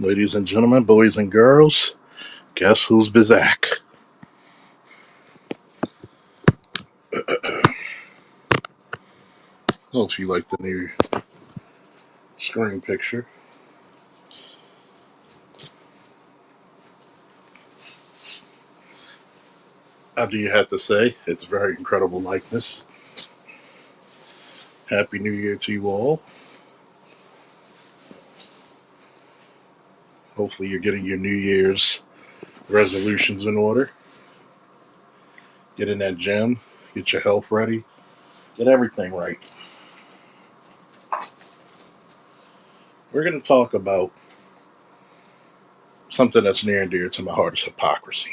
Ladies and gentlemen, boys and girls, guess who's Bizak? Hope you like the new screen picture. How do you have to say? It's a very incredible likeness. Happy New Year to you all. Hopefully, you're getting your New Year's resolutions in order. Get in that gym, get your health ready, get everything right. We're going to talk about something that's near and dear to my heart is hypocrisy.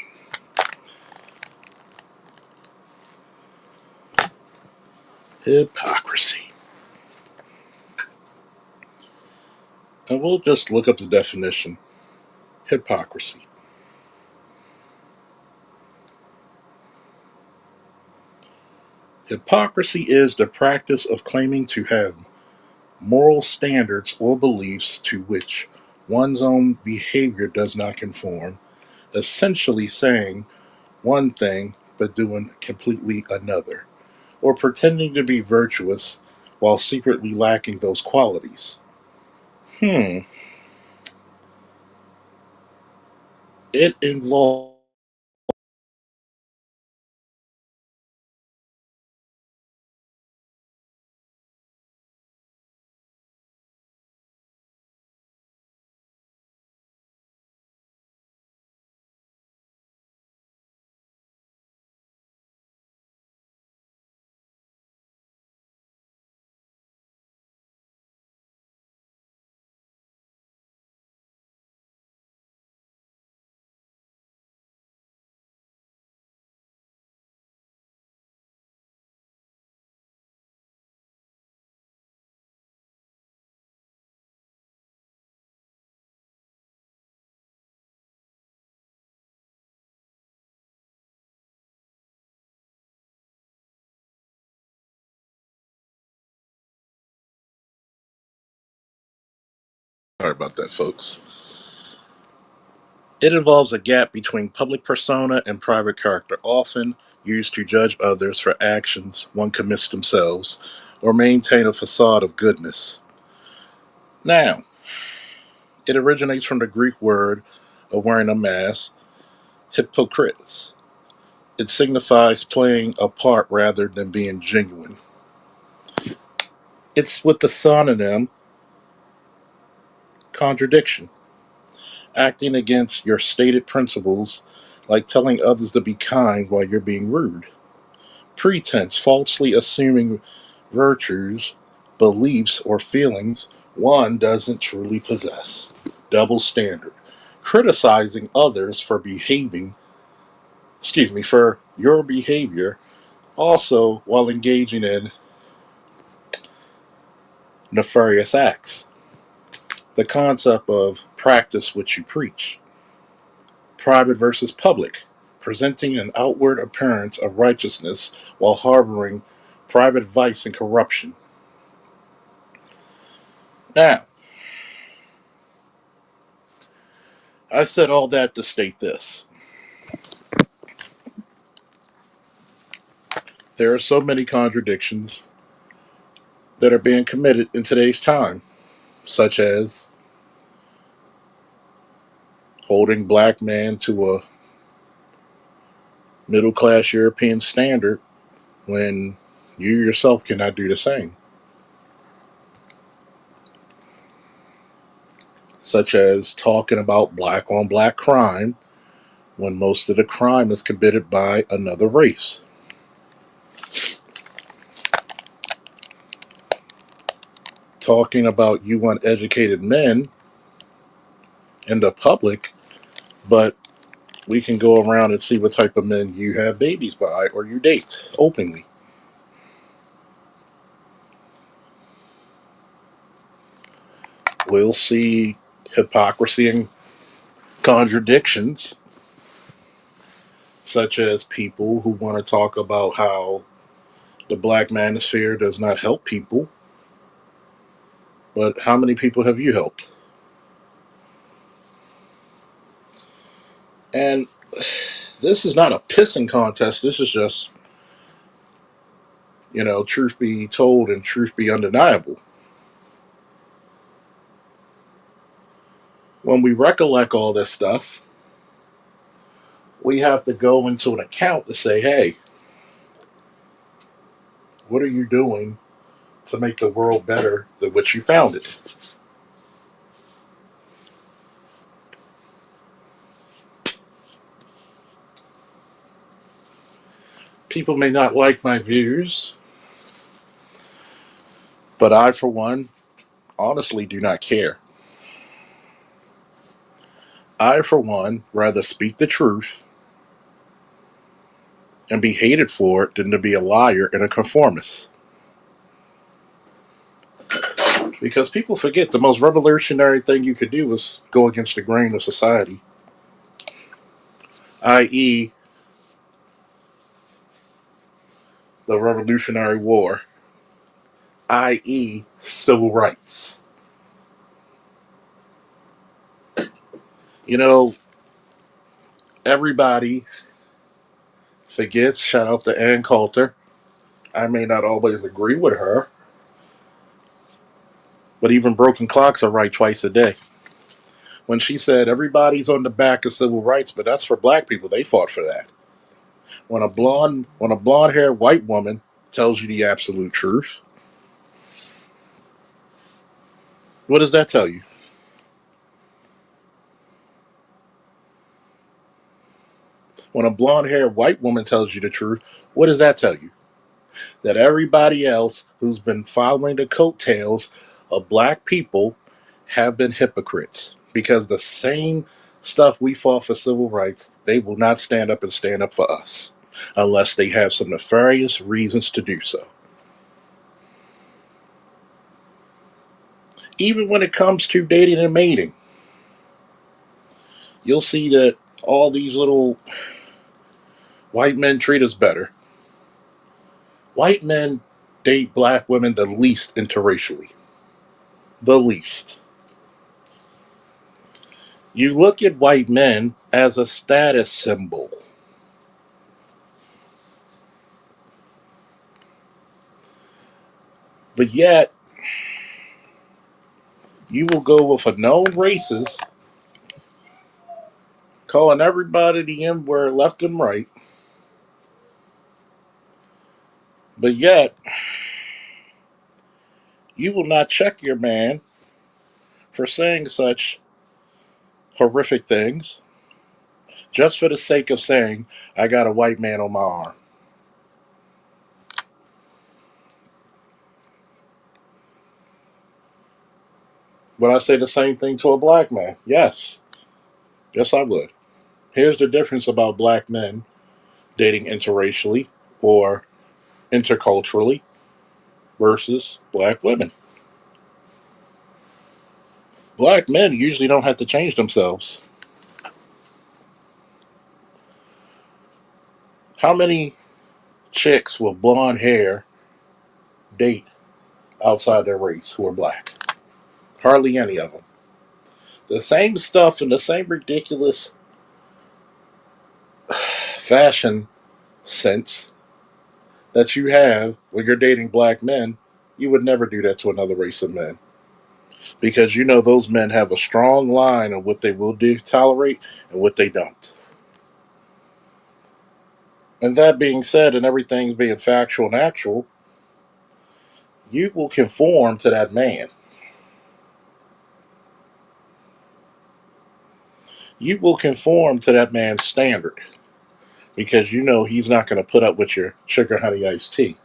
Hypocrisy. And we'll just look up the definition. Hypocrisy. Hypocrisy is the practice of claiming to have moral standards or beliefs to which one's own behavior does not conform, essentially saying one thing but doing completely another, or pretending to be virtuous while secretly lacking those qualities. Hmm. It involves sorry about that, folks. It involves a gap between public persona and private character, often used to judge others for actions one commits themselves or maintain a facade of goodness. Now, it originates from the Greek word of wearing a mask, hypocrites. It signifies playing a part rather than being genuine. It's with the synonym contradiction, acting against your stated principles, like telling others to be kind while you're being rude. Pretense, falsely assuming virtues, beliefs, or feelings one doesn't truly possess. Double standard. Criticizing others for for your behavior, also while engaging in nefarious acts. The concept of practice what you preach. Private versus public. Presenting an outward appearance of righteousness while harboring private vice and corruption. Now, I said all that to state this. There are so many contradictions that are being committed in today's time, such as holding black man to a middle class European standard when you yourself cannot do the same, such as talking about black on black crime when most of the crime is committed by another race. Talking about you want educated men in the public, but we can go around and see what type of men you have babies by or you date openly. We'll see hypocrisy and contradictions, such as people who want to talk about how the black manosphere does not help people. But how many people have you helped? And this is not a pissing contest. This is just, truth be told and truth be undeniable. When we recollect all this stuff, we have to go into an account to say, hey, what are you doing to make the world better than what you found it? People may not like my views, but I, for one, honestly do not care. I, for one, rather speak the truth and be hated for it than to be a liar and a conformist. Because people forget the most revolutionary thing you could do was go against the grain of society, i.e., the Revolutionary War, i.e., civil rights. You know, everybody forgets, shout out to Ann Coulter. I may not always agree with her, but even broken clocks are right twice a day. When she said everybody's on the back of civil rights, but that's for black people, they fought for that. When a blonde haired white woman tells you the absolute truth, what does that tell you? When a blonde haired white woman tells you the truth, what does that tell you? That everybody else who's been following the coattails of black people have been hypocrites. Because the same stuff we fought for civil rights, they will not stand up and stand up for us unless they have some nefarious reasons to do so. Even when it comes to dating and mating, you'll see that all these little white men treat us better. White men date black women the least interracially. The least. You look at white men as a status symbol. But yet, you will go with a known racist, calling everybody the N word left and right. But yet, you will not check your man for saying such horrific things just for the sake of saying, I got a white man on my arm. Would I say the same thing to a black man? Yes. Yes, I would. Here's the difference about black men dating interracially or interculturally versus black women. Black men usually don't have to change themselves. How many chicks with blonde hair date outside their race who are black? Hardly any of them. The same stuff and the same ridiculous fashion sense that you have when you're dating black men, you would never do that to another race of men. Because you know those men have a strong line of what they will do, tolerate and what they don't. And that being said, and everything being factual and actual, you will conform to that man. You will conform to that man's standard because you know he's not going to put up with your sugar honey iced tea.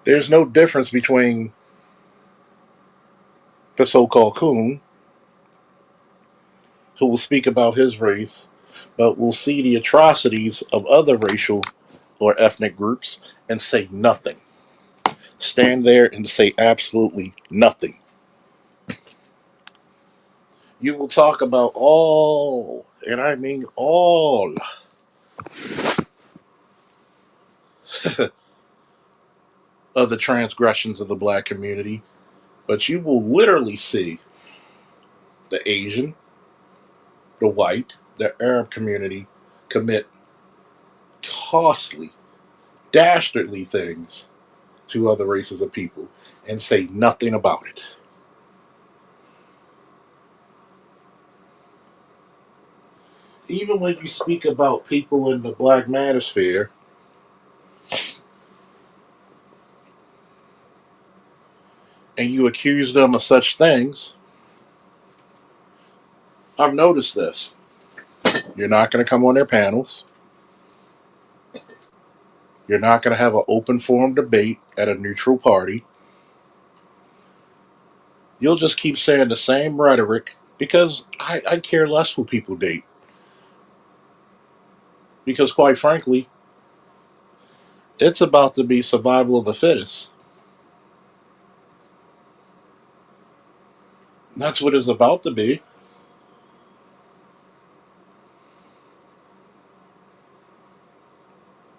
There's no difference between the so-called coon who will speak about his race, but will see the atrocities of other racial or ethnic groups and say nothing. Stand there and say absolutely nothing. You will talk about all, and I mean all, of the transgressions of the black community, but you will literally see the Asian, the white, the Arab community commit costly, dastardly things to other races of people and say nothing about it. Even when you speak about people in the black manosphere and you accuse them of such things, I've noticed this. You're not going to come on their panels. You're not going to have an open forum debate at a neutral party. You'll just keep saying the same rhetoric because I care less who people date. Because quite frankly, it's about to be survival of the fittest. That's what it's about to be.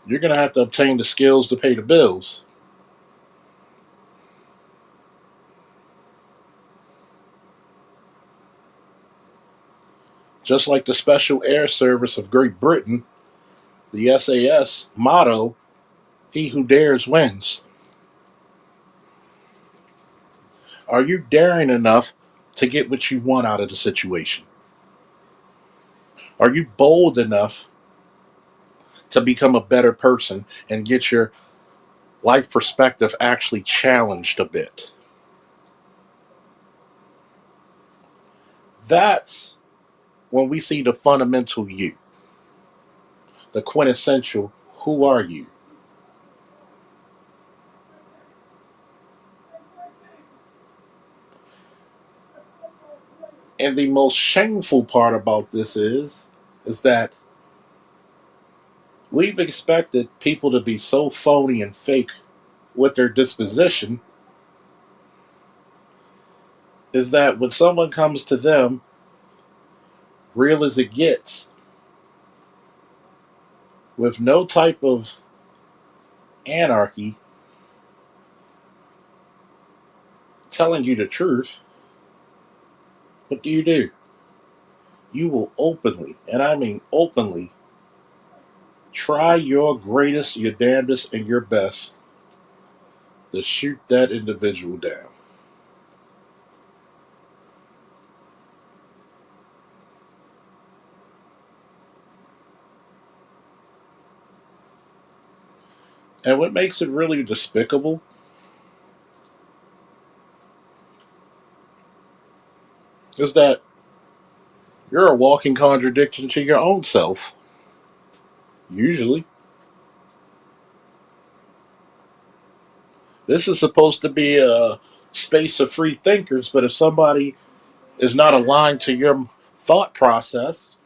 You're going to have to obtain the skills to pay the bills. Just like the Special Air Service of Great Britain, the SAS motto, he who dares wins. Are you daring enough to get what you want out of the situation? Are you bold enough to become a better person and get your life perspective actually challenged a bit? That's when we see the fundamental you, the quintessential who are you. And the most shameful part about this is that we've expected people to be so phony and fake with their disposition is that when someone comes to them, real as it gets, with no type of anarchy, telling you the truth, what do? You will openly, and I mean openly, try your greatest, your damnedest, and your best to shoot that individual down. And what makes it really despicable is that you're a walking contradiction to your own self, usually. This is supposed to be a space of free thinkers, but if somebody is not aligned to your thought process,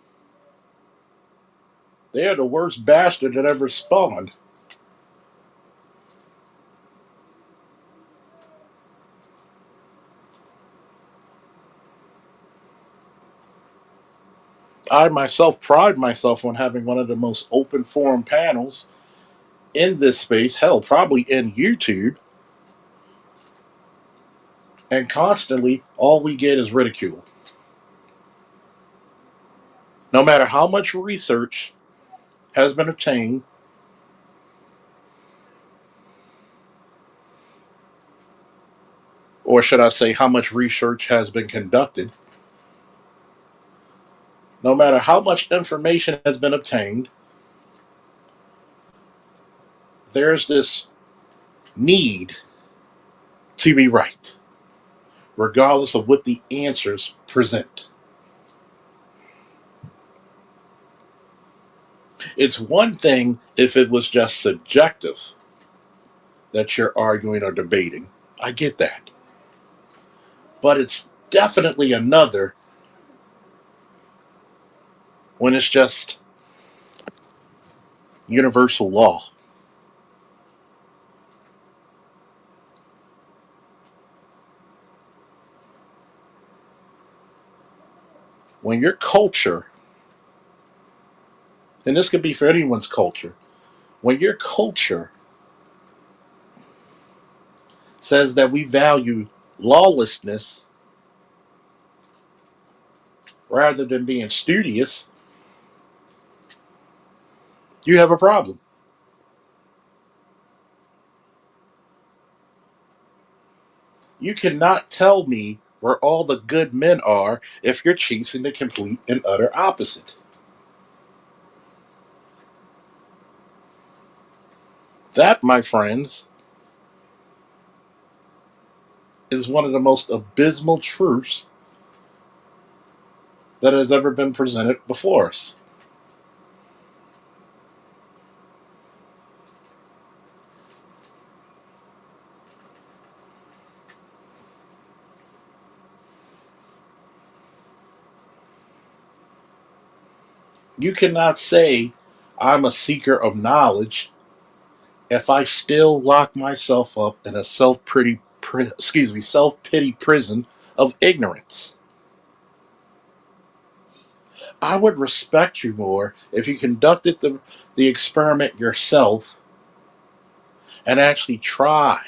they are the worst bastard that ever spawned. I myself pride myself on having one of the most open forum panels in this space, hell, probably in YouTube, and constantly all we get is ridicule. No matter how much research has been obtained, or should I say, how much research has been conducted, no matter how much information has been obtained, there's this need to be right, regardless of what the answers present. It's one thing if it was just subjective that you're arguing or debating. I get that. But it's definitely another when it's just universal law. When your culture, and this could be for anyone's culture, when your culture says that we value lawlessness rather than being studious, you have a problem. You cannot tell me where all the good men are if you're chasing the complete and utter opposite. That, my friends, is one of the most abysmal truths that has ever been presented before us. You cannot say I'm a seeker of knowledge if I still lock myself up in a self pity prison of ignorance. I would respect you more if you conducted the experiment yourself and actually try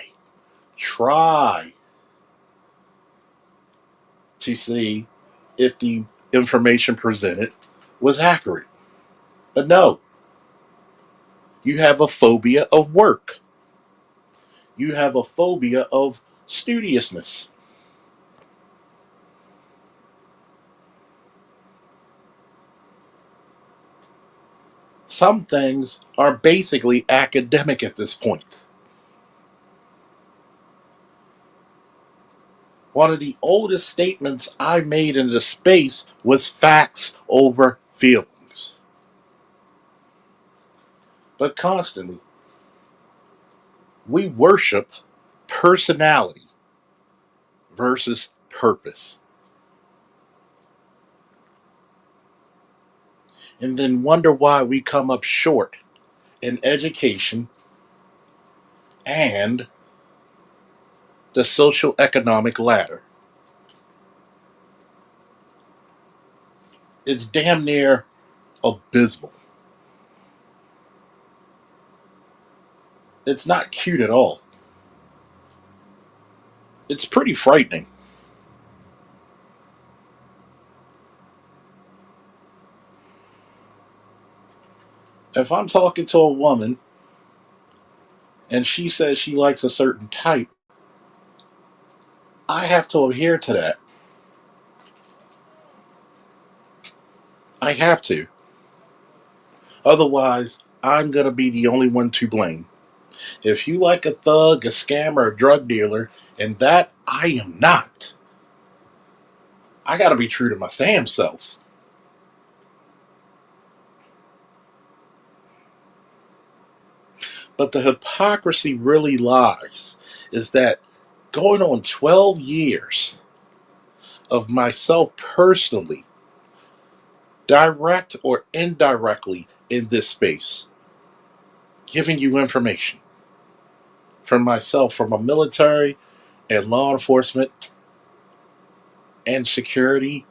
to see if the information presented was accurate. But no, you have a phobia of work. You have a phobia of studiousness. Some things are basically academic at this point. One of the oldest statements I made in this space was facts over feelings. But constantly, we worship personality versus purpose, and then wonder why we come up short in education and the social economic ladder. It's damn near abysmal. It's not cute at all. It's pretty frightening. If I'm talking to a woman and she says she likes a certain type, I have to adhere to that. I have to. Otherwise, I'm going to be the only one to blame. If you like a thug, a scammer, a drug dealer, and that I am not, I got to be true to my Sam self. But the hypocrisy really lies is that going on 12 years of myself personally, direct or indirectly, in this space, giving you information from myself from a military and law enforcement and security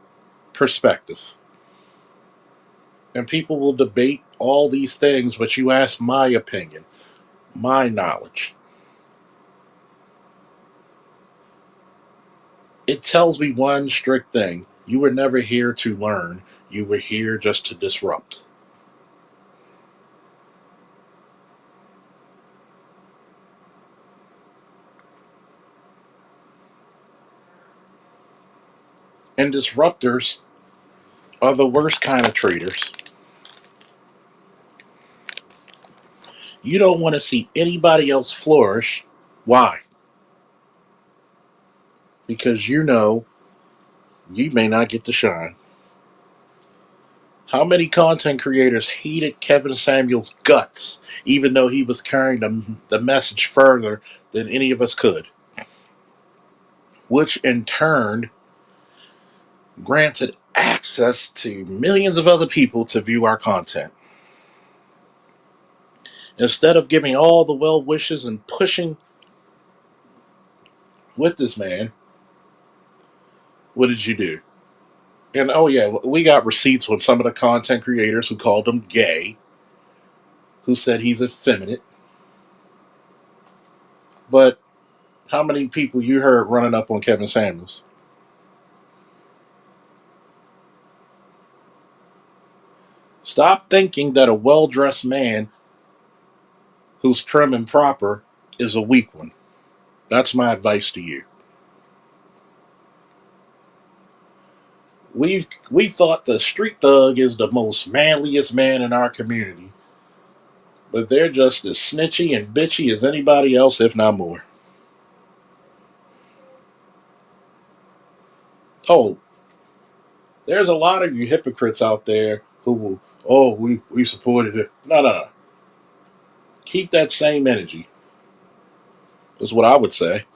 perspective. And people will debate all these things, but you ask my opinion, my knowledge. It tells me one strict thing: you were never here to learn, you were here just to disrupt. And disruptors are the worst kind of traitors. You don't want to see anybody else flourish. Why? Because you know you may not get to shine. How many content creators hated Kevin Samuels' guts, even though he was carrying the message further than any of us could? Which in turn granted access to millions of other people to view our content. Instead of giving all the well wishes and pushing with this man, what did you do? And oh, yeah, we got receipts with some of the content creators who called him gay, who said he's effeminate. But How many people you heard running up on Kevin Samuels? Stop thinking that a well dressed man who's prim and proper is a weak one. That's my advice to you. We thought the street thug is the most manliest man in our community, but they're just as snitchy and bitchy as anybody else, if not more. Oh, there's a lot of you hypocrites out there who will, oh, we supported it. No, no, no. Keep that same energy, is what I would say.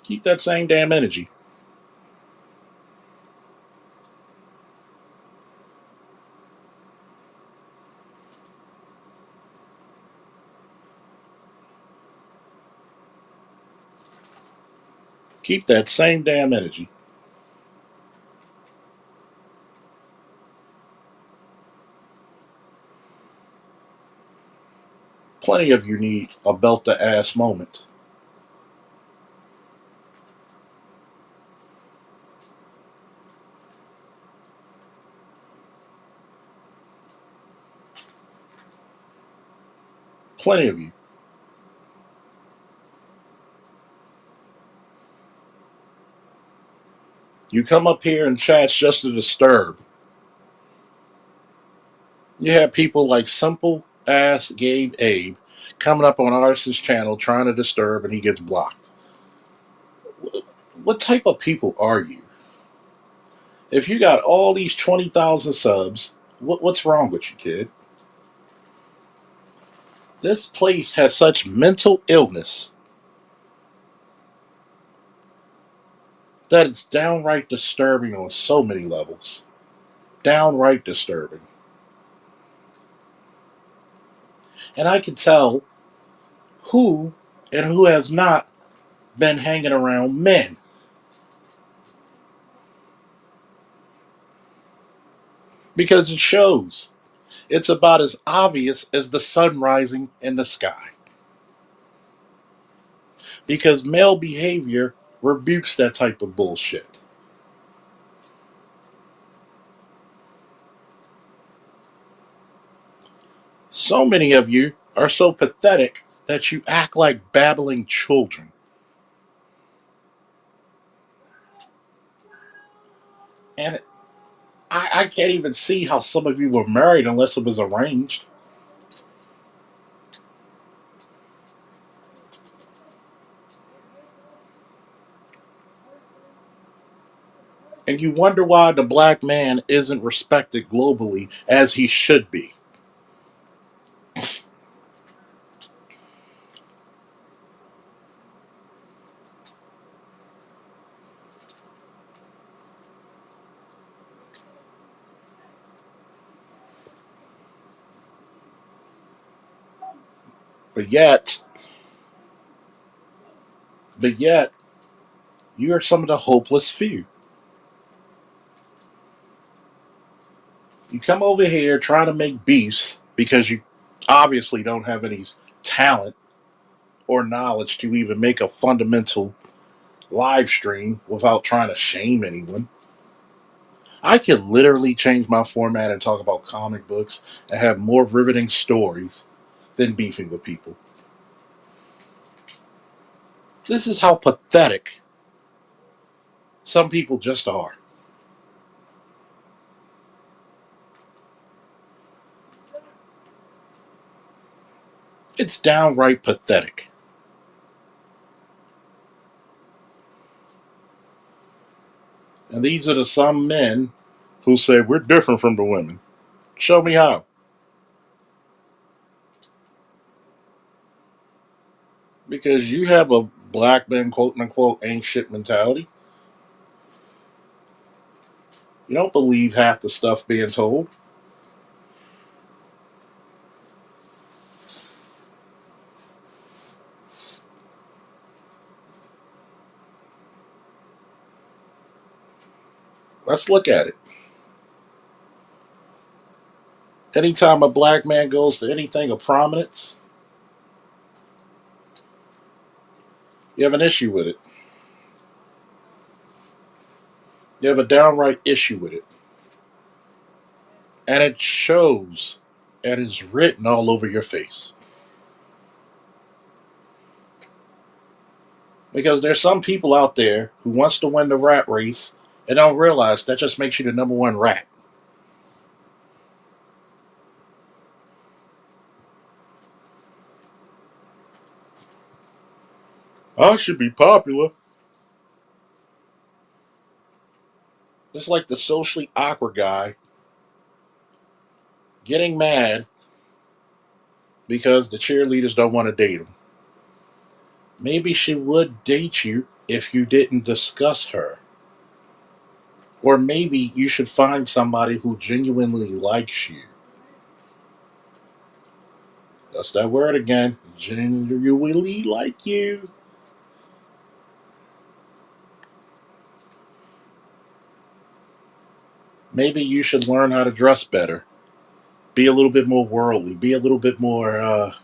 Keep that same damn energy. Keep that same damn energy. Plenty of you need a belt to ass moment. Plenty of you. You come up here and chats just to disturb. You have people like simple ass Gabe Abe coming up on Artist's channel trying to disturb and he gets blocked. What type of people are you? If you got all these 20,000 subs, what's wrong with you, kid? This place has such mental illness that it's downright disturbing on so many levels. Downright disturbing. And I can tell who and who has not been hanging around men. Because it shows. It's about as obvious as the sun rising in the sky. Because male behavior rebukes that type of bullshit. So many of you are so pathetic that you act like babbling children. And I can't even see how some of you were married unless it was arranged. And you wonder why the black man isn't respected globally as he should be. But yet, but yet, you are some of the hopeless few. You come over here trying to make beefs because you obviously don't have any talent or knowledge to even make a fundamental live stream without trying to shame anyone. I could literally change my format and talk about comic books and have more riveting stories than beefing with people. This is how pathetic some people just are. It's downright pathetic. And these are the some men who say we're different from the women. Show me how. Because you have a black man quote unquote ain't shit mentality. You don't believe half the stuff being told. Let's look at it. Anytime a black man goes to anything of prominence, You have an issue with it. You have a downright issue with it. And it shows and is written all over your face. Because there's some people out there who wants to win the rat race and don't realize that just makes you the number one rat. I should be popular. It's like the socially awkward guy getting mad because the cheerleaders don't want to date him. Maybe she would date you if you didn't discuss her. Or maybe you should find somebody who genuinely likes you. That's that word again. Genuinely like you. Maybe you should learn how to dress better. Be a little bit more worldly. Be a little bit more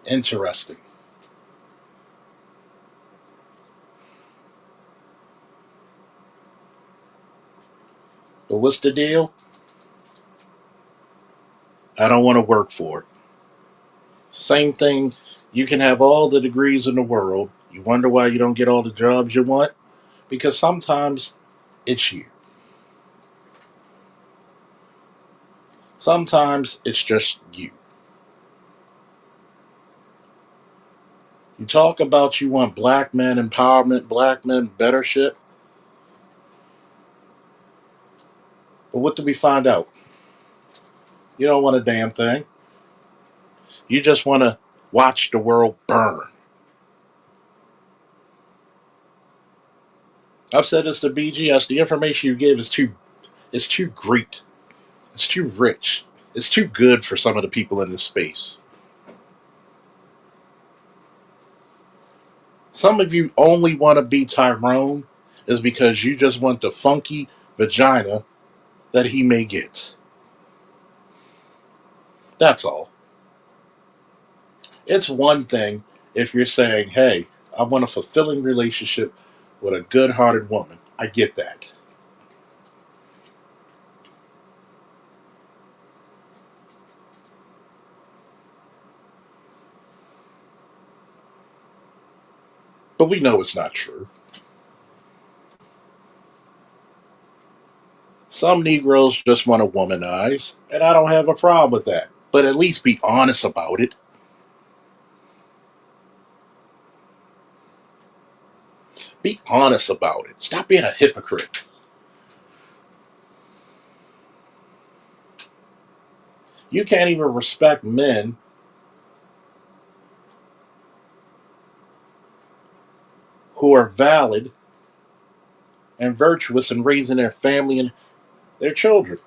interesting. But what's the deal? I don't want to work for it. Same thing. You can have all the degrees in the world. You wonder why you don't get all the jobs you want? Because sometimes it's you. Sometimes it's just you. You talk about you want black men empowerment, black men better shit. But what do we find out? You don't want a damn thing. You just want to watch the world burn. I've said this to BGS. The information you give is too great. It's too rich. It's too good for some of the people in this space. Some of you only want to be Tyrone is because you just want the funky vagina that he may get. That's all. It's one thing if you're saying, hey, I want a fulfilling relationship with a good hearted woman. I get that. But we know it's not true. Some Negroes just want to womanize, and I don't have a problem with that. But at least be honest about it. Be honest about it. Stop being a hypocrite. You can't even respect men who are valid and virtuous in raising their family and their children.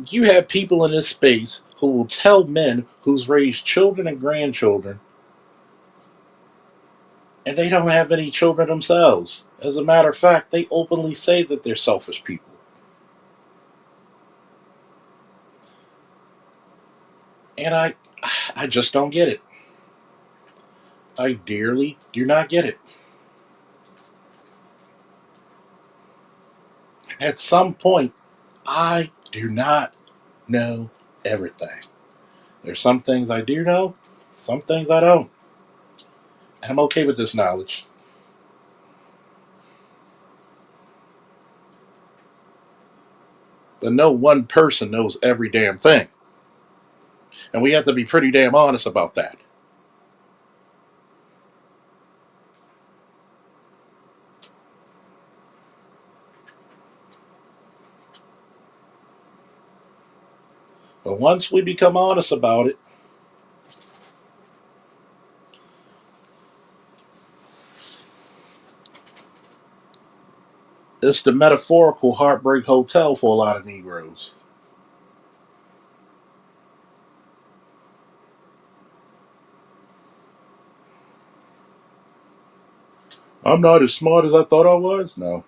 You have people in this space who will tell men who's raised children and grandchildren, and they don't have any children themselves. As a matter of fact, they openly say that they're selfish people. And I just don't get it. I dearly do not get it. At some point, I do not know everything. There's some things I do know, some things I don't. And I'm okay with this knowledge. But no one person knows every damn thing. And we have to be pretty damn honest about that. But once we become honest about it, it's the metaphorical heartbreak hotel for a lot of Negroes. I'm not as smart as I thought I was. No,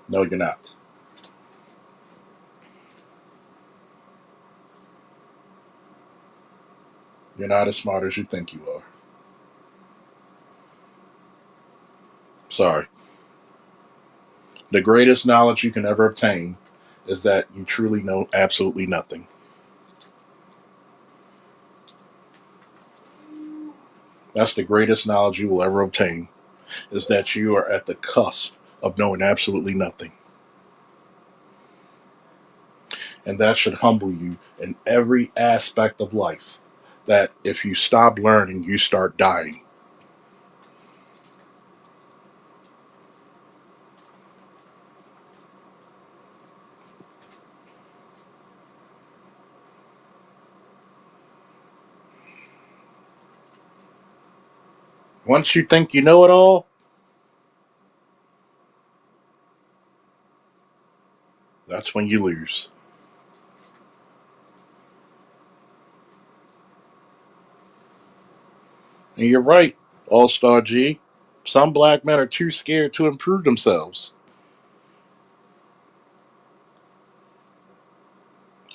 no, you're not. You're not as smart as you think you are. Sorry. The greatest knowledge you can ever obtain is that you truly know absolutely nothing. That's the greatest knowledge you will ever obtain, is that you are at the cusp of knowing absolutely nothing. And that should humble you in every aspect of life. That if you stop learning, you start dying. Once you think you know it all, that's when you lose. And you're right, All Star G. Some black men are too scared to improve themselves.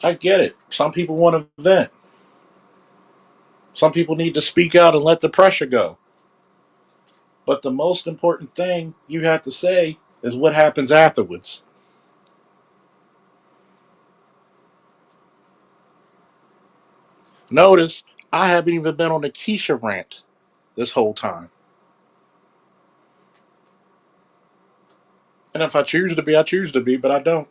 I get it. Some people want to vent. Some people need to speak out and let the pressure go. But the most important thing you have to say is what happens afterwards. Notice, I haven't even been on the Keisha rant this whole time. And if I choose to be, I choose to be, but I don't.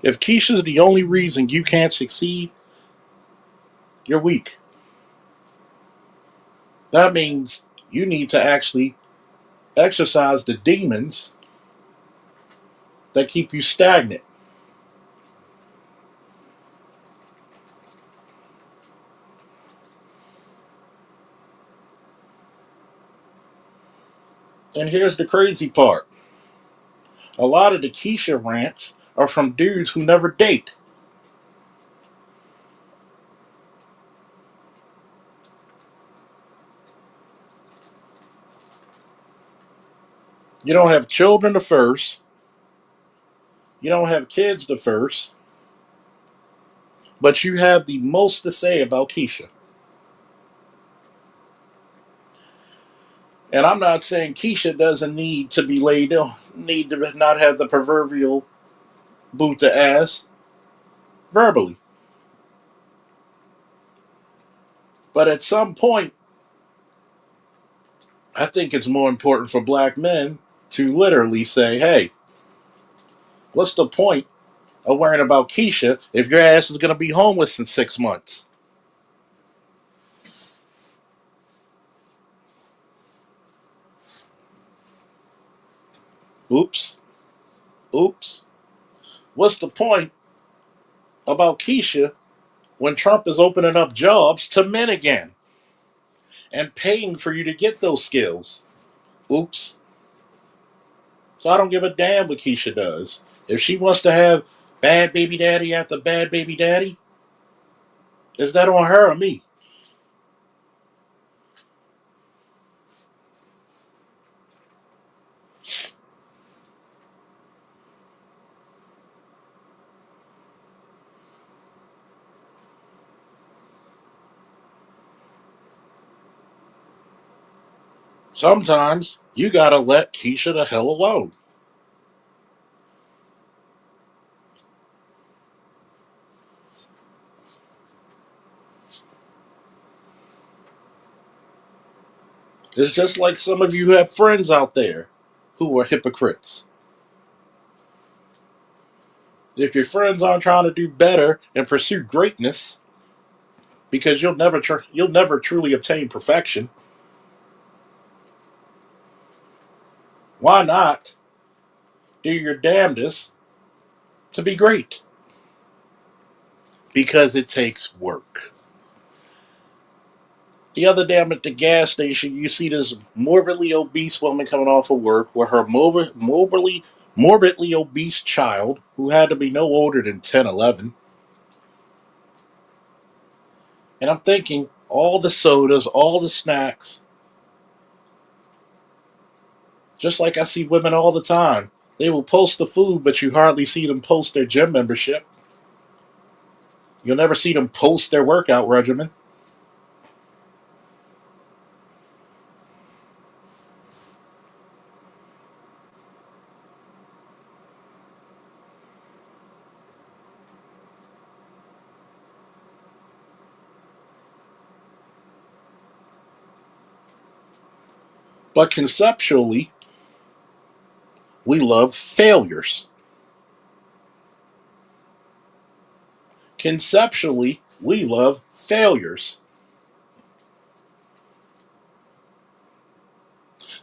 If Keisha's the only reason you can't succeed, you're weak. That means you need to actually exercise the demons that keep you stagnant. And here's the crazy part, a lot of the Keisha rants are from dudes who never date. You don't have children the first, you don't have kids the first, but you have the most to say about Keisha. And I'm not saying Keisha doesn't need to be laid on, need to not have the proverbial boot the ass verbally. But at some point, I think it's more important for black men to literally say, hey, what's the point of worrying about Keisha if your ass is going to be homeless in 6 months? Oops. Oops. What's the point about Keisha when Trump is opening up jobs to men again and paying for you to get those skills? Oops. So I don't give a damn what Keisha does. If she wants to have bad baby daddy after bad baby daddy, is that on her or me? Sometimes you gotta let Keisha the hell alone. It's just like some of you have friends out there who are hypocrites. If your friends aren't trying to do better and pursue greatness, because you'll never truly obtain perfection, why not do your damnedest to be great? Because it takes work. The other day I'm at the gas station, you see this morbidly obese woman coming off of work with her morbidly obese child who had to be no older than 10, 11. And I'm thinking, all the sodas, all the snacks, just like I see women all the time. They will post the food, but you hardly see them post their gym membership. You'll never see them post their workout regimen. But conceptually, we love failures. Conceptually, we love failures.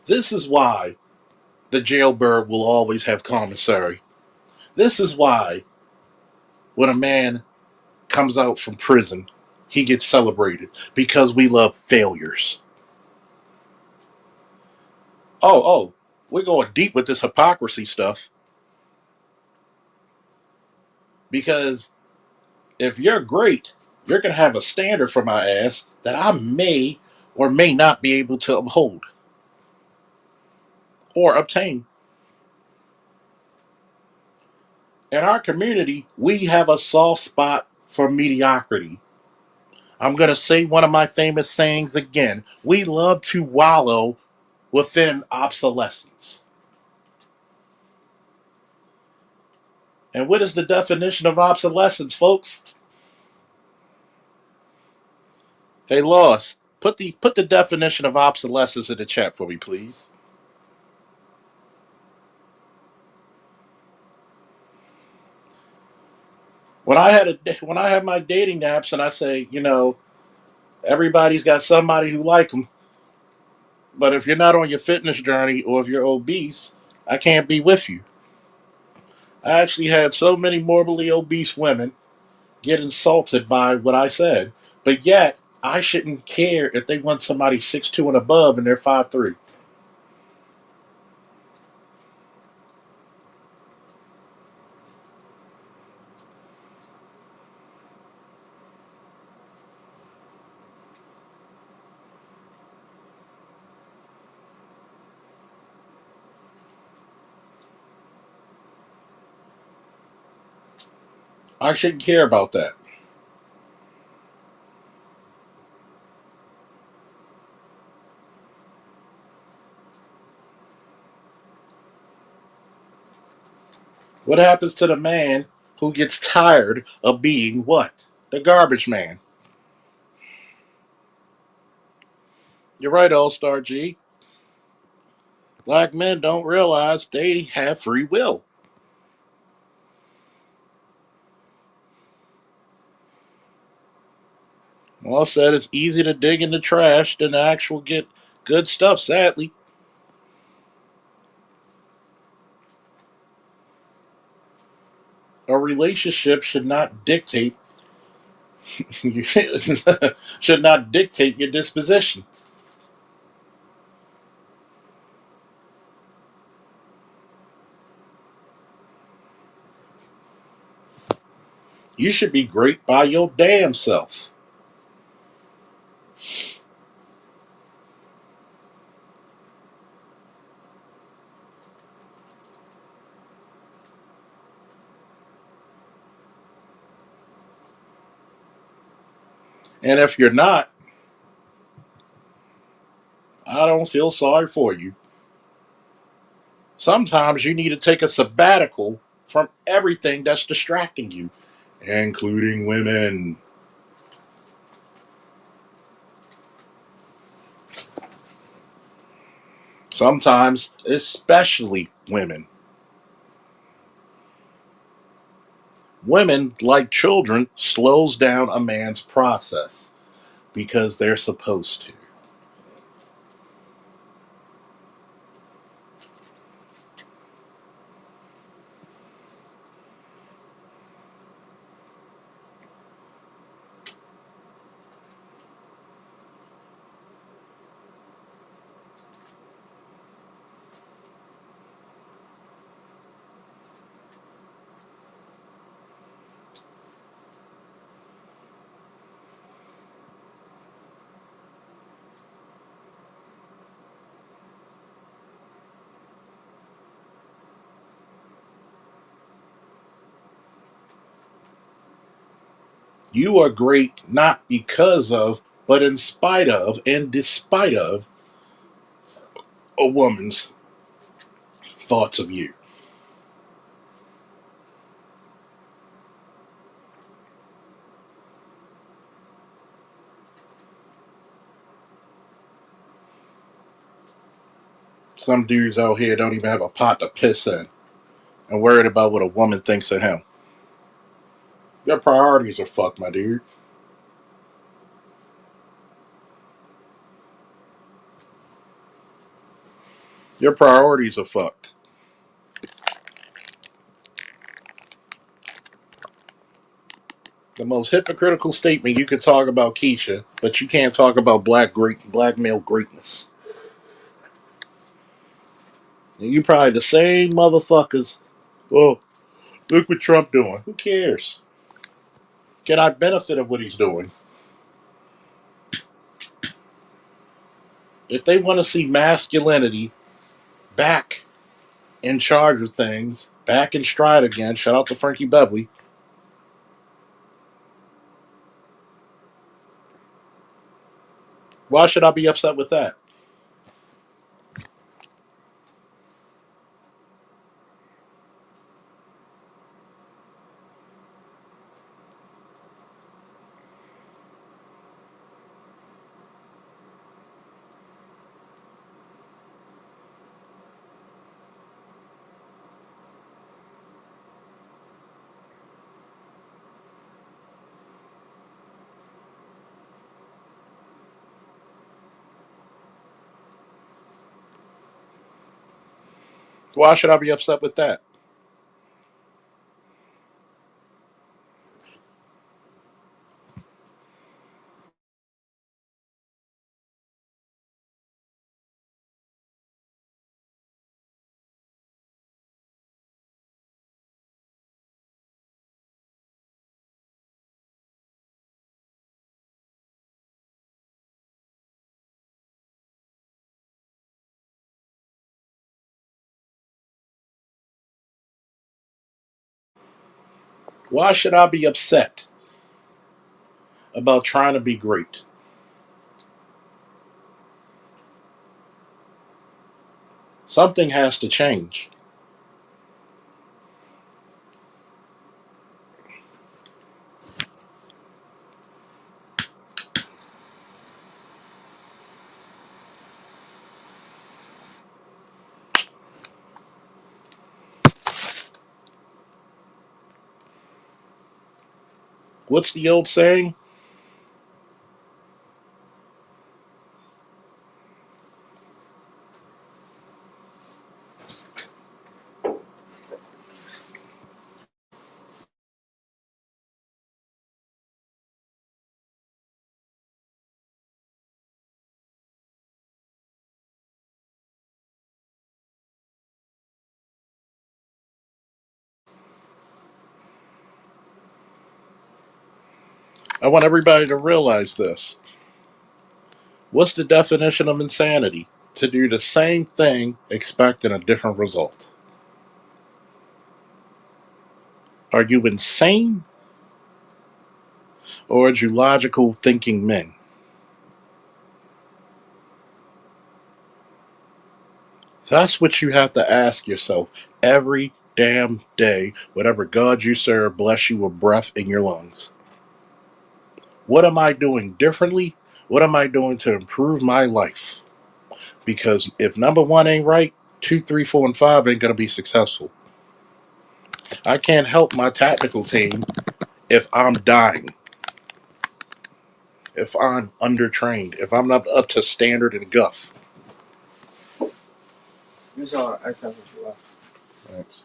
This is why the jailbird will always have commissary. This is why when a man comes out from prison, he gets celebrated because we love failures. Oh, we're going deep with this hypocrisy stuff because if you're great, you're going to have a standard for my ass that I may or may not be able to uphold or obtain. In our community, we have a soft spot for mediocrity. I'm going to say one of my famous sayings again. We love to wallow within obsolescence. And what is the definition of obsolescence, folks? Hey, Loss, put the definition of obsolescence in the chat for me, please. When I have my dating apps and I say, everybody's got somebody who like them, but if you're not on your fitness journey or if you're obese, I can't be with you. I actually had so many morbidly obese women get insulted by what I said, but yet I shouldn't care if they want somebody 6'2" and above and they're 5'3". I shouldn't care about that. What happens to the man who gets tired of being what? The garbage man. You're right, All Star G. Black men don't realize they have free will. Well said, it's easy to dig in the trash than to actually get good stuff, sadly. A relationship should not dictate should not dictate your disposition. You should be great by your damn self. And if you're not, I don't feel sorry for you. Sometimes you need to take a sabbatical from everything that's distracting you, including women. Sometimes, especially women. Women, like children, slows down a man's process because they're supposed to. You are great not because of, but in spite of, and despite of a woman's thoughts of you. Some dudes out here don't even have a pot to piss in and worried about what a woman thinks of him. Your priorities are fucked, my dude. Your priorities are fucked. The most hypocritical statement you could talk about Keisha, but you can't talk about black male greatness. And you probably the same motherfuckers. Oh, look what Trump doing. Who cares? Can I benefit of what he's doing? If they want to see masculinity back in charge of things, back in stride again, shout out to Frankie Beverly. Why should I be upset with that? Why should I be upset with that? Why should I be upset about trying to be great? Something has to change. What's the old saying? I want everybody to realize this. What's the definition of insanity? To do the same thing expecting a different result. Are you insane or are you logical thinking men? That's what you have to ask yourself every damn day, whatever God you serve bless you with breath in your lungs. What am I doing differently? What am I doing to improve my life? Because if number one ain't right, two, three, four, and five ain't going to be successful. I can't help my tactical team if I'm dying, if I'm undertrained, if I'm not up to standard and guff. Thanks.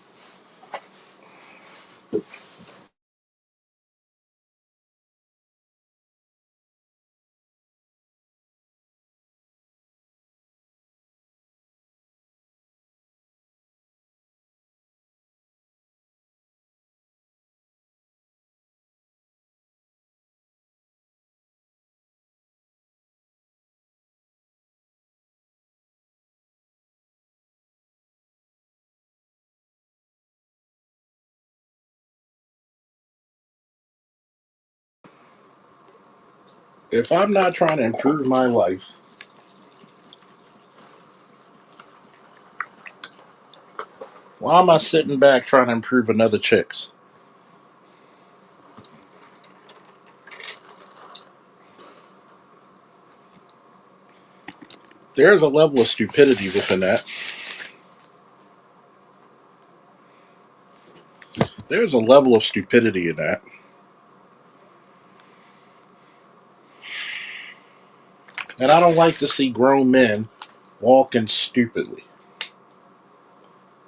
If I'm not trying to improve my life, why am I sitting back trying to improve another chick's? There's a level of stupidity within that. There's a level of stupidity in that. And I don't like to see grown men walking stupidly,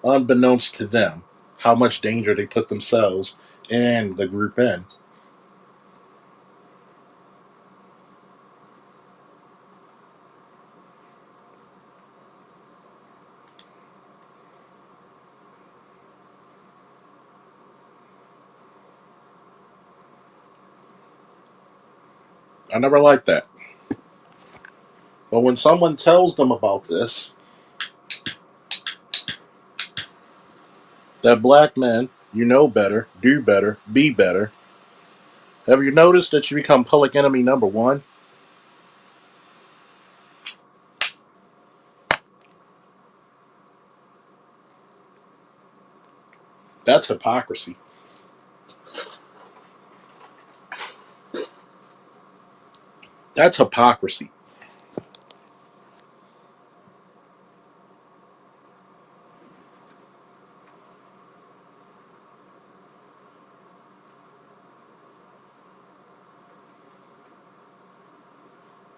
unbeknownst to them, how much danger they put themselves and the group in. I never liked that. But when someone tells them about this, that black men, you know better, do better, be better, have you noticed that you become public enemy number one? That's hypocrisy. That's hypocrisy.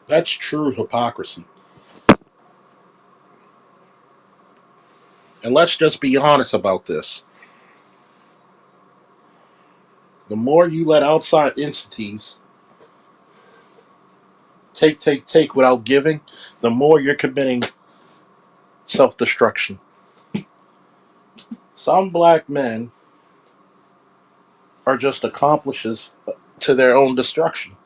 That's true hypocrisy. And let's just be honest about this. The more you let outside entities take without giving, the more you're committing self destruction. Some black men are just accomplices to their own destruction.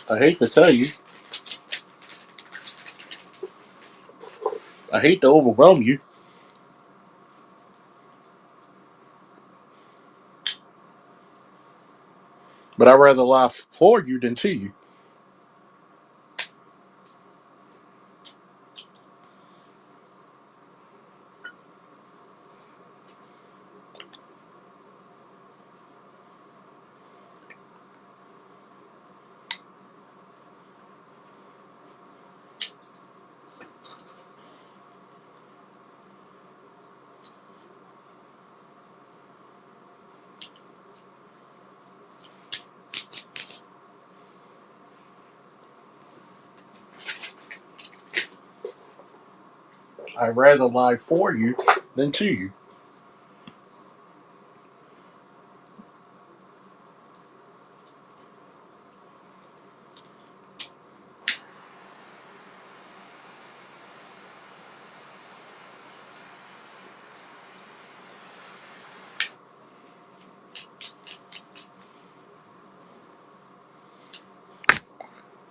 I hate to tell you, I hate to overwhelm you, but I'd rather lie for you than to you. I'd rather lie for you than to you.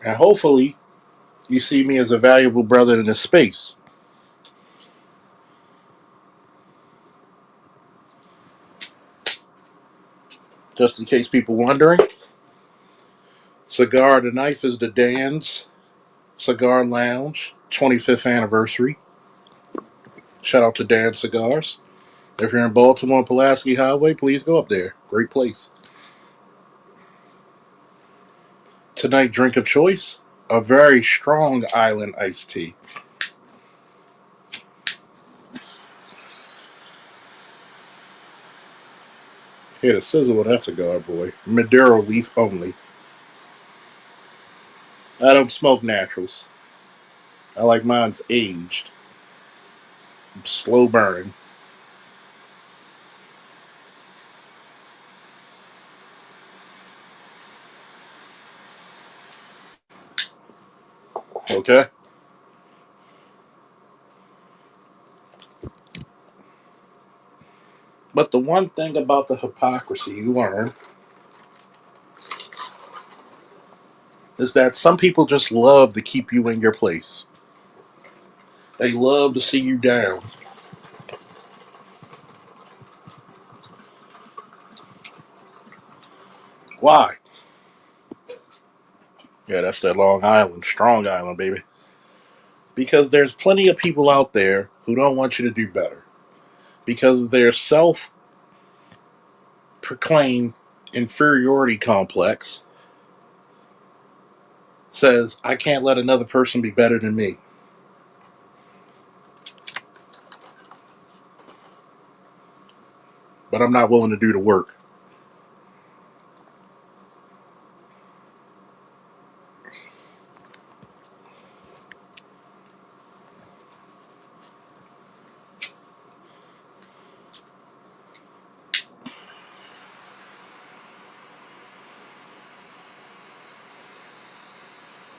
And hopefully, you see me as a valuable brother in this space. Just in case people wondering, Cigar the Knife is the Dan's Cigar Lounge 25th anniversary. Shout out to Dan Cigars. If you're in Baltimore on Pulaski Highway, please go up there. Great place. Tonight, drink of choice, a very strong island iced tea. Hear the sizzle of that cigar, boy. Maduro leaf only. I don't smoke naturals. I like mine's aged, slow burning. Okay? But the one thing about the hypocrisy you learn is that some people just love to keep you in your place. They love to see you down. Why? Yeah, that's that Long Island, Strong Island, baby. Because there's plenty of people out there who don't want you to do better. Because their self proclaimed inferiority complex says, I can't let another person be better than me. But I'm not willing to do the work.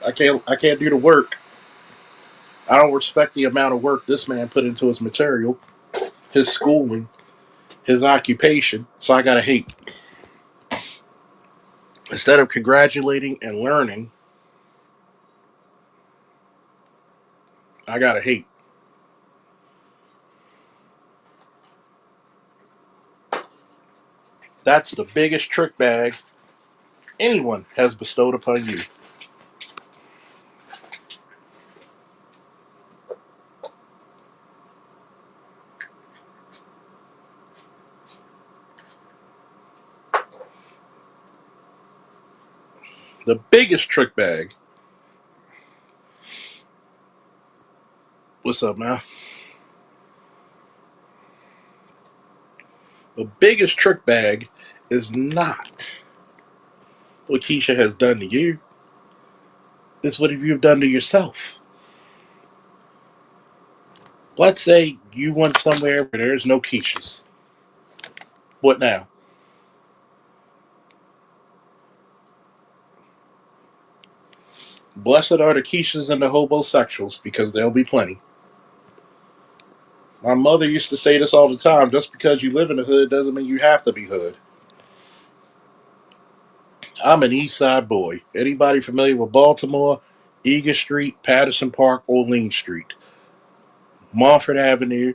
I can't do the work. I don't respect the amount of work this man put into his material, his schooling, his occupation, so I gotta hate. Instead of congratulating and learning, I gotta hate. That's the biggest trick bag anyone has bestowed upon you. The biggest trick bag. What's up, man? The biggest trick bag is not what Keisha has done to you. It's what you've done to yourself. Let's say you went somewhere where there's no Keishas. What now? Blessed are the Keishas and the hobosexuals because there'll be plenty. My mother used to say this all the time: just because you live in the hood doesn't mean you have to be hood. I'm an East Side boy. Anybody familiar with Baltimore? Eager Street, Patterson Park, Orleans Street, Montford Avenue,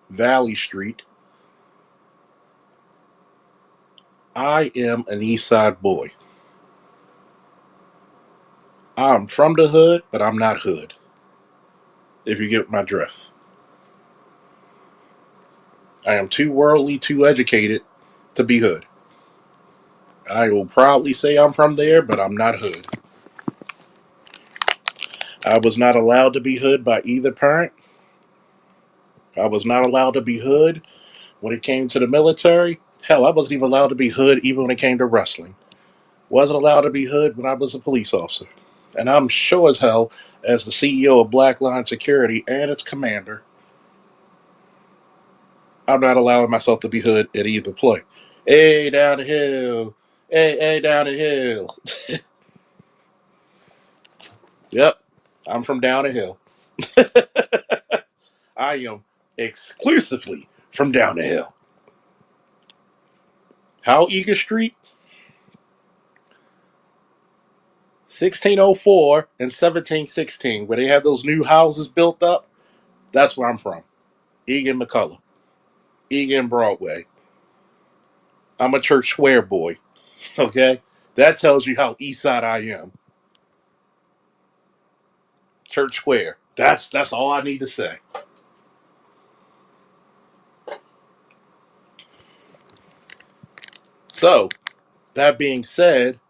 Valley Street. I am an East Side boy. I'm from the hood, but I'm not hood, if you get my drift. I am too worldly, too educated to be hood. I will proudly say I'm from there, but I'm not hood. I was not allowed to be hood by either parent. I was not allowed to be hood when it came to the military. Hell, I wasn't even allowed to be hood even when it came to wrestling. Wasn't allowed to be hood when I was a police officer. And I'm sure as hell, as the CEO of Black Line Security and its commander, I'm not allowing myself to be hood at either play. Hey, down the hill. Hey, down the hill. Yep, I'm from down the hill. I am exclusively from down the hill. How Eager Street? 1604 and 1716, where they have those new houses built up. That's where I'm from. Egan McCullough. Egan Broadway. I'm a church square boy. Okay? That tells you how east side I am. Church Square. That's all I need to say. So, that being said,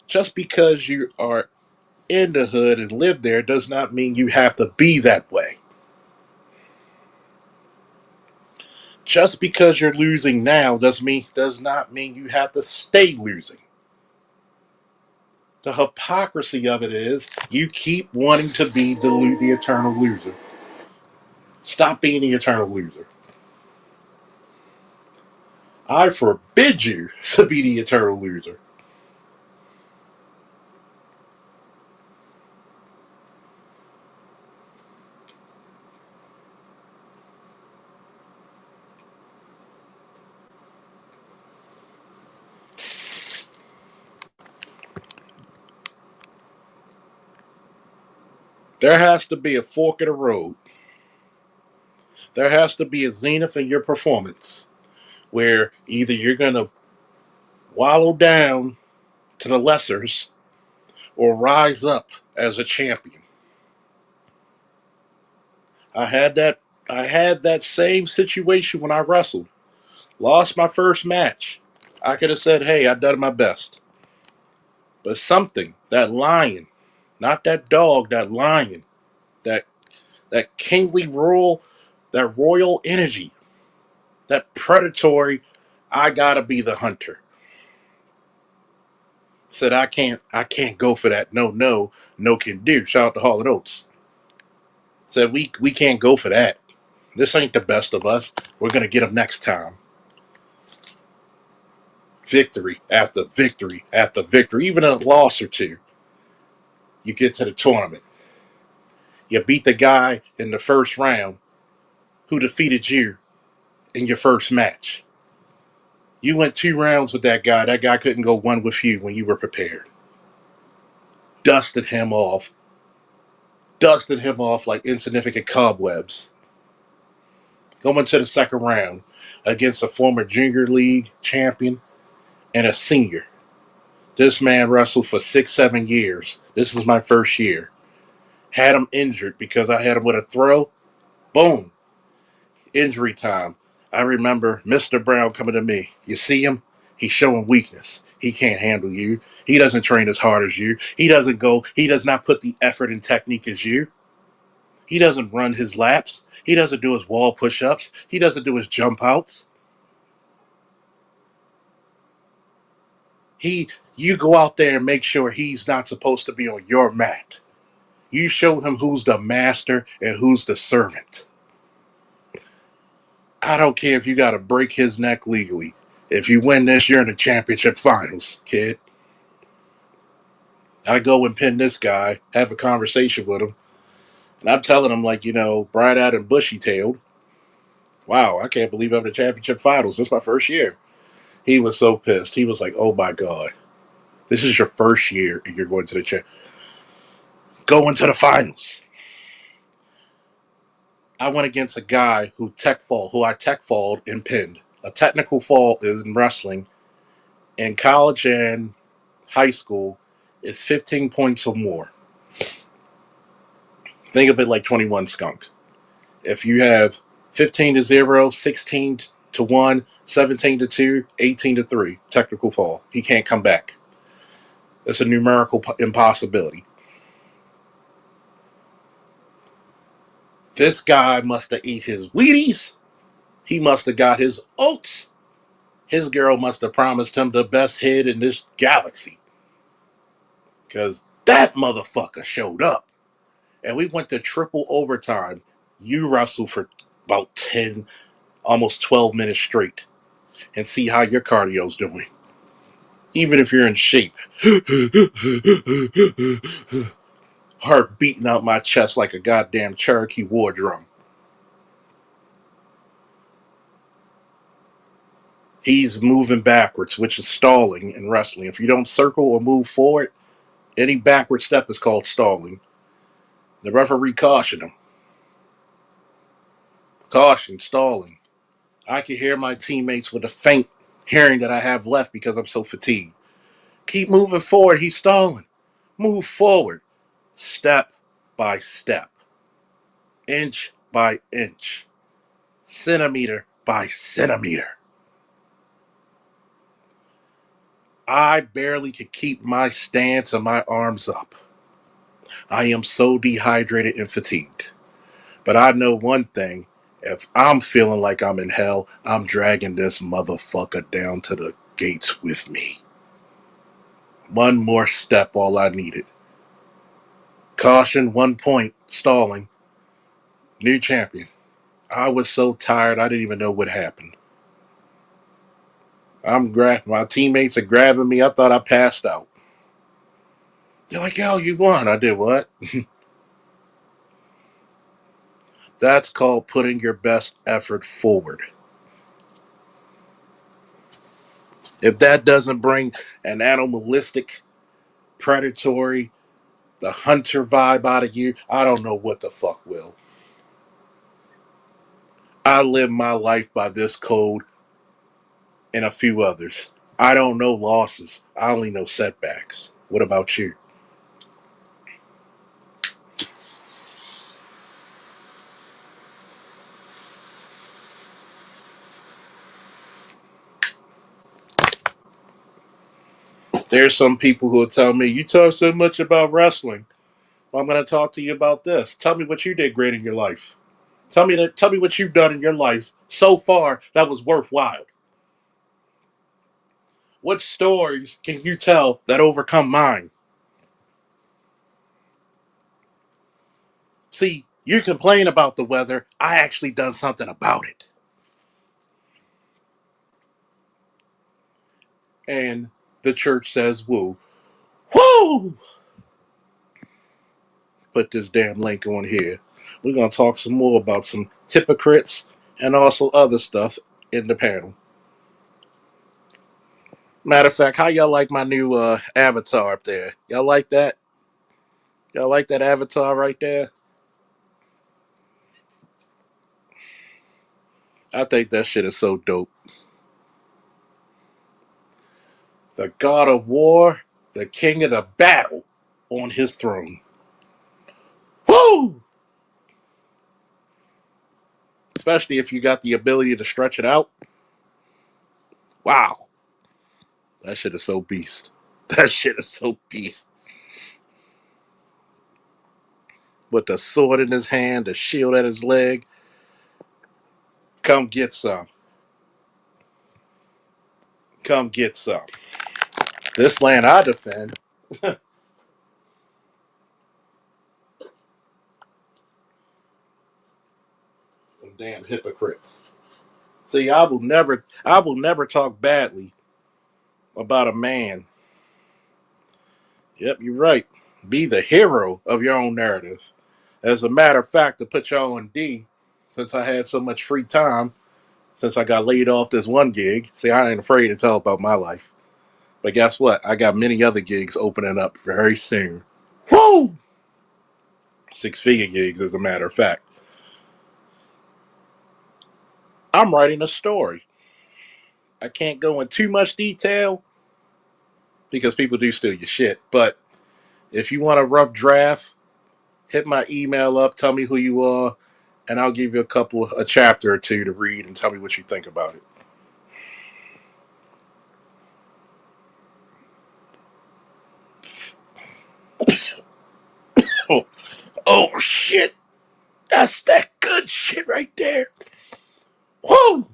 just because you are in the hood and live there does not mean you have to be that way. Just because you're losing now does not mean you have to stay losing. The hypocrisy of it is you keep wanting to be the eternal loser. Stop being the eternal loser. I forbid you to be the eternal loser. There has to be a fork in the road. There has to be a zenith in your performance where either you're going to wallow down to the lessers or rise up as a champion. I had that I had that same situation when I wrestled. Lost my first match. I could have said, "Hey, I done my best." But something, that lion, not that dog, that lion, that that kingly royal, that royal energy, that predatory, I gotta be the hunter. Said I can't go for that. No, no, no can do. Shout out to Hall and Oates. Said we can't go for that. This ain't the best of us. We're gonna get them next time. Victory after victory after victory, even a loss or two. You get to the tournament. You beat the guy in the first round who defeated you in your first match. You went 2 rounds with that guy. That guy couldn't go one with you when you were prepared. Dusted him off. Dusted him off like insignificant cobwebs. Going to the second round against a former junior league champion and a senior. This man wrestled for 6, 7 years. This is my first year. Had him injured because I had him with a throw. Boom. Injury time. I remember Mr. Brown coming to me. You see him? He's showing weakness. He can't handle you. He doesn't train as hard as you. He does not put the effort and technique as you. He doesn't run his laps. He doesn't do his wall push ups. He doesn't do his jump outs. You go out there and make sure he's not supposed to be on your mat. You show him who's the master and who's the servant. I don't care if you got to break his neck legally. If you win this, you're in the championship finals, kid. I go and pin this guy, have a conversation with him, and I'm telling him, like, bright-eyed and bushy-tailed. Wow, I can't believe I'm in the championship finals. This is my first year. He was so pissed. He was like, oh my God. This is your first year and you're going to the going to the finals. I went against a guy who I tech falled and pinned. A technical fall is in wrestling. In college and high school, it's 15 points or more. Think of it like 21 Skunk. If you have 15-0, 16-1, 17-2, 18-3, technical fall, he can't come back. It's a numerical impossibility. This guy must have ate his Wheaties. He must have got his oats. His girl must have promised him the best head in this galaxy. Because that motherfucker showed up. And we went to triple overtime. You wrestle for about 10, almost 12 minutes straight. And see how your cardio's doing. Even if you're in shape. Heart beating out my chest like a goddamn Cherokee war drum. He's moving backwards, which is stalling in wrestling. If you don't circle or move forward, any backward step is called stalling. The referee cautioned him. Caution, stalling. I can hear my teammates with a faint hearing that I have left because I'm so fatigued. Keep moving forward. He's stalling. Move forward. Step by step. Inch by inch. Centimeter by centimeter. I barely could keep my stance and my arms up. I am so dehydrated and fatigued. But I know one thing. If I'm feeling like I'm in hell, I'm dragging this motherfucker down to the gates with me. One more step, all I needed. Caution, 1 point, stalling. New champion. I was so tired, I didn't even know what happened. My teammates are grabbing me. I thought I passed out. They're like, yo, you won. I did what? That's called putting your best effort forward. If that doesn't bring an animalistic, predatory, the hunter vibe out of you, I don't know what the fuck will. I live my life by this code and a few others. I don't know losses. I only know setbacks. What about you? There's some people who will tell me, you talk so much about wrestling. Well, I'm going to talk to you about this. Tell me what you did great in your life. Tell me what you've done in your life so far that was worthwhile. What stories can you tell that overcome mine? See, you complain about the weather. I actually done something about it. And the church says, woo. Woo! Put this damn link on here. We're going to talk some more about some hypocrites and also other stuff in the panel. Matter of fact, how y'all like my new avatar up there? Y'all like that? Y'all like that avatar right there? I think that shit is so dope. The god of war, the king of the battle on his throne. Woo! Especially if you got the ability to stretch it out. Wow. That shit is so beast. That shit is so beast. With the sword in his hand, the shield at his leg. Come get some. Come get some. This land I defend. Some damn hypocrites. See, I will never talk badly about a man. Yep, you're right. Be the hero of your own narrative. As a matter of fact, to put y'all on D, since I had so much free time, since I got laid off this one gig, see, I ain't afraid to tell about my life. But guess what? I got many other gigs opening up very soon. Woo! Six-figure gigs, as a matter of fact. I'm writing a story. I can't go in too much detail because people do steal your shit. But if you want a rough draft, hit my email up, tell me who you are, and I'll give you a chapter or two to read and tell me what you think about it. Oh, oh shit. That's that good shit right there. Woo!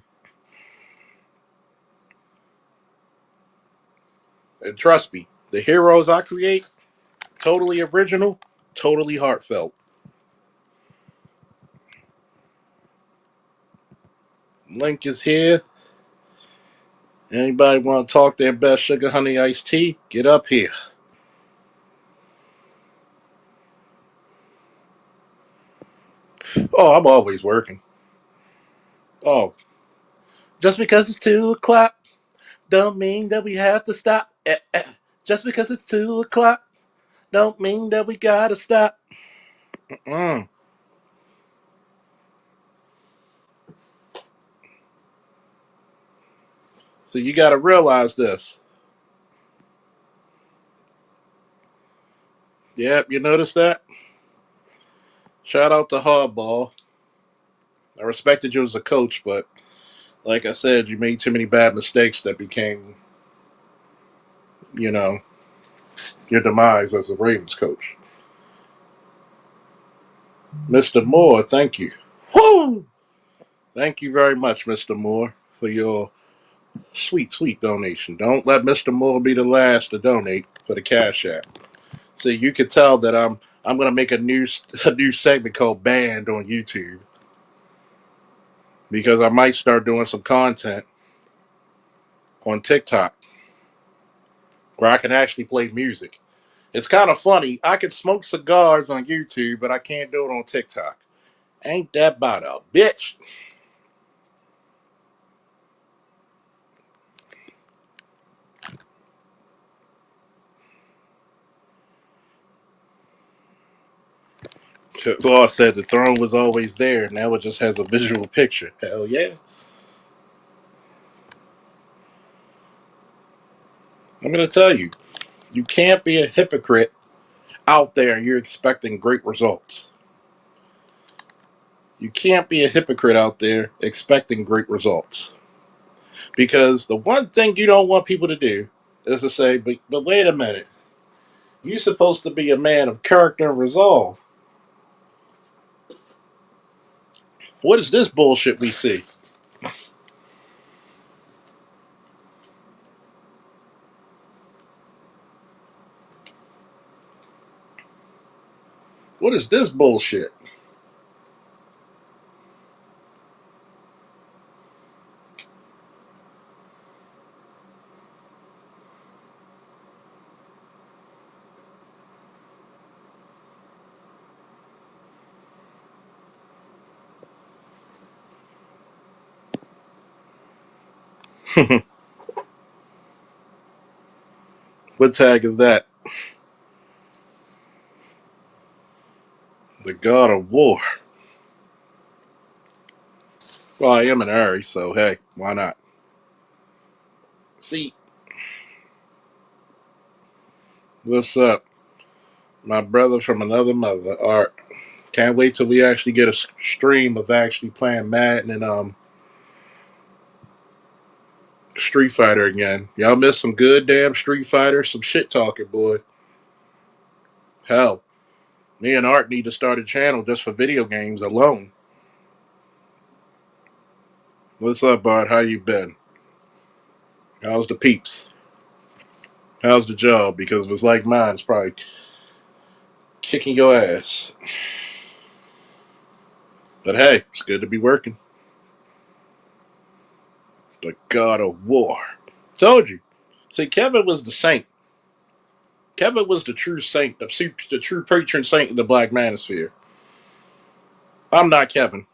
And trust me, the heroes I create, totally original, totally heartfelt. Link is here. Anybody want to talk their best sugar honey iced tea? Get up here. Oh, I'm always working. Oh, just because it's 2 o'clock don't mean that we have to stop. Just because it's 2 o'clock don't mean that we gotta stop. Mm. So you gotta realize this. Yep, you notice that? Shout out to Hardball. I respected you as a coach, but like I said, you made too many bad mistakes that became, you know, your demise as a Ravens coach. Mr. Moore, thank you. Woo! Thank you very much, Mr. Moore, for your sweet, sweet donation. Don't let Mr. Moore be the last to donate for the Cash App. So you can tell that I'm gonna make a new segment called Banned on YouTube because I might start doing some content on TikTok where I can actually play music. It's kind of funny. I can smoke cigars on YouTube, but I can't do it on TikTok. Ain't that about a bitch? Law said the throne was always there. Now it just has a visual picture. Hell yeah. I'm going to tell you, you can't be a hypocrite out there and you're expecting great results. You can't be a hypocrite out there expecting great results. Because the one thing you don't want people to do is to say, but wait a minute, you're supposed to be a man of character and resolve. What is this bullshit we see? What is this bullshit? What tag is that? The God of War. Well, I am an Aries, so hey, why not? See, what's up? My brother from another mother, Art. Can't wait till we actually get a stream of actually playing Madden and Street Fighter again. Y'all miss some good damn Street Fighter, some shit talking, boy. Hell, me and Art need to start a channel just for video games alone. What's up, Art? How you been? How's the peeps? How's the job? Because if it's like mine, it's probably kicking your ass. But hey, it's good to be working. The God of War. Told you. See, Kevin was the saint. Kevin was the true saint, the true patron saint of the Black Manosphere. I'm not Kevin.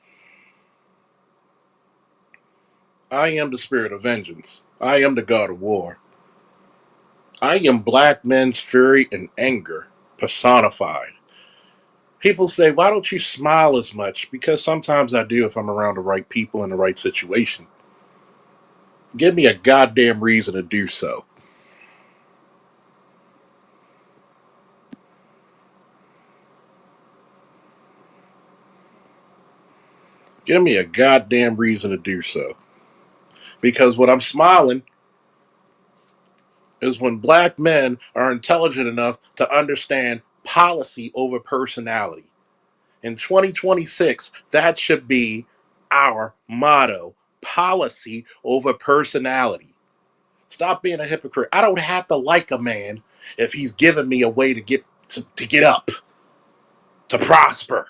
I am the spirit of vengeance. I am the God of War. I am black men's fury and anger personified. People say, why don't you smile as much? Because sometimes I do if I'm around the right people in the right situation. Give me a goddamn reason to do so. Give me a goddamn reason to do so. Because when I'm smiling is when black men are intelligent enough to understand policy over personality. In 2026, that should be our motto: policy over personality. Stop being a hypocrite. I don't have to like a man if he's giving me a way to get up, to prosper.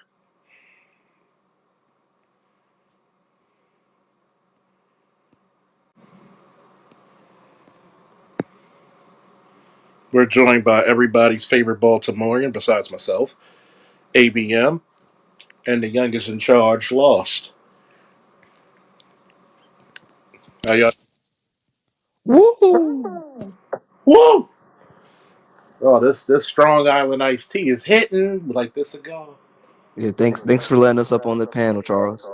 We're joined by everybody's favorite Baltimorean besides myself, ABM, and the youngest in charge, Lost. How y'all? Woo! Woo! Oh, this Strong Island iced tea is hitting like this cigar. Yeah, thanks for letting us up on the panel, Charles.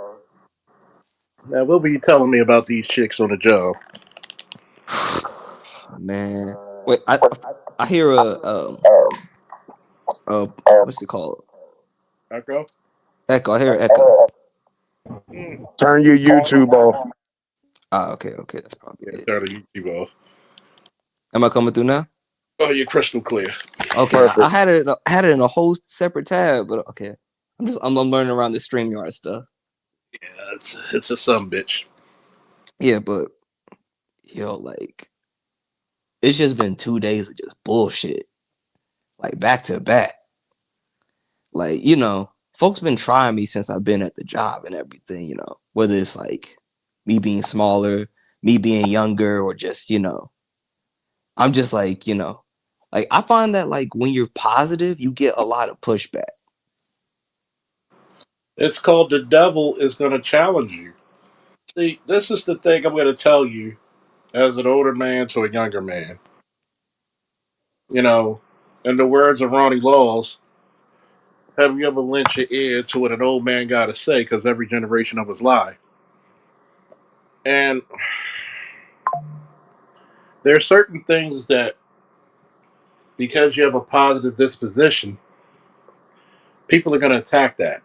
Now, what were you telling me about these chicks on the job? Man, wait, I hear what's it called? Echo? Echo. I hear an echo. Mm. Turn your YouTube off. Ah, okay, that's probably Yeah, it. turn the YouTube off. Am I coming through now? Oh, you're crystal clear. Okay, I Perfect. had it in a whole separate tab, but okay. I'm learning around the StreamYard stuff. Yeah, it's a some bitch. Yeah, but yo, like it's just been 2 days of just bullshit, like back to back. Like, folks been trying me since I've been at the job and everything, whether it's like me being smaller, me being younger, or just, I'm just like I find that like when you're positive, you get a lot of pushback. It's called the devil is going to challenge you. See, this is the thing I'm going to tell you as an older man to a younger man. You know, in the words of Ronnie Laws, have you ever lent your ear to what an old man got to say? Because every generation of us lie. And there are certain things that because you have a positive disposition, people are going to attack that.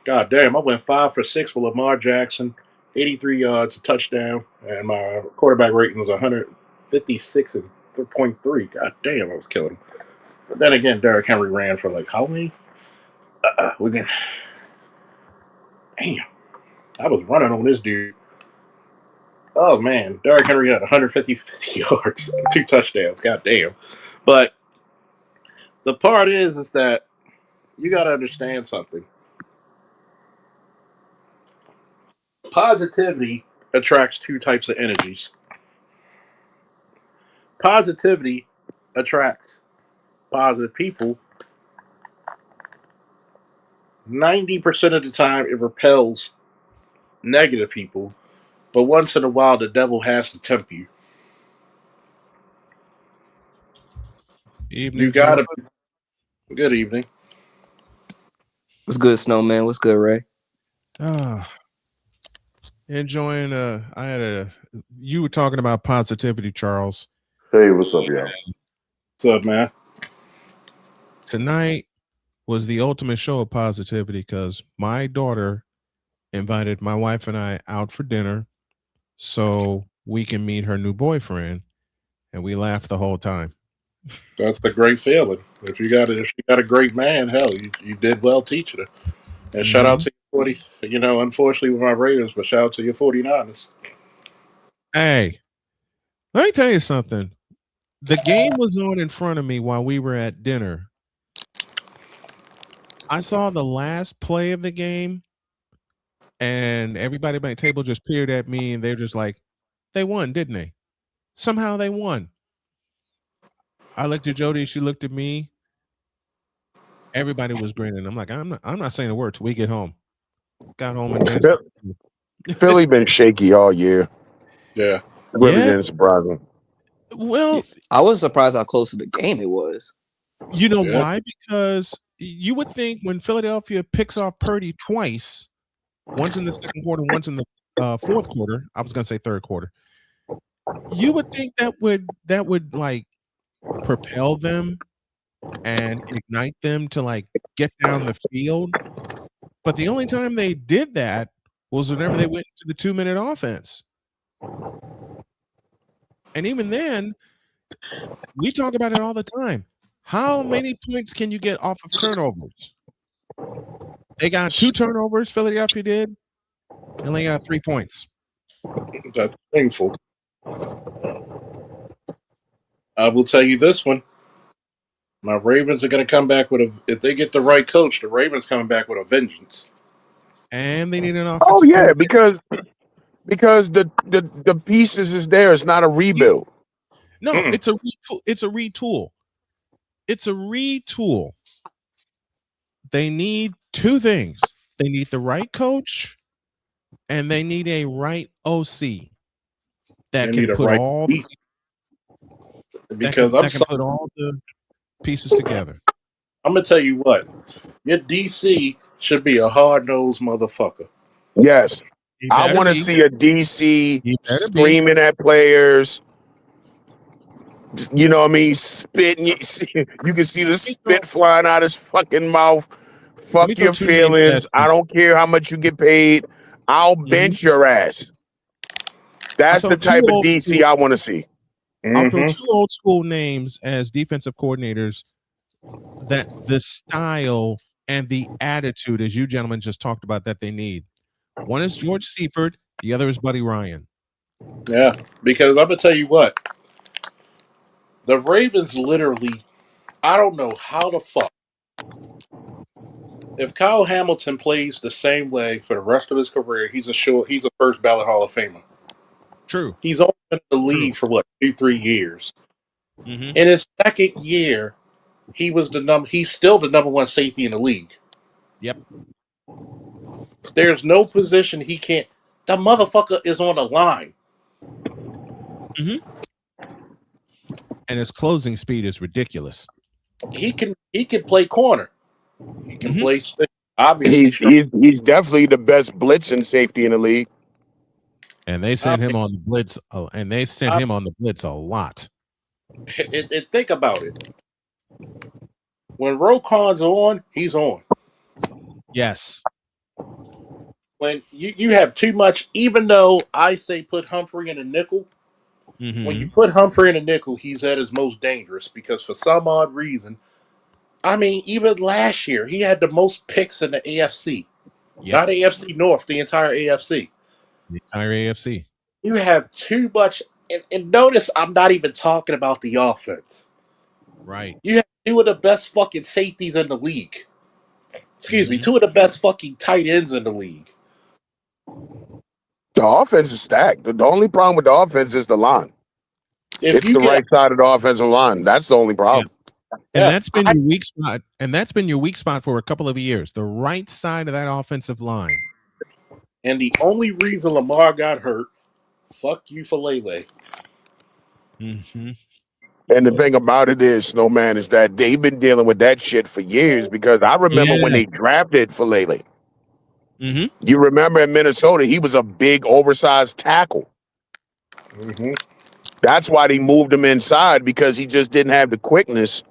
God damn, I went 5 for 6 with Lamar Jackson, 83 yards, a touchdown, and my quarterback rating was 156.3. God damn, I was killing him. But then again, Derrick Henry ran for like how many? We can. Damn, I was running on this dude. Oh man, Derrick Henry had 150 yards, 2 touchdowns. God damn. But the part is that you got to understand something. Positivity attracts two types of energies. Positivity attracts positive people. 90% of the time, it repels negative people. But once in a while, the devil has to tempt you. You Evening, got to. gentlemen. Good evening. What's good, Snowman? What's good, Ray? Ah, enjoying. I had a. You were talking about positivity, Charles. Hey, what's up, y'all? What's up, man? Tonight was the ultimate show of positivity because my daughter invited my wife and I out for dinner so we can meet her new boyfriend, and we laughed the whole time. That's a great feeling. If you got a great man, hell, you did well teaching her. And shout out Hmm. to your 40. Unfortunately with my Ravens, but shout out to your 49ers. Hey, let me tell you something. The game was on in front of me while we were at dinner. I saw the last play of the game, and everybody at my table just peered at me, and they're just like, "They won, didn't they? Somehow they won." I looked at Jody, she looked at me. Everybody was grinning. I'm like, I'm not saying a word till we get home. Got home and danced. Phil- Philly been shaky all year. It Yeah. really Yeah. didn't surprise me. Yeah, Well, I was surprised how close to the game it was. you know Yeah. why? Because you would think when Philadelphia picks off Purdy twice, once in the second quarter, once in the fourth quarter. I was gonna say third quarter. You would think that would like propel them and ignite them to like get down the field. But the only time they did that was whenever they went to the 2-minute offense. And even then, we talk about it all the time. How many points can you get off of turnovers? They got 2 turnovers, Philadelphia did, and they got 3 points. That's painful. I will tell you this one. My Ravens are going to come back if they get the right coach, the Ravens coming back with a vengeance. And they need an Oh offensive yeah, coordinator. because the pieces is there. It's not a rebuild. No, Mm. it's a retool. It's a retool. They need 2 things. They need the right coach and they need a right OC that They can need a put right all beat because I'm that can sorry. put all the pieces together. I'm going to tell you what. Your DC should be a hard nosed motherfucker. Yes, He I better want to be. see a DC He better be. screaming at players. You know what I mean? Spitting. You can see the Let me throw spit flying out his fucking mouth. let me Fuck throw your 2 names at feelings. I you. don't care how much you get paid. I'll Mhm. bench your ass. I'll That's throw the 2 type of old DC school I want to see. I'll throw Mm-hmm. 2 old school names as defensive coordinators that the style and the attitude, as you gentlemen just talked about, that they need. One is George Seifert, the other is Buddy Ryan. Yeah, because I'm going to tell you what. The Ravens literally, I don't know how the fuck. If Kyle Hamilton plays the same way for the rest of his career, he's a first ballot Hall of Famer. True, He's only been in the true. league for what, 2, 3 years. Hmm. In his second year, he's still the number one safety in the league. Yep. There's no position he can't. The motherfucker is on the line. Hmm. And his closing speed is ridiculous. He can play corner. He can Hmm. play obviously strong. He's definitely the best blitzing safety in the league. And they I sent him mean, on the blitz, and they sent I, him on the blitz a lot. Think about it. When Roquan's on, he's on. Yes. When you have too much, even though I say put Humphrey in a nickel, when Mm-hmm. you put Humphrey in a nickel, he's at his most dangerous because for some odd reason, I mean, even last year, he had the most picks in the AFC. Yep. Not AFC North, the entire AFC. The entire AFC. You have too much. And notice I'm not even talking about the offense. Right. You have two of the best fucking safeties in the league. Excuse me, Mm-hmm. two of the best fucking tight ends in the league. The offense is stacked. The only problem with the offense is the line. If It's you the get, right side of the offensive line. That's the only Yeah. problem. And yeah, that's been your weak spot. And that's been your weak spot for a couple of years. The right side of that offensive line. and the only reason Lamar got hurt, fuck you for Lele. Mm-hmm. And the thing about it is, Snowman, is that they've been dealing with that shit for years because I remember when Yeah. they drafted Falele. Mm-hmm. You remember in Minnesota, he was a big, oversized tackle. Mm-hmm. That's why they moved him inside because he just didn't have the quickness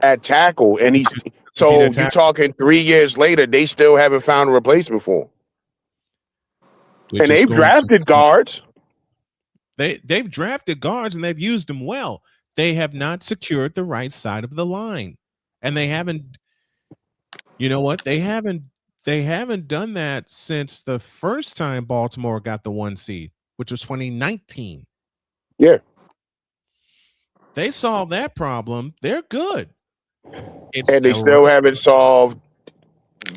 at tackle. And he's Be so that you tackle, talking 3 years later, they still haven't found a replacement for him. which And is they've going to drafted guards. they've drafted guards and they've used them well. They have not secured the right side of the line. And they haven't, you know what? They haven't done that since the first time Baltimore got the 1 seed, which was 2019. Yeah. They solved that problem. They're good. It's And they the still right. haven't solved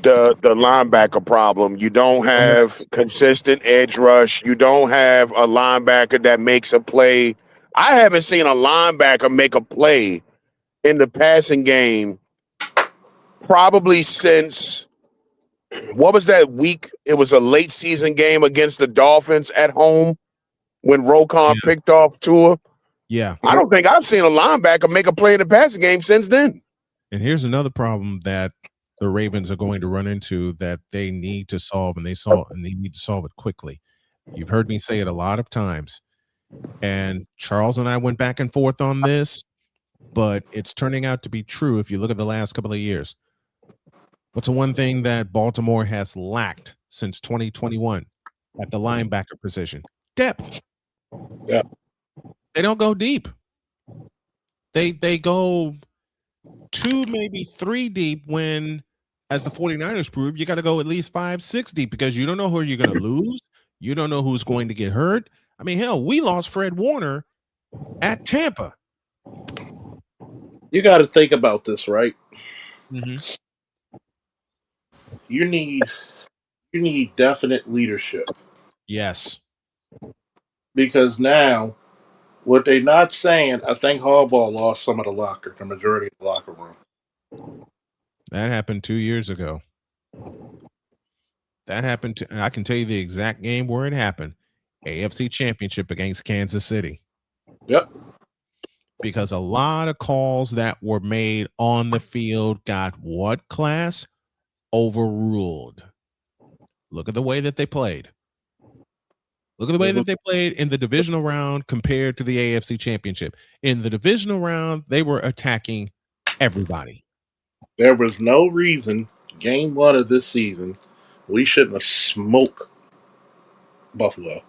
the linebacker problem. You don't have consistent edge rush. You don't have a linebacker that makes a play. I haven't seen a linebacker make a play in the passing game probably since what was that week? It was a late season game against the Dolphins at home when Rokon Yeah. picked off Tua. Yeah. I don't think I've seen a linebacker make a play in the passing game since then. And here's another problem that the Ravens are going to run into that they need to solve, and they need to solve it quickly. You've heard me say it a lot of times. And Charles and I went back and forth on this, but it's turning out to be true if you look at the last couple of years. What's the one thing that Baltimore has lacked since 2021 at the linebacker position? Depth. Yeah. They don't go deep. They go 2, maybe 3 deep when, as the 49ers proved, you got to go at least 5, 6 deep because you don't know who you're going to lose. You don't know who's going to get hurt. I mean, hell, we lost Fred Warner at Tampa. You got to think about this, right? Mm-hmm. You need definite leadership Yes. because now what they're not saying, I think Harbaugh lost some of the majority of the locker room. That happened 2 years ago. That happened to, I can tell you the exact game where it happened. AFC Championship against Kansas City. Yep. Because a lot of calls that were made on the field got what class? Overruled. Look at the way that they played. Look at the way that they played in the divisional round compared to the AFC Championship. In the divisional round, they were attacking everybody. There was no reason, game one of this season, we shouldn't have smoked Buffalo.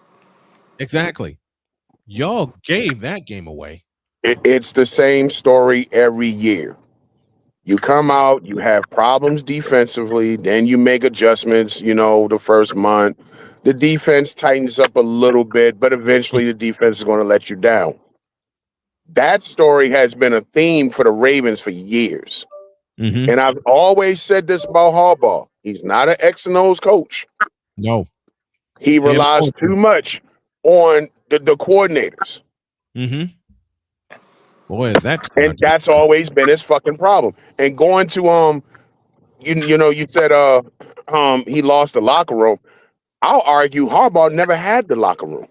Exactly. Y'all gave that game away. It's the same story every year. You come out, you have problems defensively, then you make adjustments, the first month. The defense tightens up a little bit, but eventually the defense is going to let you down. That story has been a theme for the Ravens for years. Mm-hmm. And I've always said this about Harbaugh. He's not an X and O's coach. No. He Him relies or- too much on the coordinators. Mm-hmm. Boy, is that turned And out to be that's true. always been his fucking problem. And going to you said he lost the locker room. I'll argue Harbaugh never had the locker room.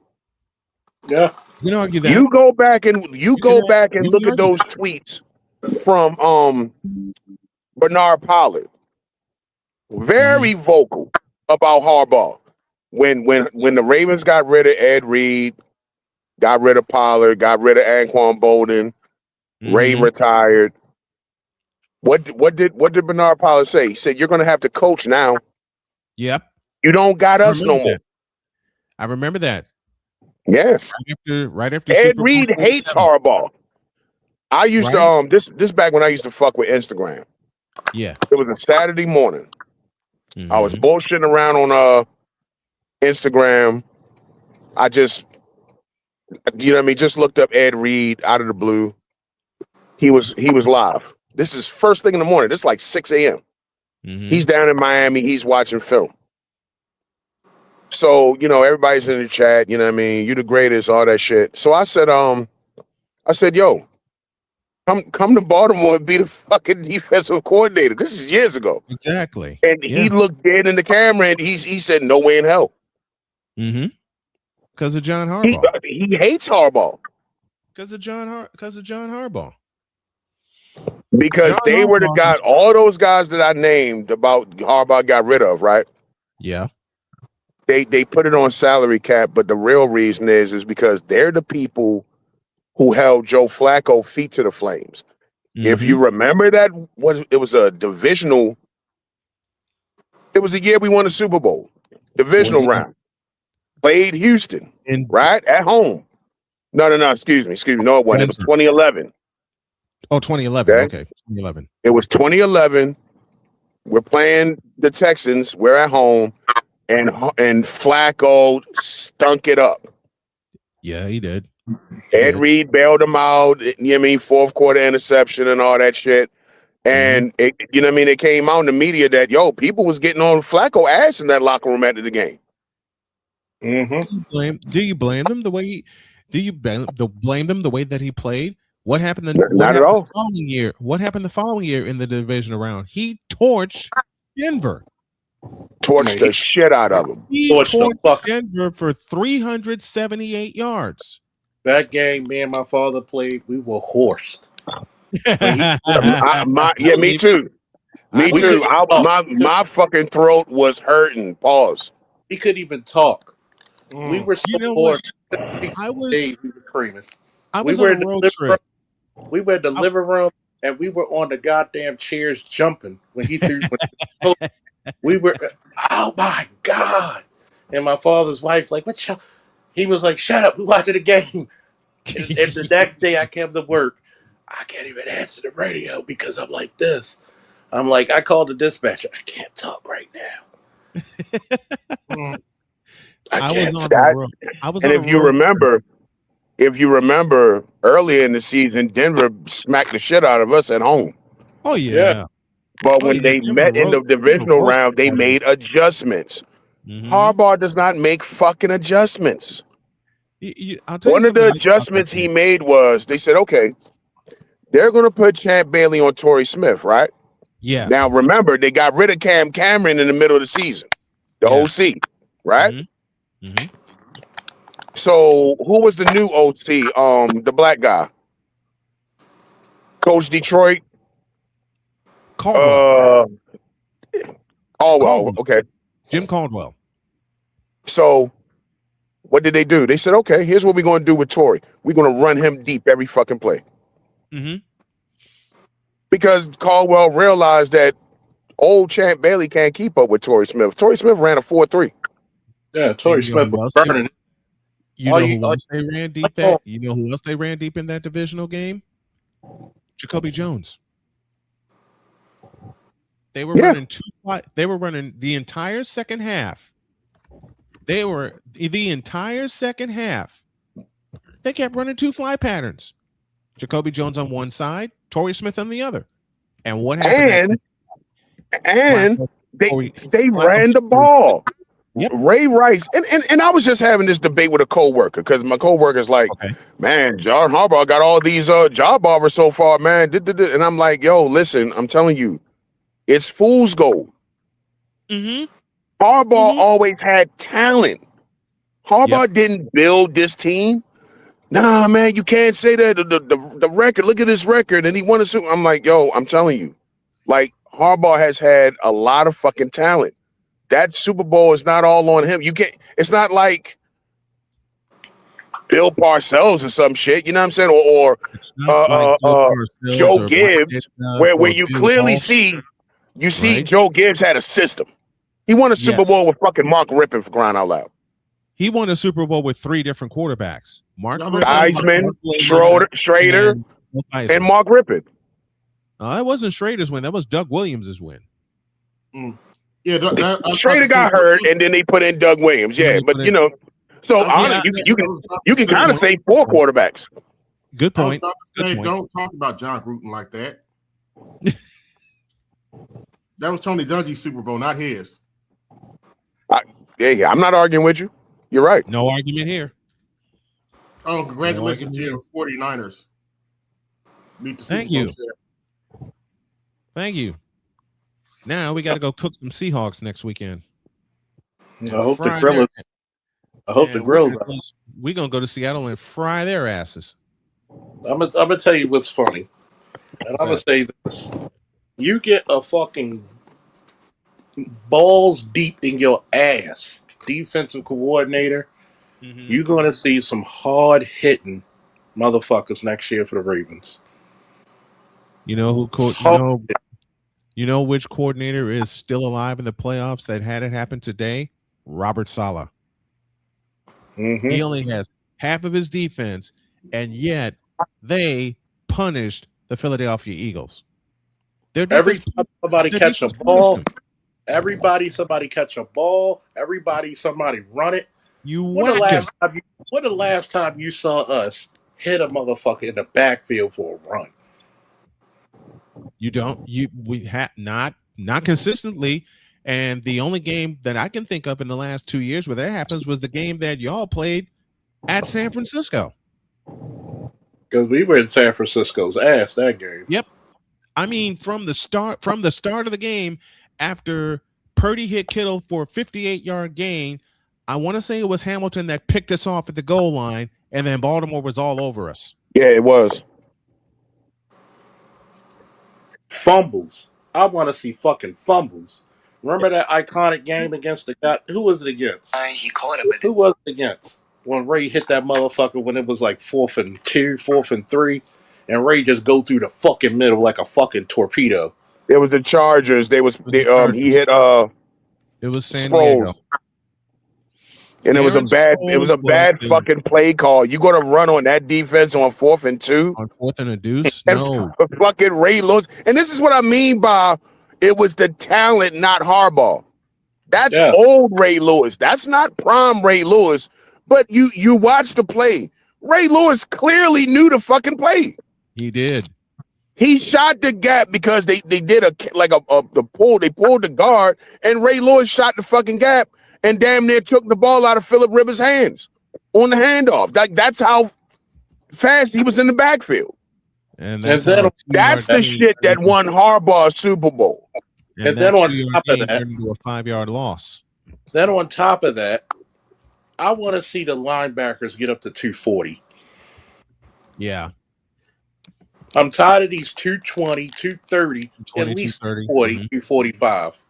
Yeah. You can argue that. You go back and You can, you look can at argue those tweets from Bernard Pollard. Very vocal about Harbaugh. When the Ravens got rid of Ed Reed, got rid of Pollard, got rid of Anquan Bolden, Ray retired. What did Bernard Pollard say? He said, "You're going to have to coach now. Yep. You don't got I us no remember more." that. I remember that. Yeah. Right after Ed Super Bowl Reed hates 47. Harbaugh. I used Right? to this back when I used to fuck with Instagram. Yeah. It was a Saturday morning. I was bullshitting around on Instagram. I just, you know what I mean, just looked up Ed Reed out of the blue. He was live. This is first thing in the morning. This is like 6 a.m. He's down in Miami. He's watching film. So, you know, everybody's in the chat, you know what I mean? You the greatest, all that shit. So I said, yo, come to Baltimore and be the fucking defensive coordinator. This is years ago. Exactly. And he looked dead in the camera and he said, no way in hell. Because of John Harbaugh. He hates Harbaugh. Because of John Harbaugh. Because John they were the Harbaugh guys, is- all those guys that I named about Harbaugh got rid of, right? Yeah. They put it on salary cap, but the real reason is because they're the people who held Joe Flacco feet to the flames. If you remember that, it was a divisional. It was the year we won the Super Bowl, divisional round. Played Houston, right at home. No. Excuse me. No, it wasn't. It was 2011. Oh, 2011. Okay. 2011. It was 2011. We're playing the Texans. We're at home, and Flacco stunk it up. Yeah, he did. Ed Reed bailed him out. You know what I mean? Fourth quarter interception and all that shit. And you know what I mean? It came out in the media that people was getting on Flacco ass in that locker room after the game. Do you blame them the way? Do you blame them the way that he played? What happened? Not at all. The following year? What happened the following year in the divisional round? He torched Denver. Torched the shit out of him. He torched Denver for 378 yards. That game, me and my father played. We were horsed. Me too. Me too. My fucking throat was hurting. Pause. We couldn't even talk. We were so hoarse. We were screaming. I was on a road trip. We were in the living room and we were on the goddamn chairs jumping when he threw. We were, oh my God. And my father's wife, like, what y'all? He was like, shut up, we watching the game. And the next day I came to work. I can't even answer the radio because I'm like this. I'm like, I called the dispatcher. I can't talk right now. I can't talk. And if you remember earlier in the season, Denver smacked the shit out of us at home. Oh yeah. But when they met in the divisional round, they made adjustments. Harbaugh does not make fucking adjustments. One of the adjustments he made was they said, okay, they're going to put Champ Bailey on Torrey Smith, right? Yeah. Now, remember, they got rid of Cam Cameron in the middle of the season, the OC, right? So who was the new OC? The black guy. Coach Detroit. Caldwell. Okay. Jim Caldwell. So what did they do? They said, okay, here's what we're going to do with Torrey. We're going to run him deep every fucking play. Because Caldwell realized that old Champ Bailey can't keep up with Torrey Smith. Torrey Smith ran a 4.3. Yeah, Torrey Smith was burning. You know who else they ran deep that? You know who else they ran deep in that divisional game? Jacoby Jones. They were running they were running the entire second half. They kept running two fly patterns. Jacoby Jones on one side, Torrey Smith on the other. And what happened? And they ran the ball. Yep. Ray Rice, and I was just having this debate with a coworker because my coworker's like, man, John Harbaugh got all these job offers so far, man. And I'm like, yo, listen, I'm telling you, it's fool's gold. Harbaugh always had talent. Harbaugh didn't build this team. Nah, man, you can't say that. The record, look at his record, and he won a Super. I'm like, yo, I'm telling you, like Harbaugh has had a lot of fucking talent. That Super Bowl is not all on him. You can't. It's not like Bill Parcells or some shit. You know what I'm saying? Or It's not like Bill Parcells Joe or Mike Gibbs, Ditka where or you Bill clearly Walsh, see right? Joe Gibbs had a system. He won a Super Yes. Bowl with fucking Mark Rippon, for crying out loud. He won a Super Bowl with 3 different quarterbacks: Mark Y'all don't talk Rippon, about Heisman, Doug Williams, Schrader, and Bill and Heisman. Mark Rippon. That wasn't Schrader's win. That was Doug Williams' win. Yeah, Schrader got hurt, and then they put in Doug Williams. And then Yeah, they but put you in- know, so Yeah, honestly, you can kind of say 4 quarterbacks. Good point. I was about to say, Good point. don't talk about John Gruden like that. That was Tony Dungy's Super Bowl, not his. Yeah, I'm not arguing with you. You're right. No argument here. Oh, congratulations to No your 49ers. Beat the Super Thank Bowl you. champ. Thank you. Now we got to go cook some Seahawks next weekend. I hope the Fry grill their- is. I hope the grill's out. We're gonna go to Seattle and fry their asses. I'm gonna tell you what's funny, and I'm gonna say this: you get a fucking balls deep in your ass defensive coordinator, you're gonna see some hard hitting motherfuckers next year for the Ravens. You know who? You know which coordinator is still alive in the playoffs that had it happen today? Robert Saleh. Mm-hmm. He only has half of his defense, and yet they punished the Philadelphia Eagles. Every time somebody catch a ball, everybody catch a ball, somebody run it. When the last time you saw us hit a motherfucker in the backfield for a run? We had not consistently. And the only game that I can think of in the last 2 years where that happens was the game that y'all played at San Francisco. Because we were in San Francisco's ass that game. Yep. I mean, from the start of the game, after Purdy hit Kittle for a 58-yard gain, I want to say it was Hamilton that picked us off at the goal line, and then Baltimore was all over us. Yeah, it was. Fumbles. I want to see fucking fumbles. Remember that iconic game against the guy? Who was it against? Who was it against? When Ray hit that motherfucker when it was like 4th and 2, 4th and 3, and Ray just go through the fucking middle like a fucking torpedo. It was the Chargers. He hit it was San Diego. And it was a bad fucking play call. You got to run on that defense on 4th and 2. On 4th and a deuce? And No. Fucking Ray Lewis. And this is what I mean by it was the talent, not Harbaugh. That's old Ray Lewis. That's not prime Ray Lewis. But you watch the play. Ray Lewis clearly knew the fucking play. He did. He shot the gap because they did the pull. They pulled the guard, and Ray Lewis shot the fucking gap and damn near took the ball out of Phillip Rivers' hands on the handoff. That's how fast he was in the backfield. And that's the shit that won Harbaugh Super Bowl. And then on top of that, into a 5-yard loss. Then on top of that, I want to see the linebackers get up to 240. Yeah. I'm tired of these 220, 230, at least 40, 245.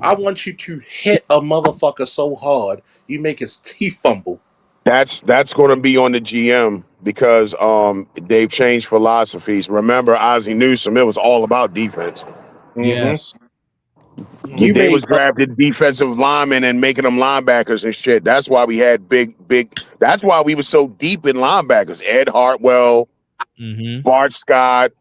I want you to hit a motherfucker so hard you make his teeth fumble. That's going to be on the GM because they've changed philosophies. Remember Ozzie Newsome, it was all about defense. Yes. They was drafting defensive linemen and making them linebackers and shit. That's why we had big. That's why we were so deep in linebackers. Ed Hartwell, Bart Scott,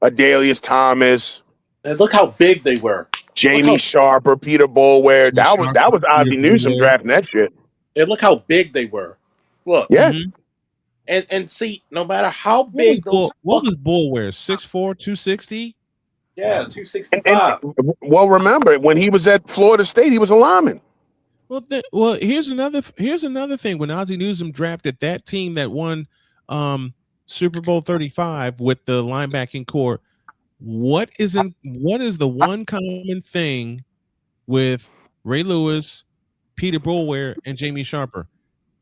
Adalius Thomas. And look how big they were. Jamie Sharper, Peter Boulware. That was Ozzie Newsome drafting that shit. And look how big they were. Look. Yeah. And see, no matter how big what was Boulware? 6'4", 260? Yeah, 265. Well, remember when he was at Florida State, he was a lineman. Well, here's another thing. When Ozzie Newsome drafted that team that won Super Bowl 35 with the linebacking core, what is the one common thing with Ray Lewis, Peter Boulware, and Jamie Sharper?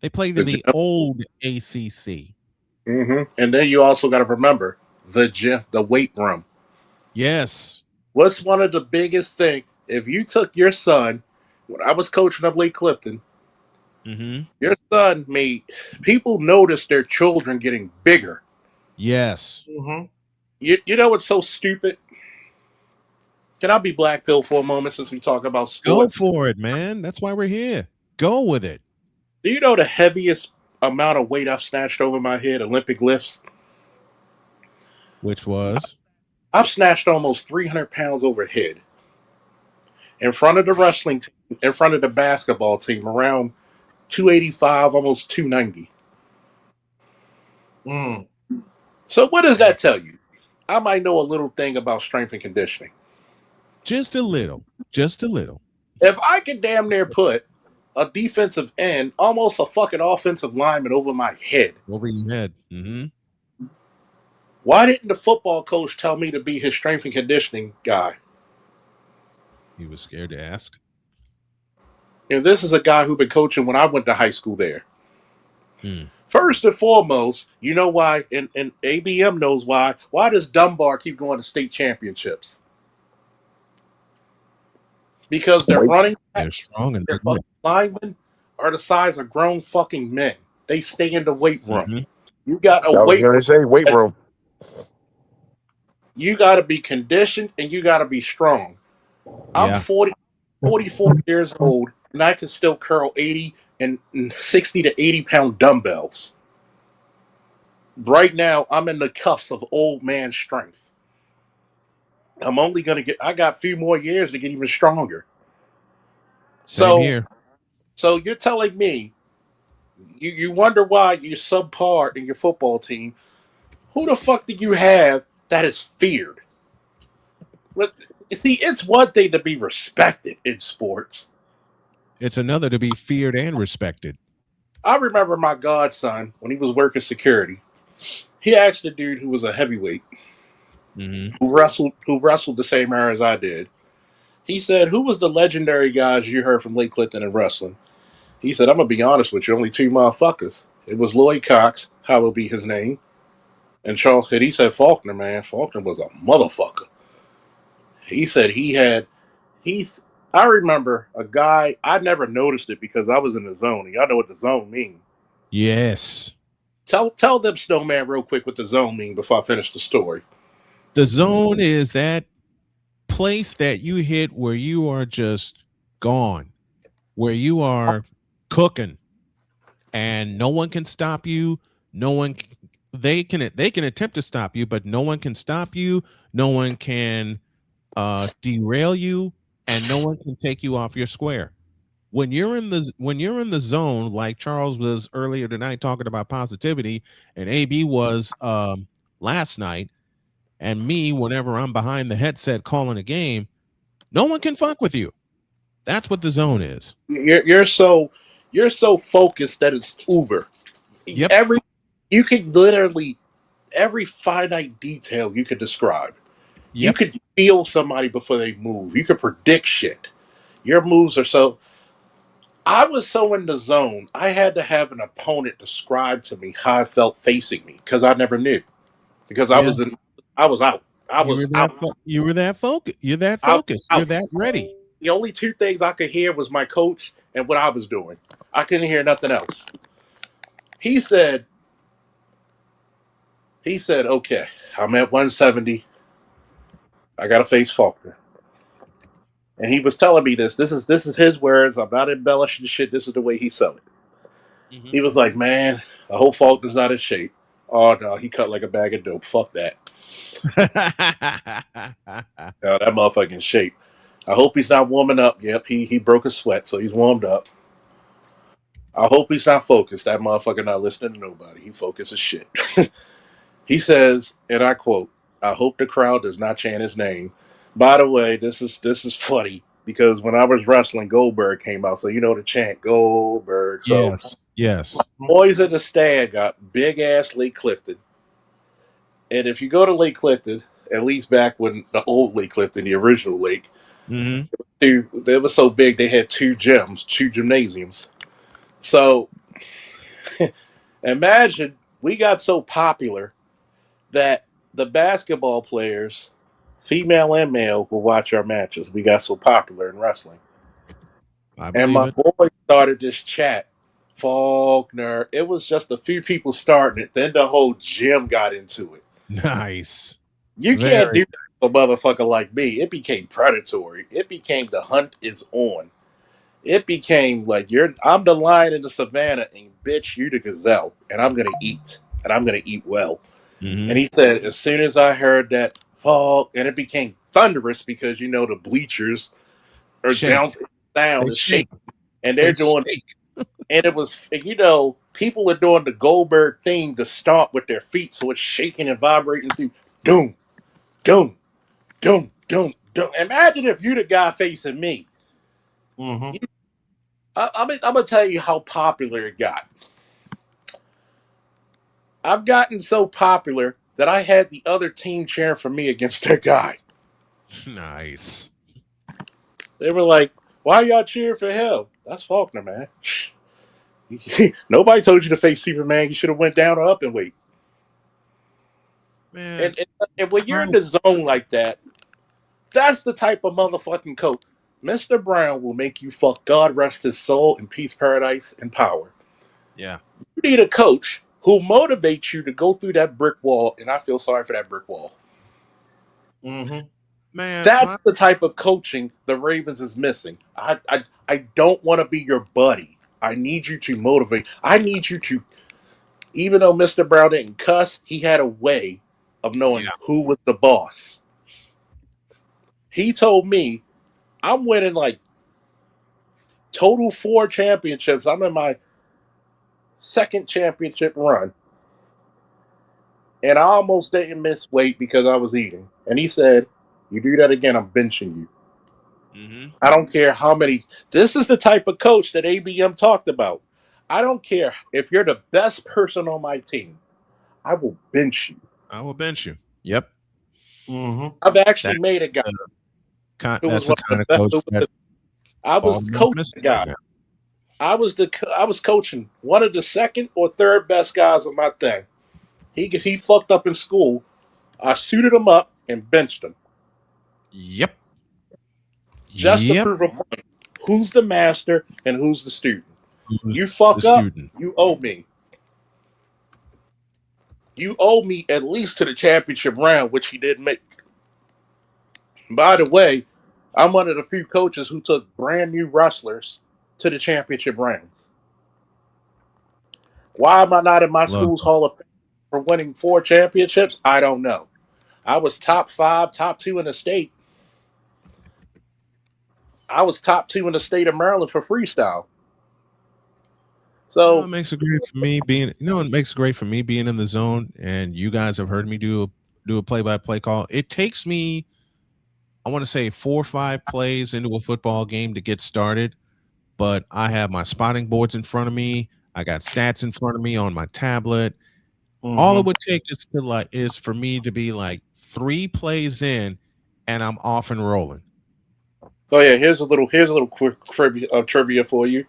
They played in the old ACC. And then you also got to remember the weight room. Yes. What's one of the biggest things? If you took your son, when I was coaching up Lake Clifton, Mm-hmm. Your son made people notice their children getting bigger. Yes. Mm-hmm. You know what's so stupid? Can I be black pill for a moment since we talk about Go sports? for it, man. That's why we're here. Go with it. Do you know the heaviest amount of weight I've snatched over my head, Olympic lifts? Which was I've snatched almost 300 pounds overhead in front of the wrestling team, in front of the basketball team, around 285, almost 290. Mm. So, what does that tell you? I might know a little thing about strength and conditioning. just a little. Just a little. If I could damn near put a defensive end, almost a fucking offensive lineman over my head, Over your head. Mm-hmm. why didn't the football coach tell me to be his strength and conditioning guy? He was scared to ask. And this is a guy who been coaching when I went to high school there. Mm. First and foremost, you know why, and ABM knows why. Why does Dunbar keep going to state championships? Because their Wait, running They're backs, strong and their they lift. fucking linemen are the size of grown fucking men. They stay in the weight room. Mm-hmm. You got a I was weight gonna say weight room. You got to be conditioned and you got to be strong. I'm Yeah. 40, 44 years old and I can still curl 80 and 60 to 80-pound dumbbells. Right now, I'm in the cuffs of old man strength. I'm only going to I got a few more years to get even stronger. Same So, here. so you're telling me you wonder why you're subpar in your football team. Who the fuck do you have that is feared? But, see, it's one thing to be respected in sports. It's another to be feared and respected. I remember my godson when he was working security. He asked a dude who was a heavyweight Mm-hmm. who wrestled the same era as I did. He said, "Who was the legendary guys you heard from Lake Clifton in wrestling?" He said, "I'm gonna be honest with you, only two motherfuckers. It was Lloyd Cox, hallowed be his name, and Charles Hood." He said Faulkner, man, Faulkner was a motherfucker. He said he had he's. I remember a guy. I never noticed it because I was in the zone. Y'all know what the zone means. Yes. Tell them, Snowman, real quick what the zone mean before I finish the story. The zone is that place that you hit where you are just gone, where you are cooking and no one can stop you. No one they can attempt to stop you, but no one can stop you. No one can derail you, and no one can take you off your square. When you're in the zone, like Charles was earlier tonight talking about positivity, and AB was last night, and me whenever I'm behind the headset calling a game, no one can fuck with you. That's what the zone is. You're so focused that it's Uber. Yep. Every you could literally every finite detail you could describe. You Yep. could feel somebody before they move. You could predict shit. Your moves are so. I was so in the zone. I had to have an opponent describe to me how I felt facing me because I never knew because I Yeah. was in. I was out. I You were was that out. you were that focused. You're that Out. focused. You're Out. that ready. The only two things I could hear was my coach and what I was doing. I couldn't hear nothing else. He said, okay, I'm at 170. I got to face Faulkner. And he was telling me this. This is his words. I'm not embellishing shit. This is the way he said it. Mm-hmm. He was like, man, I hope Faulkner's not in shape. Oh no, he cut like a bag of dope. Fuck that. That motherfucker in shape. I hope he's not warming up. Yep, he broke a sweat, so he's warmed up. I hope he's not focused. That motherfucker not listening to nobody. He focused as shit. He says, and I quote, "I hope the crowd does not chant his name." By the way, this is funny because when I was wrestling, Goldberg came out, so you know the chant Goldberg. So Yes. Yes. boys in the stand got big ass Lake Clifton, and if you go to Lake Clifton, at least back when the old Lake Clifton, the original lake, Mm-hmm. they were so big they had two gyms, two gymnasiums. So imagine we got so popular that the basketball players, female and male, will watch our matches. We got so popular in wrestling. I And believe my it. boy started this chat. Faulkner. It was just a few people starting it. Then the whole gym got into it. Nice. You can't Very do that to a motherfucker like me. It became predatory. It became the hunt is on. It became like I'm the lion in the savannah and bitch you the gazelle and I'm gonna eat and I'm gonna eat well. mm-hmm. And he said as soon as I heard that fall and it became thunderous because the bleachers are Shake. down sound They is shake. shaking and They they're doing shake. and it was people are doing the Goldberg theme to stomp with their feet so it's shaking and vibrating through doom, doom, doom, doom, doom. Imagine if you the guy facing me. Mm-hmm. I'm gonna tell you how popular it got. I've gotten so popular that I had the other team cheering for me against that guy. Nice. They were like, "Why y'all cheering for him?" That's Faulkner, man. Nobody told you to face Superman. You should have went down or up and wait. Man, And when you're I in the zone like that, that's the type of motherfucking coach. Mr. Brown will make you fuck God rest his soul in peace, paradise, and power. yeah. You need a coach who motivates you to go through that brick wall, and I feel sorry for that brick wall. Mm-hmm. Man, That's the type of coaching the Ravens is missing. I don't want to be your buddy. I need you to motivate. I need you to, even though Mr. Brown didn't cuss, he had a way of knowing yeah. who was the boss. He told me, I'm winning like total 4 championships. I'm in my second championship run. And I almost didn't miss weight because I was eating. And he said, "You do that again, I'm benching you. Mm-hmm. I don't care how many." This is the type of coach that ABM talked about. I don't care if you're the best person on my team. I will bench you. I will bench you. Yep. Mm-hmm. I've actually That's made a guy the kind. who was That's the one of kind the of best. coach that I was Baltimore's coaching missing the right guy. now. I was coaching one of the second or third best guys on my thing. He fucked up in school. I suited him up and benched him Yep. just to Yep. prove a point. Who's the master and who's the student? Who's You the fuck up, student? you owe me. You owe me at least to the championship round, which he did make. By the way, I'm one of the few coaches who took brand new wrestlers to the championship rounds. Why am I not in my Look, school's Hall of Fame for winning 4 championships? I don't know. I was top 5, top 2 in the state. I was top 2 in the state of Maryland for freestyle. you know, it So, makes it great for me being. You know, it makes it great for me being in the zone, and you guys have heard me do a play-by-play call. It takes me, I want to say, 4 or 5 plays into a football game to get started, but I have my spotting boards in front of me. I got stats in front of me on my tablet. All Mm-hmm. it would take is for me to be like 3 plays in, and I'm off and rolling. oh yeah, here's a little quick trivia for you.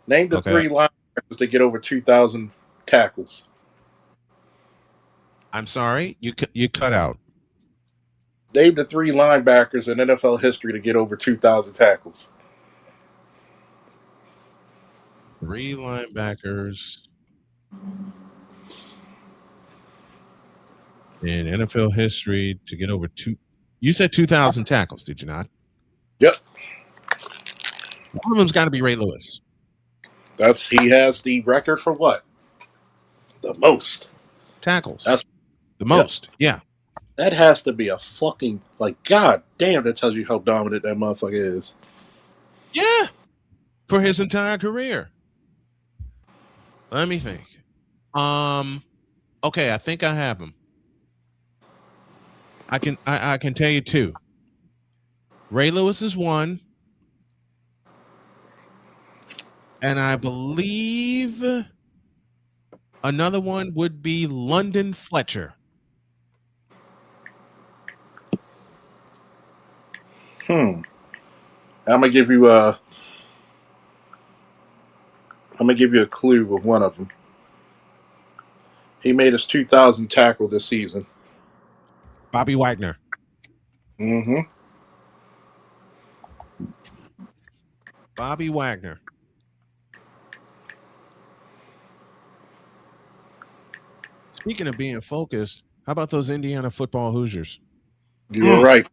Name the Okay, 3 linebackers to get over 2,000 tackles. I'm sorry, you cut out. Name the 3 linebackers in NFL history to get over 2,000 tackles. 3 linebackers in NFL history to get over two. You said 2,000 tackles, did you not? Yep, One of them's got to be Ray Lewis. he has the record for what? The most. Tackles, That's the yep. most. Yeah, That has to be a fucking like god damn. That tells you how dominant that motherfucker is. yeah, for his entire career. Let me think. Um, okay, I think I have him. I can tell you two. Ray Lewis is one, and I believe another one would be London Fletcher. Hmm. I'm gonna give you a. I'm gonna give you a clue with one of them. He made his 2,000 tackle this season. Bobby Wagner. Mm-hmm. Bobby Wagner. Speaking of being focused, how about those Indiana football Hoosiers? You were right.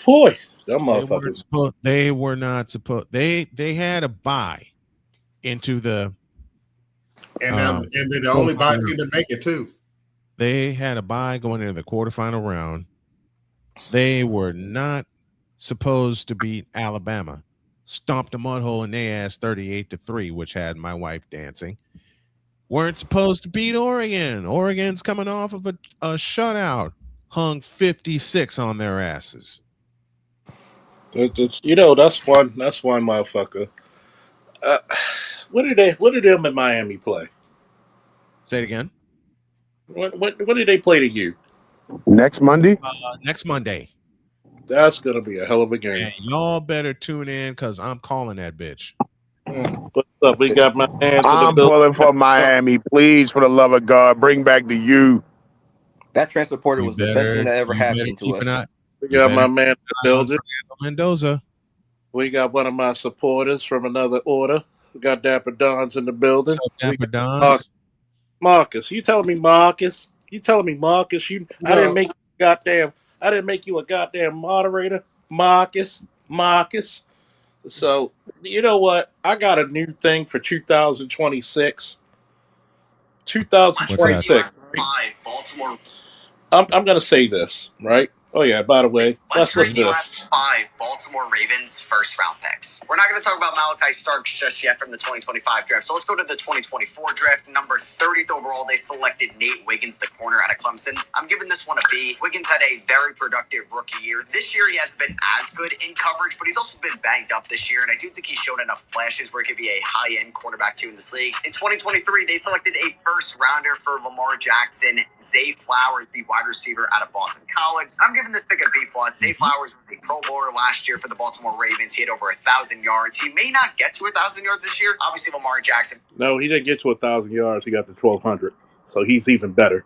Boy, them They weren't motherfuckers. supposed. They were not supposed. They had a bye into the And they're the only bad quarterfinal team round. to make it too. They had a bye going into the quarterfinal round. They were not supposed to beat Alabama. Stomped a mud hole in their ass 38-3, which had my wife dancing. Weren't supposed to beat Oregon. Oregon's coming off of a shutout. Hung 56 on their asses. That's one. That's one motherfucker. Uh, what did they? What did them in Miami play? Say it again. What did they play to you? Next Monday. Next Monday. That's gonna be a hell of a game. And y'all better tune in because I'm calling that bitch. What's up? We got my hands in the I'm building. pulling for Miami. Please, for the love of God, bring back the U. That transporter You was the best thing better that ever you better happened to keep an us. eye. We You got better my keep man in the an eye on building. Fernando Mendoza. We got one of my supporters from another order. We got Dapper Dons in the What's building. up, We Dapper got Dons? Marcus. You telling me Marcus? You telling me Marcus? I didn't No, make you goddamn. I didn't make you a goddamn moderator, Marcus. Marcus. So you know what? I got a new thing for 2026. What's that? 2026. I'm gonna say this, right? Oh yeah, by the way, let's listen to this. 5 Baltimore Ravens first round picks. We're not going to talk about Malachi Starks just yet from the 2025 draft. So let's go to the 2024 draft. Number 30th overall, they selected Nate Wiggins, the corner out of Clemson. I'm giving this one a B. Wiggins had a very productive rookie year. This year, he hasn't been as good in coverage, but he's also been banged up this year. And I do think he's shown enough flashes where he could be a high-end cornerback too in this league. In 2023, they selected a first rounder for Lamar Jackson, Zay Flowers, the wide receiver out of Boston College. I'm giving this pick a B+. Zay Flowers was a Pro Bowler last year for the Baltimore Ravens. He had over 1,000 yards. He may not get to 1,000 yards this year. Obviously, Lamar Jackson. No, he didn't get to 1,000 yards. He got to 1,200. So he's even better.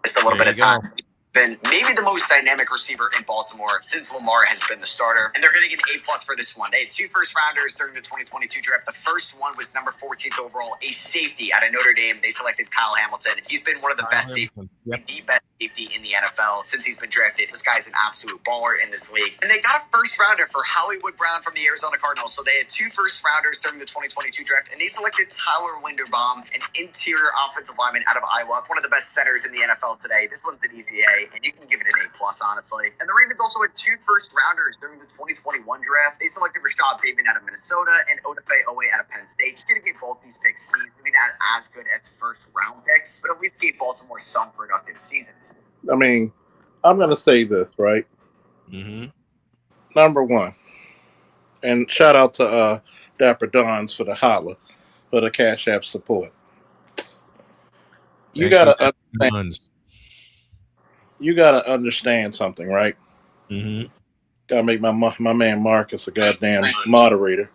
Just a little There bit you of time. go. Been maybe the most dynamic receiver in Baltimore since Lamar has been the starter. And they're going to get an A+ for this one. They had 2 first rounders during the 2022 draft. The first one was number 14th overall, a safety out of Notre Dame. They selected Kyle Hamilton. He's been one of the best safeties. Yep. The best safety in the NFL since he's been drafted. This guy's an absolute baller in this league. And they got a first rounder for Hollywood Brown from the Arizona Cardinals. So they had 2 first rounders during the 2022 draft, and they selected Tyler Linderbaum, an interior offensive lineman out of Iowa, one of the best centers in the NFL today. This one's an easy A, and you can give it an A+, honestly. And the Ravens also had 2 first rounders during the 2021 draft. They selected Rashad Bateman out of Minnesota and Odafe Owe out of Penn State. Just going to give both these picks C's. Maybe not as good as first round picks, but at least gave Baltimore some productive seasons. I mean, I'm gonna say this, right? Mm-hmm. Number one, and shout out to Dapper Dons for the holla, for the Cash App support. You Thank you, gotta Dapper understand. Dons. You gotta understand something, right? Mm-hmm. Gotta make my man Marcus a goddamn moderator.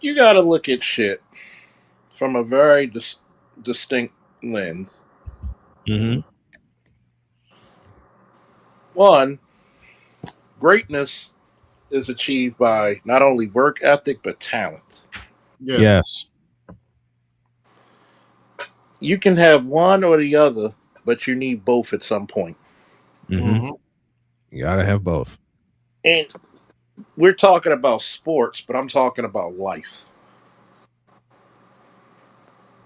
You gotta look at shit from a very distinct lens. Mm-hmm. One, greatness is achieved by not only work ethic but talent. yes. Yes. You can have one or the other, but you need both at some point. Mm-hmm. You gotta have both. And we're talking about sports, but I'm talking about life.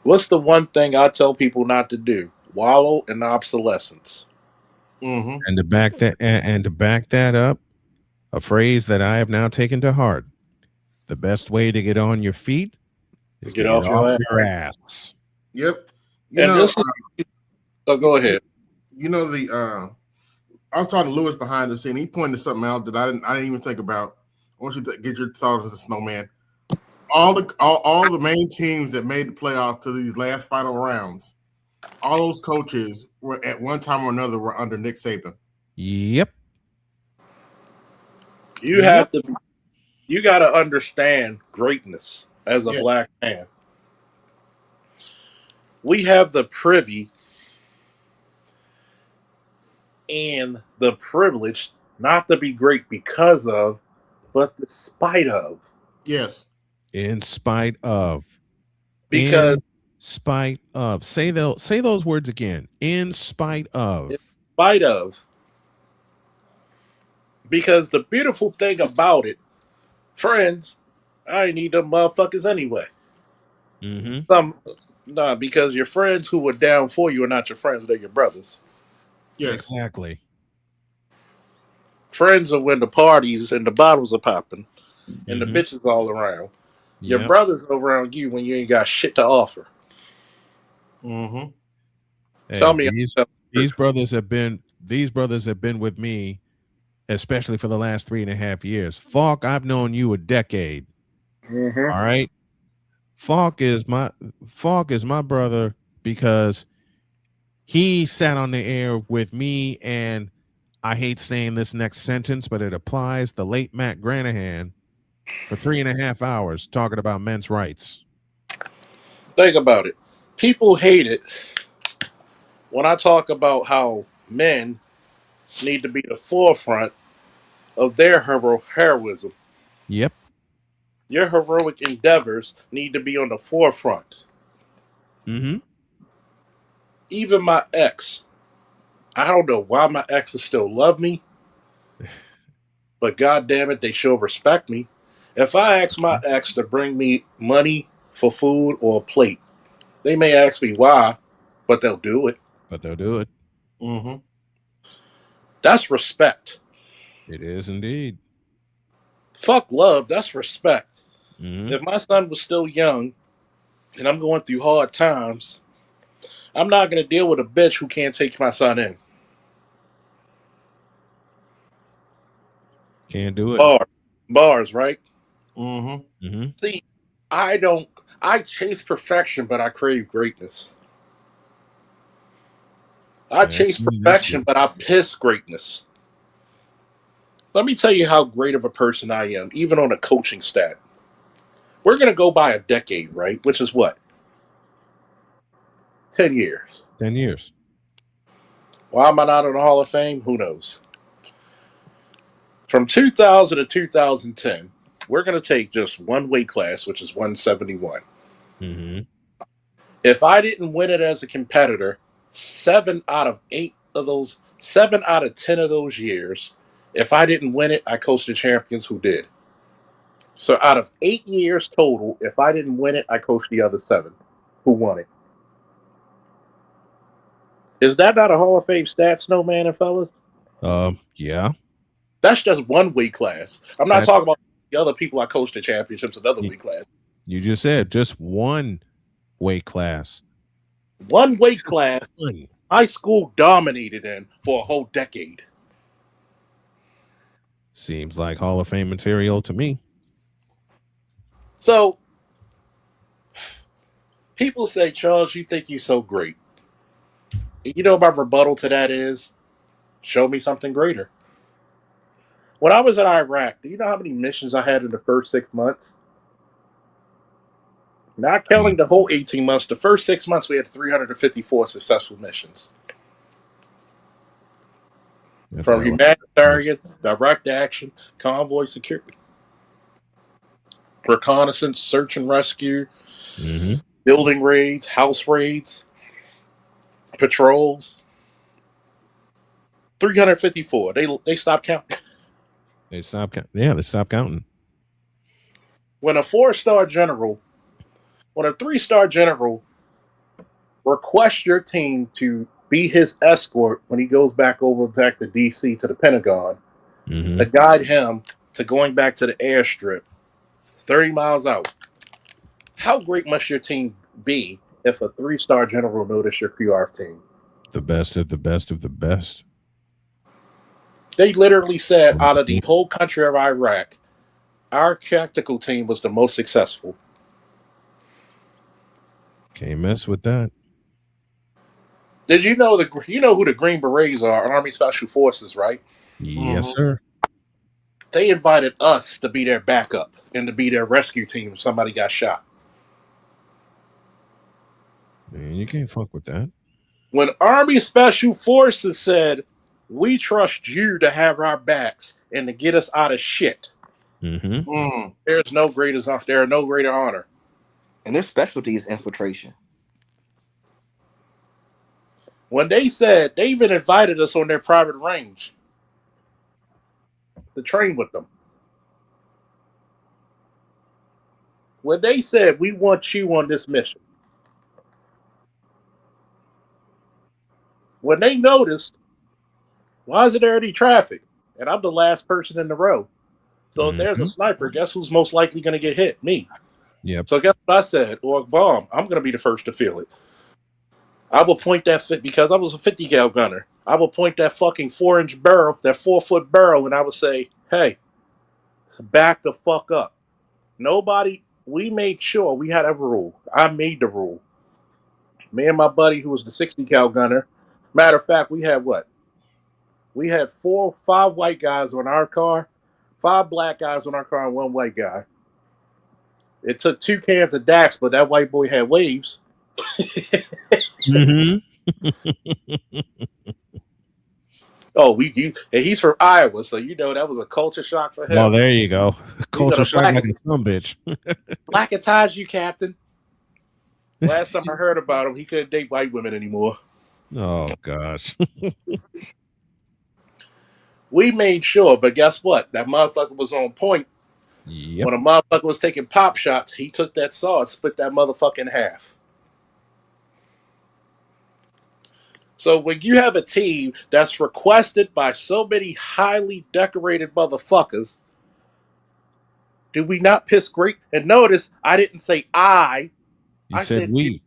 What's the one thing I tell people not to do? Wallow in obsolescence. Mm-hmm. And to back that up, a phrase that I have now taken to heart: the best way to get on your feet is Get to off get your off ass. your ass. Yep. And this is, go ahead. You know I was talking to Lewis behind the scene. He pointed something out that I didn't even think about. I want you to get your thoughts as a snowman. All the main teams that made the playoffs to these last final rounds, all those coaches were at one time or another were under Nick Saban. Yep. You have to. You got to understand greatness as a black man. We have the privy and the privilege not to be great because of, but despite of. Yes. In spite of. Because In spite of. Say those words again. In spite in of. spite of, because the beautiful thing about it, friends, I ain't need them motherfuckers anyway. Mm-hmm. Some Nah, because your friends who were down for you are not your friends, they're your brothers. Yes. Exactly. Friends are when the parties and the bottles are popping and the Mm-hmm. bitches all around. Your Yep. brothers are around you when you ain't got shit to offer. Mm-hmm. Hey, Tell me I'm telling the truth. these brothers have been with me, especially for the last 3.5 years. Falk, I've known you a decade. Mm-hmm. All right. Falk is my brother because he sat on the air with me, and I hate saying this next sentence, but it applies. The late Matt Granahan for 3.5 hours talking about men's rights. Think about it. People hate it when I talk about how men need to be the forefront of their heroism. Yep. Your heroic endeavors need to be on the forefront. Mm-hmm. Even my ex, I don't know why my exes still love me, but god damn it, they sure respect me. If I ask my ex to bring me money for food or a plate, they may ask me why, but they'll do it. But they'll do it. Mm-hmm. That's respect. It is indeed. Fuck love, that's respect. Mm-hmm. If my son was still young and I'm going through hard times, I'm not going to deal with a bitch who can't take my son in. Can't do it. Bars, bars, right? Mm-hmm. Mm-hmm. See, I don't. I chase perfection, but I crave greatness. I chase That's perfection, good. but I piss greatness. Let me tell you how great of a person I am, even on a coaching stat. We're going to go by a decade, right? Which is what? 10 years. 10 years. Why am I not in the Hall of Fame? Who knows? From 2000 to 2010, we're going to take just one weight class, which is 171. Mm-hmm. If I didn't win it as a competitor, 7 out of 10 of those years, if I didn't win it, I coached the champions who did. So out of 8 years total, if I didn't win it, I coached the other 7 who won it. Is that not a Hall of Fame stat, Snowman and fellas? Yeah. That's just one weight class. I'm not talking That's about the other people I coached the championships, another you, weight class. you just said just one weight class. One weight Just class one. my school dominated in for a whole decade. Seems like Hall of Fame material to me. So people say, Charles, you think you're so great. You know, my rebuttal to that is show me something greater. When I was in Iraq, do you know how many missions I had in the first 6 months? Not counting Mm, the whole 18 months, the first 6 months we had 354 successful missions. that's From got a lot of missions. humanitarian, direct action, convoy security, reconnaissance, search and rescue, Mm-hmm. building raids, house raids, patrols. 354. They stopped counting. They stopped counting. When a 4-star general, when a 3-star general requests your team to be his escort when he goes back to DC to the Pentagon Mm-hmm. to guide him to going back to the airstrip 30 miles out. How great must your team be if a 3-star general noticed your QR team? The best of the best of the best. They literally said out of the whole country of Iraq, our tactical team was the most successful. Can't mess with that. Did you know who the Green Berets are? Army Special Forces, right? Yes, Mm-hmm. sir. They invited us to be their backup and to be their rescue team if somebody got shot. Man, you can't fuck with that. When Army Special Forces said, we trust you to have our backs and to get us out of shit, Mm. There are no greater honor. And their specialty is infiltration. When they said they even invited us on their private range to train with them. When they said we want you on this mission. When they noticed, why isn't there any traffic? And I'm the last person in the row. So if there's a sniper, guess who's most likely going to get hit? Me. Yep. So guess what I said? Or a bomb. I'm going to be the first to feel it. I will point because I was a 50 cal gunner. I will point that fucking 4-inch barrel, that 4-foot barrel, and I would say, "Hey, back the fuck up." Nobody. We made sure we had a rule. I made the rule. Me and my buddy, who was the 60 cal gunner. Matter of fact, we had what? We had 5 white guys on our car, 5 black guys on our car, and 1 white guy. It took 2 cans of Dax, but that white boy had waves. Mm-hmm. Oh, and he's from Iowa, so that was a culture shock for him. Well, there you go. We Culture gonna shock like a son bitch. blacketize you, Captain. Last time I heard about him, he couldn't date white women anymore. Oh gosh. We made sure, but guess what? That motherfucker was on point. Yep. When a motherfucker was taking pop shots, he took that saw and split that motherfucker in half. So when you have a team that's requested by so many highly decorated motherfuckers, do we not piss great? And notice I didn't say I said said we.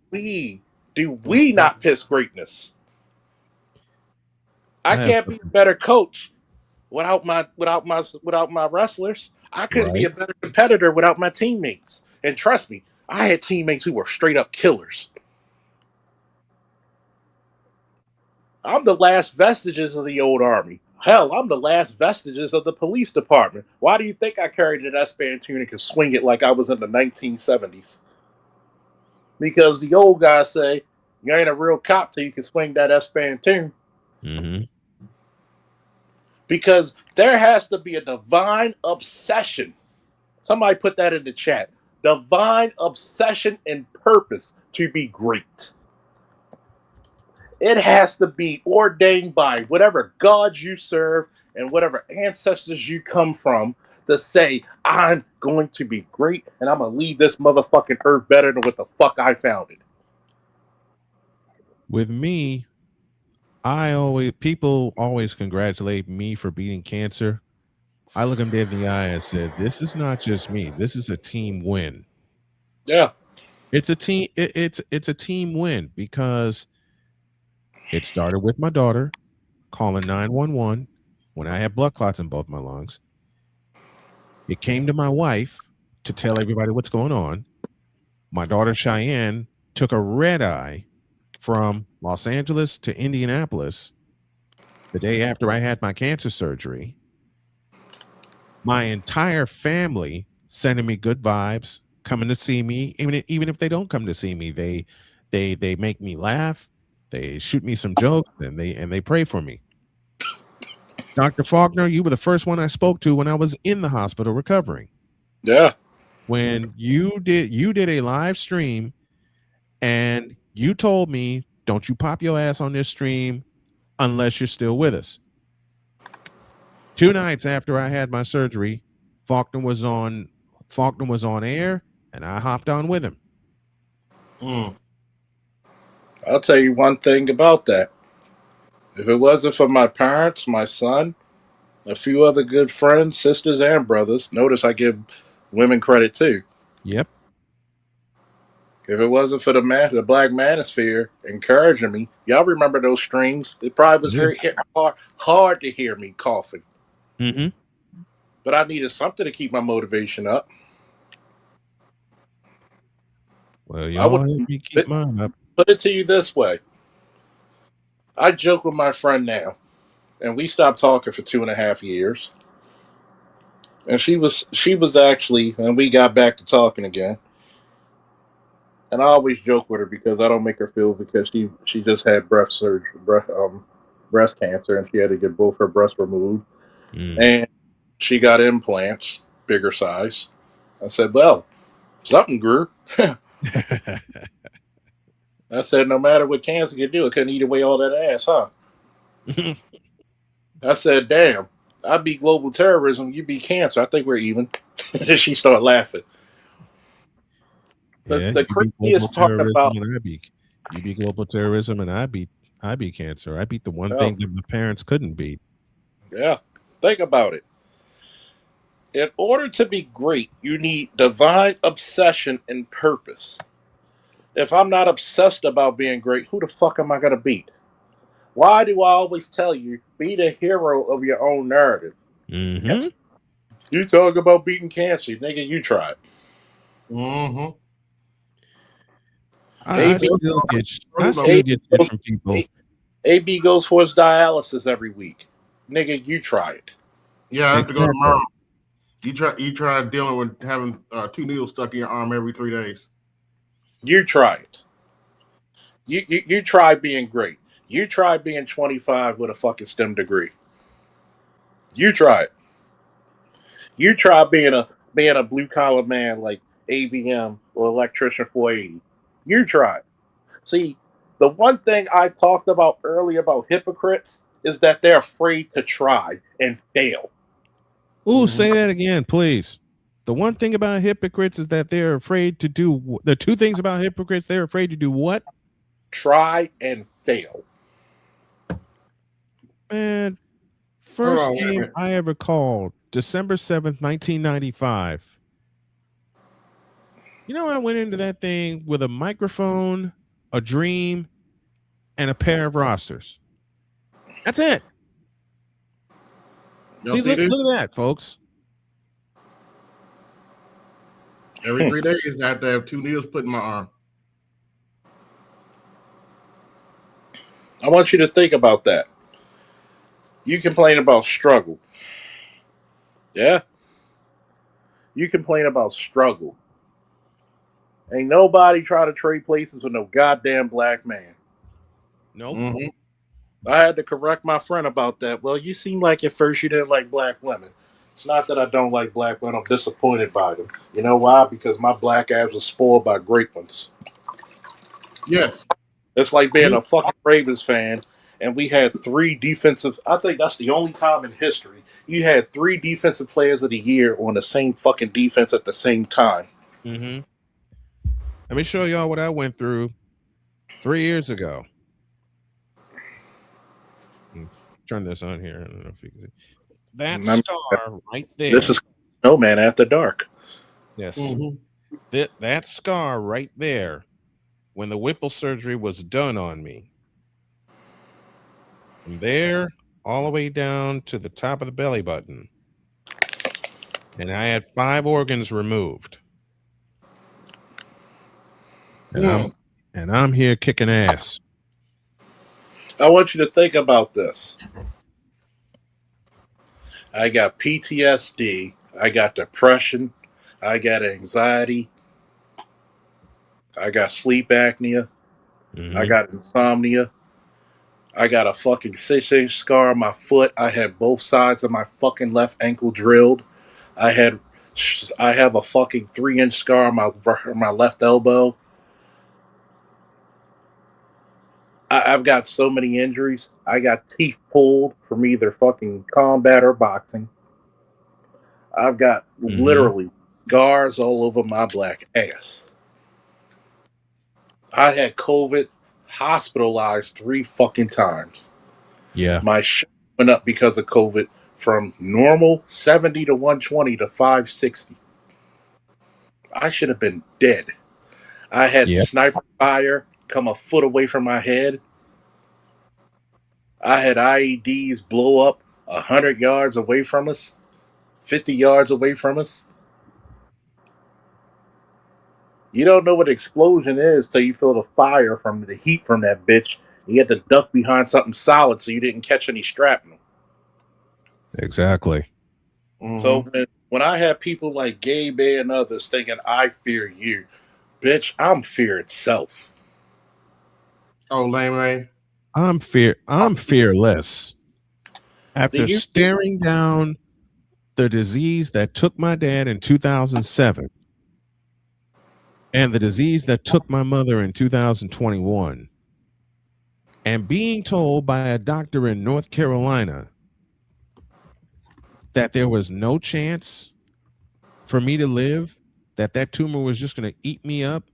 Do we not piss greatness? I can't be a better coach without my wrestlers. I couldn't be a better competitor without my teammates. And trust me, I had teammates who were straight up killers. I'm the last vestiges of the old army. Hell, I'm the last vestiges of the police department. Why do you think I carried an S-band tunic and swing it like I was in the 1970s? Because the old guys say, you ain't a real cop till you can swing that S-band tune. Mm-hmm. Because there has to be a divine obsession. Somebody put that in the chat. Divine obsession and purpose to be great. It has to be ordained by whatever God you serve and whatever ancestors you come from to say, I'm going to be great and I'm going to leave this motherfucking earth better than what the fuck I found it. With me, people always congratulate me for beating cancer. I look them dead in the eye and said, this is not just me. This is a team win. Yeah. It's a team. It's a team win because it started with my daughter calling 911 when I had blood clots in both my lungs. It came to my wife to tell everybody what's going on. My daughter Cheyenne took a red eye from Los Angeles to Indianapolis the day after I had my cancer surgery. My entire family sending me good vibes, coming to see me, even if they don't come to see me, they make me laugh, they shoot me some jokes, and they pray for me. Dr. Faulkner, you were the first one I spoke to when I was in the hospital recovering. Yeah. When you did a live stream and you told me, don't you pop your ass on this stream unless you're still with us. 2 nights after I had my surgery, Faulkner was on air, and I hopped on with him. I'll tell you one thing about that. If it wasn't for my parents, my son, a few other good friends, sisters, and brothers, notice I give women credit too. Yep. If it wasn't for the Black Manosphere encouraging me, y'all remember those streams? It probably was very hard to hear me coughing. Mm-hmm. But I needed something to keep my motivation up. Well, y'all help me keep mine up. Put it to you this way. I joke with my friend now, and we stopped talking for 2.5 years. And she was actually, and we got back to talking again. And I always joke with her because I don't make her feel because she just had breast cancer, and she had to get both her breasts removed, and she got implants bigger size. I said, well, something grew. I said, no matter what cancer could do, it couldn't eat away all that ass, huh? I said, damn, I beat global terrorism, you beat cancer. I think we're even. She started laughing. Yeah, The you beat global craziest part terrorism about, and you beat global terrorism and I beat cancer. I beat the one oh, thing that my parents couldn't beat. yeah, think about it. In order to be great, you need divine obsession and purpose. If I'm not obsessed about being great, who the fuck am I going to beat? Why do I always tell you, be the hero of your own narrative? Mm-hmm. Yes. You talk about beating cancer, nigga, you try it. Mm-hmm. I AB, still get I AB still AB, get shit goes, from people. AB goes for his dialysis every week. Nigga, you try it. Yeah, I have to go Exactly. tomorrow. You try dealing with having 2 needles stuck in your arm every 3 days. You try it. You try being great. You try being 25 with a fucking STEM degree. You try it. You try being a blue collar man like ABM or electrician 480. You try it. See, the one thing I talked about earlier about hypocrites is that they're afraid to try and fail. Ooh, Mm-hmm. say that again, please. The one thing about hypocrites is that they're afraid to do the two things about hypocrites, they're afraid to do what? Try and fail. Man, Hold first on, wait a game minute. I ever called, December 7th, 1995. You know, I went into that thing with a microphone, a dream, and a pair of rosters. That's it. Y'all See, see this? look at that, folks. Every 3 days, I have to have 2 needles put in my arm. I want you to think about that. You complain about struggle. Yeah? You complain about struggle. Ain't nobody try to trade places with no goddamn black man. Nope. Mm-hmm. I had to correct my friend about that. Well, you seem like at first you didn't like black women. It's not that I don't like black women. I'm disappointed by them. You know why? Because my black ass was spoiled by great ones. Yes. It's like being You a fucking Ravens fan, and we had three defensive. I think that's the only time in history you had three defensive players of the year on the same fucking defense at the same time. mm-hmm. Let me show y'all what I went through 3 years ago. Turn this on here. I don't know if you can see. That And scar right this there. is No Man After Dark. Yes. Mm-hmm. That scar right there when the Whipple surgery was done on me. From there all the way down to the top of the belly button. And I had 5 organs removed. And Mm. I'm here kicking ass. I want you to think about this. I got PTSD. I got depression. I got anxiety. I got sleep apnea. I Mm-hmm. got insomnia. I got a fucking 6-inch scar on my foot. I had both sides of my fucking left ankle drilled. I had, I have a fucking 3-inch scar on my left elbow. I've got so many injuries. I got teeth pulled from either fucking combat or boxing. I've got Mm-hmm. literally scars all over my black ass. I had COVID, hospitalized 3 fucking times. Yeah. My shit went up because of COVID from normal 70 to 120 to 560. I should have been dead. I had Yep. sniper fire come a foot away from my head. I had IEDs blow up 100 yards away from us, 50 yards away from us. You don't know what explosion is till you feel the fire from the heat from that bitch. You had to duck behind something solid so you didn't catch any shrapnel. Exactly. So Mm-hmm. when I have people like Gay Bear and others thinking I fear you, bitch, I'm fear itself. Oh, lame, man. I'm fearless. Do After you staring down the disease that took my dad in 2007 and the disease that took my mother in 2021, and being told by a doctor in North Carolina that there was no chance for me to live, that tumor was just going to eat me up.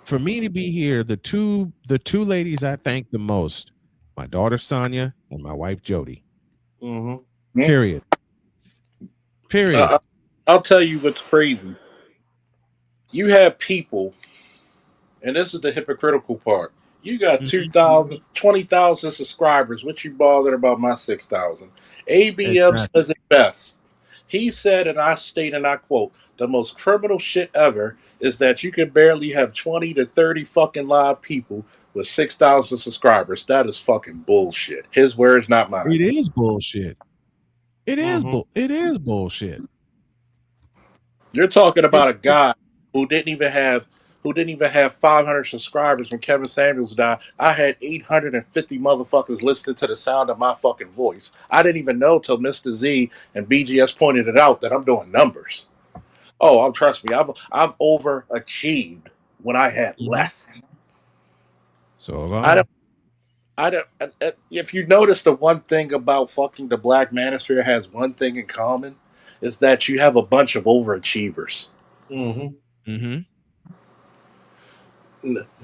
For me to be here, the two ladies I thank the most, my daughter Sonia and my wife Jody. Mm-hmm. Period. Period. I'll tell you what's crazy. You have people, and this is the hypocritical part. You got Mhm. 2,000, 20,000 subscribers. What you bothered about my 6,000? ABM Exactly. says it best. He said, and I state and I quote, the most criminal shit ever is that you can barely have 20 to 30 fucking live people with 6,000 subscribers. That is fucking bullshit. His words, not mine. It is bullshit. Mm-hmm. It is bullshit. You're talking about a It's guy who didn't even have 500 subscribers when Kevin Samuels died. I had 850 motherfuckers listening to the sound of my fucking voice. I didn't even know till Mr. Z and BGS pointed it out that I'm doing numbers. Oh, trust me, I've overachieved when I had Mhm. less. So I don't. I don't. If you notice, the one thing about fucking the Black Manosphere has one thing in common, is that you have a bunch of overachievers. Mm-hmm. Mm-hmm.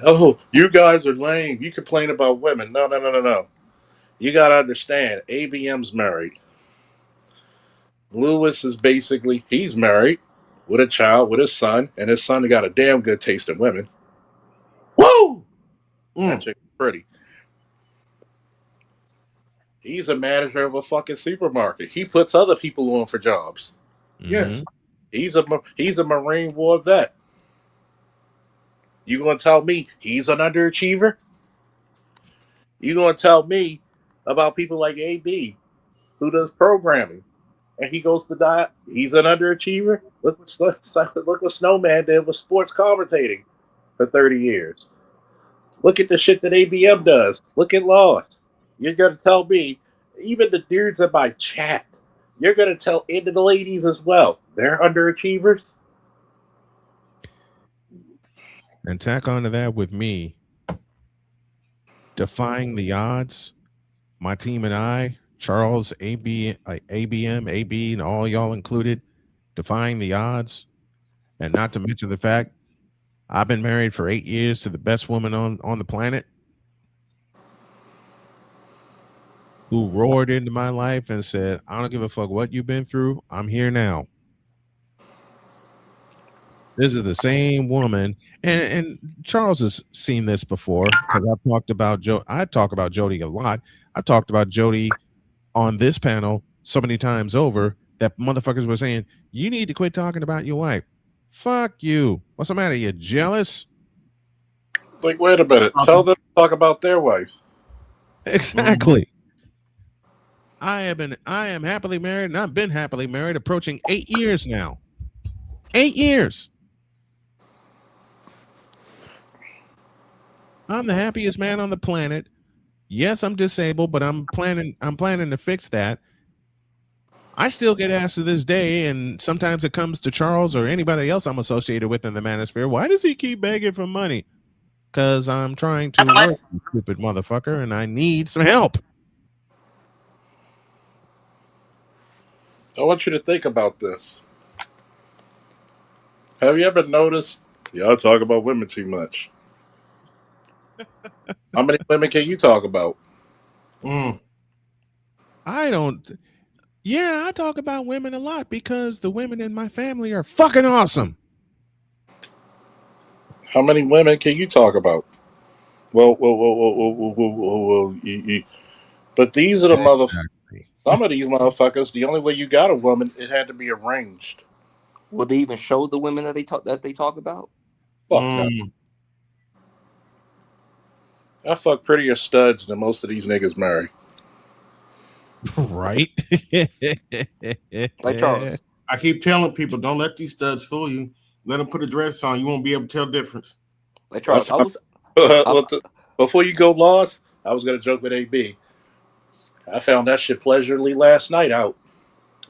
Oh, you guys are lame. You complain about women. No, no, no, no, no. You got to understand, ABM's married. Lewis is basically, he's married with a child, with his son, and his son got a damn good taste in women. Woo! That Mm. chick's pretty. He's a manager of a fucking supermarket. He puts other people on for jobs. Yes. Mm-hmm. He's a Marine War vet. You gonna tell me he's an underachiever? You gonna tell me about people like AB who does programming and he goes to die? He's an underachiever. Look what Snowman did with sports commentating for 30 years. Look at the shit that ABM does. Look at Lost. You're gonna tell me, even the dudes in my chat, you're gonna tell into the ladies as well. They're underachievers. And tack onto that with me defying the odds. My team and I, Charles, ABM, AB, and all y'all included, defying the odds. And not to mention the fact I've been married for 8 years to the best woman on the planet, who roared into my life and said, I don't give a fuck what you've been through. I'm here now. This is the same woman. And Charles has seen this before because I've talked about Joe. I talk about Jody a lot. I talked about Jody on this panel so many times over that motherfuckers were saying, you need to quit talking about your wife. Fuck you. What's the matter? You jealous? Like, wait a minute. Tell them to talk about their wife. Mm-hmm. Exactly. I am happily married, and I've been happily married approaching 8 years now. 8 years. I'm the happiest man on the planet. Yes, I'm disabled, but I'm planning to fix that. I still get asked to this day, and sometimes it comes to Charles or anybody else I'm associated with in the manosphere. Why does he keep begging for money? Because I'm trying to work, you stupid motherfucker, and I need some help. I want you to think about this. Have you ever noticed y'all talk about women too much? How many women can you talk about? Mm. I don't. Yeah, I talk about women a lot because the women in my family are fucking awesome. How many women can you talk about? But these are the Exactly. some of these motherfuckers. The only way you got a woman, it had to be arranged. Will they even show the women that they talk about? Fuck no. Mm. I fuck prettier studs than most of these niggas marry. Right? Like Charles. I keep telling people, don't let these studs fool you. Let them put a dress on. You won't be able to tell the difference. Like I Charles. I found, was. I, well, before you go lost, I was gonna joke with AB. I found that shit pleasurably last night out.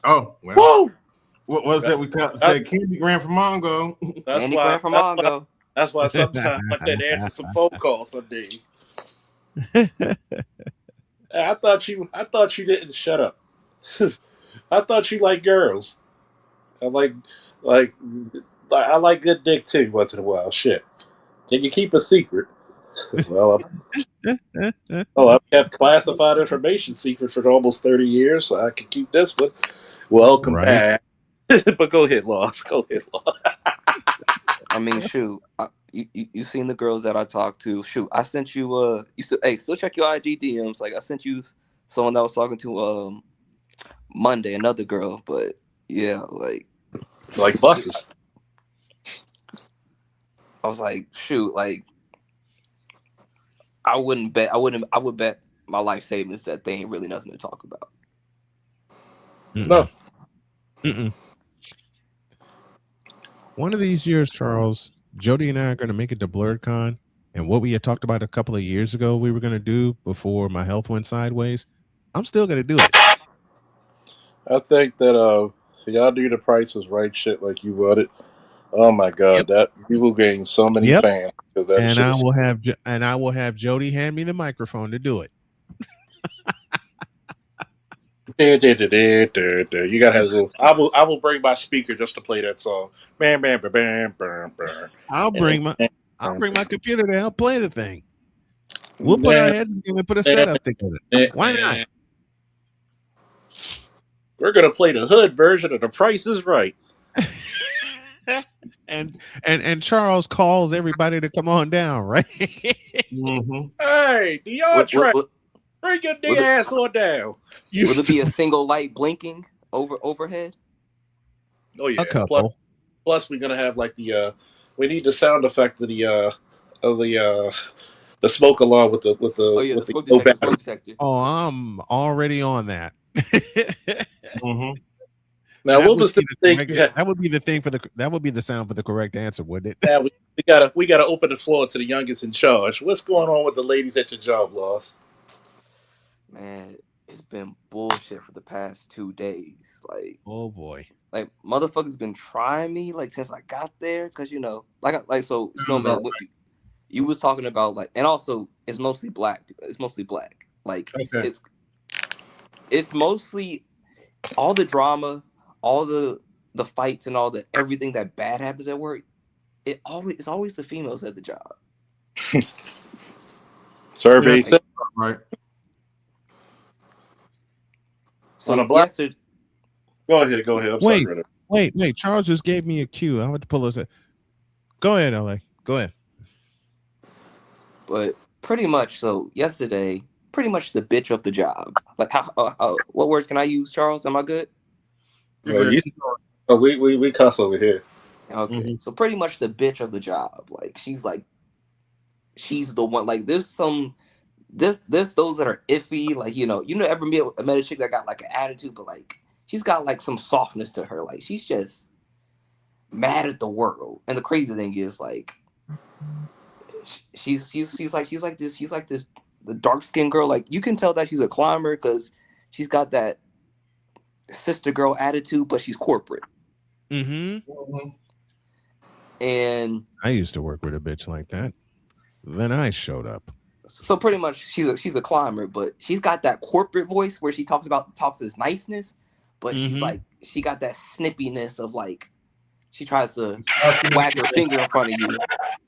Oh, well. Whoa! What was that? We said Candy Graham from Mongo. That's Candy why. Graham from Mongo. That's why sometimes I couldn't answer some phone calls some days. I thought you didn't shut up. I thought you like girls. I like I like good dick too once in a while. Shit. Can you keep a secret? Well, I've kept classified information secret for almost 30 years, so I can keep this one. Welcome Right. back. But go ahead, Lost. Go ahead, Lost. I mean, shoot, you seen the girls that I talked to. Shoot, I sent you you said, hey, still check your IG DMs. Like I sent you someone that I was talking to Monday, another girl, but yeah, like Like buses. I was like, shoot, like I would bet my life savings that they ain't really nothing to talk about. No. Mm-mm. One of these years, Charles, Jody and I are going to make it to BlurredCon, and what we had talked about a couple of years ago we were going to do before my health went sideways, I'm still going to do it. I think that y'all do the prices right shit like you would it. Oh my Yep. god, that you will gain so many Yep. fans because that And shit I is. will have Jody hand me the microphone to do it. You gotta have a little. I will bring my speaker just to play that song. Bam bam bam bam bam bam. I'll bring my computer there. I'll play the thing. We'll put our Yeah, heads together and put a setup together. Why not? We're gonna play the hood version of The Price is Right. and Charles calls everybody to come on down, right? Mm-hmm. Hey, do y'all try? Bring your nigga ass on down. Will there be a single light blinking overhead? Oh yeah. A couple. Plus we're gonna have like the we need the sound effect of the smoke alarm with the Oh yeah, the smoke no detector, battery. smoke detector. Oh, I'm already on that. Mm-hmm. Now That what would was be the the thing correct. you had? That would be the thing that would be the sound for the correct answer, wouldn't it? Now we gotta open the floor to the youngest in charge. What's going on with the ladies at your job, Loss? Man, it's been bullshit for the past 2 days. Oh boy. Like motherfuckers been trying me like since I got there, cause so Sounds about Snowman, what you was talking about, like, and also it's mostly black. It's mostly black. Like right. Okay. it's mostly all the drama, all the fights, and all the everything that bad happens at work. It's always the females at the job. Survey Yeah. said Right. on a So black. yesterday, Go ahead. I'm sorry, brother. Wait. Charles just gave me a cue. I want to pull this. Go ahead, LA. Go ahead. but pretty much so yesterday, pretty much the bitch of the job. Like how what words can I use, Charles? Am I good? We cuss over here. Okay. Mm-hmm. So pretty much the bitch of the job. She's the one. Like there's those that are iffy. Like ever met a chick that got like an attitude, but like she's got like some softness to her. Like she's just mad at the world. And the crazy thing is like she's like this the dark skinned girl. Like you can tell that she's a climber because she's got that sister girl attitude, but she's corporate. Mm-hmm. Mm-hmm. And I used to work with a bitch like that. Then I showed up. so pretty much she's a climber, but she's got that corporate voice where she talks this niceness, but she's like she got that snippiness of like she tries to wag her finger in front of you.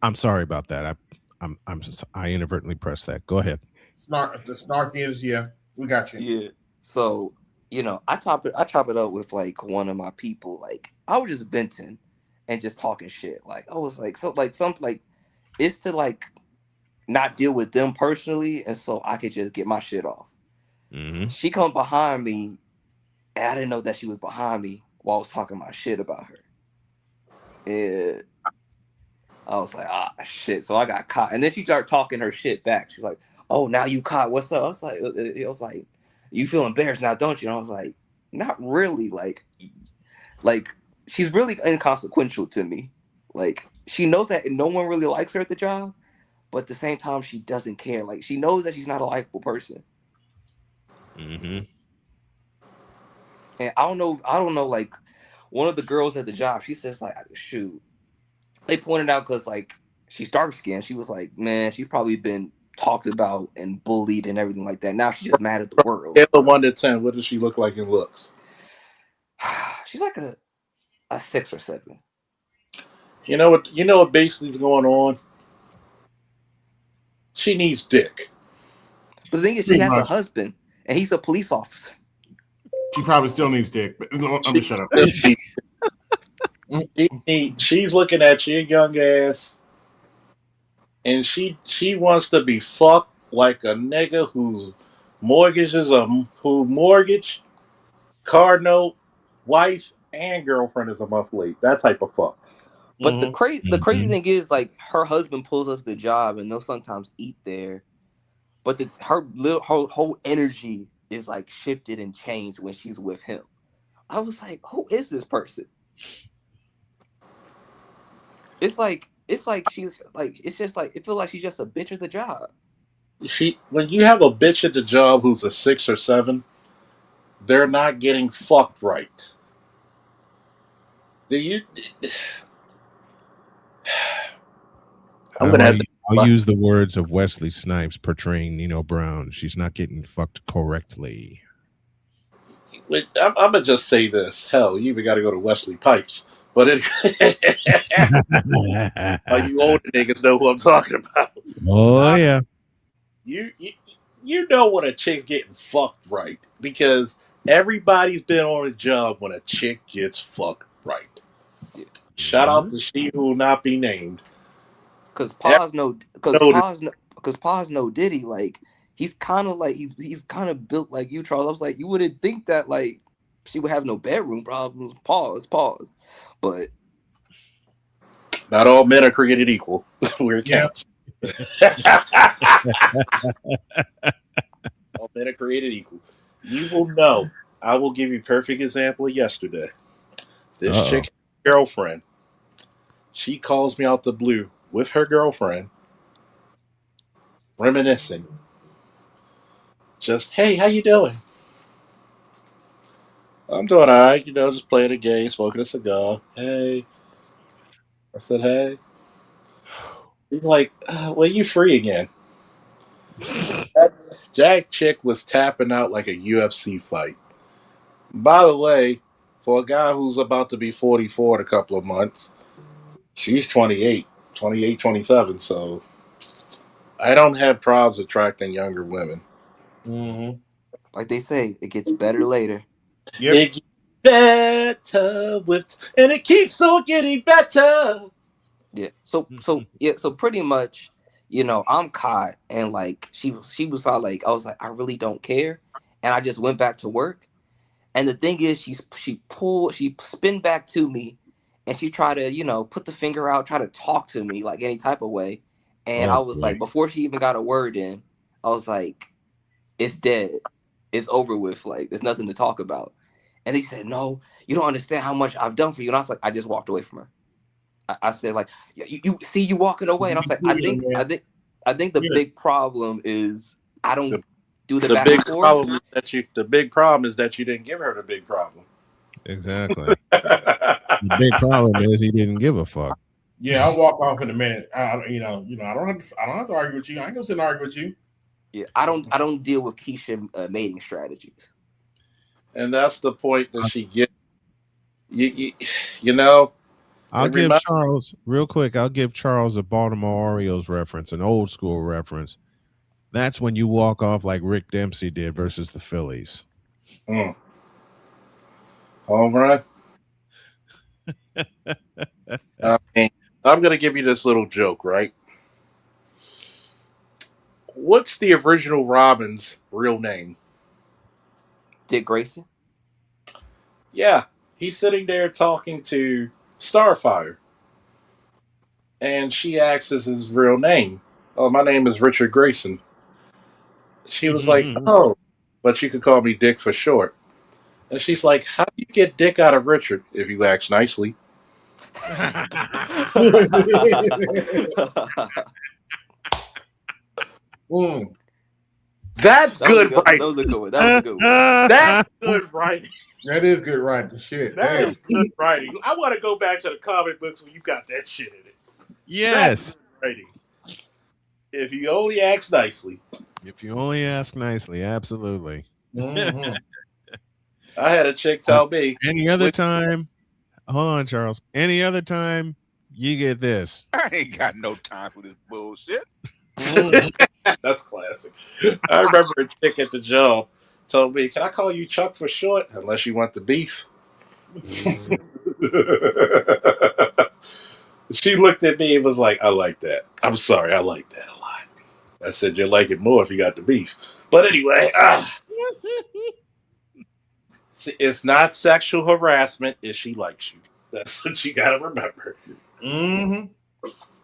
I'm sorry about that. I inadvertently pressed that. Go ahead. The snarkiness, yeah. We got you. Yeah. So, I chop it up with like one of my people. Like I was just venting and just talking shit. Like I was like it's to like not deal with them personally, and so I could just get my shit off. Mm-hmm. She come behind me, and I didn't know that she was behind me while I was talking my shit about her. And I was like, shit. So I got caught. And then she started talking her shit back. She's like, oh, now you caught. What's up? I was like, you feel embarrassed now, don't you? And I was like, not really. Like she's really inconsequential to me. Like she knows that no one really likes her at the job, but at the same time, she doesn't care. Like she knows that she's not a likable person. Mm-hmm. And I don't know, like one of the girls at the job, she says like, shoot, they pointed out because like she's dark skinned. She was like, man, she's probably been talked about and bullied and everything like that. Now she's just mad at the world. Scale of 1 to 10, what does she look like in looks? She's like a 6 or 7. You know what? You know what basically is going on. She needs dick. But the thing is, she Pretty has a much. husband and he's a police officer. She probably still needs dick, but I'm just shut up. She's looking at your young ass, and she wants to be fucked like a nigga who mortgage, car note, wife, and girlfriend is a month late. That type of fuck. But the crazy Mhm. thing is, like, her husband pulls up to the job and they'll sometimes eat there. But her whole energy is like shifted and changed when she's with him. I was like, who is this person? It's like she's like, it's just like, it feels like she's just a bitch at the job. When you have a bitch at the job who's a 6 or 7, they're not getting fucked right. Do you? I'm gonna have to. I'll use the words of Wesley Snipes portraying Nino Brown. She's not getting fucked correctly. Wait, I'm gonna just say this. Hell, you even got to go to Wesley Pipes. But all you older niggas know who I'm talking about. Oh yeah. You, you you know when a chick's getting fucked right because everybody's been on a job when a chick gets fucked right. Yeah. Shout out to she who will not be named. Cause Notice. Paz no Diddy, like he's kind of like he's kind of built like you, Charles. I was like, you wouldn't think that like she would have no bedroom problems. Pause. But Not all men are created equal. Where it counts. All men are created equal. You will know. I will give you a perfect example of yesterday. This chick, girlfriend, she calls me out the blue with her girlfriend, reminiscing. Just, hey, how you doing? I'm doing all right, just playing a game, smoking a cigar. Hey. I said, hey. He's like, well, you free again. Jack chick was tapping out like a UFC fight. By the way, for a guy who's about to be 44 in a couple of months, she's 28, 27. So I don't have problems attracting younger women. Mm-hmm. like they say, it gets better later. Yep. It gets better and it keeps on getting better. Yeah. So pretty much, I'm caught and like she was all like, I was like, I really don't care, and I just went back to work. And the thing is, she spin back to me, and she tried to, put the finger out, try to talk to me like any type of way. And I Oh was boy. like, before she even got a word in, I was like, it's dead, it's over with, like there's nothing to talk about. And then she said, no, you don't understand how much I've done for you. And I was like, I just walked away from her. I said like, you see you walking away, and I was like, I think the Yeah. big problem is I don't The, do the the back big and forth. problem is that you didn't give her the big problem. Exactly. The big problem is he didn't give a fuck. Yeah, I'll walk off in a minute. I don't have to argue with you. I ain't gonna sit and argue with you. Yeah, I don't deal with Keisha mating strategies. And that's the point that she gets. You know, I'll it give reminds Charles real quick. I'll give Charles a Baltimore Orioles reference, an old school reference. That's when you walk off like Rick Dempsey did versus the Phillies. home run. I mean, I'm going to give you this little joke, right? What's the original Robin's real name? Dick Grayson. Yeah, he's sitting there talking to Starfire, and she asks us his real name. Oh, my name is Richard Grayson. She was like, oh, but you could call me Dick for short. And she's like, how do you get Dick out of Richard if you ask nicely? Mm. That's good That writing. was a good one. That was a good one. That's good writing. That is good writing. Shit, That damn. is good writing. I want to go back to the comic books when you got that shit in it. That's Yes. good writing. If you only ask nicely. If you only ask nicely, absolutely. Mm-hmm. I had a chick Uh, tell me, any other which, time, hold on, Charles. Any other time, you get this. I ain't got no time for this bullshit. that's classic. I remember a chick at the job told me, "Can I call you Chuck for short? Unless you want the beef." Mm. She looked at me and was like, "I like that. I'm sorry, I like that a lot." I said, "You like it more if you got the beef." But anyway, it's not sexual harassment if she likes you. That's what you got to remember. Mm-hmm.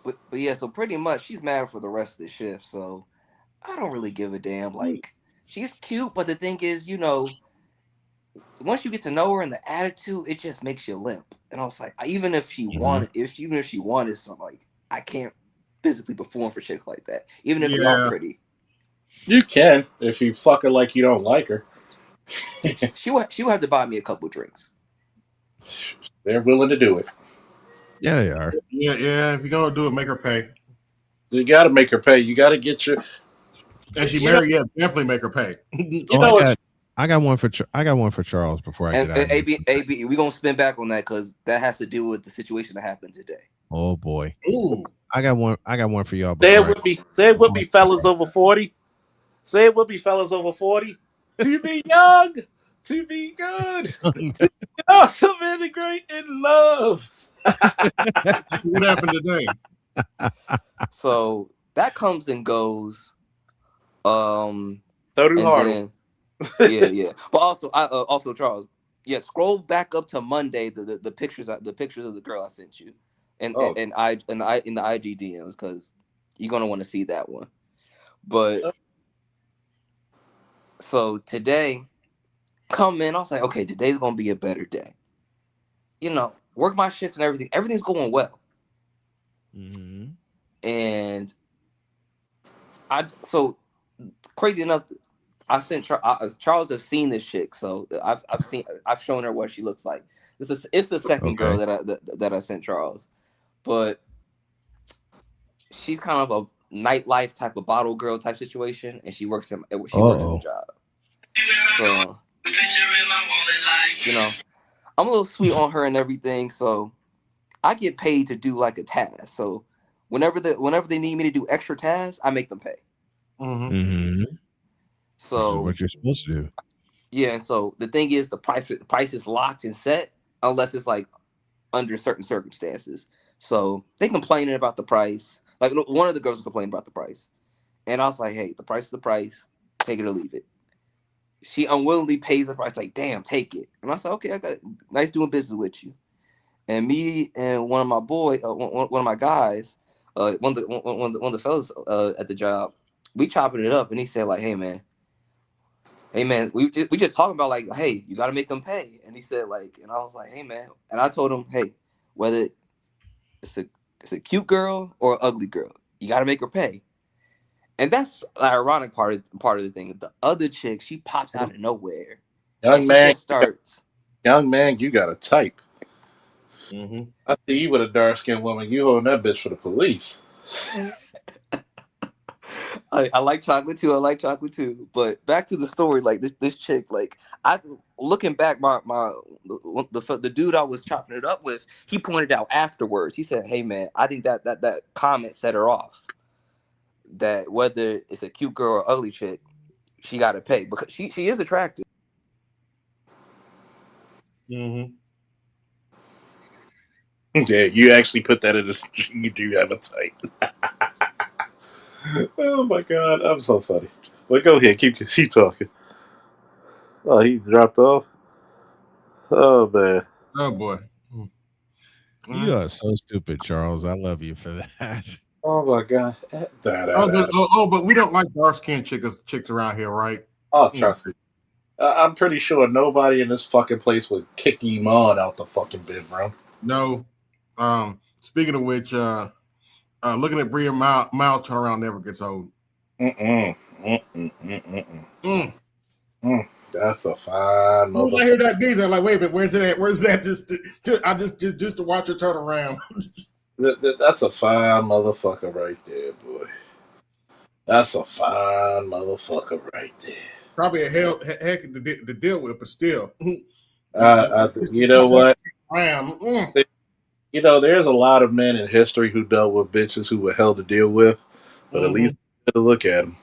But yeah, so pretty much she's mad for the rest of the shift. So I don't really give a damn. Like she's cute, but the thing is, once you get to know her and the attitude, it just makes you limp. And I was like, even if she Mhm. wanted, even if she wanted something, like I can't physically perform for chicks like that, even if they are Yeah. pretty. You can if you fuck her like you don't like her. She would have to buy me a couple drinks. They're willing to do it. Yeah, they are. Yeah. If you're gonna do it, make her pay. You got to make her pay. You got to get your. And she You know. married, yeah, definitely make her pay. You Oh, know what's I got one for I got one for Charles before I And, get out and of here. AB, we gonna spin back on that because that has to do with the situation that happened today. Oh boy, Ooh. I got one. I got one for y'all say before. it would be say it would be fellas over 40. Say it would be fellas over 40. To be young, to be good, awesome, and great in love. What happened today? So that comes and goes. Throw too And hard. then yeah. But also Charles, yeah, scroll back up to Monday the pictures of the girl I sent you, and Oh. in the IG DMs because you're gonna want to see that one. But so today, come in, I was like, okay, today's gonna be a better day. Work my shift and everything. Everything's going well, Mhm. and so crazy enough. Charles have seen this chick, so I've shown her what she looks like. It's the second girl Okay. that I sent Charles, but she's kind of a nightlife type of bottle girl type situation, and she works in the Uh-oh. job. So I'm a little sweet on her and everything. So I get paid to do like a task. So whenever they need me to do extra tasks, I make them pay. Mm-hmm. Mm-hmm. Which is So what you're supposed to do. yeah, and so the thing is, the price is locked and set unless it's like under certain circumstances. So they complaining about the price. Like one of the girls was complaining about the price, and I was like, "Hey, the price is the price. Take it or leave it." She unwillingly pays the price. Like, damn, take it. And I said, "Okay, I got nice doing business with you." And me and one of my one of my guys, one of the fellas at the job, we chopping it up, and he said like, hey man, we just talking about like, hey, you got to make them pay. And he said like, and I was like, hey man, and I told him, hey, whether it's a cute girl or an ugly girl, you got to make her pay. And that's the ironic part of the thing. The other chick, she pops out of nowhere, and Young she man, just starts. you got a type. Mm-hmm. I see you with a dark skinned woman. You holding that bitch for the police. I like chocolate too. I like chocolate too. But back to the story, like this chick, like I looking back, the dude I was chopping it up with, he pointed out afterwards. He said, "Hey man, I think that comment set her off. That whether it's a cute girl or ugly chick, she got to pay because she is attractive." Mm-hmm. Yeah, you actually put that in the. You do have a type. Oh my god, I'm so funny. But go ahead, keep talking. Oh, he dropped off. Oh man. Oh boy. Mm. You are so stupid, Charles. I love you for that. Oh my god. But we don't like dark skinned chicks around here, right? Oh, You know. trust me. I'm pretty sure nobody in this fucking place would kick Iman out the fucking bedroom. No. Speaking of which, looking at Bria Miles turn around never gets old. Mm-mm. Mm-mm. Mm-mm. Mm. Mm. That's a fine When I hear motherfucker. that beat, I'm like, wait a minute, where's it at? Where's that? Just to watch her turn around. That's a fine motherfucker right there, boy. That's a fine motherfucker right there. Probably a heck to deal with, but still, You know just what? around. You know, there's a lot of men in history who dealt with bitches who were hell to deal with, but at least to look at them.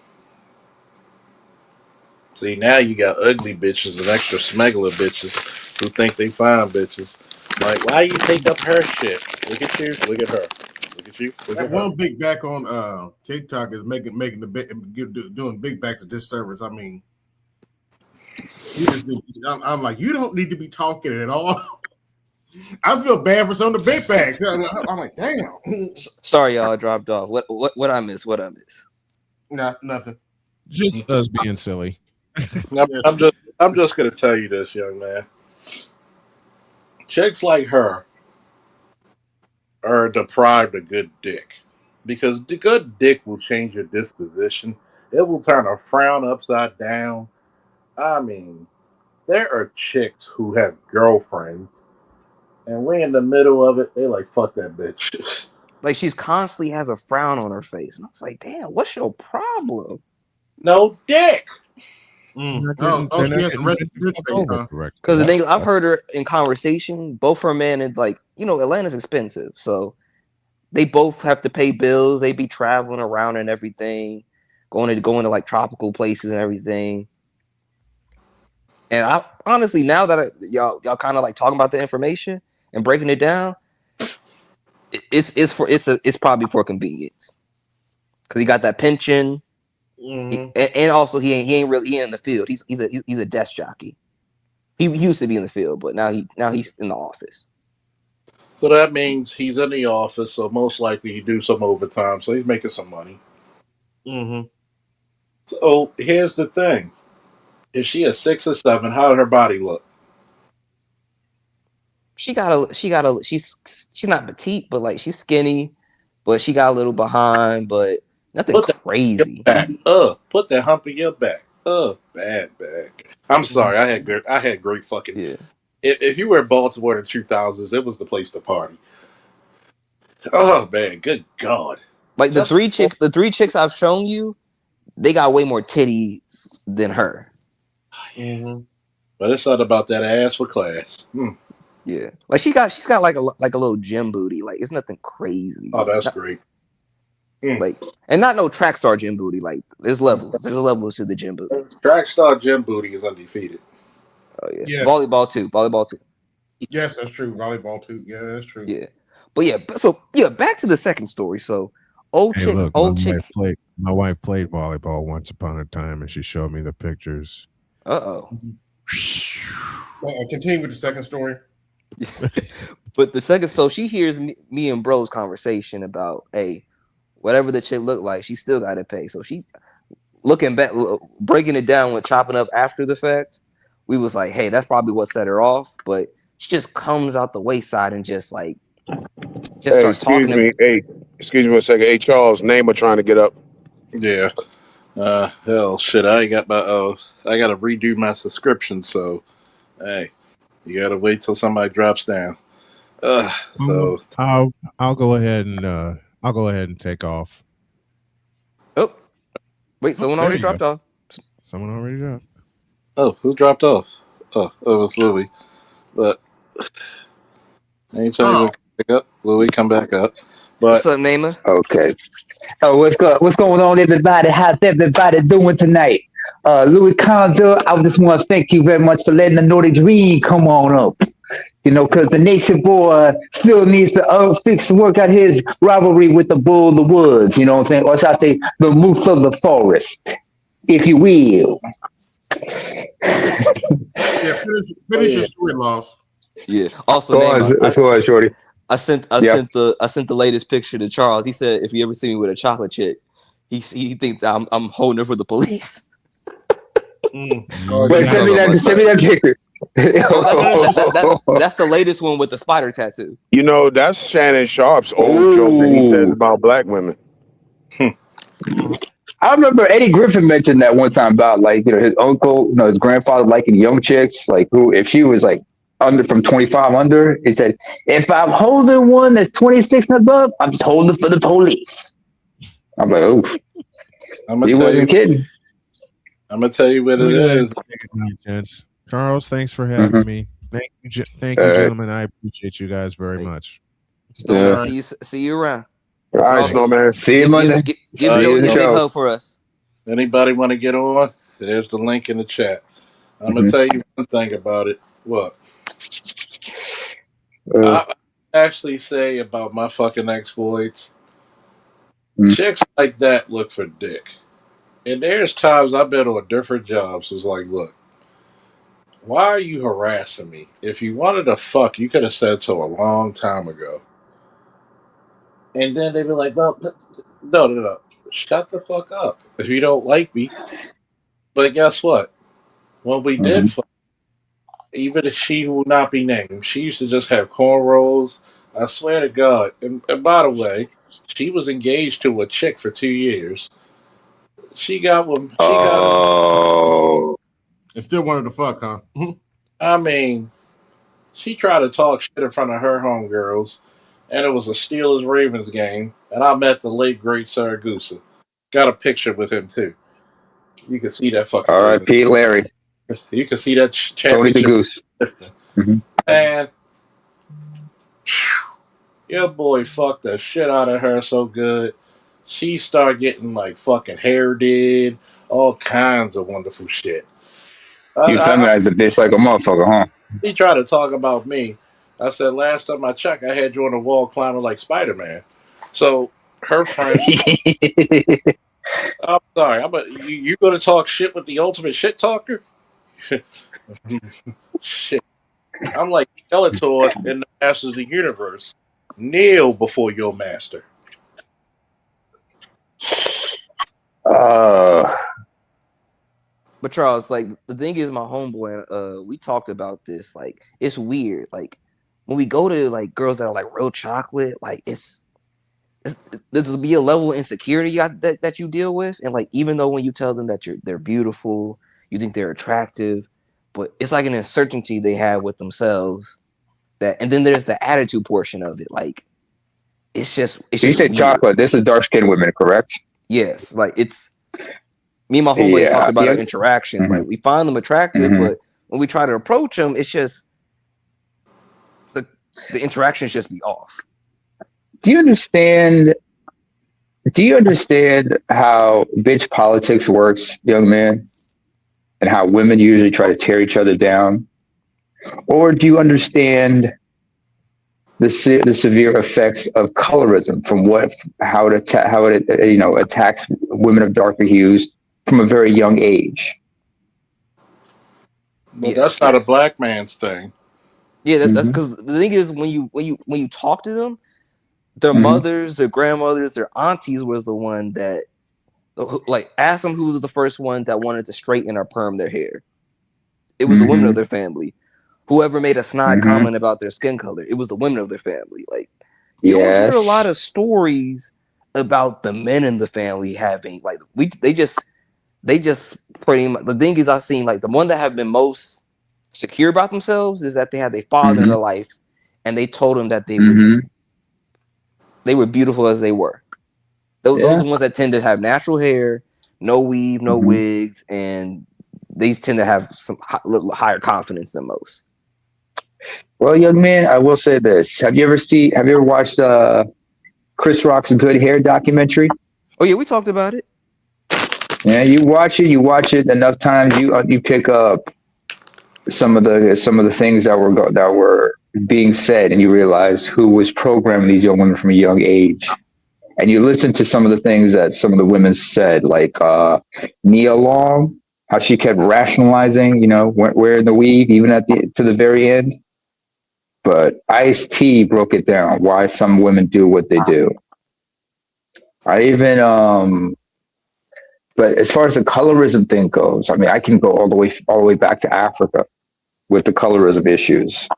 See, now you got ugly bitches and extra smuggler bitches who think they fine bitches. Like, why you take up her shit? Look at you. Look at her. Look at you. Look That at her. one big back on TikTok is making doing big backs a disservice. I mean, I'm like, you don't need to be talking at all. I feel bad for some of the big backs. I'm like, damn. Sorry, y'all, I dropped off. What I miss? What I miss? Nothing. Just us being silly. I'm just gonna tell you this, young man. Chicks like her are deprived of good dick because the good dick will change your disposition. It will turn a frown upside down. I mean, there are chicks who have girlfriends, and we in the middle of it. They like fuck that bitch. Like she's constantly has a frown on her face, and I was like, "Damn, what's your problem?" No dick. They're not She has the rest getting of this fucked face, over huh? correctly. Because the thing I've heard her in conversation, both her man and like Atlanta's expensive, so they both have to pay bills. They be traveling around and everything, going to like tropical places and everything. And I honestly, now that y'all kind of like talking about the information and breaking it down, it's probably for convenience because he got that pension, and also he ain't really in the field. He's a desk jockey. He used to be in the field, but now he's in the office. So that means he's in the office, so most likely he do some overtime, so he's making some money. So here's the thing: is she a 6 or 7? How did her body look? She's not petite, but like she's skinny, but she got a little behind, but nothing Put that in your crazy. back. Put that hump in your back. Bad back. I'm sorry. I had great fucking. Yeah. If you were in Baltimore in the 2000s, it was the place to party. Oh man, good God. Like That's the three chicks I've shown you, they got way more titties than her. But it's not about that ass for class. Yeah, like she's got like a little gym booty. Like it's nothing crazy. Oh, that's great. Like, and not no track star gym booty. Like there's levels. There's levels to the gym booty. Track star gym booty is undefeated. Oh yeah. Yes. Volleyball too. Yes, that's true. Volleyball too. Yeah, that's true. Yeah, but yeah. Back to the second story. So old chick. My wife played volleyball once upon a time, and she showed me the pictures. Continue with the second story. But the second, so she hears me and bro's conversation about, hey, whatever the chick looked like, she still got to pay. So she's looking back, breaking it down with chopping up after the fact. We was like, hey, that's probably what set her off. But she just comes out the wayside and just starts talking. Excuse me a second. Hey, Charles, name of trying to get up. Yeah. Hell, shit. I got I got to redo my subscription. So, hey, you got to wait till somebody drops down. So I'll go ahead and take off. Oh, wait, someone already dropped off. Someone already dropped. Oh, who dropped off? Oh, it was Louis. But anytime you pick up, Louis, come back up. But what's up, Naima? Okay. Oh, what's going on, everybody? How's everybody doing tonight? Louis Condor, I just want to thank you very much for letting the Nordic Dream come on up. Because the nation boy still needs to fix work out his rivalry with the bull of the woods, you know what I'm saying? Or should I say, the moose of the forest, if you will. Yeah, finish your story, Loss. Yeah. Also, Shorty. I sent the latest picture to Charles. He said, if you ever see me with a chocolate chick, he thinks I'm holding her for the police. Wait, send me that picture. That's the latest one with the spider tattoo. That's Shannon Sharp's old joke that he said about black women. I remember Eddie Griffin mentioned that one time about like his uncle, his grandfather liking young chicks, like who if she was like under from 25 under, he said if I'm holding one that's 26 and above, I'm just holding it for the police. I'm like, oh, I'm gonna he tell you. wasn't kidding. I'm gonna tell you what We're it gonna is. say goodnight, gents. Charles, thanks for having Mm-hmm. me. Thank you, gentlemen. I appreciate you guys very Hey, much. Snowman, Yeah. All right. see you around. All And right, also, Thanks. Snowman. See you Monday. give All right. See you in the Jody a big show. hug for us. Anybody want to get on? There's the link in the chat. I'm gonna Mm-hmm. tell you one thing about it. What Uh, I actually say about my fucking exploits, mm. chicks like that look for dick. And there's times I've been on different jobs. It's like, look, why are you harassing me? If you wanted to fuck, you could have said so a long time ago. And then they'd be like, well, no, no, no. Shut the fuck up. If you don't like me. But guess what? When we Mm-hmm. did fuck, even if she who will not be named, she used to just have cornrows. I swear to God. And by the way, she was engaged to a chick for 2 years. She got one. She got. Oh, And still wanted to fuck, huh? I mean, she tried to talk shit in front of her homegirls, and it was a Steelers Ravens game, and I met the late great Saragusa. Got a picture with him too. You can see that fucking Ravens. R.I.P. Larry, You can see that Tony the championship. Goose. Mm-hmm. And your boy fucked the shit out of her so good. She started getting like fucking hair did, all kinds of wonderful shit. You I, feminized a bitch like a motherfucker, huh? he tried to talk about me. I said last time I checked, I had you on the wall climbing like Spider Man. So her friend, I'm sorry, you gonna talk shit with the ultimate shit talker? Shit, I'm like Skeletor in the Masters of the Universe. Kneel before your master. uh, But Charles, like the thing is, my homeboy, we talked about this. Like, it's weird. Like when we go to like girls that are like real chocolate, like it's there'll be a level of insecurity that you deal with, and like even though when you tell them that they're beautiful, you think they're attractive, but it's like an uncertainty they have with themselves. That, and then there's the attitude portion of it. Like it's you just said weird. chocolate. This is dark skinned women, correct? Yes, like it's me and my homeboy talked Yeah, about our yeah. interactions. Mm-hmm. Like we find them attractive, Mm-hmm. but when we try to approach them, it's just the the interactions just be off. Do you understand? Do you understand how bitch politics works, young man, and how women usually try to tear each other down? Or do you understand the severe effects of colorism from how it attacks women of darker hues from a very young age? But Yeah, that's not a black man's thing. yeah. That's Mm-hmm. because the thing is when you talk to them, their Mm-hmm. mothers, their grandmothers, their aunties was the one that like ask them who was the first one that wanted to straighten or perm their hair. It was the women of Mm-hmm. their family. Whoever made a snide Mm-hmm. comment about their skin color, it was the women of their family. Like you don't hear a lot Yes. of stories about the men in the family having like they just pretty much the thing is I've seen like the one that have been most secure about themselves is that they had their father in Mm-hmm. their life and they told them that Mm-hmm. they were beautiful as they were. Those Yeah. are the ones that tend to have natural hair, no weave, no Mm-hmm. wigs, and they tend to have some little higher confidence than most. Well, young man, I will say this: Have you ever watched Chris Rock's Good Hair documentary? Oh yeah, we talked about it. Yeah, you watch it. You watch it enough times, you pick up some of the things that were being said, and you realize who was programming these young women from a young age. And you listen to some of the things that some of the women said, like Nia Long, how she kept rationalizing, wearing the weave even at the to the very end. But Ice T broke it down why some women do what they do. I even but as far as the colorism thing goes, I mean, I can go all the way back to Africa with the colorism issues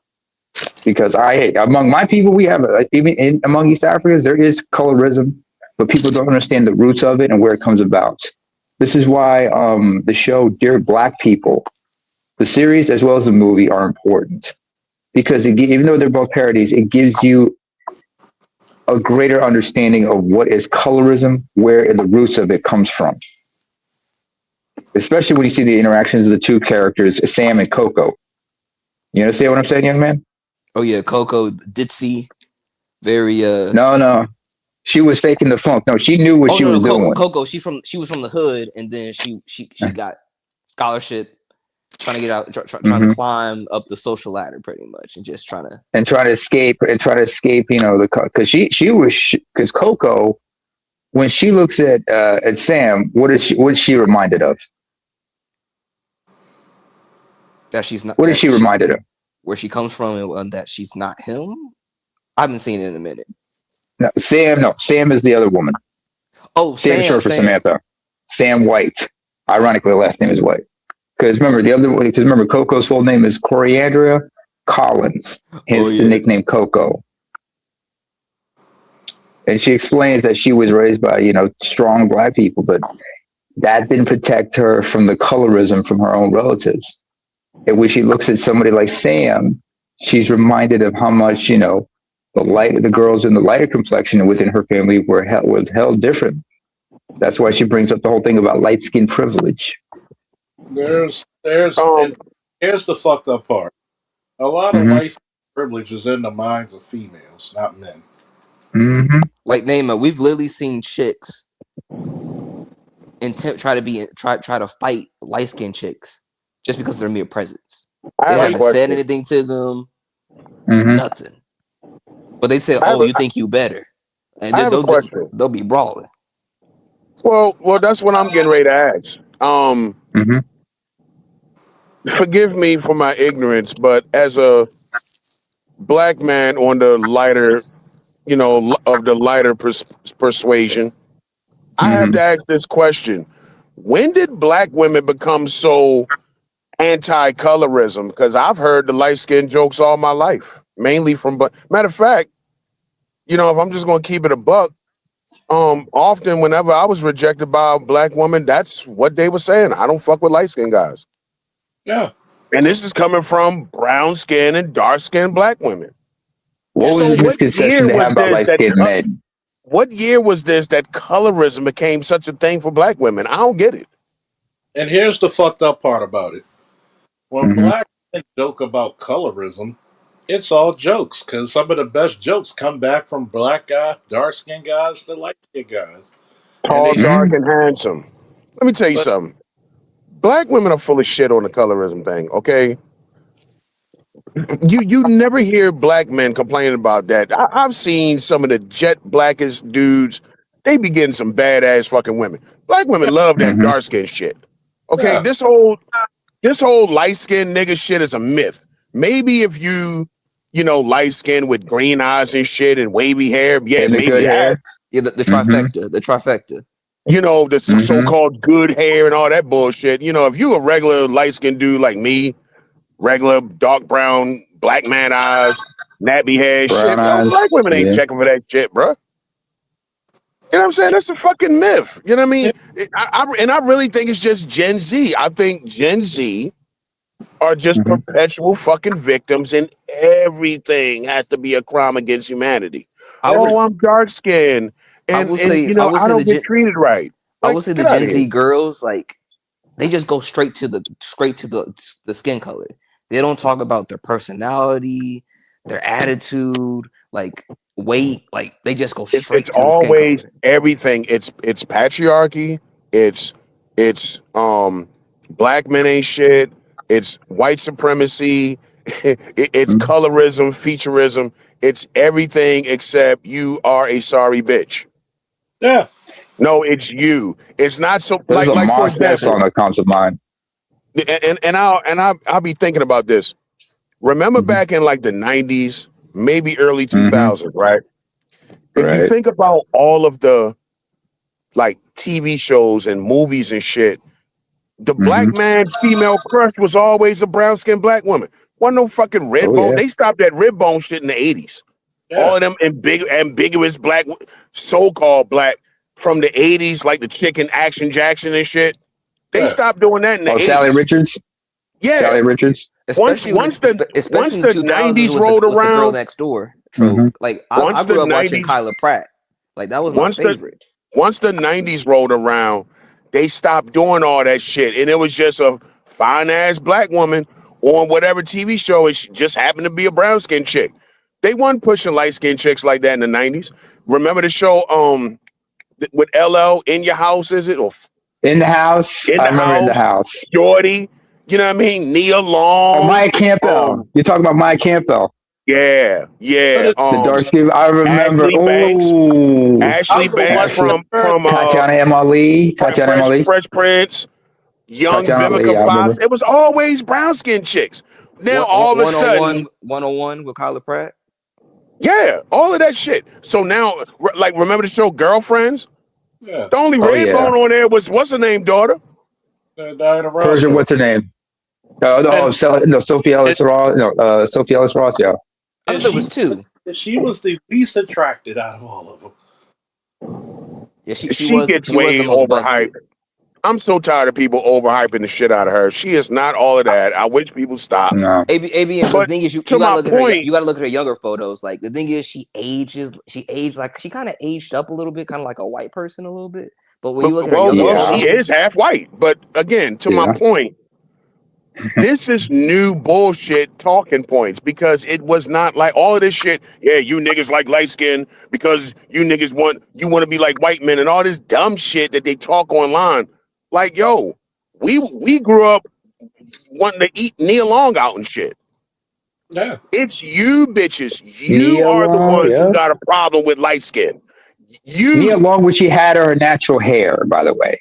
because among my people we have like, even among East Africans there is colorism. but people don't understand the roots of it and where it comes about. This is why the show Dear Black People, the series as well as the movie, are important because even though they're both parodies, it gives you a greater understanding of what is colorism, where the roots of it comes from. Especially when you see the interactions of the two characters, Sam and Coco. You understand what I'm saying, young man? Oh yeah, Coco ditzy, very No. She was faking the funk. No, she knew what Oh she no, was no, Coco, doing. Coco. She was from the hood, and then she got scholarship, trying to get out, trying to Hmm. climb up the social ladder, pretty much, and just trying to. And try to escape, you know, because she was, because Coco, when she looks at Sam, what is she reminded of? That she's not, What is she reminded of? where she comes from, and that she's not him. I haven't seen it in a minute. No, Sam. No, Sam is the other woman. Oh, Sam short for Sam. Samantha. Sam White. Ironically, the last name is White. Because remember, Coco's full name is Coriandria Collins. Hence the nickname Coco. And she explains that she was raised by, you know, strong black people, but that didn't protect her from the colorism from her own relatives. And when she looks at somebody like Sam, she's reminded of how much, you know, the girls in the lighter complexion within her family were held different. That's why she brings up the whole thing about light skin privilege. And here's the fucked up part. A lot of Mm-hmm. light privilege is in the minds of females, not men. Mm-hmm. Like Neymar, we've literally seen chicks try to fight light skinned chicks just because of their mere presence. I They have a haven't said question. anything to them, Mm-hmm. nothing. But they say, I have "Oh, a, you think you better," and I have a question. they'll be brawling. Well, that's what I'm getting ready to ask. Mm-hmm. Forgive me for my ignorance, but as a black man on the lighter, you know, of the lighter persuasion, I have Mm-hmm. to ask this question: when did black women become so anti-colorism? Because I've heard the light skin jokes all my life, mainly from. But matter of fact, you know, if I'm just going to keep it a buck, often whenever I was rejected by a black woman, that's what they were saying. I don't fuck with light skinned guys. Yeah. And this is coming from brown skin and dark skinned black women. What was So the what misconception year they have was about this light skinned men? what year was this that colorism became such a thing for black women? I don't get it. And here's the fucked up part about it. When Mm-hmm. black men joke about colorism, it's all jokes because some of the best jokes come back from black guys, dark skinned guys, the light skinned guys. And Tall, they, dark, Mm-hmm. and handsome. Let me tell you but something. Black women are full of shit on the colorism thing, okay? You never hear black men complaining about that. I've seen some of the jet blackest dudes. They be getting some badass fucking women. Black women love that Mm-hmm. dark skin shit. Okay, yeah, this whole light skin nigga shit is a myth. Maybe if you know, light skin with green eyes and shit and wavy hair, yeah, And the maybe good that. hair. Yeah, the Mm-hmm. trifecta, the trifecta. You know, the Mm-hmm. so-called good hair and all that bullshit. You know, if you a regular light skinned dude like me, regular dark brown, black man eyes, nappy hair, Brown shit. Yo, eyes. black women ain't Yeah. checking for that shit, bro. You know what I'm saying? That's a fucking myth. You know what I mean? And I really think it's just Gen Z. I think Gen Z are just Mm-hmm. perpetual fucking victims, and everything has to be a crime against humanity. I every, will, Oh, I'm dark skinned, and you I know will I say don't get treated right. I Like, will say the get out Gen of here. Z girls, like, they just go straight to the skin color. They don't talk about their personality, their attitude, like weight. Like they just go It's straight to the skin always color. everything. It's patriarchy. It's black men ain't shit. It's white supremacy. It's Mm-hmm. colorism, featureism. It's everything except you are a sorry bitch. yeah, No, it's you. It's not so There's a like for Mos Def song example, that comes to mind. I'll be thinking about this. Remember Mm-hmm. back in like the 90s, maybe early Mm-hmm. 2000s, right? If you Right. think about all of the like TV shows and movies and shit, the Mm-hmm. black man female crush was always a brown skinned black woman. Wasn't no fucking red Oh bone. yeah. They stopped that red bone shit in the 80s. All yeah. of them ambiguous black, so called black. from the 80s, like the chicken Action Jackson and shit. They Yeah. stopped doing that in the 80s. Sally Richards. Yeah. Sally Richards. Especially Once especially in the 2000s 90s with rolled the girl around, next door trope. Like I once the grew up watching 90s Kyla Pratt. Like that was my once the favorite. once the 90s rolled around, they stopped doing all that shit. And it was just a fine ass black woman on whatever TV show, and she just happened to be a brown skinned chick. They weren't pushing light skinned chicks like that in the 90s. Remember the show with LL In Your House, is it? Or In the House. In I the remember In the House, House. Jordy, you know what I mean? Nia Oh, Long. Maya Campbell. You're talking about Maya Campbell. Yeah. The dark skin. I remember. Ashley Banks. Oh, Ashley Banks from Tatiana Emily. Tatiana Emily. Fresh Prince. Young Tatiana Emily. Vivica I Fox. remember. It was always brown skinned chicks. Now all of a sudden, 101 with Kyla Pratt. yeah, all of that shit. So now, like, remember the show Girlfriends? Yeah. The only red yeah. bone on there was what's her name, daughter? Diana Ross. Persia, what's her name? Sophie Ellis Ross. No, Sophie Ellis Ross. Yeah. I thought there was two. She was the least attracted out of all of them. Yeah, she Gets was way the most overhyped. busted. I'm so tired of people overhyping the shit out of her. She is not all of that. I wish people stop. No. ABM, But the thing is, you to gotta my look at her. point- You gotta look at her younger photos. Like the thing is, she aged like she kind of aged up a little bit, kind of like a white person a little bit. But when you look at her younger Well, photos, she is half white. But again, to my point, this is new bullshit talking points because it was not like all of this shit. Yeah, you niggas like light skin because you niggas want to be like white men and all this dumb shit that they talk online. Like, yo, we grew up wanting to eat Nia Long out and shit. Yeah. It's you bitches. You Nia are the Long, ones yeah. who got a problem with light skin. Nia Long, when she had her natural hair, by the way.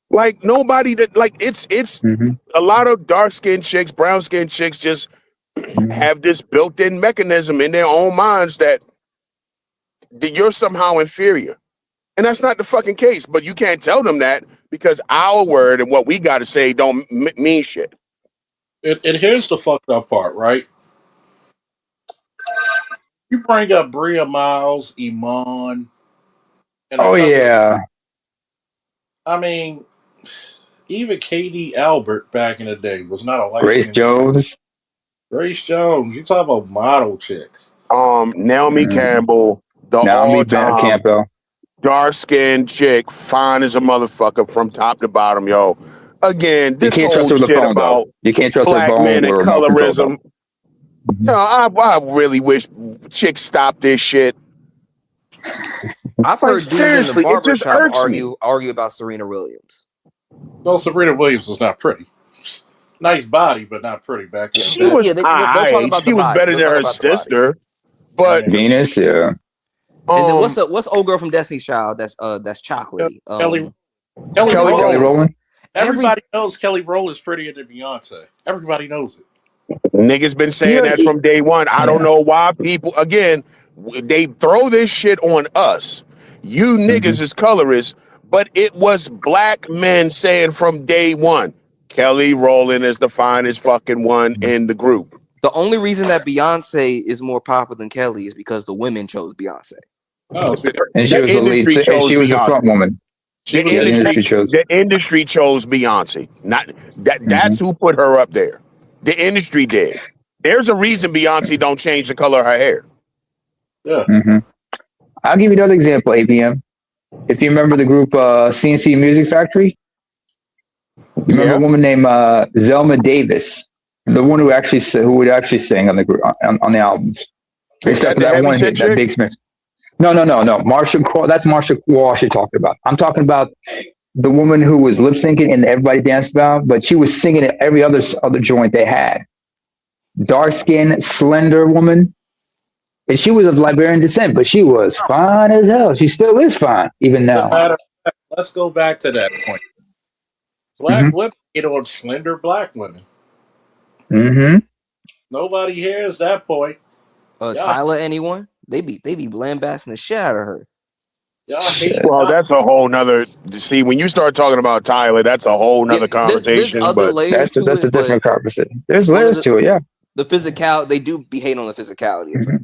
Like nobody that like it's a lot of dark skinned chicks, brown skinned chicks just have this built-in mechanism in their own minds that you're somehow inferior. And that's not the fucking case, but you can't tell them that because our word and what we got to say don't mean shit. And here's the fucked up part, right? You bring up Bria Miles, Iman, and a Oh couple. yeah. I mean, even Katie Albert back in the day was not a light Grace skin. Jones. Grace Jones. You talk about model chicks. Naomi Campbell, the Naomi all-time Campbell. dark-skinned chick, fine as a motherfucker from top to bottom, yo. Again, You this can't trust whole her with the shit phone about though. You can't trust her black phone men and or remote control colorism. though. No, I really wish chicks stop this shit. I've heard dudes in the seriously, it just barbershop irks me. argue about Serena Williams. No, Serena Williams was not pretty. Nice body, but not pretty back then. She was they'll talk high. about She the was body. better They'll than talk her about the body. sister. But Venus, yeah. And then what's old girl from Destiny's Child? That's chocolatey. Kelly Kelly Rowland. Everybody knows Kelly Rowland's prettier than Beyonce. Everybody knows it. niggas been saying that from day one. I don't know why people, again, they throw this shit on us. You niggas is colorists, but it was black men saying from day one, Kelly Rowland is the finest fucking one in the group. The only reason that Beyonce is more popular than Kelly is because the women chose Beyonce. Oh, And she was the lead. And she was the front woman. The industry chose Beyonce. Not that. That's who put her up there. The industry did. There's a reason Beyonce don't change the color of her hair. Yeah. I'll give you another example, ABM. If you remember the group CNC Music Factory, you remember a woman named Zelma Davis, the one who would actually sing on the group on the albums. Except for that one hit, that Big Smith. No. Marsha, that's Marsha Walsh you're talking about. I'm talking about the woman who was lip syncing and everybody danced about, but she was singing at every other joint they had. Dark skinned, slender woman. And she was of Liberian descent, but she was fine as hell. She still is fine, even now. Let's go back to that point. Black women hate on slender black women. Nobody hears that point. Tyler, anyone? They be lambasting the shit out of her. Well, that's a whole nother. See, when you start talking about Tyler, that's a whole nother conversation. There's other layers to that's it, a different conversation. There's layers to it, yeah. The physical, they do be hating on the physicality of her.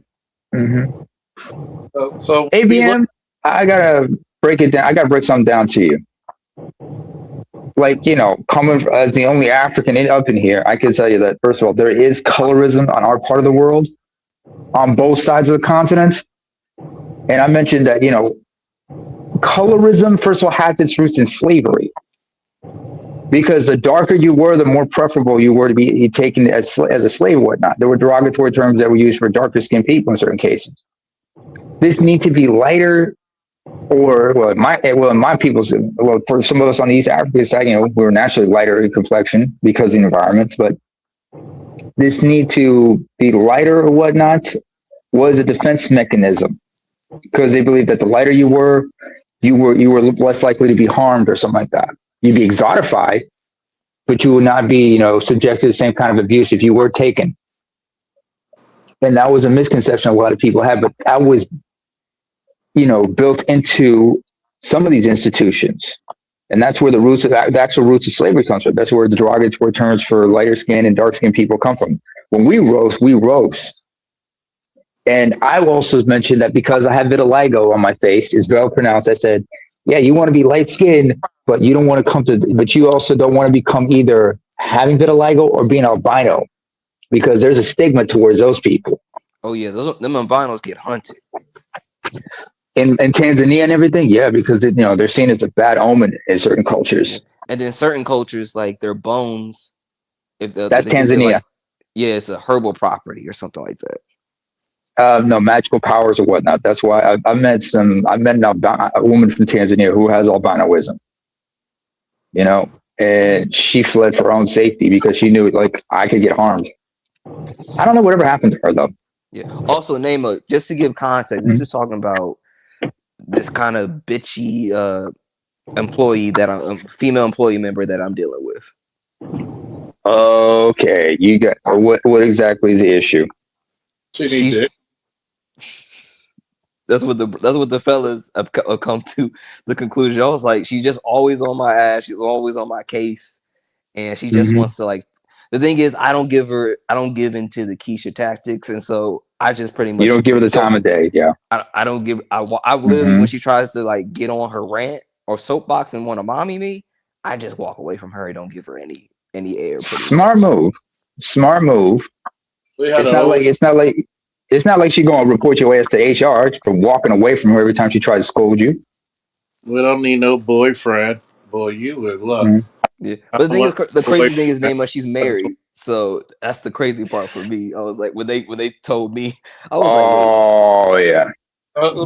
So ABM, I gotta break it down. I gotta break something down to you. Like, coming as the only African up in here, I can tell you that first of all, there is colorism on our part of the world, on both sides of the continent. And I mentioned that, colorism, first of all, has its roots in slavery. Because the darker you were, the more preferable you were to be taken as a slave or whatnot. There were derogatory terms that were used for darker skinned people in certain cases. This need to be lighter, or in my people's, for some of us on the East African side, we were naturally lighter in complexion because of the environments, but this need to be lighter or whatnot was a defense mechanism because they believed that the lighter you were less likely to be harmed or something like that. You'd be exotified, but you would not be, subject to the same kind of abuse if you were taken. And that was a misconception a lot of people had, but that was, built into some of these institutions. And that's where the actual roots of slavery comes from. That's where the derogatory terms for lighter skin and dark skinned people come from. When we roast, we roast. And I also mentioned that because I have vitiligo on my face, it's well pronounced. I said, yeah, you want to be light skinned, but you don't want to but you also don't want to become either having vitiligo or being albino, because there's a stigma towards those people. Oh yeah, them albinos get hunted. In Tanzania and everything, yeah, because they're seen as a bad omen in certain cultures. And then certain cultures, like their bones, that's Tanzania. It's a herbal property or something like that. No, magical powers or whatnot. That's why I met a woman from Tanzania who has albinoism. And she fled for her own safety because she knew like I could get harmed. I don't know whatever happened to her though. Yeah. Also, just to give context, this is talking about this kind of bitchy employee female employee member that I'm dealing with. Okay, you got what exactly is the issue? That's what the fellas have come to the conclusion. I was like, she's just always on my ass. She's always on my case, and she just wants to like. The thing is, I don't give into the Keisha tactics, and so I just pretty much. You don't give her the time of day, yeah. I don't give. I literally when she tries to like get on her rant or soapbox and want to mommy me, I just walk away from her. I don't give her any air. Smart move. It's not like she's gonna report your ass to HR for walking away from her every time she tries to scold you. We don't need no boyfriend. Boy, you would love. Yeah, but the crazy thing is, she's married, so that's the crazy part for me. I was like, when they told me, I was like, yeah,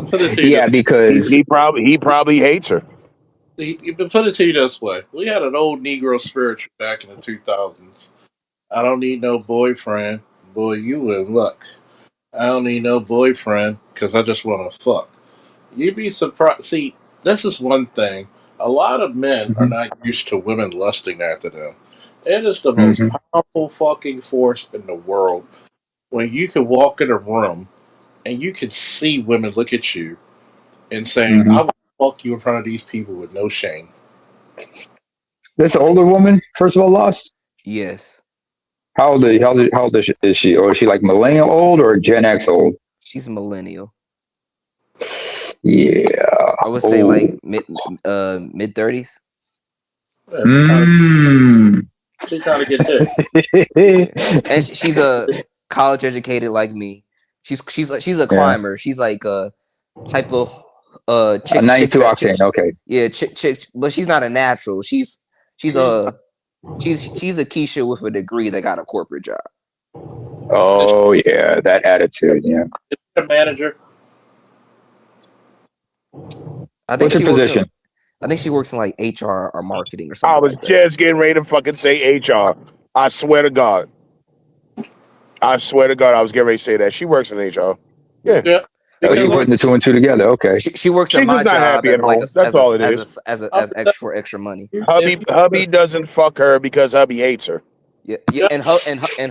put it to you yeah, because he probably hates her. Put it to you this way: we had an old Negro spiritual back in the 2000s. I don't need no boyfriend. Boy, you in luck. I don't need no boyfriend because I just want to fuck. You'd be surprised. See, this is one thing. A lot of men are not used to women lusting after them. It is the most powerful fucking force in the world when you can walk in a room and you can see women look at you and saying, I will fuck you in front of these people with no shame. This older woman, first of all, lost? Yes. How old is she? Or is she like millennial old or Gen X old? She's a millennial. Yeah. I would say like mid 30s. She's trying to get there. And she's a college educated like me. She's a climber. She's like a type of chick. A 92 octane. Okay. Yeah, chick, but she's not a natural. She's a Keisha with a degree that got a corporate job. Oh yeah, that attitude. Yeah. Is she a manager? What's her position? I think she works in like HR or marketing or something. I was just getting ready to fucking say HR. I swear to God. I was getting ready to say that. She works in HR. Yeah. Oh, she's putting the two and two together. Okay. She works at my job as like that's all it is. As extra money. Hubby doesn't fuck her because hubby hates her. Yeah. And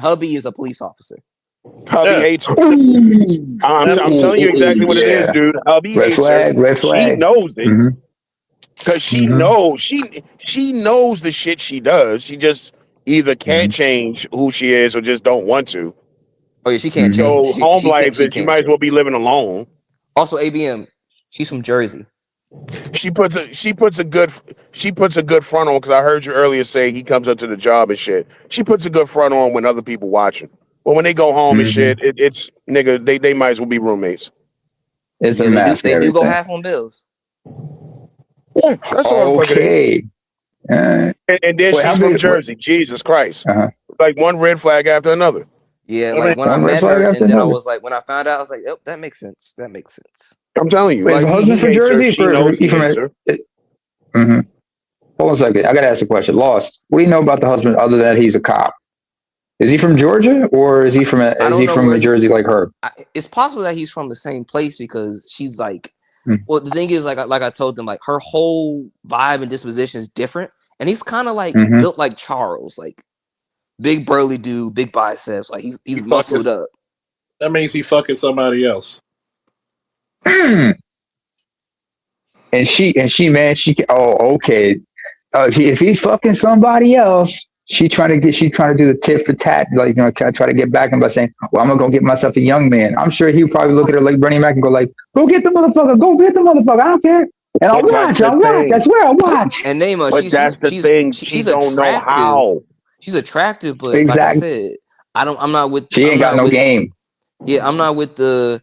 hubby is a police officer. Hubby hates her. I'm telling you exactly what it is, dude. Hubby hates her. Red flag. She knows it. Because she knows she knows the shit she does. She just either can't change who she is or just don't want to. Oh yeah, she can't change. So home life is you might as well be living alone. Also, ABM, She's from Jersey. She puts a good front on, because I heard you earlier say he comes up to the job and shit. She puts a good front on when other people watching. But when they go home and shit, it's nigga, they might as well be roommates. It's a Yeah, mask they and do go everything. half on bills. Yeah, that's all the fuck it is. Okay. And then Wait, how she's from big? Jersey. Jesus Christ. Uh-huh. Like one red flag after another. Yeah, I like mean, when I One red met flag her, after and then I another. was like, when I found out, I was like, "Yep, that makes sense. That makes sense." I'm telling you. Wait, is Like the he husband from hates her. Jersey? She knows He he from hates her. Mm-hmm. Hold on a second. I gotta ask a question. Lost. What do you know about the husband other than he's a cop? Is he from Georgia or is he from I don't know where Jersey like her? it's possible that he's from the same place because she's like, Hmm. well, the thing is, like I told them, like her whole vibe and disposition is different, and he's kind of like Mm-hmm. built like Charles, like big burly dude, big biceps, like he's he muscled fucking, up. that means he fucking somebody else. and man, oh, okay. If he's fucking somebody else, she's trying to do the tit for tat, like, try to get back him by saying, "Well, I'm gonna go get myself a young man." I'm sure he'll probably look at her like Bernie Mac and go like, "Go get the motherfucker, go get the motherfucker. I don't care, and But that's the I'll watch. I thing. swear, I'll watch." And Naima, But that's the thing. She she's don't know attractive. how. She's attractive, but like I Exactly. said, I'm not with. She I'm ain't got not no with. game. Yeah, I'm not with the.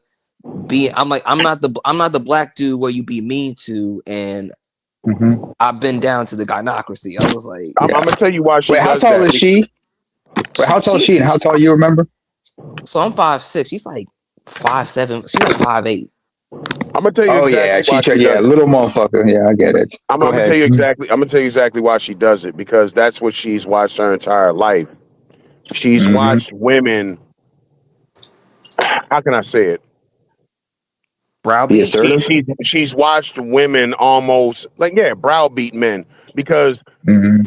I'm not the black dude where you be mean to, and Mm-hmm. I've been down to the gynocracy. I was like, I'm Yeah. gonna tell you why she Wait, how does tall that. is she? Wait, how tall is she, and how tall you remember? so I'm 5'6". She's like 5'7". She's like 5'8". I'm gonna tell you Oh yeah, exactly why she does it. little motherfucker. Yeah, I get it. I'm Go gonna tell ahead. you exactly. I'm gonna tell you exactly why she does it, because that's what she's watched her entire life. She's Mm-hmm. watched women. How can I say it? Be Browbeat. assertive. She's watched women almost like, yeah, browbeat men, because Mm-hmm.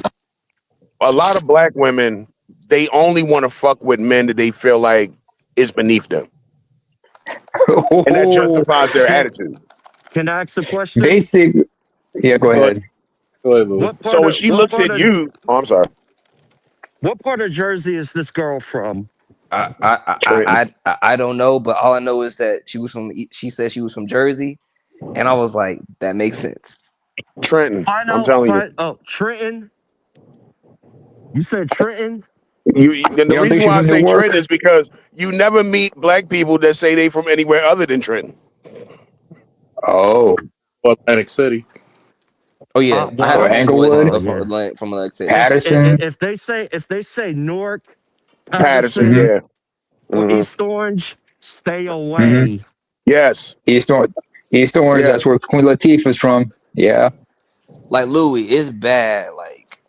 a lot of black women, they only want to fuck with men that they feel like is beneath them, and that justifies their Can attitude. can I ask a question? Basic. Yeah, go Go ahead, ahead. go ahead, Louis. So when she looks at you, oh, I'm sorry, what part of Jersey is this girl from? Trenton. I don't know, but all I know is that she said she was from Jersey, and I was like, that makes sense. Trenton. Find I'm out. telling you. Oh, Trenton. You said Trenton. And the You don't think reason she's why I from say Newark? Trenton is because you never meet black people that say they from anywhere other than Trenton. Oh, Atlantic City. Oh yeah, I had a or Well, homeboy Englewood, from Atlantic City. Patterson. If they say Newark, Patterson, Patterson, Mm-hmm. yeah. or Hmm. East Orange, stay Mm-hmm. away. Yes, East Orange. East Orange. That's yes. where Queen Latifah's from. Yeah. Like Louis, it's bad. Like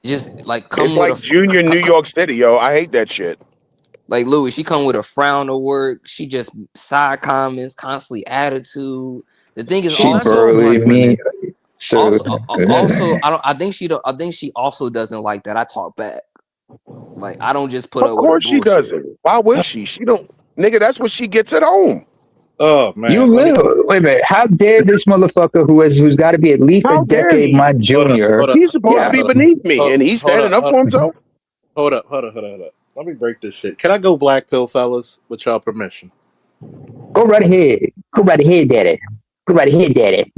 just like It's come with like junior New York City, yo. I hate that shit. like Louis. She come with a frown to work. She just side comments, constantly attitude. The thing is Well, She that's all also burly black me. women. So I don't. I think she don't. I think she also doesn't like that I talk back. Like I don't just put Of up with her course she bullshit. doesn't. Why would she? She don't, nigga. That's what she gets at home. Oh you man, let me live. Wait a minute. How dare this motherfucker who's got to be at least a How dare decade my he? hold up, junior? hold up, He's supposed to Yeah. be hold up, beneath me, hold, and he's hold standing up, up for himself. hold up. Let me break this shit. Can I go black pill, fellas, with y'all permission? Go right ahead. Go right ahead, daddy. Go right ahead, daddy.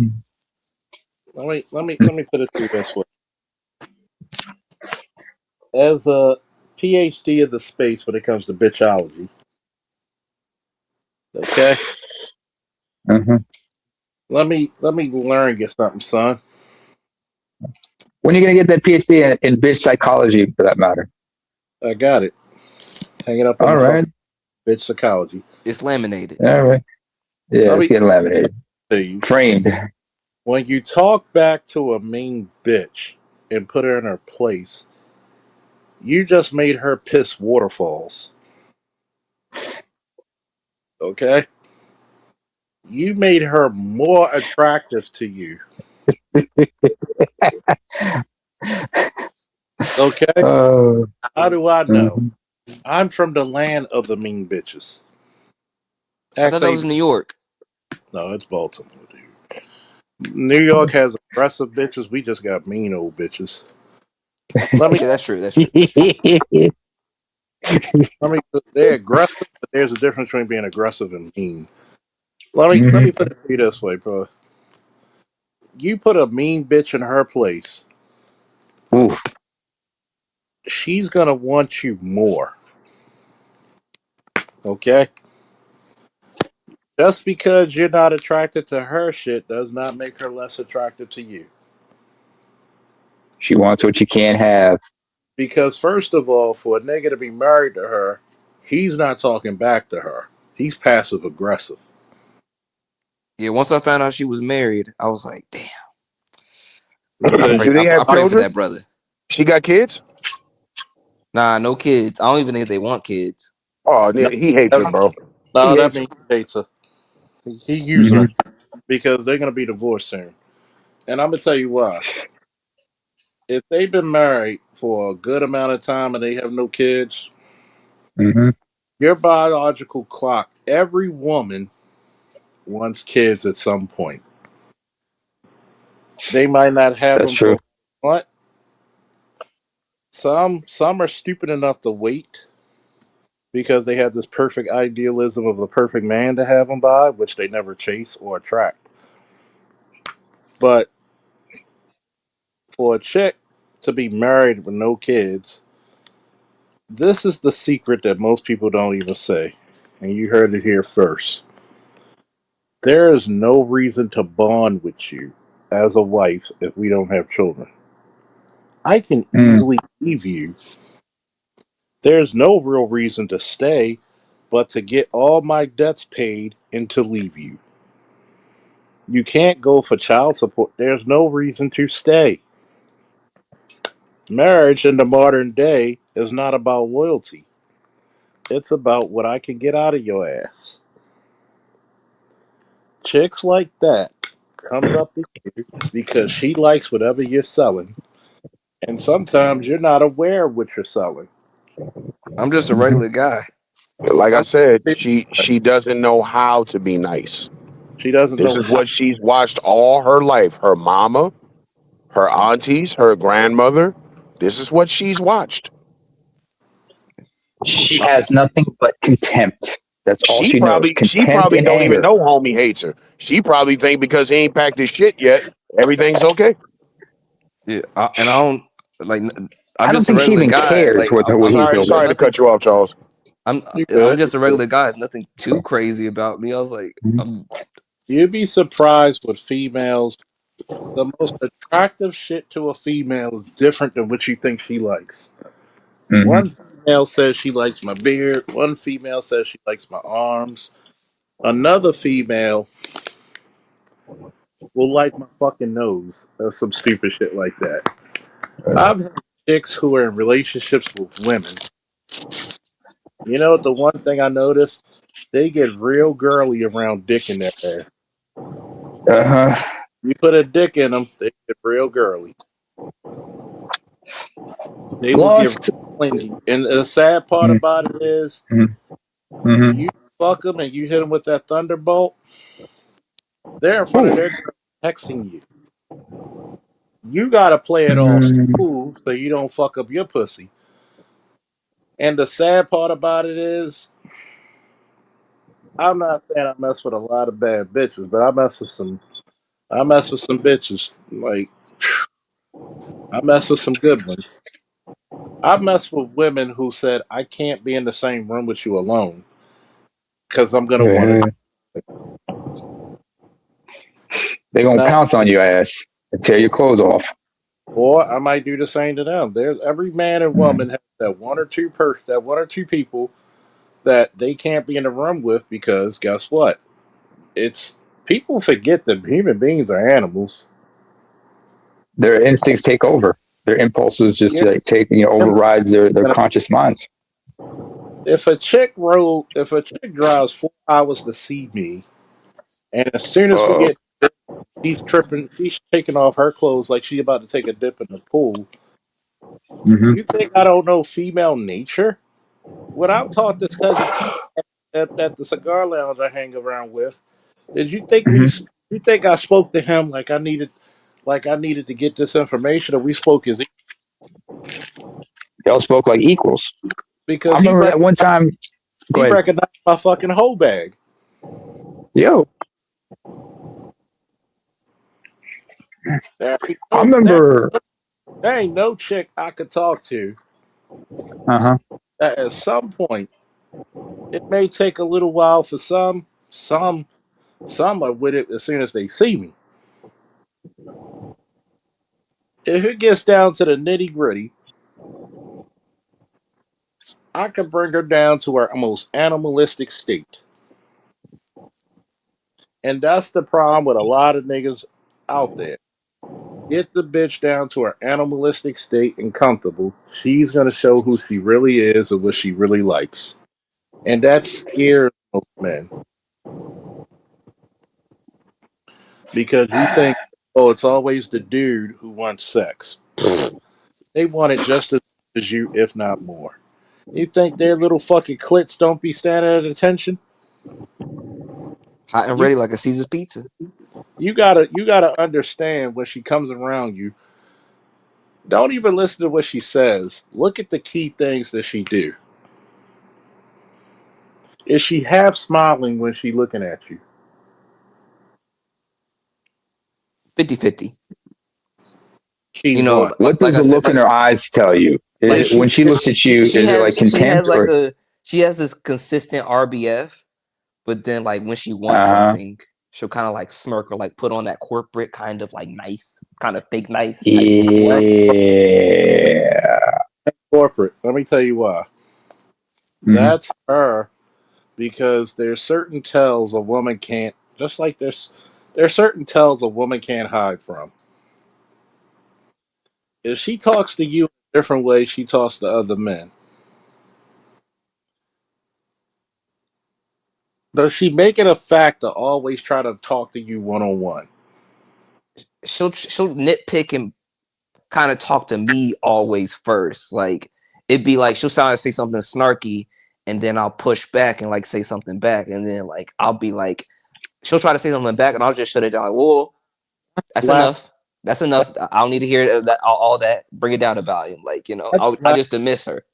Let me put it through this way. As a PhD of the space when it comes to bitchology, okay. Mm-hmm. Let me learn you something, son. When are you gonna get that PhD in bitch psychology, for that matter? I got it. Hang it up on All the phone. right. Bitch psychology. It's laminated. All right. Yeah, Let it's me getting laminated, tell you. framed. When you talk back to a mean bitch and put her in her place, you just made her piss waterfalls. Okay? You made her more attractive to you. Okay? Uh, How do I know? mhm. I'm from the land of the mean bitches. I thought Ask that was AB. New York. No, it's Baltimore, dude. New York has aggressive bitches. We just got mean old bitches. Let me, Yeah, that's true. That's true. they're aggressive, but there's a difference between being aggressive and mean. Let me put it to you this way, bro. You put a mean bitch in her place, Ooh, she's gonna want you more. Okay? Just because you're not attracted to her shit does not make her less attracted to you. she wants what you can't have. Because first of all, for a nigga to be married to her, he's not talking back to her. He's passive aggressive. Yeah, once I found out she was married, I was like, damn. I Because pray, Do they I have pray for children? that brother. She got kids? Nah, no kids. I don't even think they want kids. Oh, no, he hates her, bro. He that hates her. means he hates her. He use Hmm. her because they're gonna be divorced soon. And I'm gonna tell you why. If they've been married for a good amount of time and they have no kids, Hmm. your biological clock, every woman wants kids at some point. They might not have That's them for true. what? Some are stupid enough to wait because they have this perfect idealism of the perfect man to have them by, which they never chase or attract. But for a chick to be married with no kids, this is the secret that most people don't even say. And you heard it here first. There is no reason to bond with you as a wife if we don't have children. I can Mm. easily leave you. There's no real reason to stay but to get all my debts paid and to leave you. You can't go for child support. There's no reason to stay. Marriage in the modern day is not about loyalty. It's about what I can get out of your ass. Chicks like that comes up to you because she likes whatever you're selling, and sometimes you're not aware of what you're selling. I'm just a Hmm. regular guy. Like I I'm said, she doesn't know how to be nice. She doesn't This know is how. what she's watched all her life. Her mama, her aunties, her grandmother. This is what she's watched. She has nothing but contempt. That's all she knows. She Contempt probably and don't even anger. know homie hates her. She probably think because he ain't packed his shit yet, everything's okay. Yeah, and I don't like. I'm I don't just a think she regular even guy. cares Like what he feels like. Sorry to nothing. cut you off, Charles. You I'm good? just a regular guy. It's nothing too crazy about me. I was like, You'd be surprised with females. The most attractive shit to a female is different than what you think she likes. Hmm. One female says she likes my beard. One female says she likes my arms. Another female will like my fucking nose or some stupid shit like that. I've had chicks who are in relationships with women. You know, the one thing I noticed, they get real girly around dick in their ass. Uh-huh. You put a dick in them, they get real girly. They will get Lost. clingy. And the sad part about it is, Mm-hmm. you fuck them and you hit them with that thunderbolt, they're in front of Ooh. their girl texting you. You gotta play it all Mm. smooth so you don't fuck up your pussy. And the sad part about it is, I'm not saying I mess with a lot of bad bitches, but I mess with some. I mess with some bitches. Like I mess with some good ones. I mess with women who said I can't be in the same room with you alone because I'm gonna want to. Uh, they gonna Now, pounce on your ass and tear your clothes off. or I might do the same to them. There's every man and Mm. woman has that one or two people that they can't be in the room with because guess what? It's people forget that human beings are animals. Their instincts take over. Their impulses just Yeah, like take overrides their conscious minds. if a chick drives 4 hours to see me, and as soon as we Uh, get, she's tripping, she's taking off her clothes like she's about to take a dip in the pool. hmm. You think I don't know female nature? When I taught this cousin T at the cigar lounge I hang around with, did you think Hmm. you think I spoke to him like I needed to get this information, or we spoke as Y'all spoke like equals. I because remember that one time. Go he ahead. recognized my fucking whole bag. Yo, There ain't I no, remember. there ain't no chick I could talk to Uh huh. that at some point, it may take a little while for some are with it as soon as they see me. If it gets down to the nitty gritty, I can bring her down to her most animalistic state. And that's the problem with a lot of niggas out there. Get the bitch down to her animalistic state and comfortable. She's gonna show who she really is and what she really likes. And that scares most men because you think, oh, it's always the dude who wants sex. They want it just as much as you, if not more. You think their little fucking clits don't be standing at attention? Hot and You ready like a Caesar's pizza. you gotta understand when she comes around you. Don't even listen to what she says. Look at the key things that she do. Is she half smiling when she looking at you? 50-50. She's You what? know, What like does I the said, look in like her eyes tell you? Is like it when she looks at you? Is it like she has contempt like or? a she has this consistent RBF, but then like when she wants Uh huh. something, she'll kind of like smirk or like put on that corporate kind of like nice, kind of fake nice type of flex. Yeah. Corporate. Let me tell you why. Hmm. That's her because there's certain tells a woman can't. Just like there's certain tells a woman can't hide from. If she talks to you in a different way she talks to other men, does she make it a fact to always try to talk to you one on one? She'll nitpick and kind of talk to me always first. Like it'd be like she'll try to say something snarky, and then I'll push back and like say something back, and then like I'll be like, she'll try to say something back, and I'll just shut it down. Like, whoa, that's Black. enough. That's enough. I don't need to hear that all that. Bring it down to volume. Like That's I black. just dismiss her.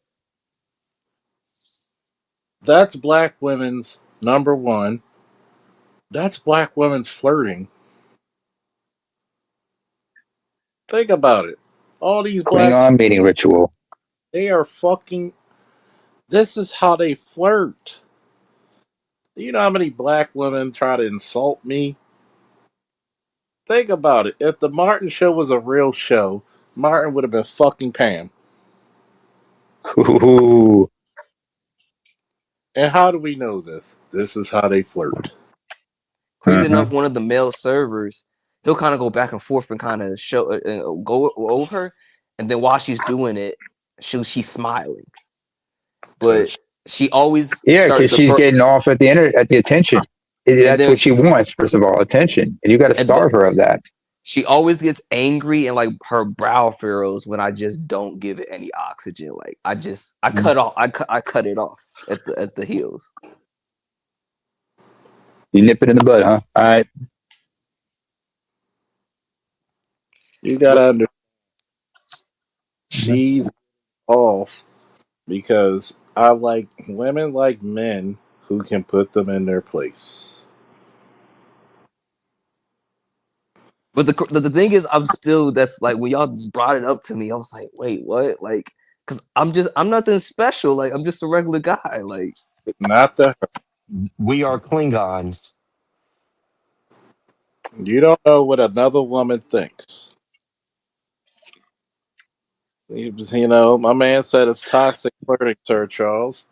That's black women's number one. That's black women's flirting. Think about it. All these black chicks, Klingon mating ritual. they are fucking. This is how they flirt. Do you know how many black women try to insult me? Think about it. If the Martin show was a real show, Martin would have been fucking Pam. Ooh. And how do we know this? This is how they flirt. Crazy Uh-huh. enough, one of the male servers, he'll kind of go back and forth and kind of show go over her, and then while she's doing it, she's smiling, but Cause she always Yeah, starts because the she's first, getting off at at the attention. and That's then what she wants, first of all, attention, and you got to and starve her of that. she always gets angry and like her brow furrows when I just don't give it any oxygen. Like I cut off I cut it off at the heels. You nip it in the bud, huh? All right. you gotta But understand she's off because I like women like men who can put them in their place. the thing is, I'm still that's like when y'all brought it up to me, I was like, wait, what? Like, because I'm nothing special. Like I'm just a regular guy. Like Not the We are Klingons. you don't know what another woman thinks. You know, my man said it's toxic flirting, Sir Charles.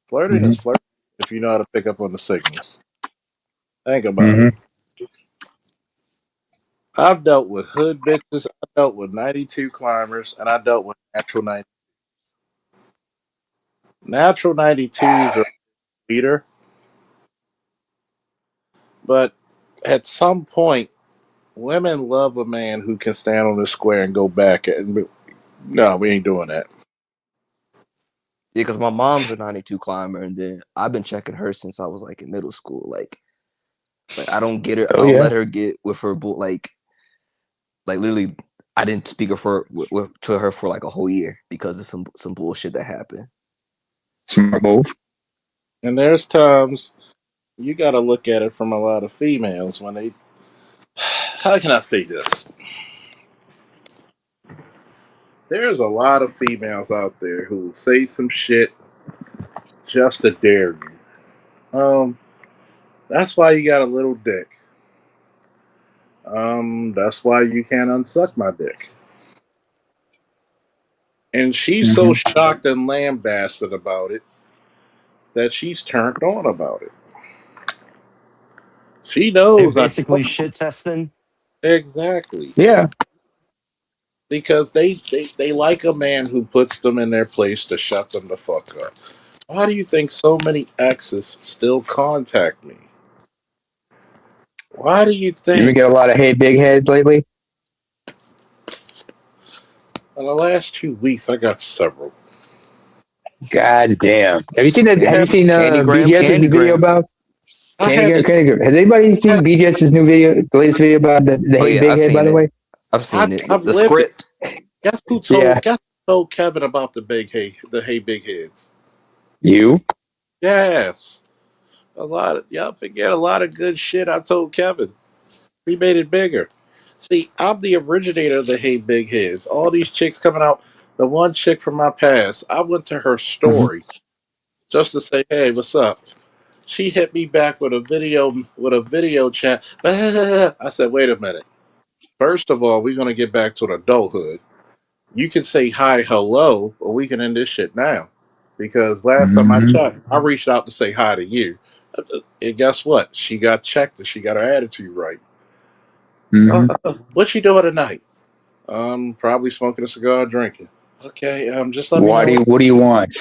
Flirting Hmm. is flirting if you know how to pick up on the signals. Think about it. Hmm. I've dealt with hood bitches, I dealt with 92 climbers, and I dealt with natural 90. Natural 92s are leader, but at some point, women love a man who can stand on the square and go back. No, we ain't doing that. yeah, because my mom's a 92 climber, and then I've been checking her since I was like in middle school. Like I don't get her. I Oh don't yeah. let her get with her like literally. I didn't speak of her to her for like a whole year because of some bullshit that happened. Smart move. And there's times you got to look at it from a lot of females when they. How can I say this? There's a lot of females out there who will say some shit just to dare you. That's why you got a little dick. That's why you can't unsuck my dick. And she's so Hmm. shocked and lambasted about it that she's turned on about it. She They're knows I basically don't. shit testing. Exactly. Yeah. Because they like a man who puts them in their place to shut them the fuck up. Why do you think so many exes still contact me? Why do you You been think getting a lot of hey big heads lately? in the last 2 weeks I got several? God damn. Have you seen that? Have Candy, you seen Candy Graham, BGS's Candy new video Graham. about I Candy had Graham? the Candy Graham. Has anybody I, seen BGS's new video, the latest video about the Oh hey yeah, big I've head? By seen the it. way, I've I seen it. I've The lived it. script. yeah, Guess who told Kevin about the hey big heads? you. Yes. A lot of y'all forget a lot of good shit I told Kevin. We made it bigger. See, I'm the originator of the Hey Big Heads. All these chicks coming out. The one chick from my past, I went to her Hmm. story just to say, "Hey, what's up?" She hit me back with a video chat. I said, "Wait a minute. First of all, we're gonna get back to adulthood. You can say hi, hello, or we can end this shit now." Because last time I Hmm. checked, I reached out to say hi to you. And guess what? She got checked and she got her attitude right. Hmm. What you doing tonight? Probably smoking a cigar, drinking. Okay. Just let me What know do when. you What do you want?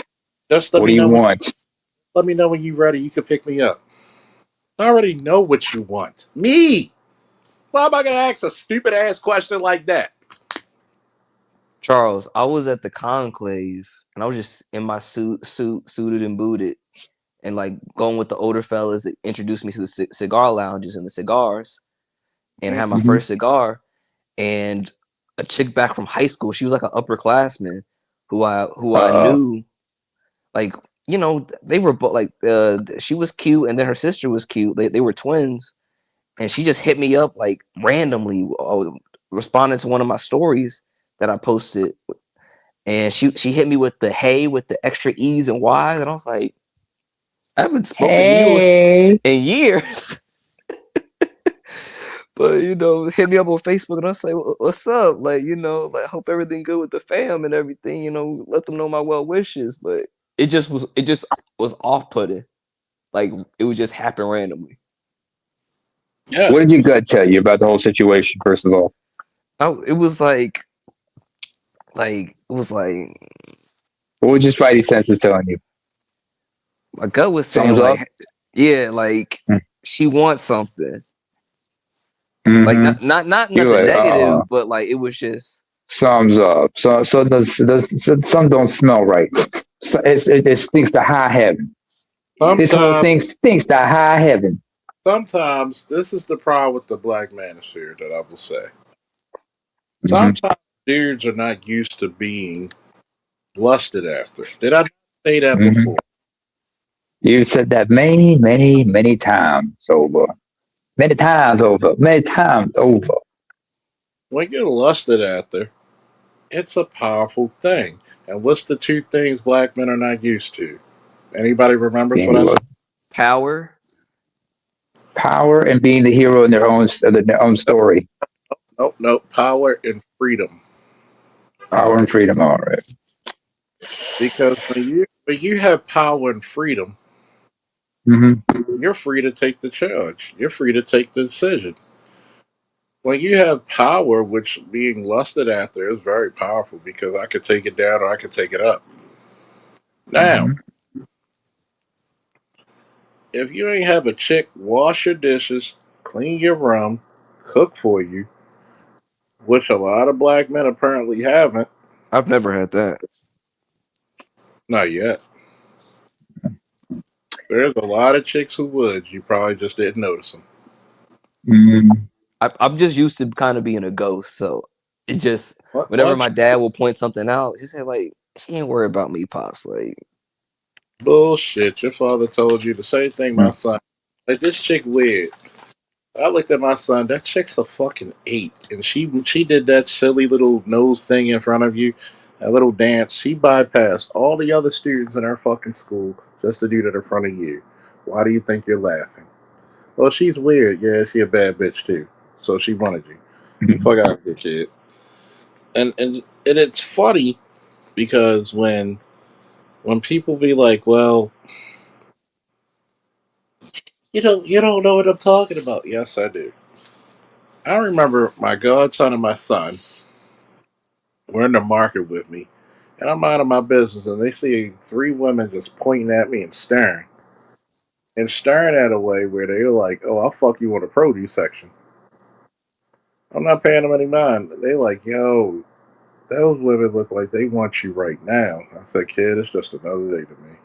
Just let What me do you know when. want? Let me know when you're ready. You can pick me up. I already know what you want. Me. Why am I gonna ask a stupid ass question like that? Charles, I was at the conclave and I was just in my suited and booted, and like going with the older fellas that introduced me to the cigar lounges and the cigars, and I had my Hmm. first cigar, and a chick back from high school. She was like an upperclassman who I Uh knew, like, they were both like, she was cute and then her sister was cute. They were twins, and she just hit me up like randomly, responding to one of my stories that I posted, and she hit me with the hey with the extra e's and y's, and I was like, I haven't spoken to you Hey. in years. But hit me up on Facebook and I say, "What's up?" Like, like, hope everything good with the fam and everything. Let them know my well wishes. But it just was off putting. Like, it would just happen randomly. Yeah. What did your gut tell you about the whole situation? First of all, It was like what was your spidey senses telling you? my gut was saying Thumbs up. like, yeah, like she wants something. Like, Mm-hmm. not You're nothing like, negative, but like it was just thumbs up. So does some don't smell right. So it stinks to high heaven. This whole Sometimes, thing stinks to high heaven. sometimes this is the problem with the black manosphere that I will say. Hmm. Sometimes dudes are not used to being lusted after. Did I not say that Hmm. before? You said that many times over. Many times over. Many times over. When you're lusted after, it's a powerful thing. And what's the two things black men are not used to? Anybody remembers what Being I said? looked power. power and being the hero in their own story. Nope, nope. Power and freedom. Oh, Power and okay. freedom. All right. Because when you have power and freedom, Mm-hmm. you're free to take the charge. You're free to take the decision. When you have power, which being lusted after is very powerful because I could take it down or I could take it up. Now, Mm-hmm. if you ain't have a chick wash your dishes, clean your room, cook for you, which a lot of black men apparently haven't, I've never had that. not yet. There's a lot of chicks who would. You probably just didn't notice them. Mm-hmm. I'm just used to kind of being a ghost, so it just whenever Once my dad will point something out, he said like, "She ain't worried about me, pops." Like, bullshit, your father told you the same thing my son. Like this chick weird. I looked at my son. That chick's a fucking 8, and she did that silly little nose thing in front of you, that little dance. She bypassed all the other students in her fucking school just to do that in front of you. Why do you think you're laughing? Well, she's weird. Yeah, she a bad bitch too. So she wanted you. You fuck out of here, kid. And it's funny because when people be like, well, you don't know what I'm talking about. Yes, I do. I remember my godson and my son were in the market with me, and I'm minding my business, and they see three women just pointing at me and staring at a way where they're like, "Oh, I'll fuck you on the produce section." I'm not paying them any mind. They like, "Yo, those women look like they want you right now." I said, "Kid, it's just another day to me."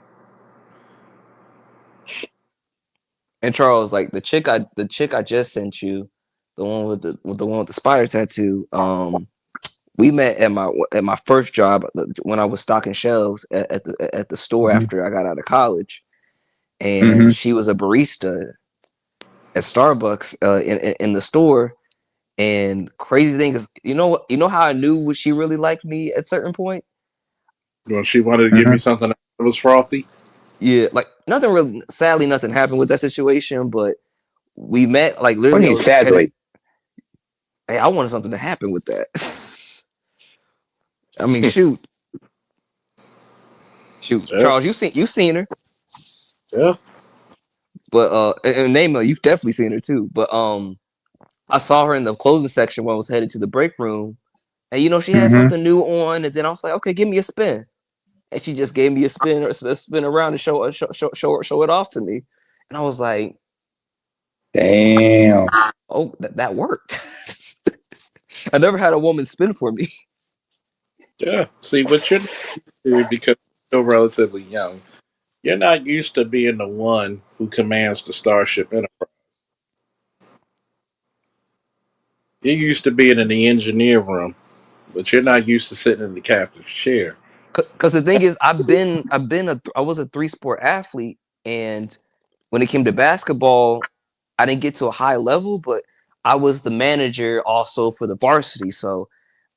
And Charles, like the chick I just sent you, the one with the spider tattoo. We met at my first job when I was stocking shelves at the store Mm-hmm. after I got out of college, and Mm-hmm. she was a barista at Starbucks in the store. And crazy thing is, you know how I knew she really liked me at certain point. When she wanted to give Mm-hmm. me something that was frothy, Yeah, like nothing really. Sadly, nothing happened with that situation, but we met like What do literally. you I mean, was headed. sadly? Hey, I wanted something to happen with that. I mean, shoot, yeah, Charles, you seen her, yeah, but and Naima, you've definitely seen her too. But I saw her in the clothing section when I was headed to the break room, and she had Mm-hmm. something new on, and then I was like, okay, give me a spin, and she just gave me a spin around and show it off to me, and I was like, Damn. oh, that worked. I never had a woman spin for me. yeah. See, what you're not used to because you're still relatively young. You're not used to being the one who commands the Starship Enterprise. You're used to being in the engineer room, but you're not used to sitting in the captain's chair. Because the thing is, I was a three-sport athlete, and when it came to basketball, I didn't get to a high level, but I was the manager also for the varsity, so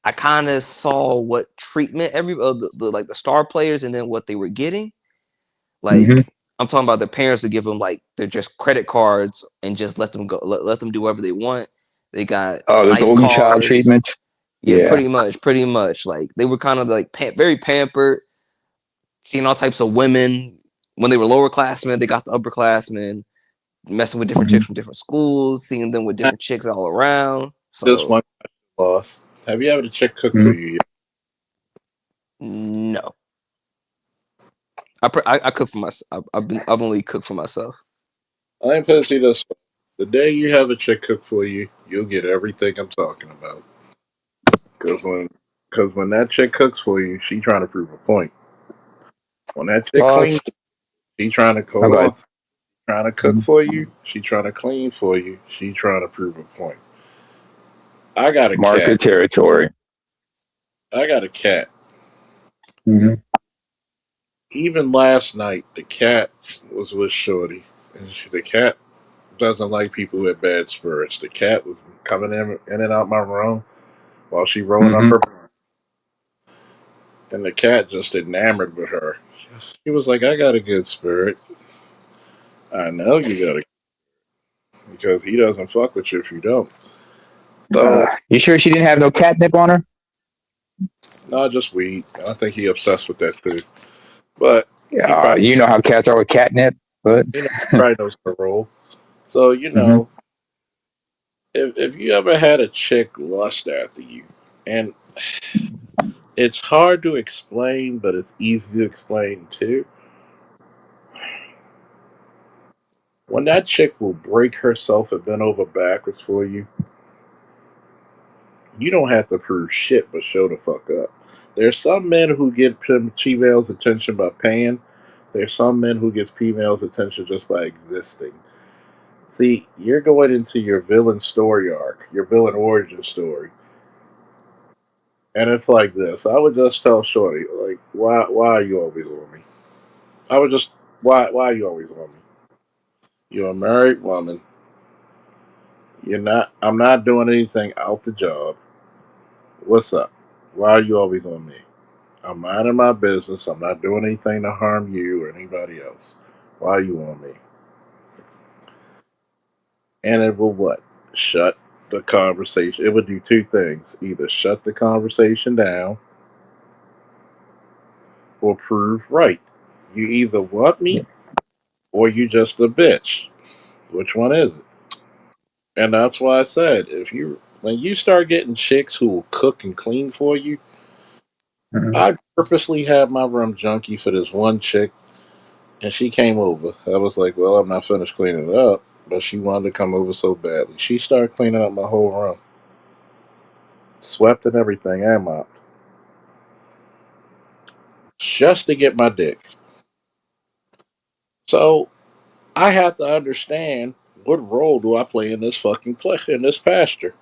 I kind of saw what treatment the like the star players and then what they were getting. Mm-hmm. Like I'm talking about their parents to give them like they're just credit cards and just let them go, let them do whatever they want. They got Oh, the nice golden child cars. treatment. Yeah, Yeah. pretty much. Like they were kind of like very pampered, seeing all types of women. When they were lower classmen, they got the upperclassmen messing with different Mm-hmm. chicks from different schools, seeing them with different chicks all around. Just So one boss. Have you ever had a chick cook for Mm-hmm. you yet? no, I cook for myself. I've only cooked for myself. I ain't put it to you this way. The day you have a chick cook for you, you'll get everything I'm talking about. Because when that chick cooks for you, she trying to prove a point. When that chick cleans, Lost. she trying to Oh, hold God. off. Trying to cook Mm-hmm. for you, she trying to clean for you. She trying to prove a point. I got a cat. Market territory. I got a cat. Mm-hmm. Even last night, the cat was with Shorty, and the cat doesn't like people with bad spirits. The cat was coming in and out my room while she rolling up Mm-hmm. her, and the cat just enamored with her. She was like, "I got a good spirit. I know you got a because he doesn't fuck with you if you don't." So, You sure she didn't have no catnip on her? not just weed. I think he obsessed with that too. But he Yeah, probably you know how cats are with catnip, but. probably knows the role. So Mm-hmm. if you ever had a chick lust after you, and it's hard to explain, but it's easy to explain too. When that chick will break herself and bend over backwards for you, you don't have to prove shit but show the fuck up. There's some men who get females' attention by paying. There's some men who get females' attention just by existing. See, you're going into your villain story arc, your villain origin story, and it's like this. I would just tell Shorty, like, why are you always on me? I would just, why are you always on me? You're a married woman. You're not. I'm not doing anything out the job. What's up? Why are you always on me? I'm minding my business. I'm not doing anything to harm you or anybody else. Why are you on me? And it will what? Shut the conversation. It would do two things: either shut the conversation down or prove right. You either want Yeah. me or you just a bitch. Which one is it? And that's why I said if you when you start getting chicks who will cook and clean for you, Mhm. I purposely had my room junkie for this one chick, and she came over. I was like, well, I'm not finished cleaning it up, but she wanted to come over so badly. She started cleaning up my whole room, swept and everything, and mopped, just to get my dick. So I have to understand what role do I play in this fucking play in this pasture.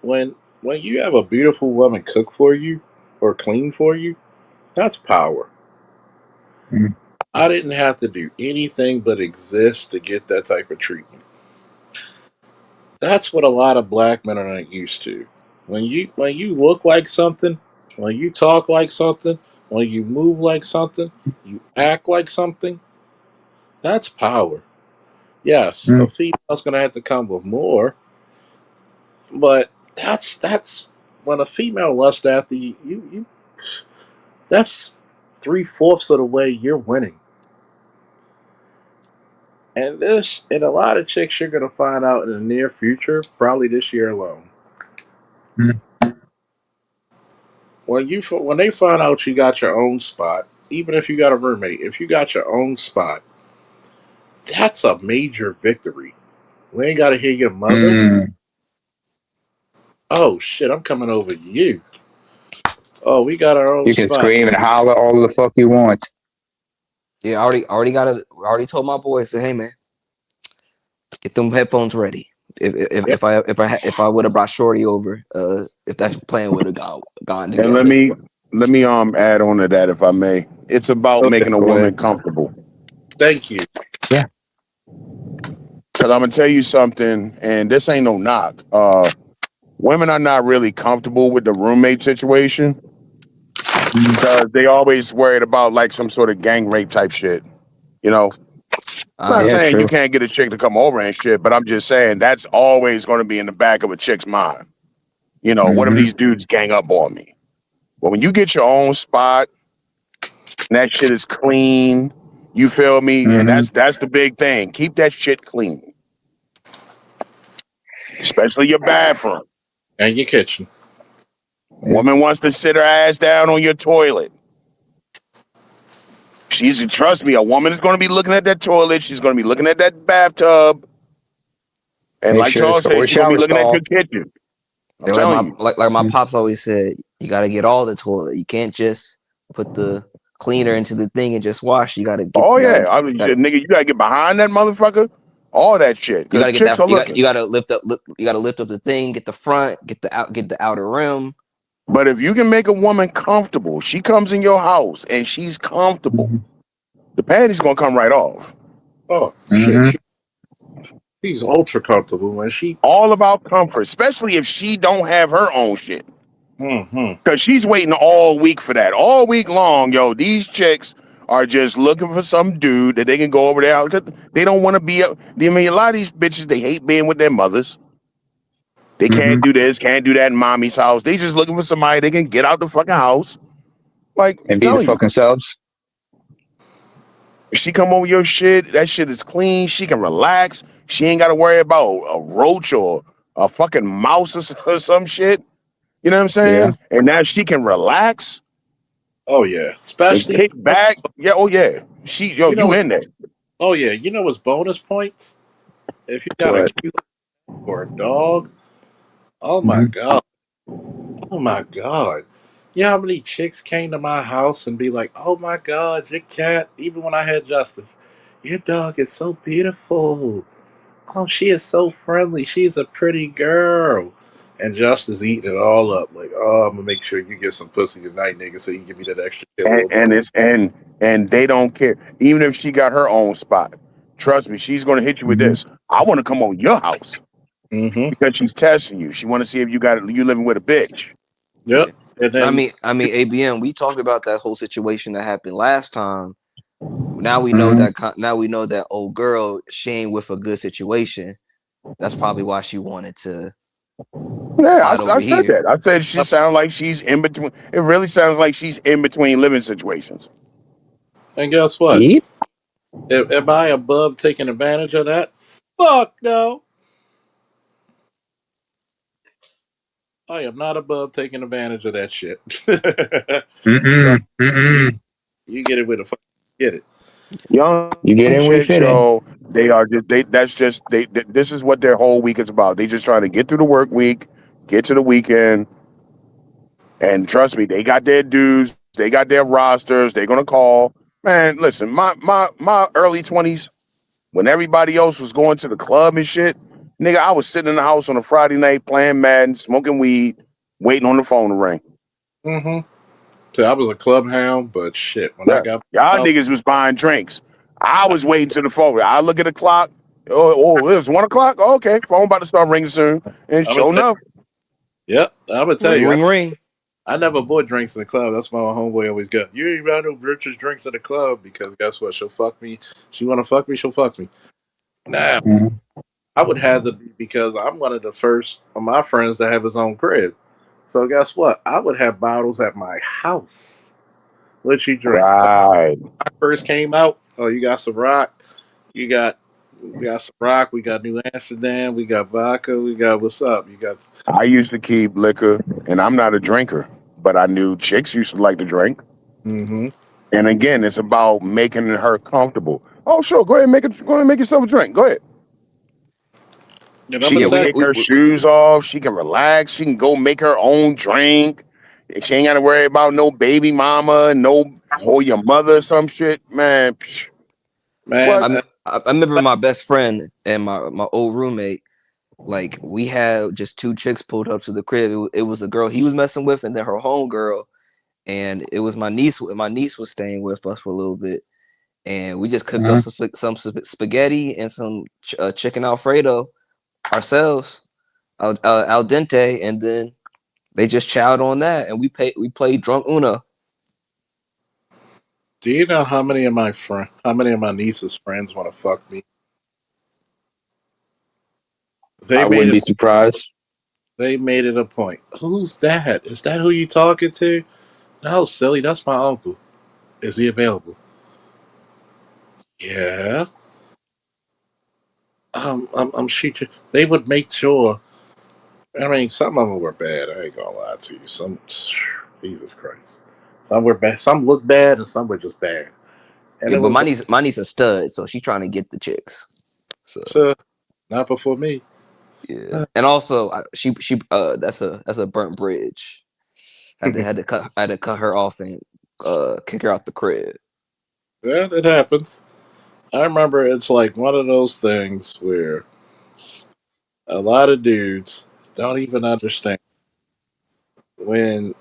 When you have a beautiful woman cook for you or clean for you, that's power. Mhm. I didn't have to do anything but exist to get that type of treatment. That's what a lot of black men are not used to. When you look like something, when you talk like something, when you move like something, you act like something, that's power. Yes, a Mhm. female's gonna have to come with more, but that's when a female lusts after you that's 3/4 of the way you're winning. And a lot of chicks you're gonna find out in the near future, probably this year alone. Mhm. When they find out you got your own spot, even if you got a roommate, if you got your own spot, that's a major victory. We ain't gotta hear your mother. Mm. Oh shit, I'm coming over to you. Oh, we got our own You can spot. scream and holler all the fuck you want. Yeah, I already told my boy, say, hey man, get them headphones ready. Yeah. If I would have brought Shorty over, if that plan would have gone And let together. me let me add on to that if I may. It's about Okay. making a Go woman ahead. comfortable. Thank you. Yeah. Cause I'm gonna tell you something, and this ain't no knock. Women are not really comfortable with the roommate situation Mhm. because they always worried about like some sort of gang rape type shit. You know, I'm not Uh, Yeah, saying you true. can't get a chick to come over and shit, but I'm just saying that's always going to be in the back of a chick's mind. You know, what if Hmm. these dudes gang up on me? But when you get your own spot and that shit is clean, you feel me? And Hmm. that's the big thing. Keep that shit clean, especially your bathroom. And your kitchen. Yeah. Woman wants to sit her ass down on your toilet. She's trust me, a woman is going to be looking at that toilet. She's going to be looking at that bathtub, and Make like sure it's Charles said, or she's going to be shower looking at your stall. kitchen. I'm yeah, like telling my you. like my Mhm. pops always said, you got to get all the toilet. You can't just put the cleaner into the thing and just wash. You got to get Oh got yeah, to I mean, got to nigga, you gotta get behind that motherfucker. All that shit, you got because to get chicks that are looking. you got to you got to lift up the thing, get the front, get the outer rim. But if you can make a woman comfortable, she comes in your house and she's comfortable. Mhm. The panties gonna come right off. Oh shit. Mhm. She's ultra comfortable when she All about comfort, especially if she don't have her own shit. hmm Cause she's waiting all week for that. All week long, yo, these chicks are just looking for some dude that they can go over there. Cause they don't want to be up. I mean, a lot of these bitches, they hate being with their mothers. They can't Mhm. do this, can't do that in mommy's house. They just looking for somebody they can get out the fucking house. Like, I'm And be the telling you, fucking subs. if she come over your shit, that shit is clean. She can relax. She ain't got to worry about a roach or a fucking mouse or some shit. You know what I'm Yeah. saying? And now she can relax Oh yeah. and Especially kick back. Yeah, oh yeah. you know You what in there. oh yeah, you know what's bonus points? If you got a What? cute or a dog, oh my Hmm. god. Oh my god. You know how many chicks came to my house and be like, oh my god, your cat, even when I had Justice, your dog is so beautiful. Oh, she is so friendly. She's a pretty girl. And Justice eating it all up. Like, oh, I'm gonna make sure you get some pussy tonight, nigga, so you give me that extra kilo and of and bone. it's and they don't care. Even if she got her own spot, trust me, she's gonna hit you with Mhm. this. I want to come on your house Mm-hmm. because she's testing you. She want to see if you living with a bitch. Yep. Yeah. And I then mean, I mean, ABM. We talked about that whole situation that happened last time. Now we know Mhm. that. Now we know that old girl, she ain't with a good situation. That's probably why she wanted to Yeah, slide I over said here. that. I said she sounds like she's in between. It really sounds like she's in between living situations. and guess what? Yep. Am I above taking advantage of that? Fuck no. I am not above taking advantage of that shit. Mm-mm. Trust me, Mm-mm. you get it with a fuck get it. Young You get in where you chicks, fit in. yo, they are just they. That's just they. This is what their whole week is about. They just trying to get through the work week, get to the weekend, and trust me, they got their dues, they got their rosters. They're gonna call. Man, listen, my early 20s, when everybody else was going to the club and shit, nigga, I was sitting in the house on a Friday night playing Madden, smoking weed, waiting on the phone to ring. Mm-hmm. So I was a club hound, but shit, when I Yeah. got Y'all out, niggas was buying drinks. I was waiting to the phone. I look at the clock. It was 1 o'clock. Oh, okay, phone about to start ringing soon. And I'm gonna sure tell enough, yep, I'm gonna tell Ring, you, ring, ring. I never bought drinks in the club. That's why my homeboy always got. You ain't got no purchase drinks in the club because guess what? She'll fuck me. She wanna fuck me. She'll fuck me. Now Mhm. I would have to be because I'm one of the first of my friends to have his own crib. So guess what? I would have bottles at my house. What you drink? So right. when I first came out, oh, you got some rock. You got we got some rock. We got New Amsterdam. We got vodka. We got what's up. You got. I used to keep liquor, and I'm not a drinker, but I knew chicks used to like to drink. Mm-hmm. And again, it's about making her comfortable. Oh, sure, go ahead and go ahead and make yourself a drink. Go ahead. And I'm She gonna Yeah, can tell we you, take we, her we shoes off. She can relax. She can go make her own drink. She ain't got to worry about no baby mama, no or your mother or some shit. Man, man. what? I remember my best friend and my old roommate. Like we had just two chicks pulled up to the crib. It was a girl he was messing with, and then her home girl, and it was my niece. My niece was staying with us for a little bit, and we just cooked up Mhm. some spaghetti and some chicken Alfredo ourselves, al dente, and then they just chowed on that, and we played drunk Uno. Do you know how many of my niece's friends want to fuck me? They I made wouldn't it. be surprised. They made it a point. Who's that? Is that who you talking to? No, silly. That's my uncle. Is he available? Yeah. I'm shooting. They would make sure. I mean, some of them were bad. I ain't gonna lie to you. Some, Jesus Christ. Some were bad. Some looked bad, and some were just bad. And Yeah, it but was my niece a stud, so she trying to get the chicks. So uh, not before me. yeah, and also she that's a burnt bridge. I had to cut her off and kick her out the crib. Yeah, it happens. I remember it's like one of those things where a lot of dudes don't even understand when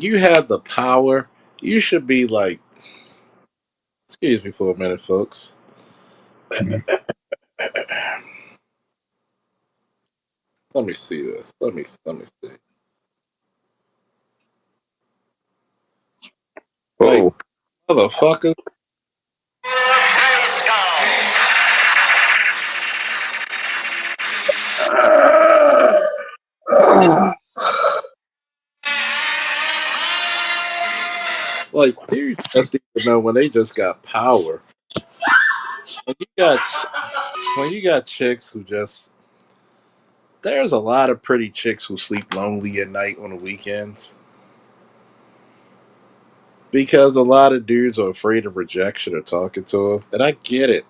you have the power, you should be like, excuse me for a minute, folks. Mhm. Let me see this. Let me see. Like, Oh. motherfucker, like dudes just need to know when they just got power. When you got chicks who just there's a lot of pretty chicks who sleep lonely at night on the weekends because a lot of dudes are afraid of rejection or talking to them, and I get it.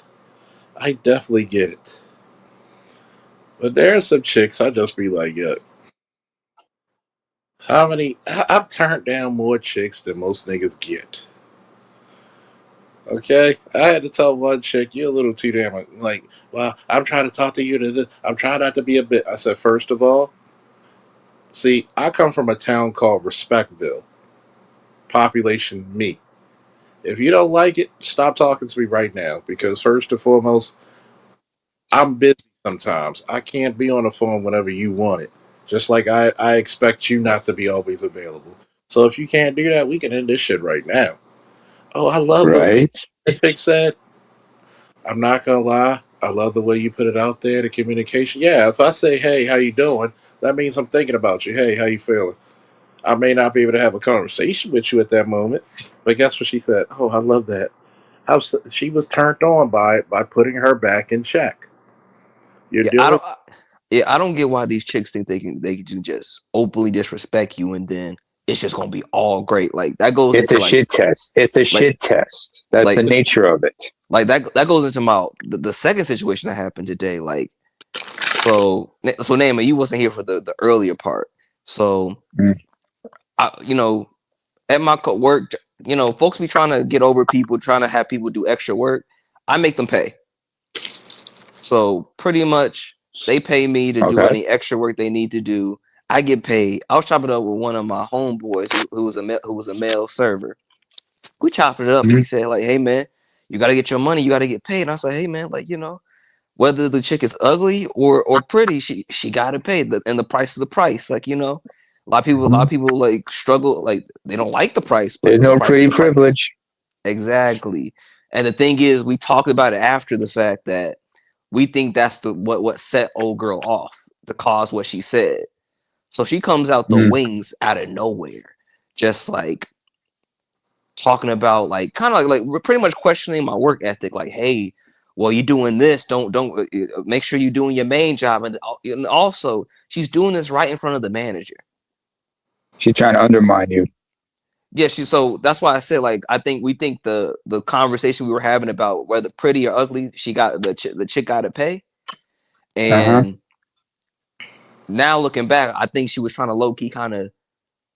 I definitely get it. But there are some chicks I just be like, yeah, I've turned down more chicks than most niggas get. Okay, I had to tell one chick, "You're a little too damn like." Well, I'm trying to talk to you. I'm trying not to be a bit. I said, first of all, see, I come from a town called Respectville, population me. If you don't like it, stop talking to me right now. Because first and foremost, I'm busy sometimes. I can't be on the phone whenever you want it. Just like I expect you not to be always available. So if you can't do that, we can end this shit right now. Oh, I love the way Right. that chick said. I'm not gonna lie. I love the way you put it out there, the communication. Yeah, if I say, "Hey, how you doing?" that means I'm thinking about you. Hey, how you feeling? I may not be able to have a conversation with you at that moment, but guess what she said? Oh, I love that. She was turned on by it by putting her back in check. You're Yeah, I doing don't. Yeah, I don't get why these chicks think they can just openly disrespect you and then it's just gonna be all great. Like that goes It's into a shit test. It's a like shit test. That's the like nature of it. that goes into the second situation that happened today. Like so Naima, you wasn't here for the earlier part. So Mm. at my work, folks be trying to get over people, trying to have people do extra work. I make them pay. So pretty much they pay me to do Okay. any extra work they need to do. I get paid. I was chopping it up with one of my homeboys who was a male server. We chopped it up and Mhm. he said, like, hey man, you gotta get your money, you gotta get paid. And I said, hey man, like, whether the chick is ugly or pretty, she gotta pay. And the price is the price. Like, a lot of people like struggle, like they don't like the price, but There's the no price is pretty the price. privilege. Exactly. And the thing is, we talked about it after the fact that we think that's the what set old girl off to cause what she said. So she comes out the Mm. wings out of nowhere, just like talking about like kind of like we're pretty much questioning my work ethic. Like, hey, well, you're doing this. Don't make sure you're doing your main job. And also, she's doing this right in front of the manager. She's trying to undermine you. Yeah, so that's why I said like I think we think the conversation we were having about whether pretty or ugly, she got the chick got to pay. Uh-huh. And now looking back, I think she was trying to low key kind of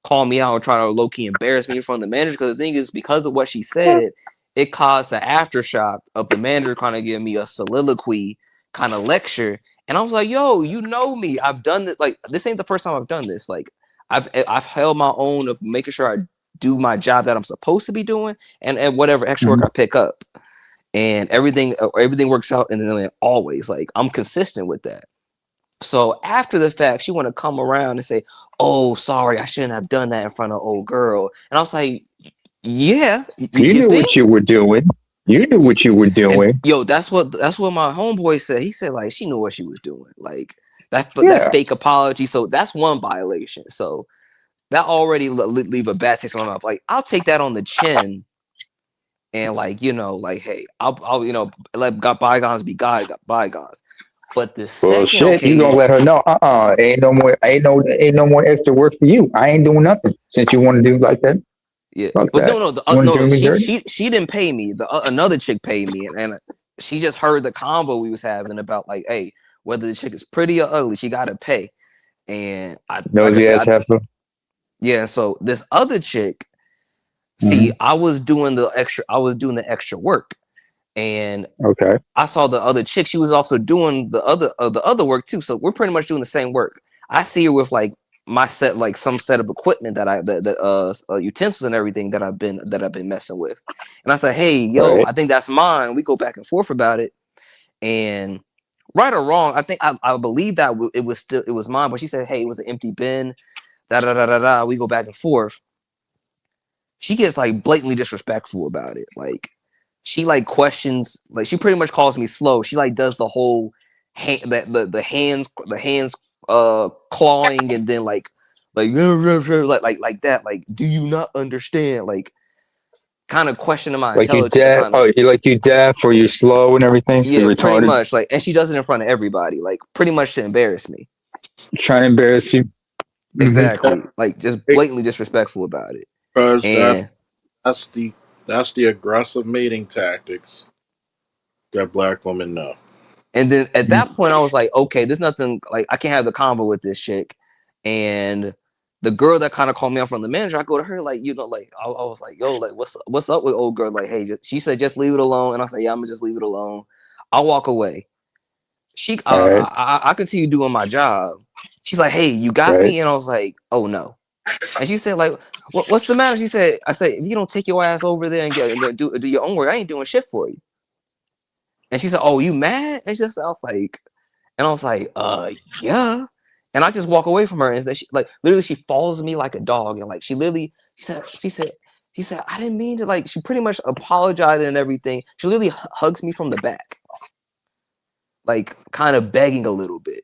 call me out or try to low key embarrass me in front of the manager. Because the thing is, because of what she said, it caused an aftershock of the manager kind of giving me a soliloquy kind of lecture. And I was like, yo, you know me. I've done this. Like, this ain't the first time I've done this. Like, I've held my own of making sure I do my job that I'm supposed to be doing and whatever extra work Mhm. I pick up. And everything works out. And then always, like, I'm consistent with that. So after the fact, she want to come around and say, "Oh, sorry, I shouldn't have done that in front of old girl." And I was like, "Yeah, You you knew what think?" you were doing. You knew what you were And doing. yo, that's what my homeboy said. He said like she knew what she was doing. Like that Yeah. fake apology. So that's one violation. So that already leave a bad taste in my mouth. Like I'll take that on the chin and like like hey, I'll let bygones be bygones. But the Well, second shit. You gonna occasion, let her know? Ain't no more extra work for you. I ain't doing nothing since you want to do like that. yeah, Fuck but that. no, You want to no, do me dirty? she didn't pay me. The another chick paid me, and she just heard the convo we was having about like, hey, whether the chick is pretty or ugly, she got to pay. And like I Nosy said, ass heifer. yeah. So this other chick, see, Hmm. I was doing the extra work, and Okay. I saw the other chick. She was also doing the other work too. So we're pretty much doing the same work. I see her with like my set, like some set of equipment that utensils and everything that I've been messing with. And I said, hey, yo, Right. I think that's mine. We go back and forth about it. And right or wrong, I think I believe that it was mine. But she said, hey, it was an empty bin. Da da da da da. We go back and forth. She gets like blatantly disrespectful about it. Like she like questions, like she pretty much calls me slow. She like does the whole the hands clawing and then like like that. Like, do you not understand? Like kind of questioning my Like you intelligence to deaf. kind Oh, of you like you deaf or you slow and everything. So yeah, you're pretty retarded. much like, and she does it in front of everybody, like pretty much to embarrass me. Trying to embarrass you. Hmm. Exactly, like just blatantly disrespectful about it. because And that's the aggressive mating tactics that black women know. And then at that point, I was like, okay, there's nothing like I can't have the convo with this chick. And the girl that kind of called me out from the manager, I go to her like, like I was like, yo, like what's up with old girl? Like, hey, she said just leave it alone, and I said, yeah, I'm gonna just leave it alone. I'll walk away. Right. I continue doing my job. She's like, hey, you got Right. me, and I was like, oh no. And she said, like, what's the matter? She said, I said, if you don't take your ass over there and do your own work, I ain't doing shit for you. And she said, oh, you mad? And I was like, yeah. And I just walk away from her, and that she like literally she follows me like a dog, and like she said, I didn't mean to. Like she pretty much apologized and everything. She literally hugs me from the back, like kind of begging a little bit.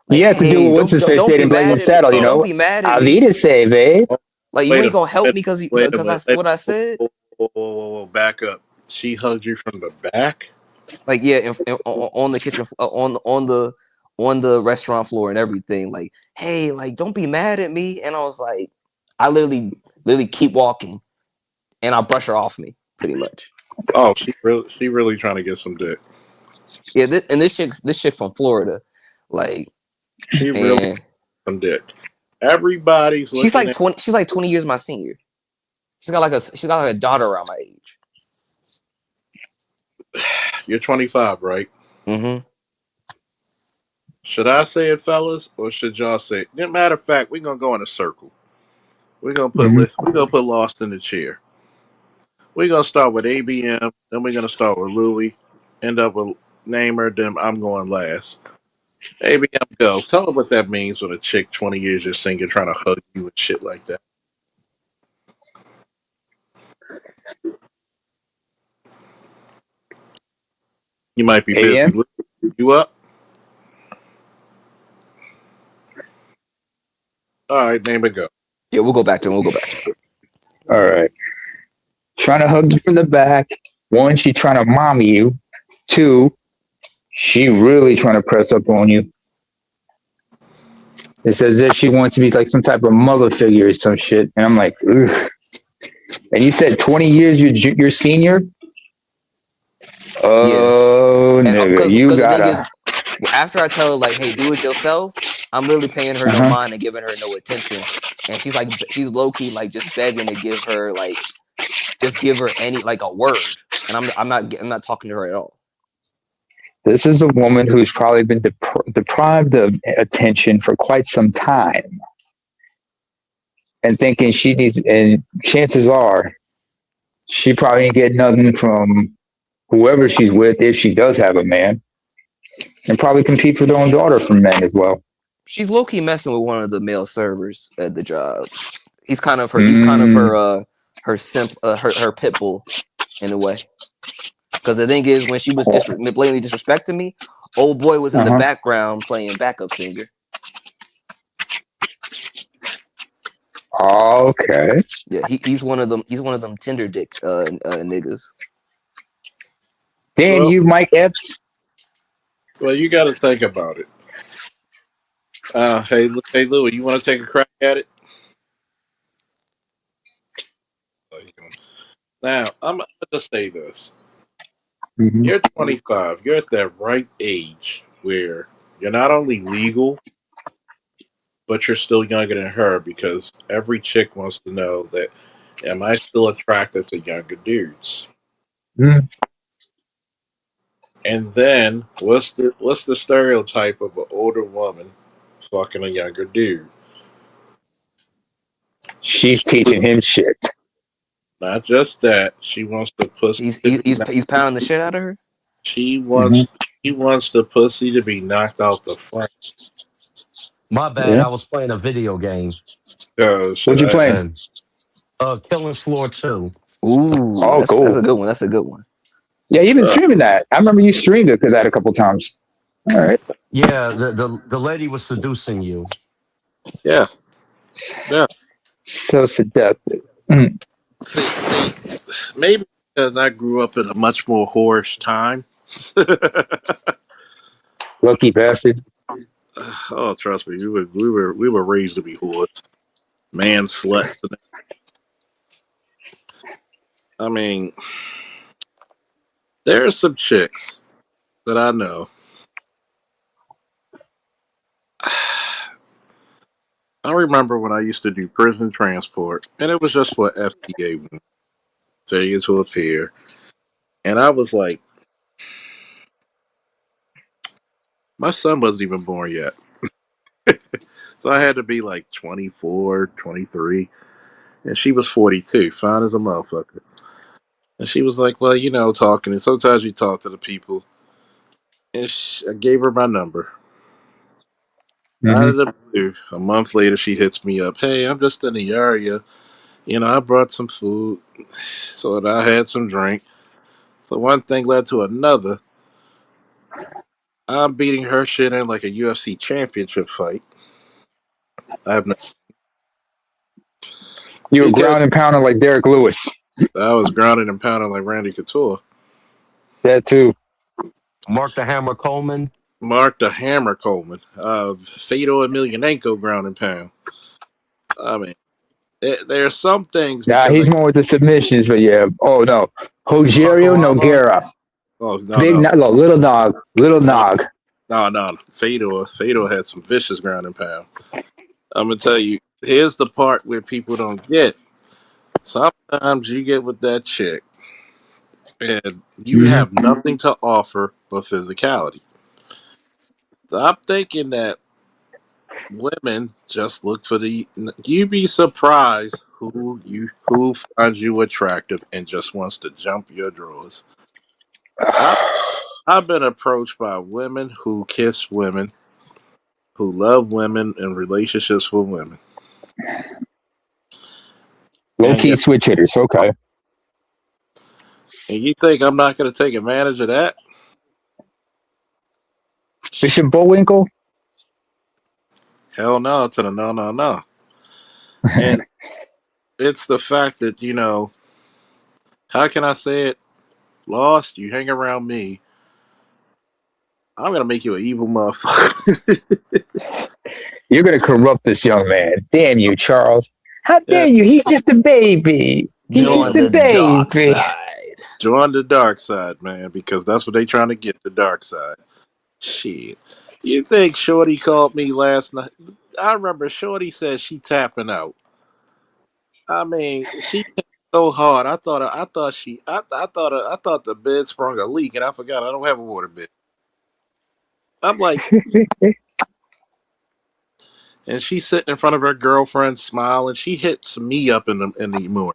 Like, You have to do hey, what what's his face don't did be in mad Blazing at me. Saddle, Oh, Don't be mad at me. Avita save, eh? oh, Like you wait ain't a gonna help minute. me Wait a because minute. I what I said. Whoa, back up. She hugged you from the back? Like yeah, on the kitchen on the restaurant floor and everything. Like, hey, like don't be mad at me. And I was like, I literally keep walking, and I brush her off me pretty much. Oh, she really trying to get some dick. Yeah, and this chick from Florida, like, She really and some dick. Everybody's looking at. she's like 20 years my senior. She's got like a daughter around my age. You're 25, right? Mm-hmm. Should I say it, fellas, or should y'all say it? Matter of fact, we're gonna go in a circle. Mhm. We're gonna put Lost in the chair. We're gonna start with ABM, then we're gonna start with Louie, end up with Namer, then I'm going last. ABM, go. Tell them what that means when a chick 20 years your senior trying to hug you and shit like that. You might be busy. ABM? You up? All right, Namer, go. Yeah, we'll go back to him. We'll go back to him. All right. Trying to hug you from the back. One, she trying to mommy you. Two, she really trying to press up on you. It's as if she wants to be like some type of mother figure or some shit. And I'm like, ugh. And you said 20 years you're senior? Yeah, Oh, and nigga, you because the thing is, gotta. after I tell her like, hey, do it yourself, I'm literally paying her no Uh-huh. mind and giving her no attention, and she's low key like just begging to give her like just give her any like a word, and I'm not talking to her at all. This is a woman who's probably been deprived of attention for quite some time and thinking she needs, and chances are she probably ain't getting nothing from whoever she's with if she does have a man, and probably competes with her own daughter for men as well. She's low key messing with one of the male servers at the job. He's kind of Mm, her simp her pit bull in a way. Because the thing is, when she was blatantly disrespecting me, old boy was in the uh-huh. background playing backup singer. Okay. Yeah, he's one of them. He's one of them Tinder dick niggas. Then Well, you, Mike Epps. you got to think about it. Hey, Louie, you want to take a crack at it? Now, I'm going to just say this. Mhm. You're 25. You're at that right age where you're not only legal, but you're still younger than her because every chick wants to know that, am I still attractive to younger dudes? Mm. And then, what's the stereotype of an older woman fucking a younger dude? She's teaching him shit. Not just that, she wants the pussy to be He's pounding the shit out of her. she Hmm. wants she wants the pussy to be knocked out the front. My bad. Yeah. I was playing a video game. What Should you I? playing? And Killing Floor 2. Ooh, Oh, that's cool. a good one. That's a good one. Yeah, you've been Uh, streaming that. I remember you streamed it to that a couple times. All right. Yeah, the lady was seducing you. yeah, yeah. So seductive. Mm. See, maybe because I grew up in a much more whorish time. Lucky bastard. Oh, trust me, we were raised to be whores, man sluts. I mean, there are some chicks that I know. I remember when I used to do prison transport, and it was just for FTA failure to appear. And I was like, my son wasn't even born yet. So I had to be like 24, 23. And she was 42, fine as a motherfucker. And she was like, well, talking. And sometimes you talk to the people. And I gave her my number. Out Hmm. of the blue, a month later, she hits me up. Hey, I'm just in the area. I brought some food. So I had some drink. So one thing led to another. I'm beating her shit in like a UFC championship fight. I have no. You were Because ground and pounding like Derek Lewis. I was grounded and pounded like Randy Couture. That too. Mark the Hammer Coleman. Mark the Hammer Coleman. Fedor Emelianenko ground and pound. I mean, there are some things Nah, because he's more with the submissions, but yeah. Oh no, Sucker Rogerio Rama. Nogueira, oh no big no no, little dog, little no nog. no Fedor had some vicious ground and pound. I'm gonna tell you. Here's the part where people don't get. Sometimes you get with that chick and you Hmm. have nothing to offer but physicality. Stop thinking that women just look for the. You'd be surprised who finds you attractive and just wants to jump your drawers. I, I've been approached by women who kiss women, who love women, in relationships with women, Low and key yet, switch hitters. Okay. and you think I'm not going to take advantage of that? Bishop Bullwinkle. Hell no to the no no no. And it's the fact that how can I say it? Lost, you hang around me, I'm gonna make you an evil motherfucker. You're gonna corrupt this young man. Damn you, Charles. How Yeah, dare you? He's just a baby. He's yeah. just Join a the dark baby. side. Join the dark side, man, because that's what they trying to get, the dark side. Shit. You think Shorty called me last night? I remember Shorty said she tapping out. I mean, she came so hard. I thought the bed sprung a leak, and I forgot I don't have a water bed. I'm like, and she's sitting in front of her girlfriend, smiling. She hits me up in the morning,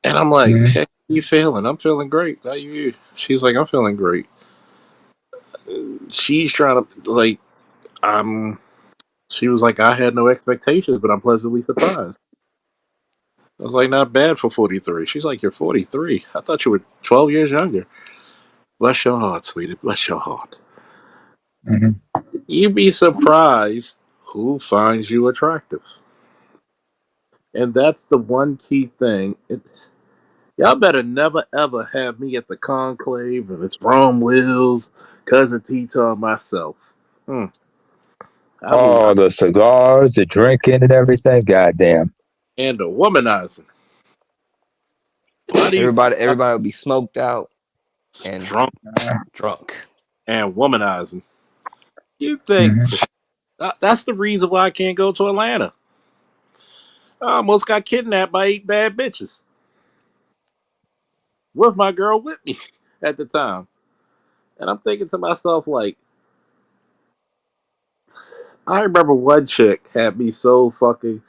and I'm like, Mhm. "Hey, how you feeling?" I'm feeling great. How you? She's like, "I'm feeling great." She's trying to like, I'm. She was like, "I had no expectations, but I'm pleasantly surprised." I was like, "Not bad for 43." She's like, "You're 43. I thought you were 12 years younger." Bless your heart, sweetie. Bless your heart. Mhm. You'd be surprised who finds you attractive. And that's the one key thing. Y'all better never ever have me at the conclave and it's Rome Wills, cousin Tito, and myself. Hmm. I will Oh, the cigars, the drinking, and everything. Goddamn. and the womanizing. Why do you think I'm Everybody will be smoked out and drunk drunk. and womanizing? You think Hmm. that's the reason why I can't go to Atlanta? I almost got kidnapped by 8 bad bitches with my girl with me at the time. And I'm thinking to myself, like, I remember one chick had me so fucking.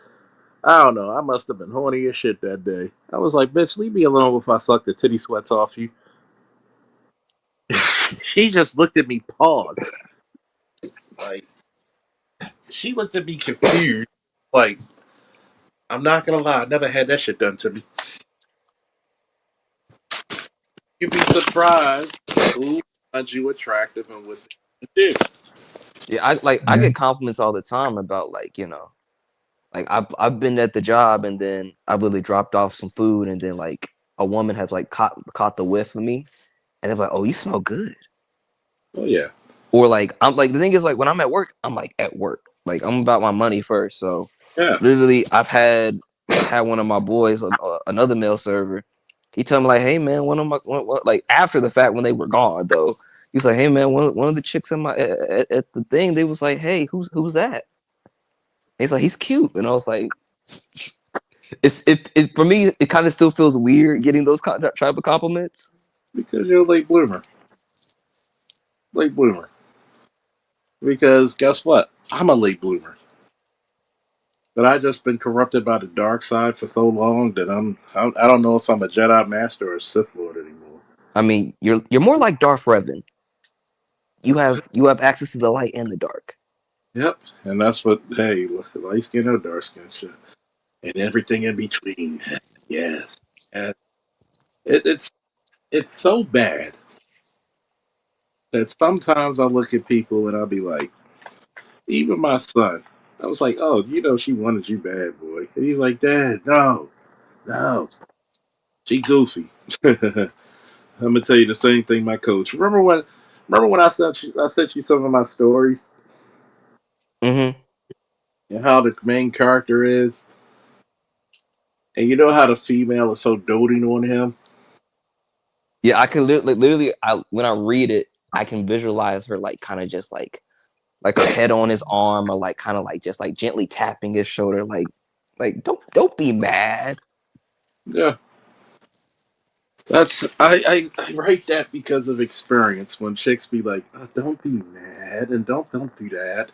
I don't know. I must have been horny as shit that day. I was like, bitch, leave me alone if I suck the titty sweats off you. She just looked at me, paused. Like, she looked at me confused. Like, I'm not gonna lie, I never had that shit done to me. You'd be surprised who finds you attractive and what they do. Yeah, I get compliments all the time about like I've been at the job and then I really dropped off some food and then like a woman has like caught the whiff of me and they're like, "Oh, you smell good." Oh, yeah. Or like I'm like the thing is like when I'm at work, I'm like at work. Like I'm about my money first. So Yeah. literally, I had one of my boys, another male server. He told me like, "Hey man, like after the fact when they were gone though, he's like, hey man, one of the chicks in my at the thing, they was like, hey, who's that?" He's like, he's cute, and I was like, it for me, it kind of still feels weird getting those type of compliments. Because you're a late bloomer. Late bloomer. Because guess what? I'm a late bloomer. But I just been corrupted by the dark side for so long that I don't know if I'm a Jedi Master or a Sith Lord anymore. I mean, you're more like Darth Revan. You have access to the light and the dark. Yep. And that's what, hey, light skin or dark skin shit. And everything in between. Yes. And it's it's so bad that sometimes I look at people and I'll be like, even my son, I was like, oh, she wanted you bad, boy. And he's like, Dad, no, no, she goofy. I'm gonna tell you the same thing, my coach. Remember when I sent you some of my stories Mm-hmm. and how the main character is, and you know how the female is so doting on him. Yeah, I can literally, when I read it, I can visualize her like kind of just like her head on his arm, or like kind of like just like gently tapping his shoulder, like don't be mad. Yeah, I write that because of experience. When chicks be like, oh, don't be mad and don't do that.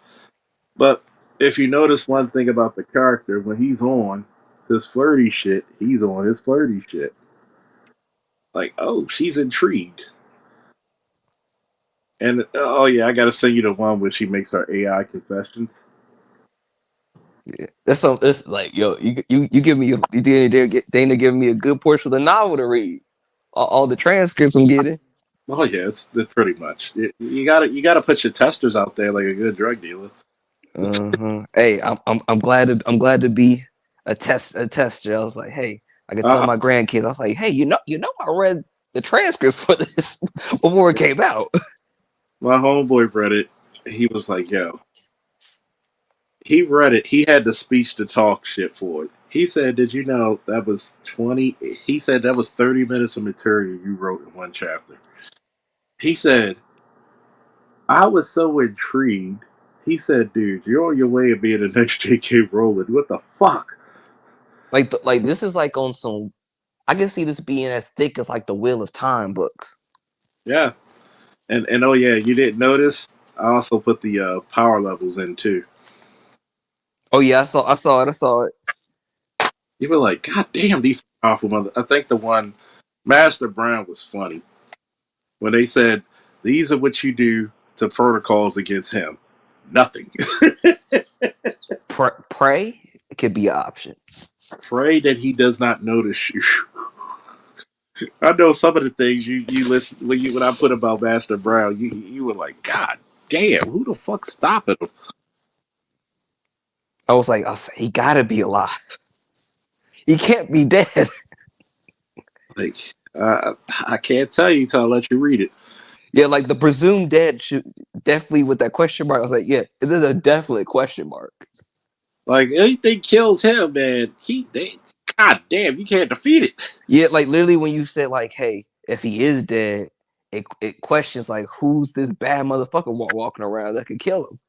But if you notice one thing about the character, when he's on this flirty shit, he's on his flirty shit. Like, oh, she's intrigued. And oh yeah, I gotta send you the one where she makes her AI confessions. Yeah. That's some. It's like, yo, you give me Dana giving me a good portion of the novel to read. All the transcripts I'm getting. Oh yeah, it's pretty much. You gotta put your testers out there like a good drug dealer. Uh-huh. Hey, I'm glad to be a tester. I was like, hey, I could tell Uh, my grandkids. I was like, hey, I read the transcript for this before it came out. my homeboy read it. He was like, yo, he read it. He had the speech to talk shit for it. He said, did you know that was 20? He said that was 30 minutes of material you wrote in one chapter. He said, I was so intrigued. He said, dude, you're on your way of being the next J.K. Rowling. What the fuck? Like this is like on some. I can see this being as thick as like the Wheel of Time book. Yeah. And oh, yeah, you didn't notice? I also put the power levels in too. Oh yeah, I saw it. You were like, God damn, these powerful mother. I think the one, Master Brown, was funny when they said, these are what you do to protocols against him. Nothing. Pray could be an option. Pray that he does not notice you. I know some of the things you listen when I put about Master Brown, you were like, God damn, who the fuck stopping him? I was he gotta be alive. He can't be dead. Like, I can't tell you till I let you read it. Yeah, like the presumed dead should definitely with that question mark. I was like, yeah, this is a definite question mark. Like anything kills him, man. God damn, you can't defeat it. Yeah, like literally when you said like, hey, if he is dead, it questions like who's this bad motherfucker walking around that could kill him.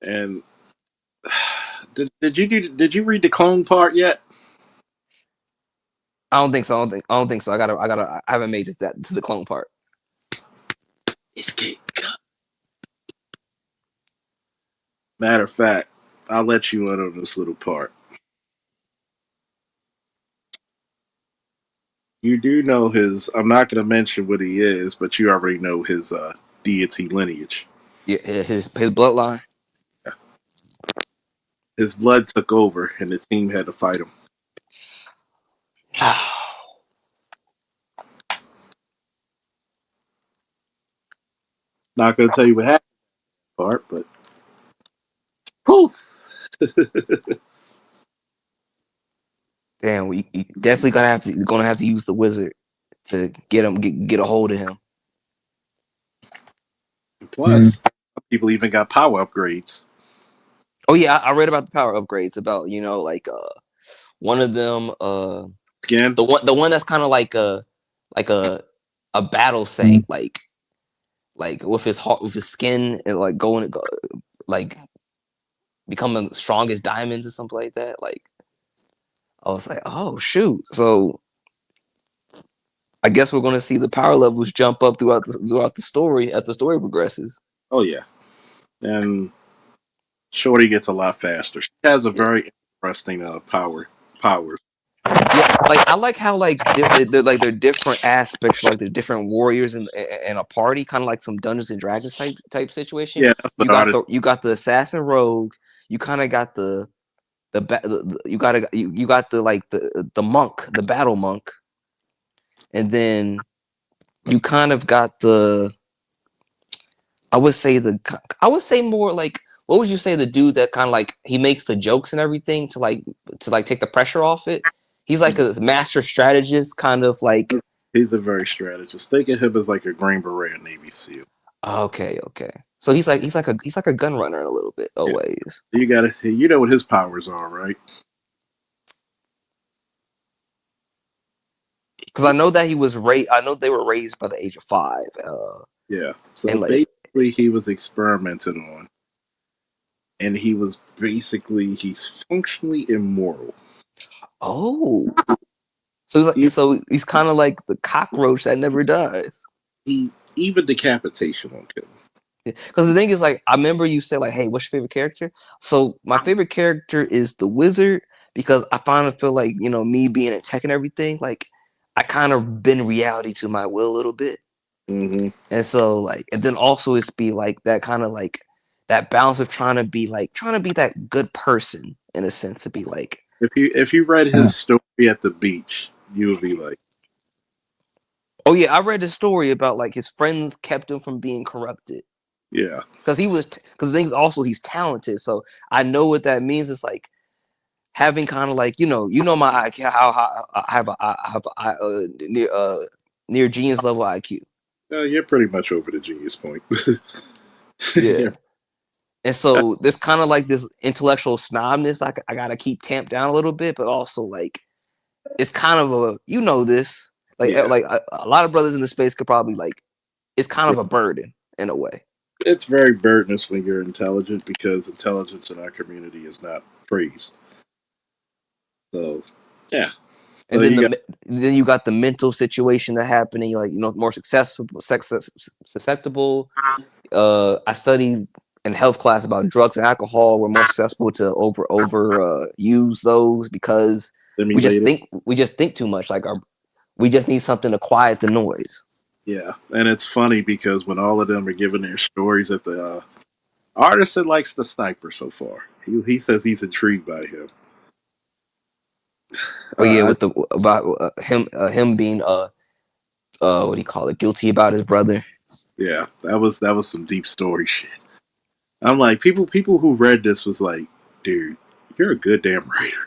And did you read the clone part yet? I don't think so. I haven't made it that to the clone part. It's getting good. Matter of fact, I'll let you in on this little part. You do know his. I'm not going to mention what he is, but you already know his deity lineage. Yeah, his bloodline. His blood took over, and the team had to fight him. Not going to tell you what happened part, but whew. Damn, we definitely gonna have to use the wizard to get a hold of him. Plus, people even got power upgrades. Oh yeah, I read about the power upgrades. About like one of them Again, the one that's kind of like a battle saint like with his heart with his skin and like like becoming strong as diamonds or something like that. Like I was like, oh shoot. So I guess we're gonna see the power levels jump up throughout the story as the story progresses. Oh yeah, and Shorty gets a lot faster. She has a Yeah. very interesting powers. Yeah, like I like how like they're like they're different aspects, like they're different warriors in a party, kind of like some Dungeons and Dragons type situation. Yeah, that's what artists. You got the assassin rogue, you kind of got you got you got the like the monk, the battle monk, and then you kind of got the I would say more like what would you say the dude that kind of like he makes the jokes and everything to like take the pressure off it. He's like a master strategist, kind of like He's a very strategist. Think of him as like a Green Beret Navy SEAL. okay, okay. So he's like a gun runner in a little bit Yeah, always. you know what his powers are, right? Because I know that he was raised. I know they were raised by the age of 5. Yeah. So And like basically, he was experimented on, and he's functionally immoral. oh, so he's like He, he's kind of like the cockroach that never dies. he even decapitation won't kill him. Because the thing is, like, I remember you said, like, "Hey, what's your favorite character?" So my favorite character is the wizard because I finally feel like me being a tech and everything, like, I kind of bend reality to my will a little bit, Hmm. and so like, and then also it's be like that kind of like that balance of trying to be that good person in a sense to be like, If you read his story at the beach, you would be like, oh yeah, I read a story about like his friends kept him from being corrupted yeah, because because the thing is also he's talented, so I know what that means. It's like having kind of like my IQ, how I have near genius level IQ. you're pretty much over the genius point. Yeah, Yeah, and so there's kind of like this intellectual snobness I gotta keep tamped down a little bit, but also like it's kind of a this yeah. like a lot of brothers in the space could probably like it's kind of a burden in a way. It's very burdensome when you're intelligent because intelligence in our community is not praised. So, yeah. And So you got then you got the mental situation that happening, like more susceptible. I studied in health class about drugs and alcohol. We're more successful to use those because stimulated. we just think too much. Like we just need something to quiet the noise. Yeah, and it's funny because when all of them are giving their stories at the artist that likes the sniper so far, he says he's intrigued by him. Oh yeah, I, with the about him being what do you call it, guilty about his brother. yeah, that was some deep story shit. I'm like people who read this was like, dude, you're a good damn writer.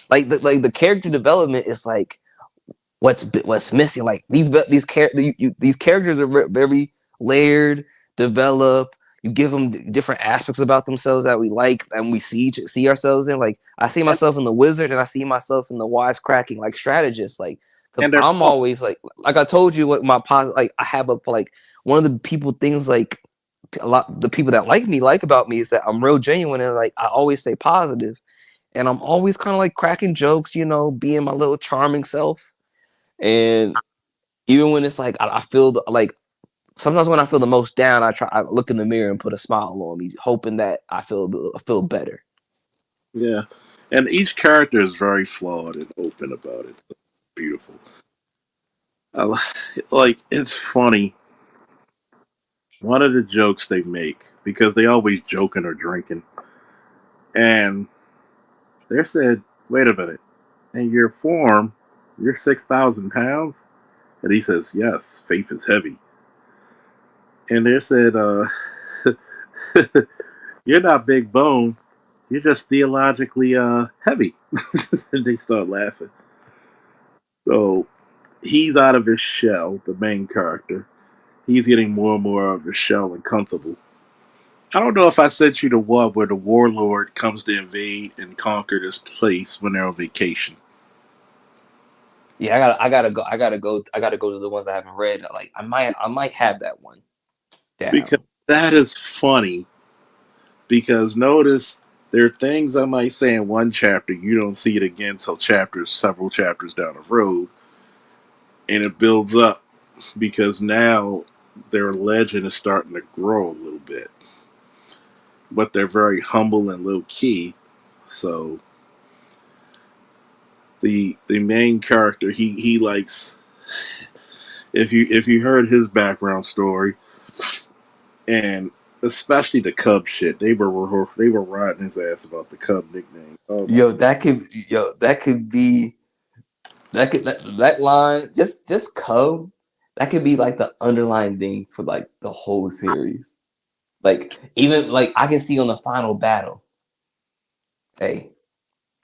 Like the character development is like what's missing. Like these characters are very layered, developed. You give them different aspects about themselves that we like and we see ourselves in. Like I see And, myself in the wizard, and I see myself in the wisecracking like strategist. Like because and they're I'm flawed. always like I told you what my positive like I have a like one of the people things like a lot the people that like me like about me is that I'm real genuine and like I always stay positive and I'm always kind of like cracking jokes, being my little charming self. And even when it's like I feel like sometimes when I feel the most down, I look in the mirror and put a smile on me, hoping that I feel better. Yeah, and each character is very flawed and open about it. Beautiful. Like it's funny. One of the jokes they make because they always joking or drinking, and they said, "Wait a minute, in your form, you're 6,000 pounds," and he says, "Yes, faith is heavy." And they said, "You're not big bone, you're just theologically heavy," and they start laughing. So he's out of his shell, the main character. He's getting more and more of his shell and comfortable. I don't know if I sent you the one where the warlord comes to invade and conquer this place when they're on vacation. Yeah, I gotta go to the ones I haven't read. Like I might have that one Because down. that is funny Because notice there are things I might say in one chapter, you don't see it again until several chapters down the road, and it builds up because now their legend is starting to grow a little bit. But they're very humble and low key. So the main character, he likes, if you heard his background story, and especially the Cub shit, they were riding his ass about the Cub nickname. Oh my Yo, that could be that line just Cub. That could be like the underlying thing for like the whole series. Like even like I can see on the final battle. Hey,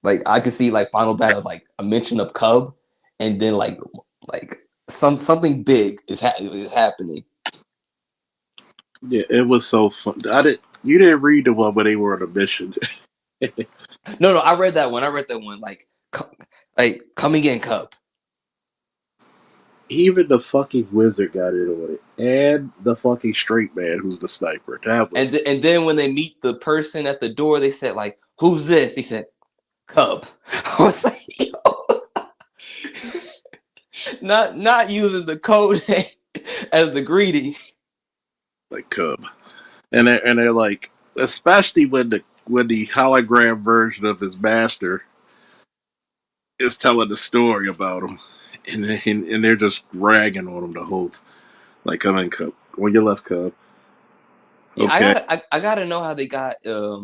like I can see like final battle like a mention of Cub, and then like something big is happening. yeah, it was so fun. You didn't read the one where they were on a mission. No, I read that one. I read that one. Like come again, Cub. Even the fucking wizard got in on it, and the fucking straight man who's the sniper. That was And then when they meet the person at the door, they said like, "Who's this?" He said, "Cub." I was like, yo, not using the code name as the greeting. like Cub, and they're like, especially when the hologram version of his master is telling the story about him, and they're just ragging on him the whole like, come in, Cub. When you left, Cub. Yeah, Okay, I gotta know how they got the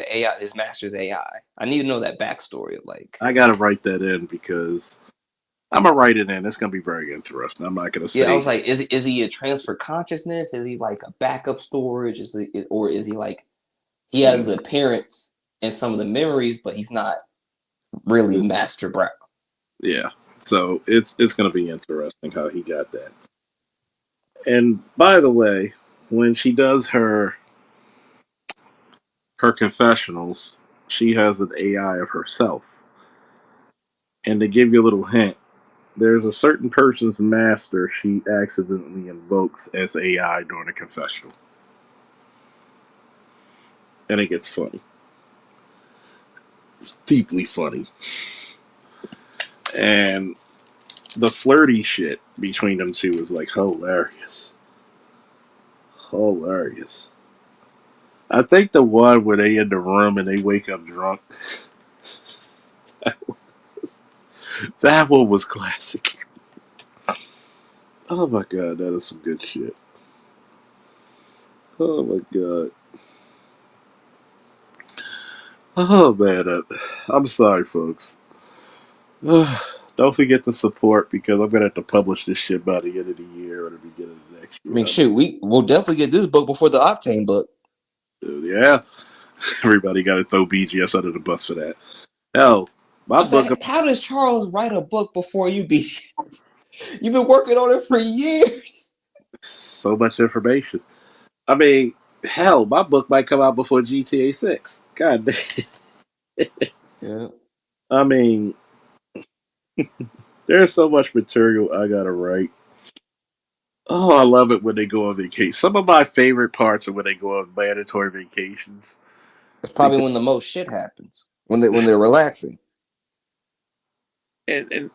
AI, his master's AI. I need to know that backstory of like. I gotta write that in because I'm gonna write it in. It's gonna be very interesting. I'm not gonna Yeah, I was say like, is he a transfer consciousness? Is he like a backup storage? Or is he like he has the appearance and some of the memories, but he's not really Master Brown? yeah. So it's gonna be interesting how he got that. And by the way, when she does her confessionals, she has an AI of herself. And to give you a little hint, there's a certain person's master she accidentally invokes as AI during a confessional. And it gets funny. It's deeply funny. And the flirty shit between them two is like hilarious. Hilarious. I think the one where they in the room and they wake up drunk, that one was classic. Oh my god, that is some good shit. Oh my god. Oh man, I'm sorry, folks. Don't forget to support because I'm gonna have to publish this shit by the end of the year or the beginning of the next I mean, year. shoot, we'll definitely get this book before the Octane book. Yeah, everybody got to throw BGS under the bus for that. Hell, my I book, said, how does Charles write a book before you, BGS? You've been working on it for years. so much information. I mean, hell, my book might come out before GTA 6. God damn. Yeah. I mean, there's so much material I gotta write. Oh, I love it when they go on vacation. Some of my favorite parts are when they go on mandatory vacations. It's probably Because when the most shit happens. When they're relaxing. and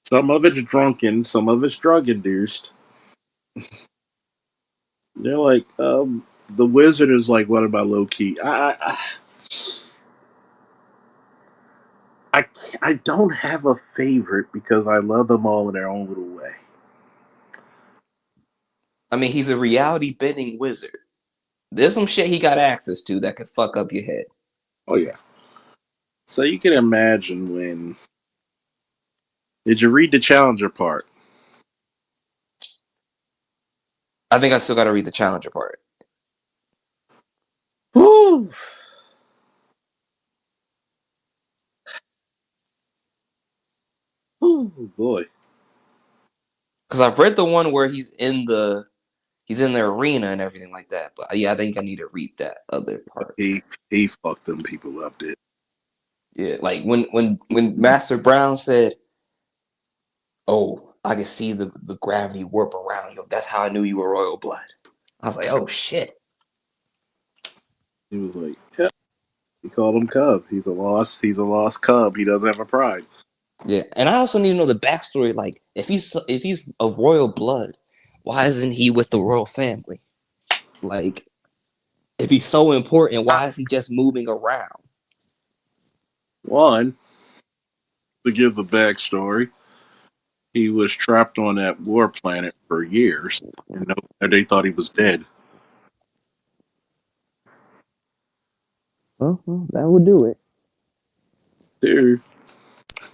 some of it's drunken, some of it's drug induced. They're like, the wizard is like one of my low key. I I don't have a favorite because I love them all in their own little way. I mean, he's a reality bending wizard. There's some shit he got access to that could fuck up your head. Oh yeah. So you can imagine when. Did you read the Challenger part? I think I still got to read the Challenger part. Whew. Oh boy. Because I've read the one where he's in the arena and everything like that. But yeah, I think I need to read that other part. He fucked them people up, did. Yeah, like when Master Brown said, Oh, I could see the gravity warp around you. That's how I knew you were royal blood. I was like, oh shit. He was like, yeah. He called him Cub. He's a lost. He's a lost Cub. He doesn't have a pride. Yeah, and I also need to know the backstory. Like, if he's of royal blood, why isn't he with the royal family? Like, if he's so important, why is he just moving around? One, to give the backstory, he was trapped on that war planet for years, and they thought he was dead. Well, that would do it. Two,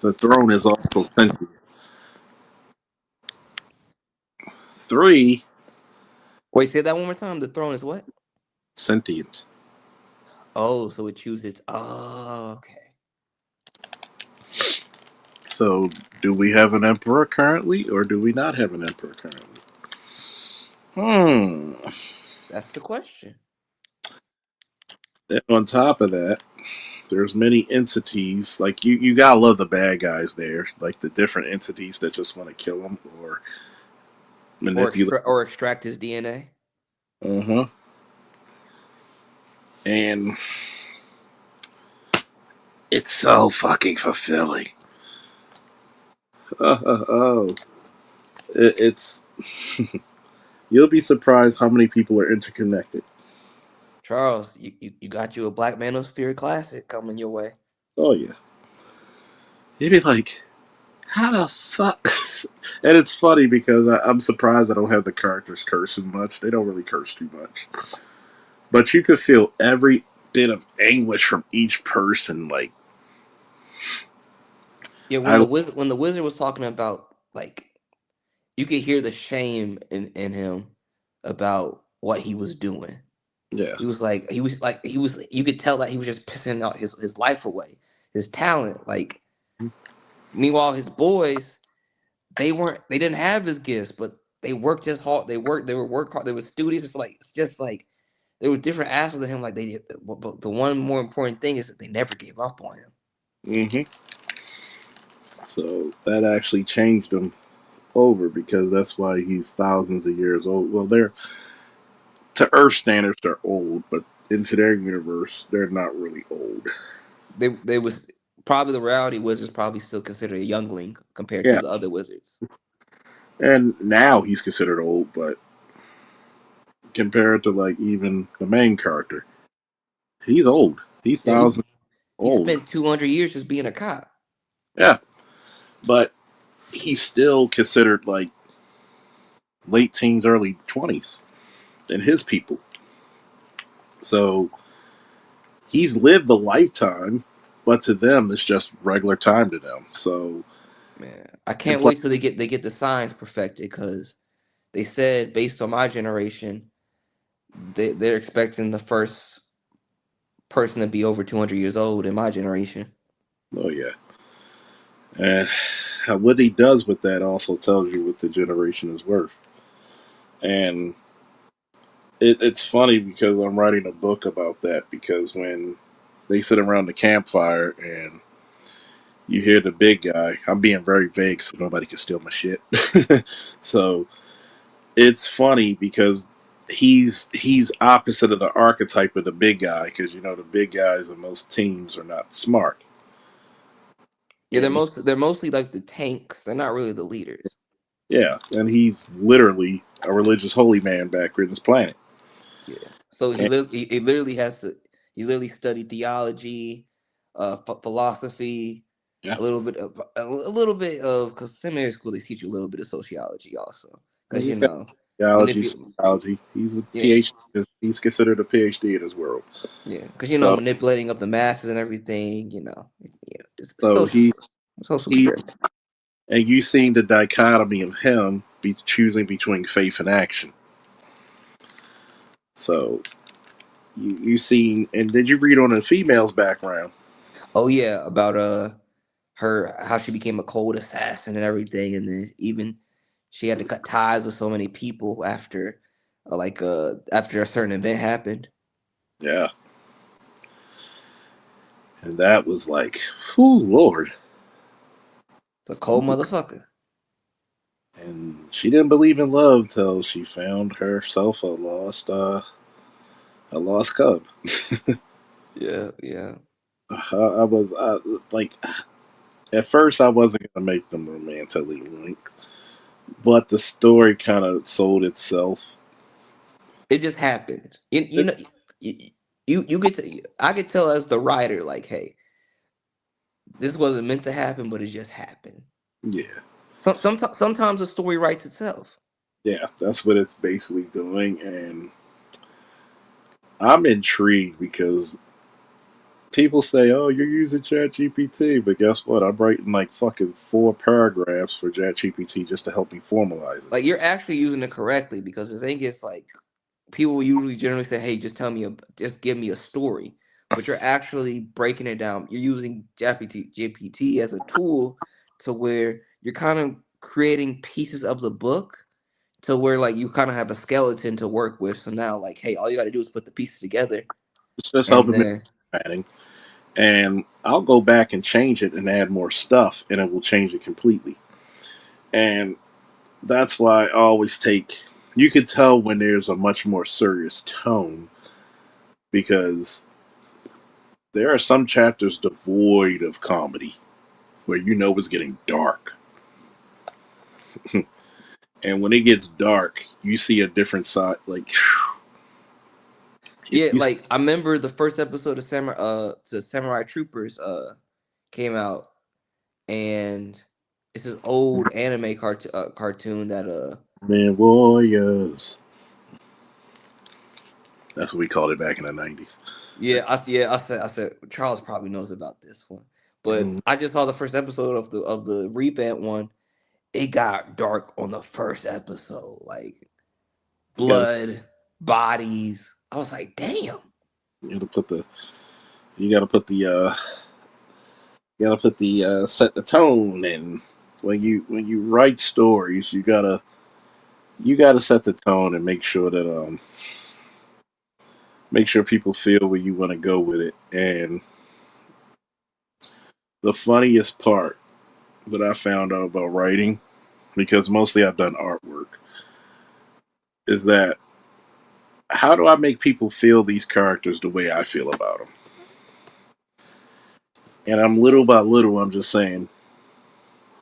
the throne is also sentient. Three, Wait, say that one more time. The throne is what? sentient. Oh, so it chooses. Oh, okay. So, do we have an emperor currently, or do we not have an emperor currently? Hmm. That's the question. Then on top of that, there's many entities. Like you gotta love the bad guys there, like the different entities that just want to kill him or manipulate. Or extract his DNA. Uh huh. And it's so fucking fulfilling. Oh, it's you'll be surprised how many people are interconnected. Charles, you got you a Black Manosphere Classic coming your way. Oh yeah, you'd be like, how the fuck? And it's funny because I'm surprised I don't have the characters cursing much. They don't really curse too much, but you could feel every bit of anguish from each person. Like Yeah, I, when the wizard was talking about, like, you could hear the shame in him about what he was doing. yeah, He was you could tell that he was just pissing out his life away, his talent. Like, meanwhile his boys, they didn't have his gifts, but they worked just hard. They were work hard. They were studious. It's just like there were different aspects of him. Like but the one more important thing is that they never gave up on him. hmm. So that actually changed him over because that's why he's thousands of years old. Well, they're to Earth standards, they're old, but into their universe, they're not really old. They was probably the reality wizards probably still considered a youngling compared to Yeah, the other wizards. and now he's considered old, but compared to like even the main character, he's old. He's Yeah, thousands he old. spent 200 years just being a cop. Yeah, but he's still considered like late teens, early 20s in his people. So he's lived a lifetime, but to them, it's just regular time to them. So, Man, I and can't plus, wait till they get the signs perfected because they said based on my generation, they're expecting the first person to be over 200 years old in my generation. oh yeah. And what he does with that also tells you what the generation is worth. And it's funny because I'm writing a book about that because when they sit around the campfire and you hear the big guy, I'm being very vague so nobody can steal my shit. So it's funny because he's opposite of the archetype of the big guy because you know the big guys in most teams are not smart. Yeah, And they're mostly like the tanks. They're not really the leaders. yeah, and he's literally a religious holy man back on this planet. Yeah. So And he literally has to he literally studied theology, philosophy, yeah, a little bit of because seminary school they teach you a little bit of sociology also because he's got theology, manipulate psychology. He's a yeah PhD. He's considered a PhD in his world. yeah because So manipulating of the masses and everything it's so social he experiment. and you seen the dichotomy of him be choosing between faith and action. So you seen and did you read on the female's background? Oh yeah, about her how she became a cold assassin and everything, and then even she had to cut ties with so many people after after a certain event happened. Yeah, and that was like, whoo, Lord. It's a cold motherfucker. And she didn't believe in love till she found herself a lost cub. Yeah, yeah. I was like, at first I wasn't gonna make them romantically linked, but the story kind of sold itself. It just happens. You know, you, you get to. I could tell as the writer, like, hey, this wasn't meant to happen, but it just happened. Yeah, Sometimes the story writes itself. yeah, that's what it's basically doing, and I'm intrigued because people say, "Oh, you're using ChatGPT," but guess what? I'm writing like fucking 4 paragraphs for ChatGPT just to help me formalize it. Like you're actually using it correctly because the thing is, like, people usually generally say, "Hey, just just give me a story," but you're actually breaking it down. You're using GPT as a tool to where you're kind of creating pieces of the book to where like you kind of have a skeleton to work with. So now, like, hey, all you got to do is put the pieces together, It's just and helping me then formatting, and I'll go back and change it and add more stuff, and it will change it completely. And that's why I always take. You could tell when there's a much more serious tone because there are some chapters devoid of comedy where you know it's getting dark. And when it gets dark, you see a different side. Like, yeah, you, like I remember the first episode of Samurai Troopers came out, and it's this old anime cartoon that man, warriors. That's what we called it back in the 90s. I said Charles probably knows about this one, but Mm, I just saw the first episode of the revamp one. It got dark on the first episode, like you gotta, blood, bodies. I was like, damn. you gotta put the, you gotta put the, you gotta put the set the tone. And when you write stories, you gotta set the tone and make sure people feel where you want to go with it. And the funniest part that I found out about writing, because mostly I've done artwork, is that how do I make people feel these characters the way I feel about them? And I'm little by little, I'm just saying,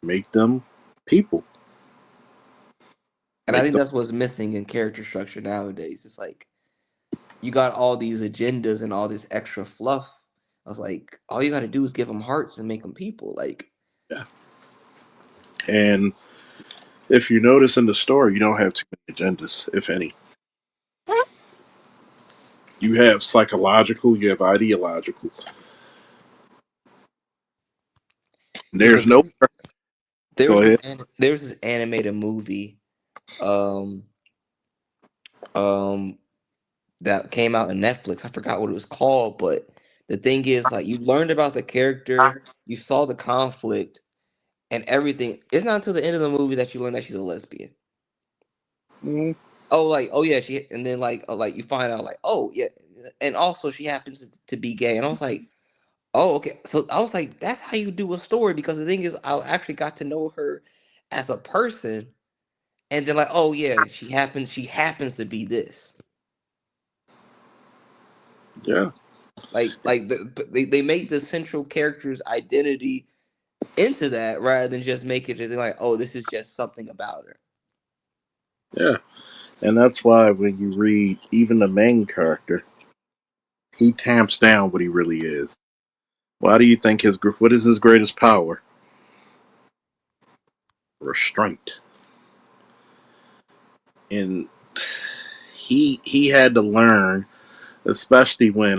make them people, And I make think them. that's what's missing in character structure nowadays. It's like you got all these agendas and all this extra fluff. I was like, all you got to do is give them hearts and make them people. Like, Yeah. And if you notice in the story, you don't have too many agendas, if any. You have psychological, you have ideological. yeah, There's no. Go ahead. there was this animated movie, um, um, that came out on Netflix. I forgot what it was called, but the thing is, like, you learned about the character, you saw the conflict, and everything. It's not until the end of the movie that you learn that she's a lesbian. Mhm. Oh, like, oh yeah, and then like you find out like, oh yeah, and also she happens to be gay, and I was like, oh okay, so I was like, that's how you do a story because the thing is, I actually got to know her as a person, and then like, oh yeah, she happens to be this. Yeah, But they made the central character's identity into that rather than just make it like, oh, this is just something about her. yeah. And that's why when you read even the main character, he tamps down what he really is. Why do you think what is his greatest power? Restraint. And he had to learn, especially when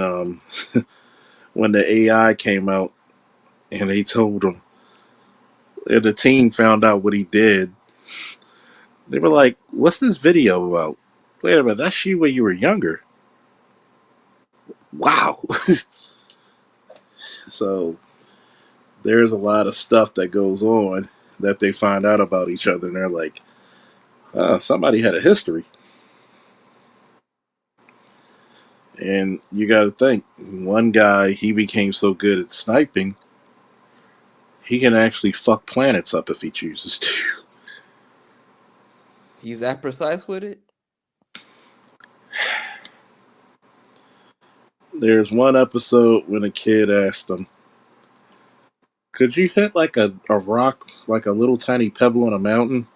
the AI came out and they told him, and the team found out what he did. They were like, "What's this video about?" Wait a minute, that's you when you were younger. Wow. So there's a lot of stuff that goes on that they find out about each other, and they're like, somebody had a history. And you got to think, one guy, he became so good at sniping, he can actually fuck planets up if he chooses to. He's that precise with it. There's one episode when a kid asked him, "Could you hit like a rock, like a little tiny pebble on a mountain?"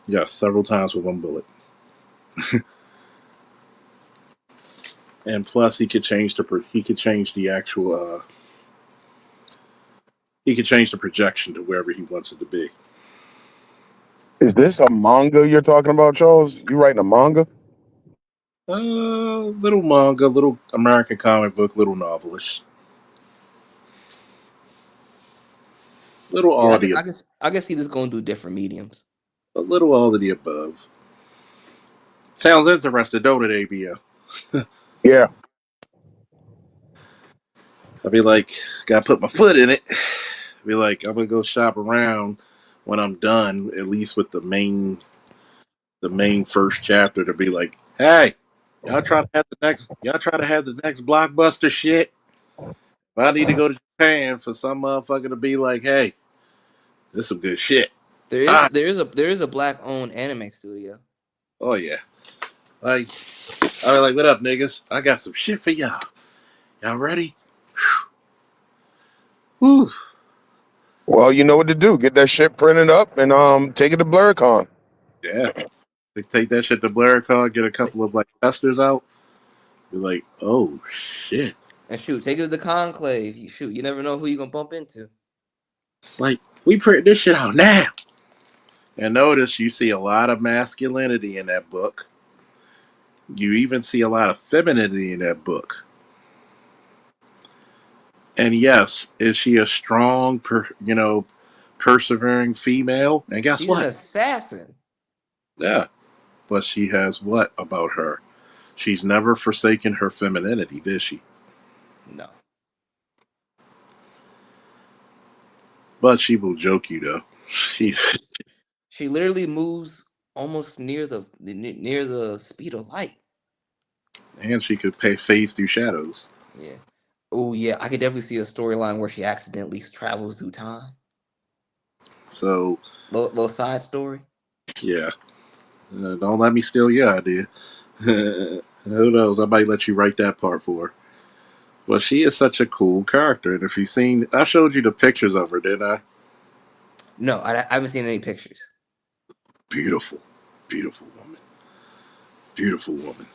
Yes, several times with one bullet. And plus, he could change the actual he could change the projection to wherever he wants it to be. Is this a manga you're talking about, Charles? You writing a manga? Little manga, little American comic book, little novelish, little Yeah, all of the I can see this going through different mediums. a little all of the above. Sounds interesting, don't it, ABO? Yeah. I'd be like, gotta put my foot in it. Be like, I'm gonna go shop around when I'm done, at least with the main first chapter, to be like, hey, y'all try to have the next blockbuster shit. If I need to go to Japan for some motherfucker to be like, hey, this is some good shit. Ah, There is a black owned anime studio. oh yeah. Like, I be like, what up, niggas? I got some shit for y'all. Y'all ready? Whew. Well, you know what to do. Get that shit printed up and take it to BlurCon. Yeah. They take that shit to BlurCon, get a Like, couple of like testers out. Be like, oh shit. and shoot, take it to the conclave. You never know who you gonna bump into. Like, we print this shit out now. And notice you see a lot of masculinity in that book. You even see a lot of femininity in that book. And yes, is she a strong, persevering female? And guess She's an what? assassin. Yeah. But she has what about her? She's never forsaken her femininity, did she? No. But she will joke you though. She She literally moves almost near the speed of light. and she could pay phase through shadows. Yeah. Oh yeah, I could definitely see a storyline where she accidentally travels through time. So Little side story. yeah, don't let me steal your idea. Who knows? I might let you write that part for her. But she is such a cool character, and if you've seen, I showed you the pictures of her, didn't I? No, I haven't seen any pictures. Beautiful, beautiful woman, beautiful woman.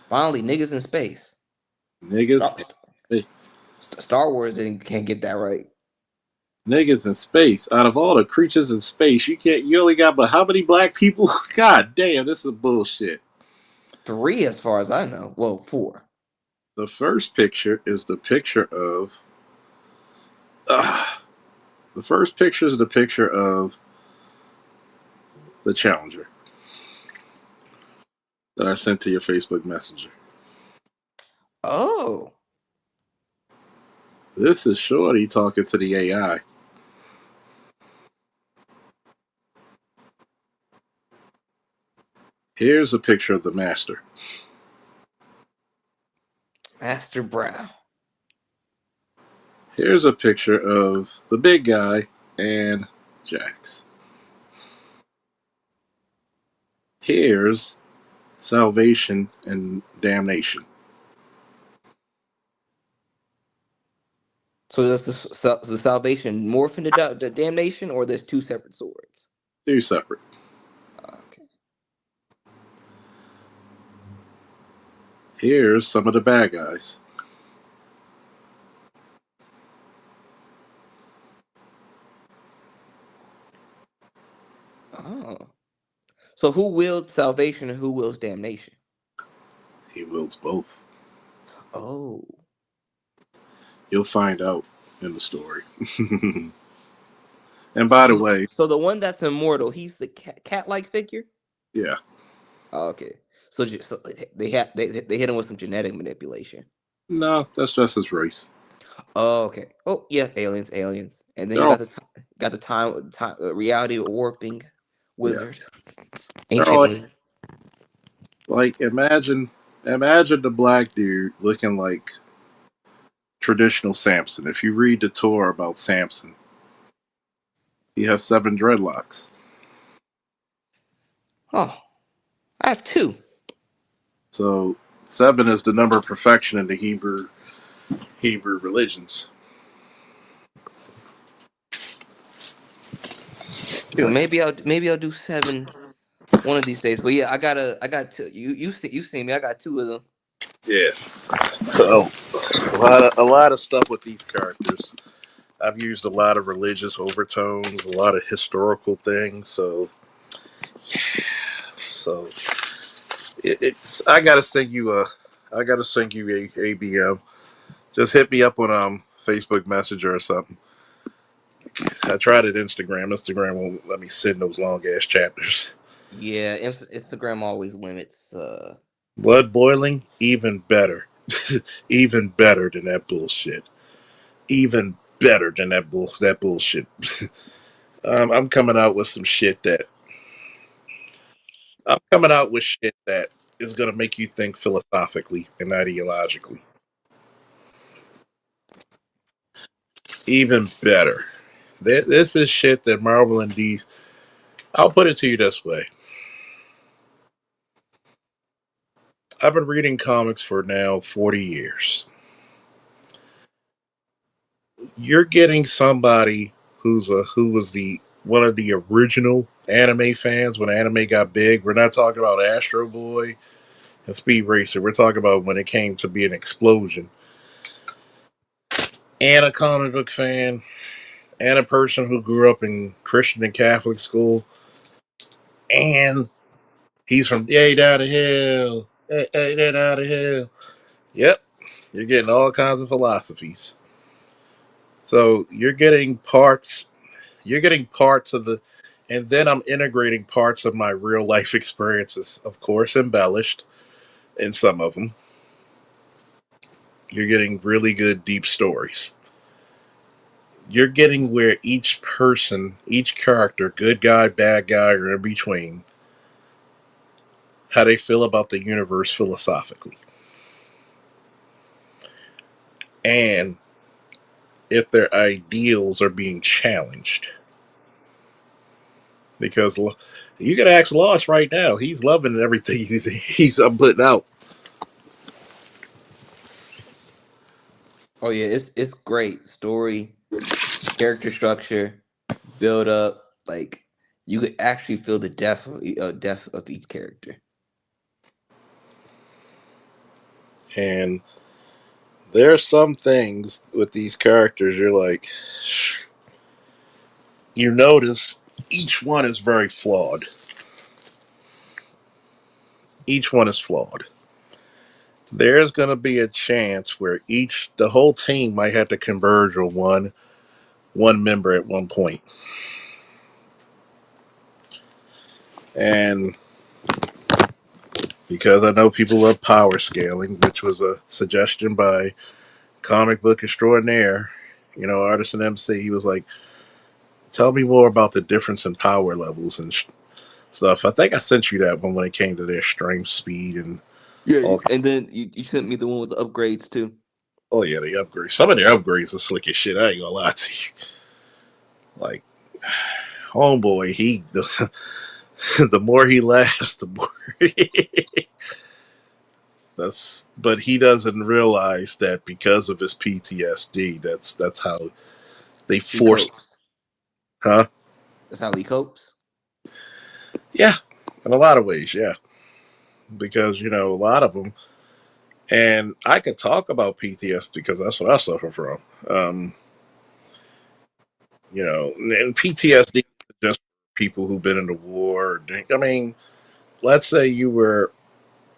Finally, niggas in space. Niggas, Star, Star Wars can't get that right. niggas in space. Out of all the creatures in space, you can't. You only got but how many black people? God damn, this is bullshit. 3, as far as I know. Well, 4. The first picture is the picture of. Uh, the first picture is the picture of the Challenger that I sent to your Facebook Messenger. Oh, This is Shorty talking to the AI. Here's a picture of the Master. Master Brown. Here's a picture of the big guy and Jax. Here's Salvation and Damnation. So does the salvation morph into the damnation, or there's 2 separate swords? Two separate. Okay. Here's some of the bad guys. Oh. So who wields salvation and who wields damnation? He wields both. Oh. You'll find out in the story. And by the way, So the one that's immortal, he's the cat-like figure? yeah, Oh, okay. So they hit him with some genetic manipulation. no, that's just his race. Oh, okay. Oh, yeah, aliens. And then They're you all, got the time reality warping yeah, wizard, they're ancient all wizard. like imagine the black dude looking like traditional Samson. If you read the Torah about Samson, he has 7 dreadlocks. Oh, I have two. So 7 is the number of perfection in the Hebrew religions. Shoot, maybe I'll do 7 one of these days. But yeah, I got two. You seen me? I got two of them. Yeah. So a lot of stuff with these characters. I've used a lot of religious overtones, a lot of historical things. So it's I gotta send you a ABM. Just hit me up on Facebook Messenger or something. I tried it Instagram. Instagram won't let me send those long ass chapters. Yeah, Instagram always limits. Blood boiling, even better. Even better than that bullshit. Even better than that bullshit. I'm coming out with some shit that I'm coming out with shit that is gonna make you think philosophically and ideologically. Even better. This is shit that Marvel and DC. I'll put it to you this way. I've been reading comics for now 40 years. You're getting somebody who was the one of the original anime fans when anime got big. We're not talking about Astro Boy and Speed Racer. We're talking about when it came to be an explosion. And a comic book fan, and a person who grew up in Christian and Catholic school, and he's from yay down the hill, hey, down the hill. Yep, you're getting all kinds of philosophies. So you're getting parts of the, and then I'm integrating parts of my real life experiences, of course, embellished in some of them. You're getting really good, deep stories. You're getting where each person, each character, good guy, bad guy, or in between, how they feel about the universe philosophically. And if their ideals are being challenged. Because you can ask Lost right now. He's loving everything he's putting out. Oh yeah, it's great story, character structure, build up. Like you could actually feel the depth of each character. And there are some things with these characters you're like, you notice each one is very flawed. Each one is flawed. There's going to be a chance where the whole team might have to converge on one member at one point. And because I know people love power scaling, which was a suggestion by comic book extraordinaire, artist and MC, he was like, tell me more about the difference in power levels and stuff. I think I sent you that one when it came to their strength, speed, and Yeah, all. and then you sent me the one with the upgrades too. Oh yeah, the upgrades. Some of their upgrades are slick as shit. I ain't gonna lie to you. Like homeboy, the more he laughs, the more but he doesn't realize that because of his PTSD, that's how they He force. copes. Huh? That's how he copes. Yeah, in a lot of ways, yeah. Because a lot of them, and I could talk about PTSD because that's what I suffer from. And PTSD is just people who've been in the war. I mean, let's say you were,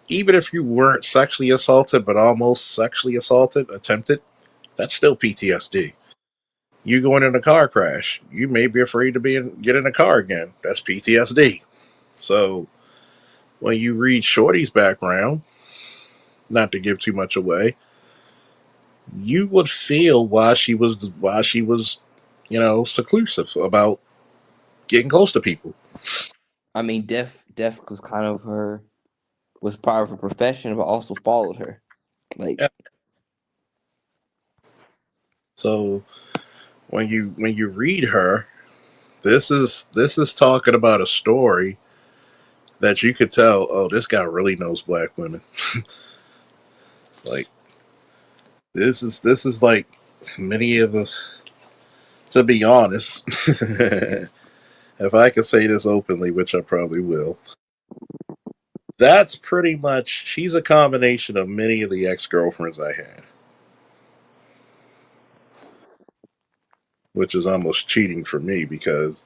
even if you weren't sexually assaulted, but almost sexually assaulted, attempted, that's still PTSD. You going in a car crash, you may be afraid to get in a car again. That's PTSD. So when you read Shorty's background, not to give too much away, you would feel why she was, seclusive about getting close to people. I mean, death was kind of her was part of her profession, but also followed her. Like Yeah. So when you read her, this is talking about a story that you could tell, oh, this guy really knows black women. Like this is like many of us. To be honest, if I could say this openly, which I probably will, that's pretty much she's a combination of many of the ex girlfriends I had, which is almost cheating for me because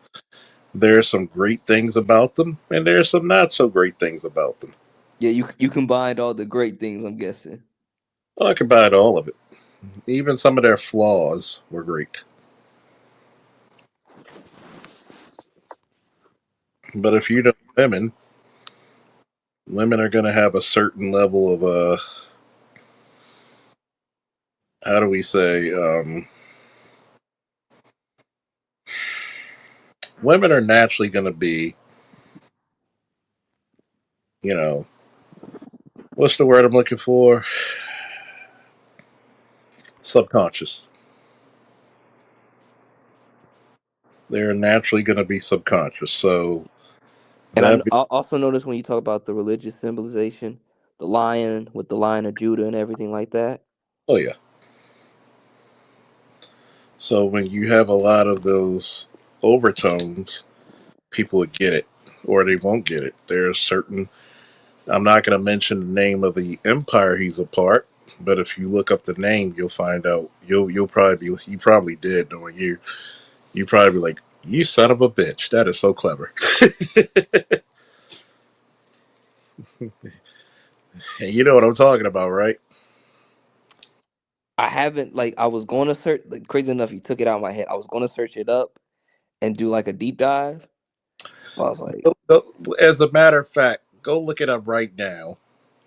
there's some great things about them and there's some not so great things about them. Yeah, you combined all the great things, I'm guessing. Well, I combined all of it. Even some of their flaws were great. But if you know women, women are going to have a certain level of how do we say women are naturally going to be, you know, what's the word I'm looking for? Subconscious. They're naturally going to be subconscious. So And that be, I also noticed when you talk about the religious symbolization, the lion with the Lion of Judah and everything like that. oh yeah. So when you have a lot of those overtones, people would get it or they won't get it. There's certain I'm not going to mention the name of the empire he's a part, but if you look up the name, you'll find out. You'll probably be you probably did knowing you. You probably be like, you son of a bitch. That is so clever. And you know what I'm talking about, right? I haven't like I was going to search. Like, crazy enough, you took it out of my head. I was going to search it up and do like a deep dive. But I was like, As a matter of fact, go look it up right now.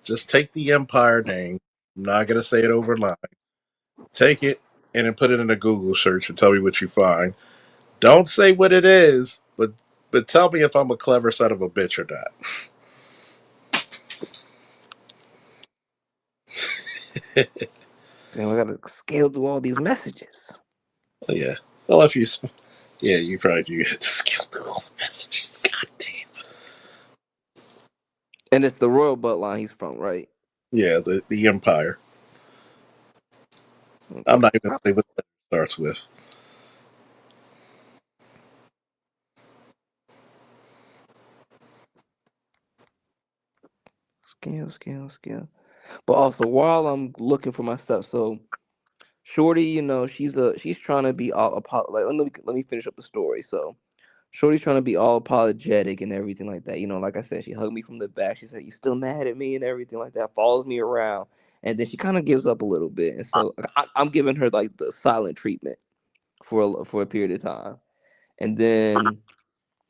Just take the empire name. I'm not going to say it over line. Take it and then put it in a Google search and tell me what you find. Don't say what it is, but tell me if I'm a clever son of a bitch or not. damn, I gotta scale through all these messages. Oh, yeah. Well, if you, yeah, you probably do have to scale through all the messages. God damn. And it's the royal bloodline he's from, right? Yeah, the Empire. I'm Okay. not even gonna say what that starts with. Scale. But also, while I'm looking for my stuff, so Shorty, she's trying to be all like let me finish up the story. So Shorty's trying to be all apologetic and everything like that. Like I said, she hugged me from the back. She said, "You still mad at me?" and everything like that. Follows me around, and then she kind of gives up a little bit. And so I'm giving her like the silent treatment for a period of time, and then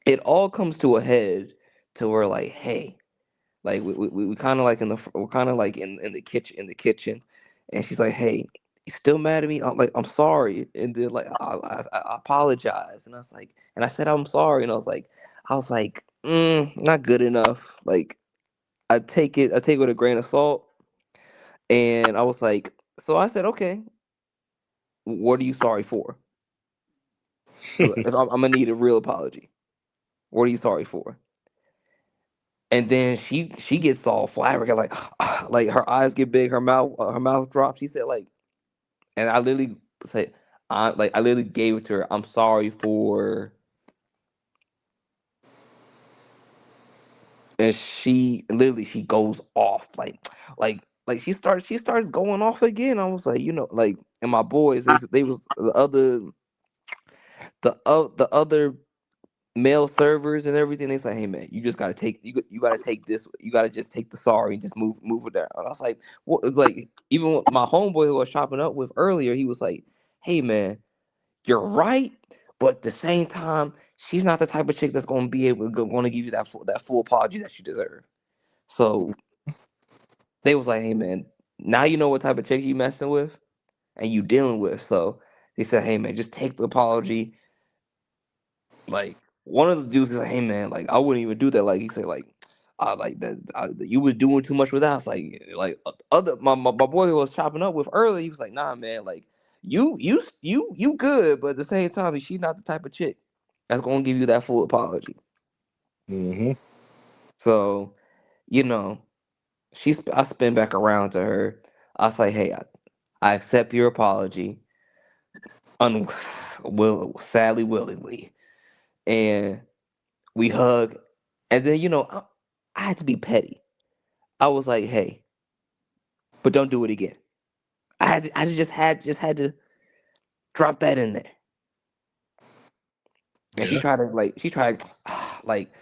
it all comes to a head to where like, hey, like we kind of like we're kind of like in the kitchen, and she's like, "Hey, you still mad at me?" I'm like, "I'm sorry," and then like I apologize, and I was like, and I said I'm sorry, and I was like, not good enough. Like I take it with a grain of salt, and I was like, so I said, okay, what are you sorry for? Because if I'm gonna need a real apology. What are you sorry for? And then she gets all flabbergasted, like her eyes get big, her mouth drops. She said like, and I literally said, I literally gave it to her. I'm sorry for, and she goes off like she starts going off again. I was like, like, and my boys they was the other male servers and everything. They say, "Hey man, you just gotta take you gotta take this. You gotta just take the sorry and just move it down." And I was like, "What?" Like even with my homeboy who I was chopping up with earlier, he was like, "Hey man, you're right, but at the same time, she's not the type of chick that's gonna be able to going to give you that full apology that you deserve." So they was like, "Hey man, now you know what type of chick you messing with and you dealing with." So they said, "Hey man, just take the apology." Like one of the dudes is like, "Hey man, like I wouldn't even do that." Like he said, like that you was doing too much with us. Like other my boy who I was chopping up with earlier, he was like, "Nah, man, like you good, but at the same time, she's not the type of chick that's gonna give you that full apology." Hmm. So, you know, I spin back around to her. I was like, hey, I accept your apology, un- sadly, willingly. And we hug. And then, I had to be petty. I was like, hey, but don't do it again. I just had to drop that in there. And Yeah. like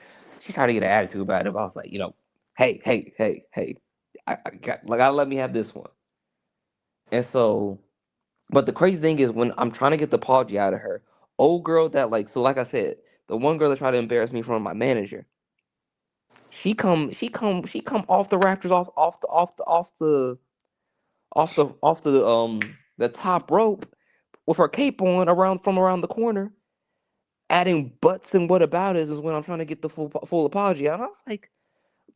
she tried to get an attitude about it. But I was like, hey, hey, hey, hey, gotta let me have this one. And so, but the crazy thing is when I'm trying to get the apology out of her, old girl that like I said, the one girl that tried to embarrass me in front of my manager, she come off the Raptors off the top rope with her cape on around the corner, adding butts and what about is when I'm trying to get the full apology out. And I was like,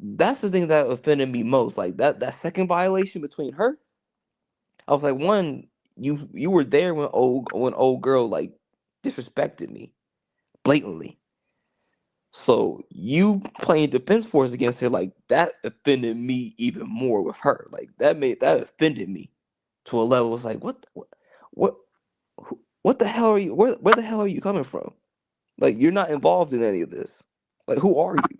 that's the thing that offended me most. Like that second violation between her. I was like, one, you were there when old girl like disrespected me blatantly. So you playing defense force against her like that offended me even more with her. Like that offended me to a level. It's like what what the hell are you? Where the hell are you coming from? Like you're not involved in any of this. Like who are you?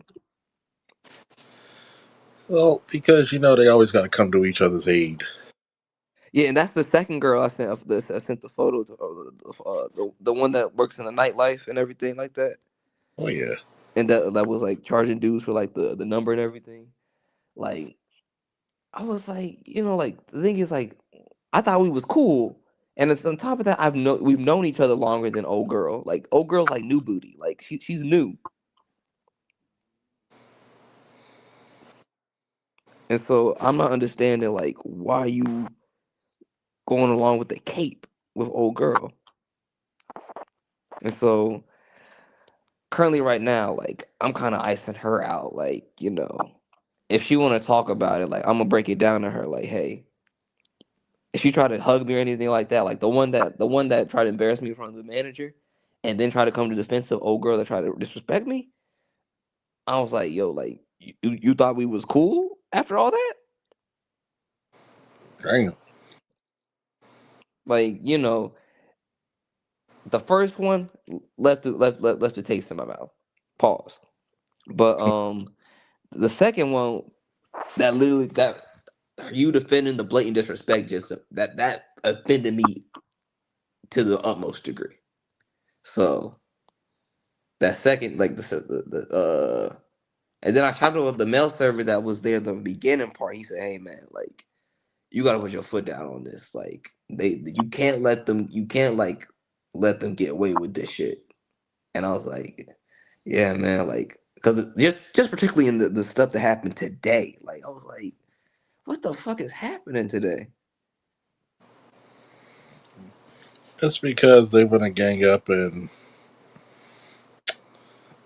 Well, because they always got to come to each other's aid. Yeah, and that's the second girl I sent. I sent the photo to the one that works in the nightlife and everything like that, Oh yeah. and that was like charging dues for like the number and everything. Like I was like, like the thing is like I thought we was cool, and it's on top of that we've known each other longer than old girl. Like old girl's like new booty. Like she's new, and so I'm not understanding like why you going along with the cape with old girl, and so currently right now, like I'm kind of icing her out. Like if she want to talk about it, like I'm gonna break it down to her. Like, hey, if she try to hug me or anything like that, like the one that tried to embarrass me in front of the manager, and then try to come to defense of old girl that tried to disrespect me, I was like, yo, like you thought we was cool after all that? Damn. Like the first one left the taste in my mouth. Pause. But the second one that you defending the blatant disrespect just that offended me to the utmost degree. So that second, like and then I tried to with the mail server that was there the beginning part. He said, "Hey man, like you gotta put your foot down on this. Like you can't like let them get away with this shit." And I was like, "Yeah, man, like because just particularly in the stuff that happened today, like I was like, what the fuck is happening today?" It's because they want to gang up and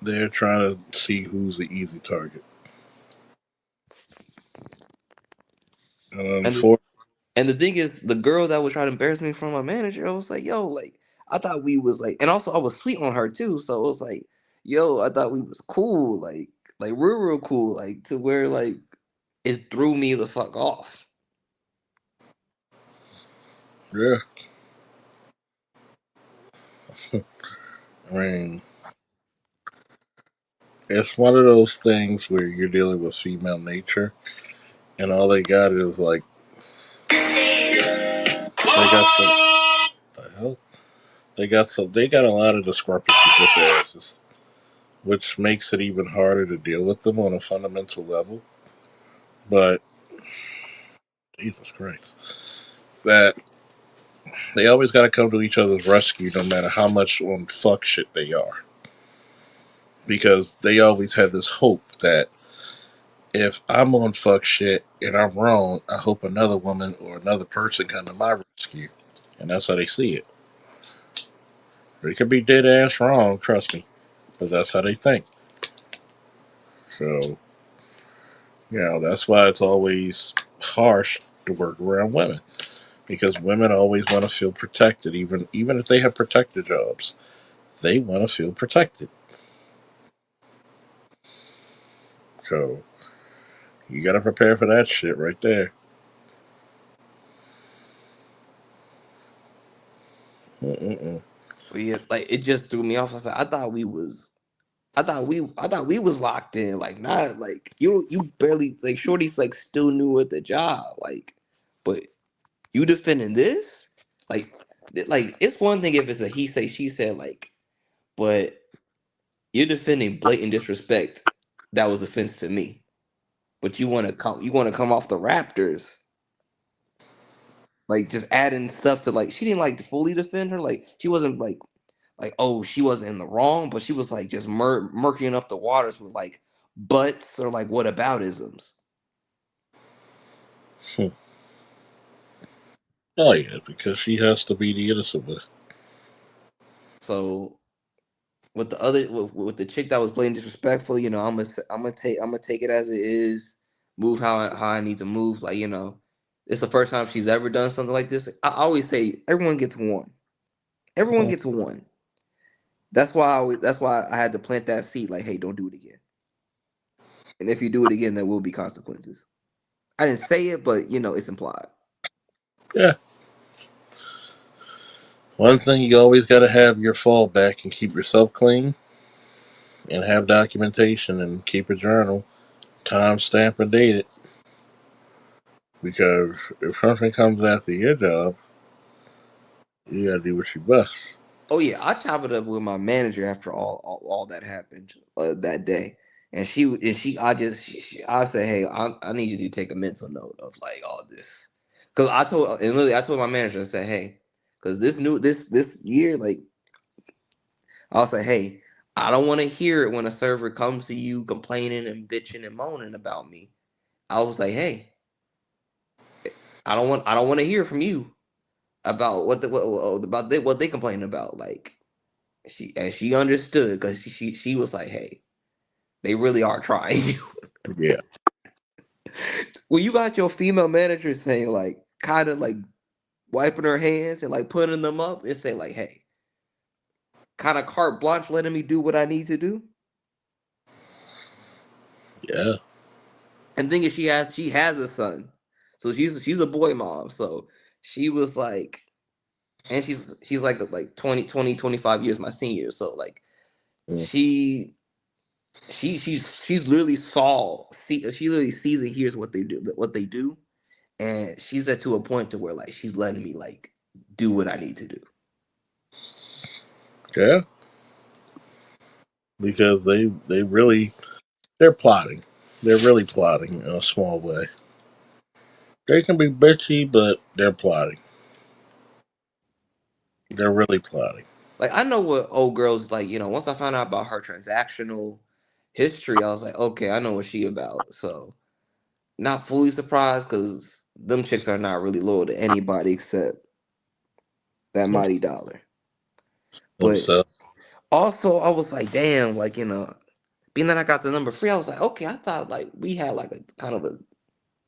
they're trying to see who's the easy target. And And unfortunately, And the thing is, the girl that was trying to embarrass me in front of my manager, I was like, yo, like, I thought we was like, and also I was sweet on her too. So it was like, yo, I thought we was cool, like real cool, like to where like it threw me the fuck off. yeah. I mean, it's one of those things where you're dealing with female nature, and all they got is like they got some. The hell? They got a lot of discrepancies with their asses, which makes it even harder to deal with them on a fundamental level. But Jesus Christ, that they always got to come to each other's rescue, no matter how much on fuck shit they are, because they always have this hope that if I'm on fuck shit and I'm wrong, I hope another woman or another person come to my rescue, and that's how they see it. They could be dead ass wrong, trust me, but that's how they think. So that's why it's always harsh to work around women, because women always want to feel protected, even if they have protected jobs. They want to feel protected. So you got to prepare for that shit right there. Mm-mm-mm. But yeah, like it just threw me off. I said, I thought we was locked in. Like not like you barely like Shorty's like still new at the job. Like, but you defending this? Like it's one thing if it's a he say she said like, but you're defending blatant disrespect that was offense to me. But you want to come off the Raptors like just adding stuff to like she didn't like fully defend her. Like she wasn't like oh she wasn't in the wrong, but she was like just murkying up the waters with like buts or like whataboutisms. Hmm. Oh yeah, because she has to be the innocent one. So with the other with the chick that was blatant disrespectful, you know, I'm gonna take it as it is, move how I need to move. Like you know, it's the first time she's ever done something like this. I always say everyone gets one. Everyone Mhm. gets one. That's why I had to plant that seed. Like, hey, don't do it again. And if you do it again, there will be consequences. I didn't say it, but you know, it's implied. Yeah. One thing you always got to have your fallback and keep yourself clean and have documentation and keep a journal, time stamp and date it. Because if something comes after your job, you got to do what you must. Oh yeah, I chop it up with my manager after all that happened that day, and I said, hey, I need you to take a mental note of like all this, because I told my manager I said, hey, because this year like I'll say, hey, I don't want to hear it when a server comes to you complaining and bitching and moaning about me. I was like, hey, I don't want to hear from you about what they complaining about like. She understood because she was like, "Hey, they really are trying you." Yeah. When you got your female manager saying like, kind of like wiping her hands and like putting them up and say like, "Hey, kind of carte blanche, letting me do what I need to do." Yeah. And thing is, she has a son, so she's a boy mom. So she was like, and she's like 25 years my senior. So like Mm. she she's literally she literally sees and hears what they do, and she's at to a point to where like she's letting me like do what I need to do. Yeah. Because they're plotting. They're really plotting in a small way. They can be bitchy, but they're plotting. They're really plotting. Like I know what old girls like. You know, once I found out about her transactional history, I was like, okay, I know what she about. So not fully surprised because them chicks are not really loyal to anybody except that mighty dollar. But Themselves. also, I was like, damn, like you know, being that I got the number free, I was like, okay, I thought like we had like a kind of a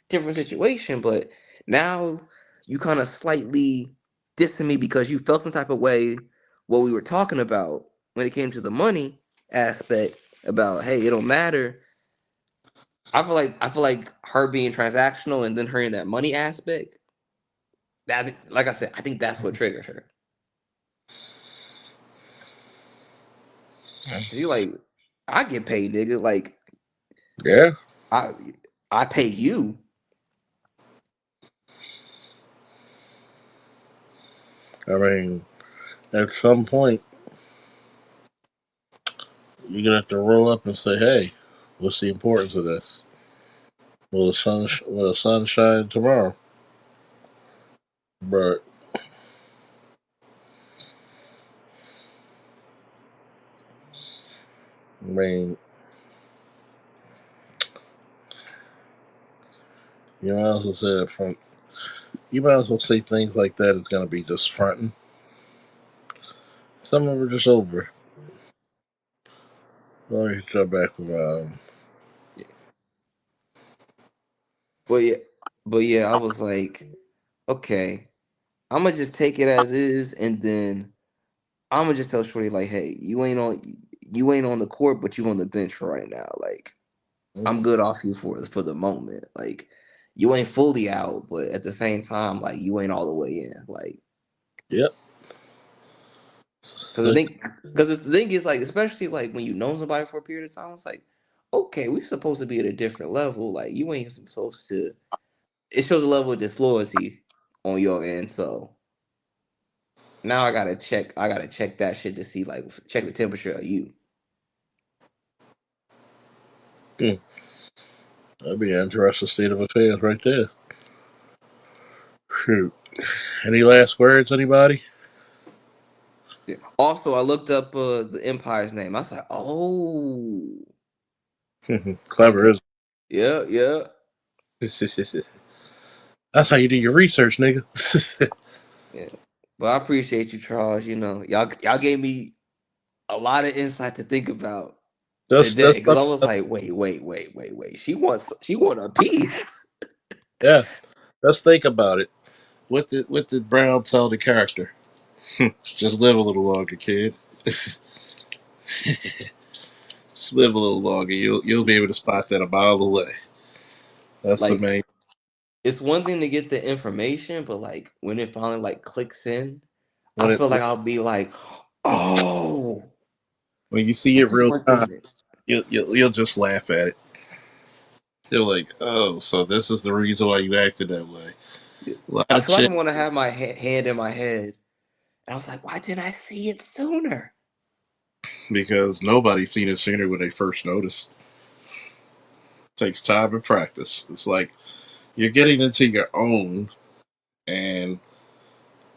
different situation, but now you kind of slightly dissing me because you felt some type of way what we were talking about when it came to the money aspect about hey, it don't matter. I feel like her being transactional and then her in that money aspect. That like I said, I think that's what triggered her. Cause you like, I get paid, nigga. Like Yeah. I I pay you. I mean, at some point, you're gonna have to roll up and say, "Hey, what's the importance of this? Will the sun shine tomorrow?" But I mean, you might as well say it front. You might as well say things like that. It's gonna be just fronting. Some of them are just over. Let me jump back with But yeah, but yeah, I was like, okay, I'm gonna just take it as is, and then I'm gonna just tell Shorty like, hey, you ain't on the court, but you on the bench for right now. Like, I'm good off you for the moment. Like you ain't fully out, but at the same time, like you ain't all the way in. Like Yep. because the So, thing, because the thing is like, especially like when you know somebody for a period of time, it's like, okay, we're supposed to be at a different level. Like you ain't supposed to. It shows a level of disloyalty on your end. So now I gotta check. I gotta check that shit to see like check the temperature of you. that'd be an interesting state of affairs right there. Shoot. Any last words, anybody? Yeah. Also, I looked up the Empire's name. I was like, oh, Clever, okay, is yeah, yeah. That's how you do your research, nigga. Yeah, but I appreciate you, Charles. You know, y'all gave me a lot of insight to think about today Just because I was like, wait. She want a piece. yeah. Just think about it. What did Brown tell the character? Just live a little longer, kid. Just live a little longer. You'll be able to spot that a mile away. That's the Like, main. it's one thing to get the information, but like when it finally like clicks in, I When it feel like I'll be like, oh, when you see it this is real what time, they meant. you'll just laugh at it. You're like, oh, so this is the reason why you acted that way. Yeah. A lot I of feel like shit I'm gonna have my hand in my head, and I was like, why didn't I see it sooner? because nobody's seen it sooner when they first noticed. It takes time and practice. It's like you're getting into your own, and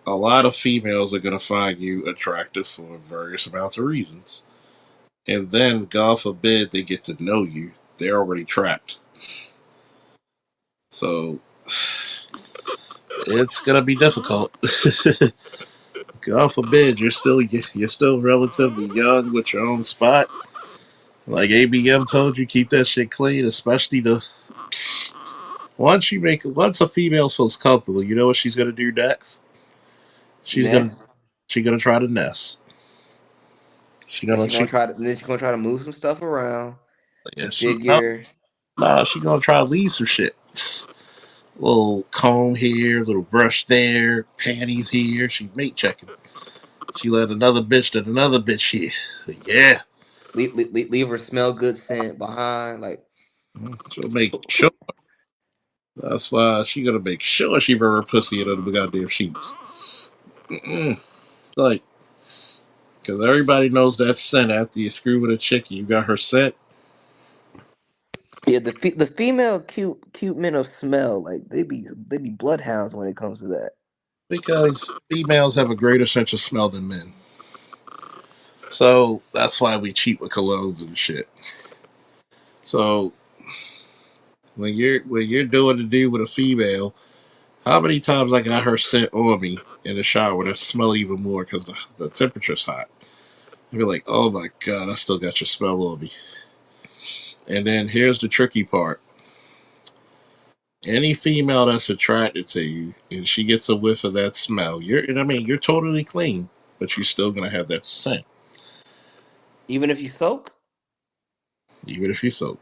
a lot of females are going to find you attractive for various amounts of reasons. And then, God forbid, they get to know you. They're already trapped. So it's going to be difficult. God forbid, you're still relatively young with your own spot. Like ABM told you, keep that shit clean, especially the once a female feels comfortable, you know what she's gonna do next? She's gonna Nest, she's gonna try to nest. She and gonna she then she's gonna try to move some stuff around yeah and she no, figure. nah she gonna try to leave some shit. Little comb here, little brush there, panties here. She mate checking. She let another bitch to another bitch here. Yeah, Leave her smell good scent behind. Like, she'll make sure. That's why she gonna make sure she wear her pussy under the goddamn sheets. Mm-mm. Like, because everybody knows that scent after you screw with a chick and you got her scent. yeah, the female cute men of smell. Like they be bloodhounds when it comes to that. Because females have a greater sense of smell than men. So that's why we cheat with colognes and shit. So when you're doing the deal with a female, how many times I got her scent on me in the shower that smell even more because the temperature's hot. I'd be like, oh my god, I still got your smell on me. And then here's the tricky part. Any female that's attracted to you and she gets a whiff of that smell, you're totally clean, but you're still gonna have that scent, Even if you soak, even if you soak.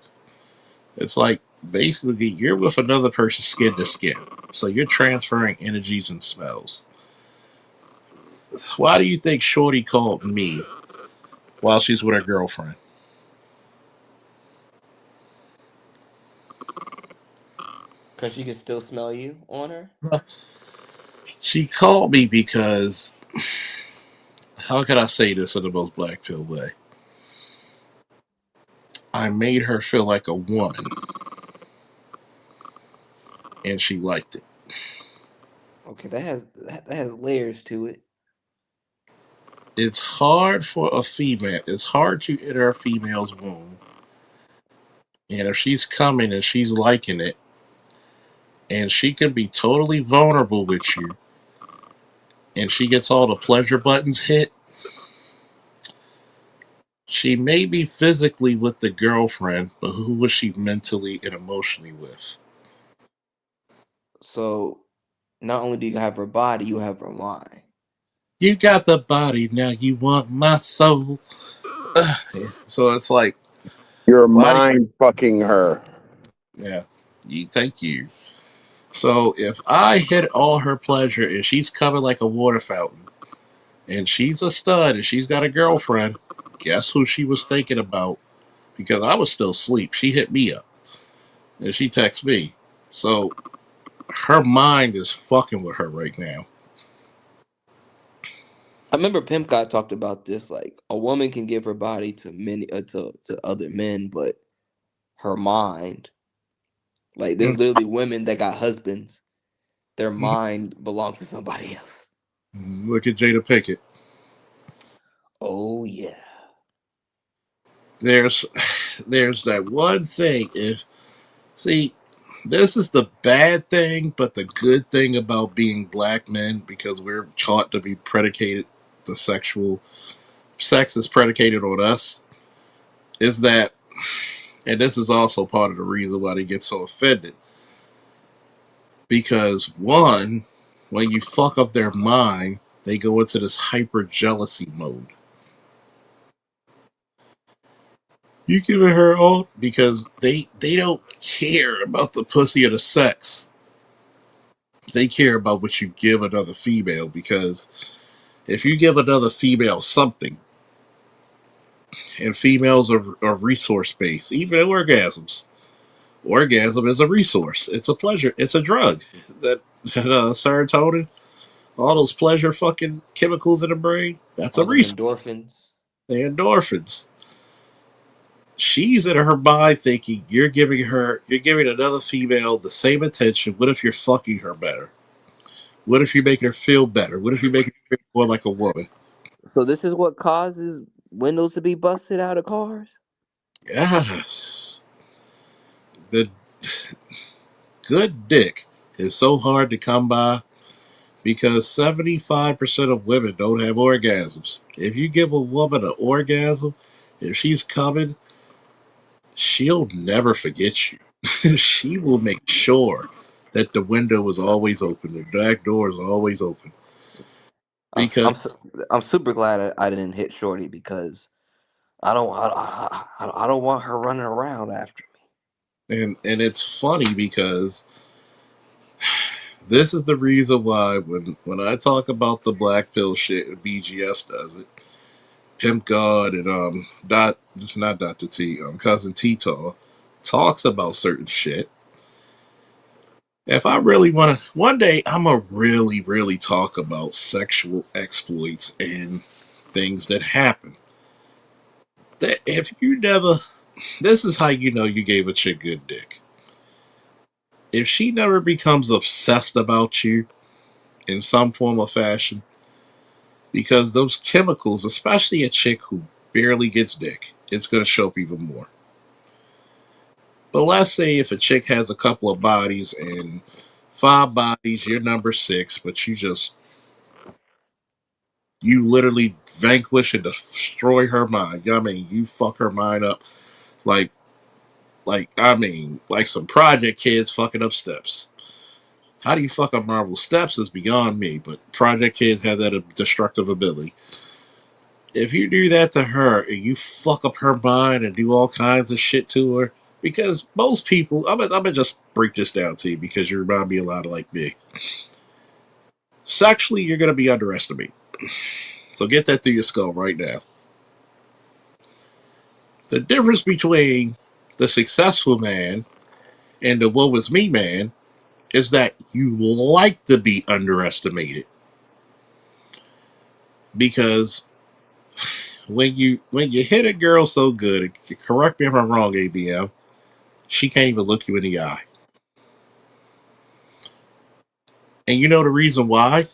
It's like basically you're with another person's skin to skin. So you're transferring energies and smells. Why do you think Shorty called me while she's with her girlfriend? cause she can still smell you on her. She called me because how can I say this in the most black pill way? I made her feel like a woman and she liked it. Okay, that has layers to it. It's hard for a female. It's hard to enter a female's womb. And if she's coming and she's liking it, and she can be totally vulnerable with you, and she gets all the pleasure buttons hit, she may be physically with the girlfriend, but who was she mentally and emotionally with? So not only do you have her body, you have her mind. You got the body, now you want my soul. So it's like You're Why do mind fucking her. Yeah, thank you. So if I hit all her pleasure and she's coming like a water fountain, and she's a stud and she's got a girlfriend, guess who she was thinking about? Because I was still asleep. She hit me up and she texted me. So her mind is fucking with her right now. I remember Pimp God talked about this. Like a woman can give her body to many to other men, but her mind, like there's literally women that got husbands. Their mind belongs to somebody else. Look at Jada Pinkett. Oh yeah. There's there's that one thing. If see, this is the bad thing, but the good thing about being black men, because we're taught to be predicated, the sexual sex is predicated on us, is that, and this is also part of the reason why they get so offended. Because one, when you fuck up their mind, they go into this hyper jealousy mode. You giving her all because they don't care about the pussy or the sex. They care about what you give another female, because if you give another female something, and females are resource based, even orgasms. Orgasm is a resource. It's a pleasure. It's a drug. That serotonin, all those pleasure fucking chemicals in the brain. That's a All them resource. endorphins. The endorphins. She's in her mind thinking you're giving another female the same attention. What if you're fucking her better? What if you're making her feel better? What if you're making her feel more like a woman? So this is what causes windows to be busted out of cars? Yes. The good dick is so hard to come by because 75% of women don't have orgasms. If you give a woman an orgasm, if she's coming, she'll never forget you. She will make sure that the window is always open, the back door is always open. I'm Because I'm su- I'm super glad I didn't hit Shorty because I don't want her running around after me. and it's funny because this is the reason why when I talk about the black pill shit and BGS does it, Pimp God and Dot not Dr. T, cousin T-Taw talks about certain shit. If I really want to, one day I'm gonna really, really talk about sexual exploits and things that happen. That if you never, this is how you know you gave a chick good dick. If she never becomes obsessed about you in some form or fashion, because those chemicals, especially a chick who barely gets dick, it's gonna show up even more. But let's say if a chick has a couple of bodies and five bodies, you're number six, but you literally vanquish and destroy her mind. You know what I mean? You fuck her mind up like like some project kids fucking up steps. How do you fuck up marble steps is beyond me, but project kids have that destructive ability. If you do that to her and you fuck up her mind and do all kinds of shit to her, because most people, I'm gonna just break this down to you because you remind me a lot of like me. Sexually, you're gonna be underestimated. So get that through your skull right now. The difference between the successful man and the woe is me man is that you like to be underestimated, because when you hit a girl so good, correct me if I'm wrong, ABM, she can't even look you in the eye. And you know the reason why?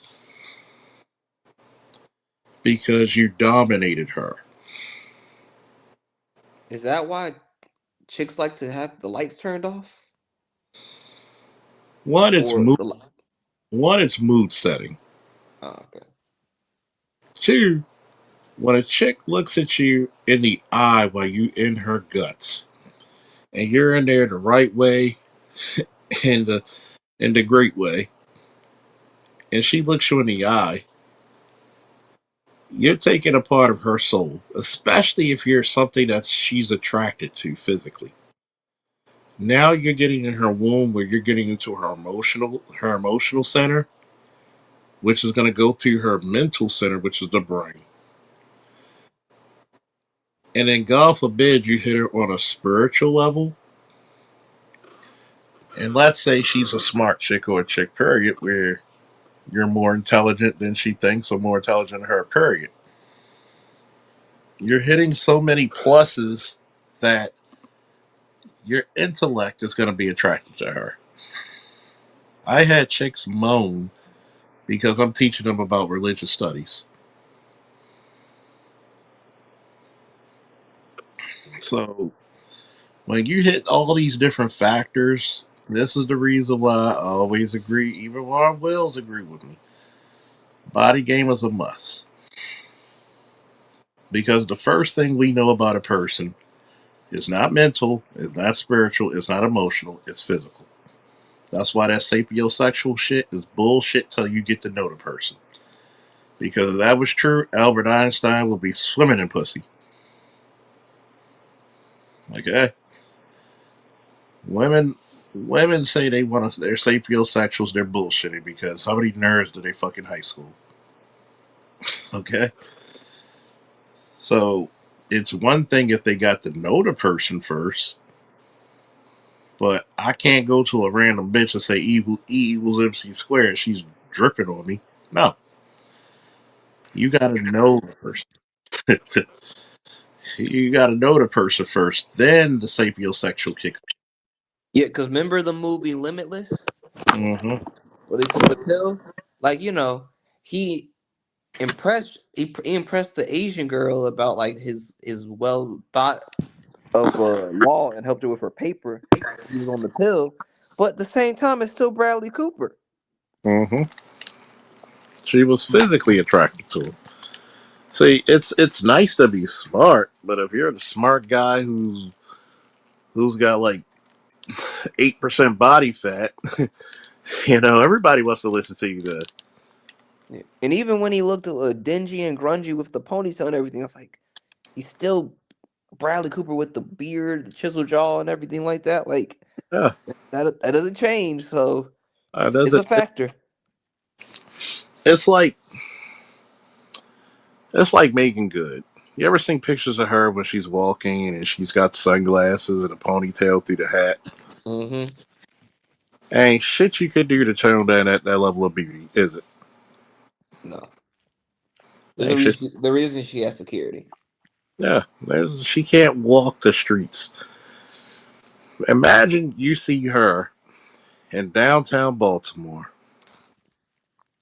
Because you dominated her. Is that why chicks like to have the lights turned off? One, it's Or mood. the One, it's mood setting. oh, okay. Two, when a chick looks at you in the eye while you in her guts, and you're in there the right way and the great way, and she looks you in the eye, You're taking a part of her soul, especially if you're something that she's attracted to physically. Now you're getting in her womb where you're getting into her emotional center, which is going to go to her mental center, which is the brain. And then God forbid you hit her on a spiritual level. And let's say she's a smart chick or a chick, period, where you're more intelligent than she thinks or more intelligent than her, period. You're hitting so many pluses that your intellect is going to be attracted to her. I had chicks moan because I'm teaching them about religious studies. So when you hit all these different factors, this is the reason why I always agree, even when our wills agree with me. Body game is a must. Because the first thing we know about a person is not mental, it's not spiritual, it's not emotional, it's physical. That's why that sapiosexual shit is bullshit till you get to know the person. Because if that was true, Albert Einstein would be swimming in pussy. Like, women women say they want to, they're sapiosexuals, they're bullshitting because how many nerds do they fuck in high school? Okay? So it's one thing if they got to know the person first, but I can't go to a random bitch and say E equals MC squared. She's dripping on me. No. You gotta know the person. You gotta know the person first. Then the sapiosexual kicks. Yeah, because remember the movie Limitless Mm-hmm. where they took the pill? Like, he he impressed the Asian girl about like his well thought of law and helped her with her paper. He was on the pill, but at the same time, it's still Bradley Cooper. Mm-hmm. She was physically attracted to him. See, it's nice to be smart, but if you're the smart guy who's got like 8% body fat, everybody wants to listen to you. Good. Yeah. And even when he looked dingy and grungy with the ponytail and everything, I was like, he's still Bradley Cooper with the beard, the chisel jaw, and everything like that. Like Yeah, that doesn't change, so does it's a it? factor. It's like it's like Megan Good. You ever seen pictures of her when she's walking and she's got sunglasses and a ponytail through the hat? Mm-hmm. Ain't shit you could do to tone down that level of beauty, is it? No, there's a Ain't shit. reason. The reason she has security. Yeah, she can't walk the streets. Imagine you see her in downtown Baltimore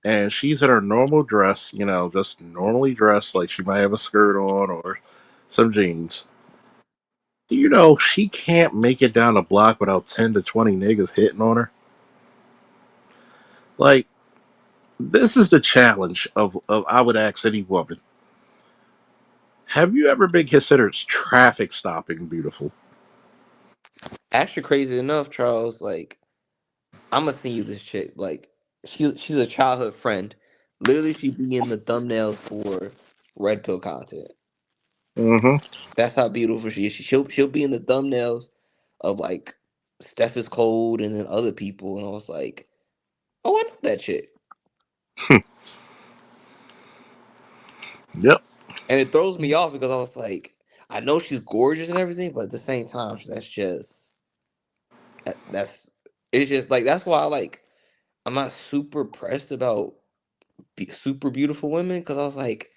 and she's in her normal dress, just normally dressed, like she might have a skirt on or some jeans. Do you know she can't make it down the block without 10 to 20 niggas hitting on her? Like, this is the challenge of I would ask any woman. Have you ever been considered traffic stopping beautiful? Actually, crazy enough, Charles. Like, I'm gonna send you this chick. Like, she's a childhood friend. Literally, she be in the thumbnails for Red Pill content. Mm-hmm. That's how beautiful she is. She'll be in the thumbnails of like Steph is cold and then other people, and I was like, oh, I know that chick. Yep. And it throws me off because I was like, I know she's gorgeous and everything, but at the same time, that's it's just like that's why I'm not super pressed about super beautiful women because I was like,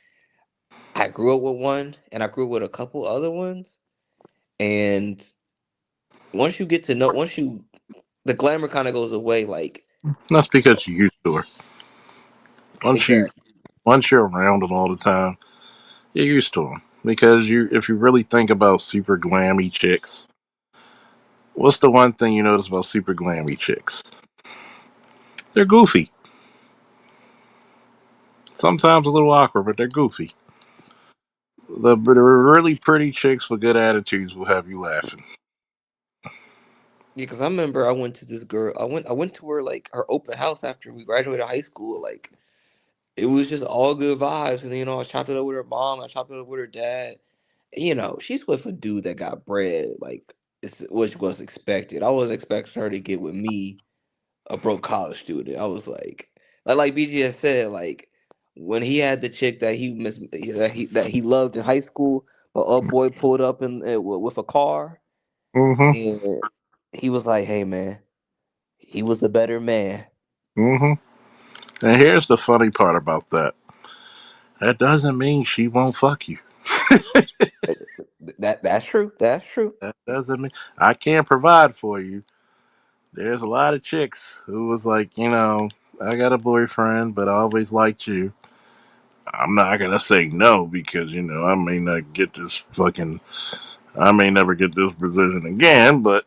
I grew up with one and I grew up with a couple other ones, and once you the glamour kind of goes away. Like That's because you're used to her. Once you exactly. once you're around them all the time, you're used to them. Because if you really think about super glammy chicks, what's the one thing you notice about super glammy chicks? They're goofy. Sometimes a little awkward, but they're goofy. The really pretty chicks with good attitudes will have you laughing. Yeah, because I remember I went to this girl. I went to her like her open house after we graduated high school. Like it was just all good vibes. And then, I chopped it up with her mom. I chopped it up with her dad. She's with a dude that got bread, like, which was expected. I was expecting her to get with me, a broke college student. I was like BGS said, like, when he had the chick that he loved in high school, but boy pulled up with a car, Mm-hmm. and he was like, "Hey man, he was the better man." Mm-hmm. And here's the funny part about that. That doesn't mean she won't fuck you. Uh, that's true. That's true. That doesn't mean I can't provide for you. There's a lot of chicks who was like, I got a boyfriend, but I always liked you. I'm not gonna say no because I may not get this fucking. I may never get this position again, but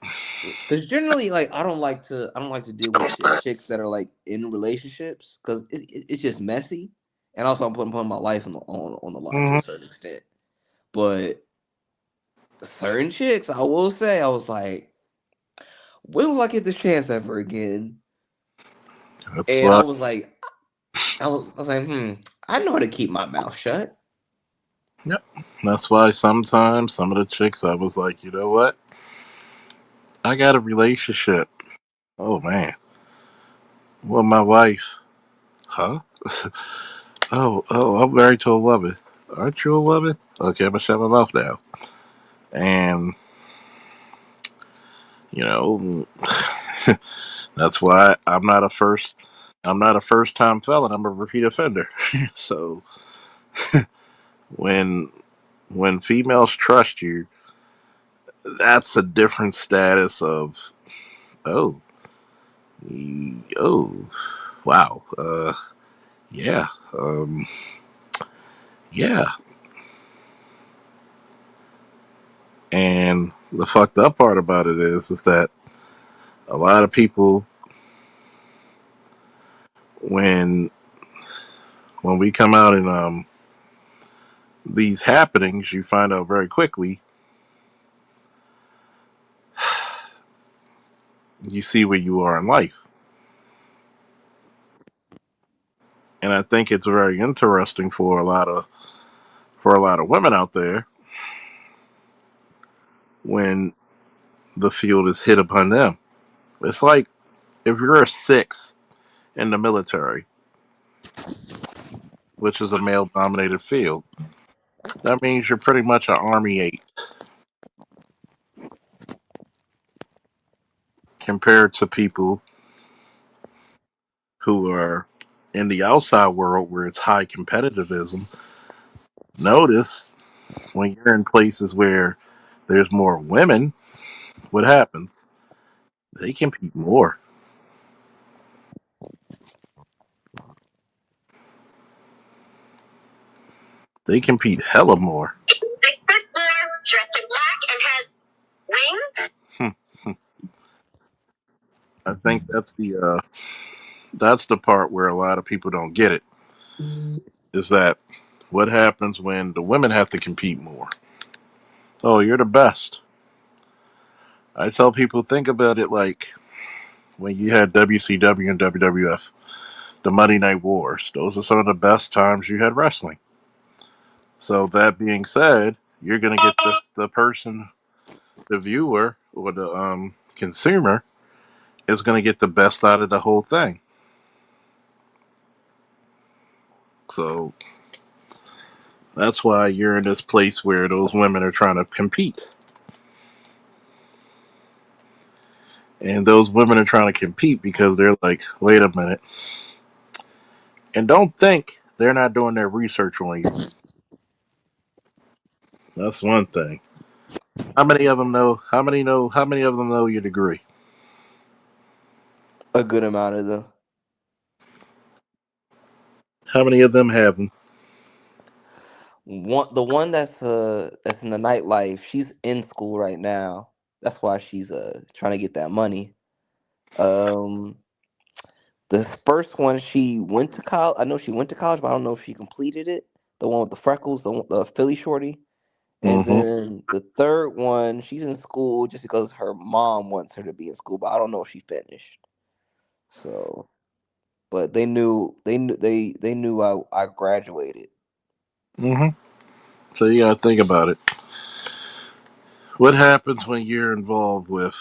Because generally, like, I don't like to deal with chicks that are like in relationships because it's just messy, and also I'm putting my life on the line to mhm, a certain extent. But certain chicks, I will say, I was like, when will I get this chance ever again? that's And I why. was like, I was like, I know how to keep my mouth shut. Yep. That's why sometimes some of the chicks I was like, you know what? I got a relationship. Oh man, well my wife, huh? I'm married to a woman. Aren't you a woman? Okay, I'm gonna shut my mouth now. And you know, that's why I'm not a first time felon. I'm a repeat offender. So when females trust you, that's a different status of oh oh wow yeah um yeah. And the fucked up part about it is that a lot of people when we come out in these happenings, you find out very quickly. You see where you are in life, and I think it's very interesting for a lot of women out there when the field is hit upon them. It's like if you're a six in the military, which is a male dominated field, that means you're pretty much an Army 8 compared to people who are in the outside world where it's high competitivism. Notice when you're in places where there's more women, what happens? They compete more. They compete hella more. Dressed in black and has wings. Hmm. I think that's the part where a lot of people don't get it. Is that what happens when the women have to compete more? Oh, you're the best. I tell people think about it like when you had WCW and WWF, the Monday Night Wars. Those are some of the best times you had wrestling. So that being said, you're gonna get the person, the viewer or the consumer is gonna get the best out of the whole thing. So that's why you're in this place where those women are trying to compete. And those women are trying to compete because they're like, wait a minute. And don't think they're not doing their research on you. That's one thing. How many of them know? How many of them know your degree? A good amount of them. How many of them have them? The one that's in the nightlife, she's in school right now. That's why she's trying to get that money. Um, the first one, she went to college. I know she went to college, but I don't know if she completed it. The one with the freckles, the Philly shorty. And Mm-hmm. then the third one, she's in school just because her mom wants her to be in school, but I don't know if she finished. So but they knew I graduated. Mm-hmm. So you gotta think about it. What happens when you're involved with?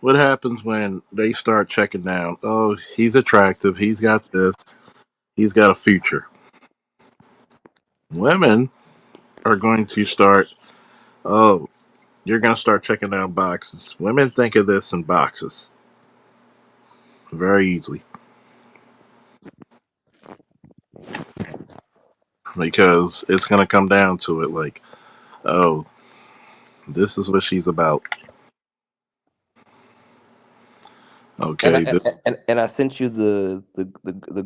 What happens when they start checking down? Oh, he's attractive. He's got this. He's got a future. Women are going to start. Oh, you're going to start checking down boxes. Women think of this in boxes very easily because it's going to come down to it. Like, oh, this is what she's about. And Okay, I this. and I sent you the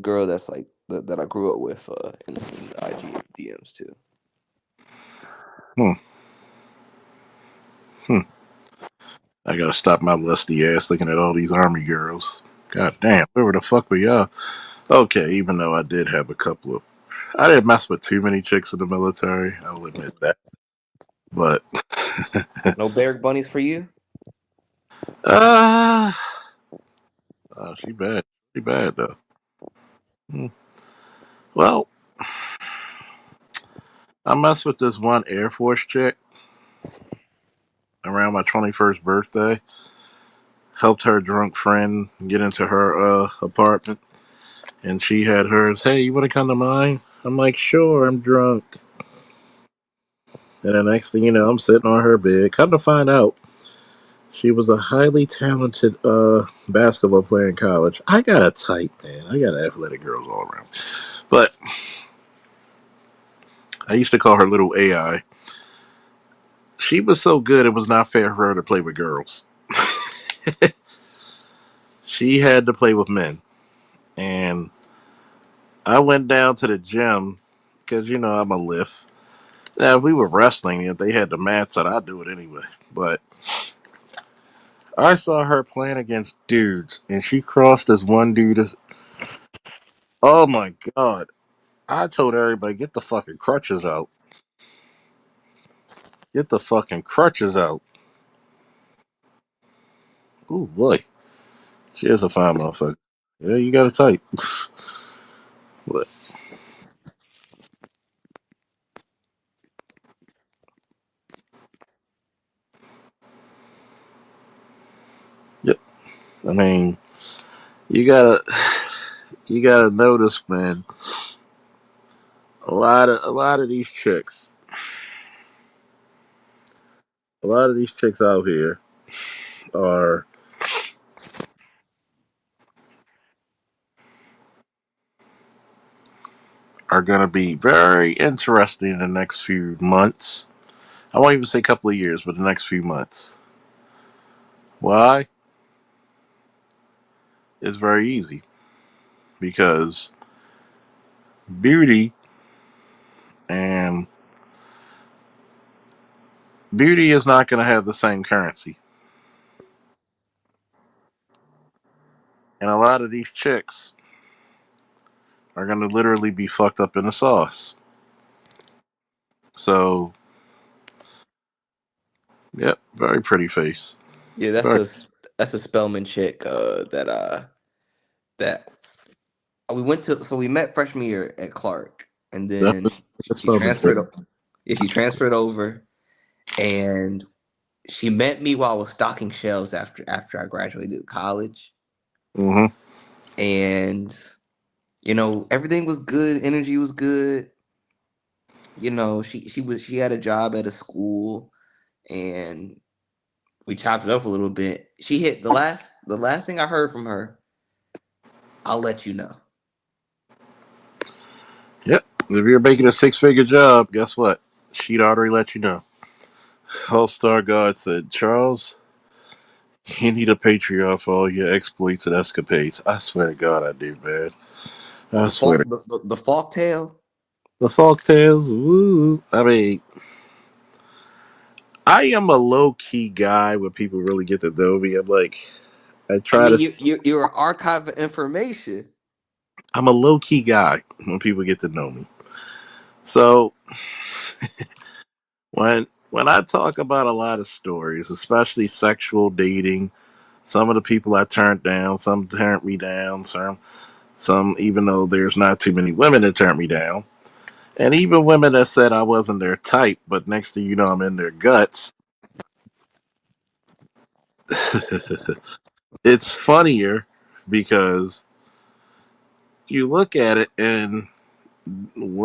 girl that's like that I grew up with in the IG DMs too. Hmm, hmm. I gotta stop my lusty ass looking at all these army girls. God damn, where the fuck were y'all? Okay, even though I did have a couple of, I didn't mess with too many chicks in the military. I'll admit that. But No Barrack bunnies for you. uh, she bad. She bad though. Hmm. Well, I messed with this one Air Force chick around my 21st birthday. Helped her drunk friend get into her apartment, and she had hers. Hey, you want to come to mine? I'm like, sure. I'm drunk. And the next thing you know, I'm sitting on her bed. Come to find out, she was a highly talented basketball player in college. I got a type, man. I got athletic girls all around. But I used to call her little AI. She was so good, it was not fair for her to play with girls. She had to play with men. And I went down to the gym because, I'm a lift. Now, if we were wrestling, if they had the mats out, I'd do it anyway. But I saw her playing against dudes, and she crossed this one dude. Oh my God. I told everybody, get the fucking crutches out. Get the fucking crutches out. Ooh, boy. She is a fine motherfucker. Yeah, you got a type. But, yep. I mean, you gotta, you gotta notice, man. A lot of these chicks, a lot of these chicks out here are are gonna be very interesting in the next few months. I won't even say couple of years, but the next few months. Why? It's very easy because beauty and beauty is not going to have the same currency, and a lot of these chicks are going to literally be fucked up in the sauce. So, yep, very pretty face. Yeah, Very that's a Spellman chick that we went to. So we met freshman year at Clark, and then definitely a she Spelman chick. transferred. Yeah, she transferred over, and she met me while I was stocking shelves after I graduated college, Mm-hmm. and everything was good. Energy was good. She had a job at a school, and we chopped it up a little bit. She hit the last thing I heard from her. I'll let you know. Yep. If you're making a six-figure job, guess what? She'd already let you know. All Star God said, Charles, you need a Patreon for all your exploits and escapades. I swear to God, I do, man. I The swear folk to the folk tale. the Salk Tales. Woo. I mean, I am a low key guy when people really get to know me. I'm like, I I try mean, to. you're an archive of information. I'm a low key guy when people get to know me. So when I talk about a lot of stories, especially sexual dating, Some of the people I turned down, some turned me down, some even though there's not too many women that turned me down. And even women that said I wasn't their type, but next thing you know, I'm in their guts. It's funnier because you look at it and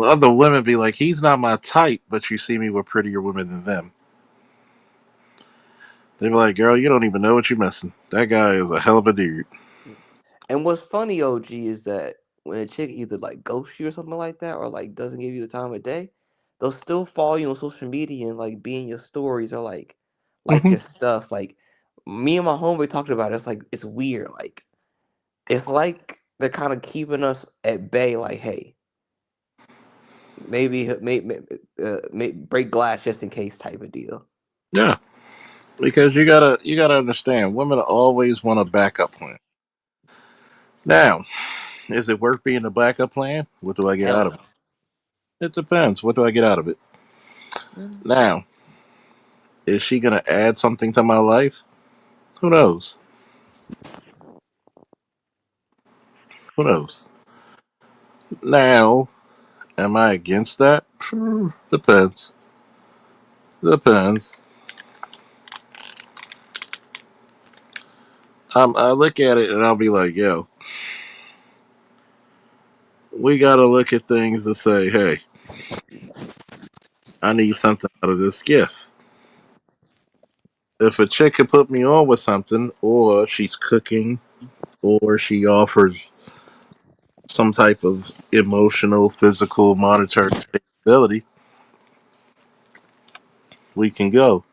other women be like, he's not my type, but you see me with prettier women than them. They be like, girl, you don't even know what you're missing. That guy is a hell of a dude. And what's funny, OG, is that when a chick either like ghosts you or something like that, or like doesn't give you the time of day, they'll still follow you on social media and like be in your stories or like Hmm. your stuff. Like me and my homeboy talked about it. It's like it's weird. Like it's like they're kind of keeping us at bay. Like, hey, maybe break glass just in case type of deal. Yeah, because you gotta understand, women always want a backup plan. Now, is it worth being a backup plan? What do I get Hell out of it? no. It depends. What do I get out of it? Mm. Now, is she gonna add something to my life? Who knows? Who knows? Now, am I against that? Depends. Depends. I look at it and I'll be like, yo, we gotta look at things to say, hey, I need something out of this gift. If a chick can put me on with something, or she's cooking, or she offers some type of emotional, physical, monetary capability, we can go.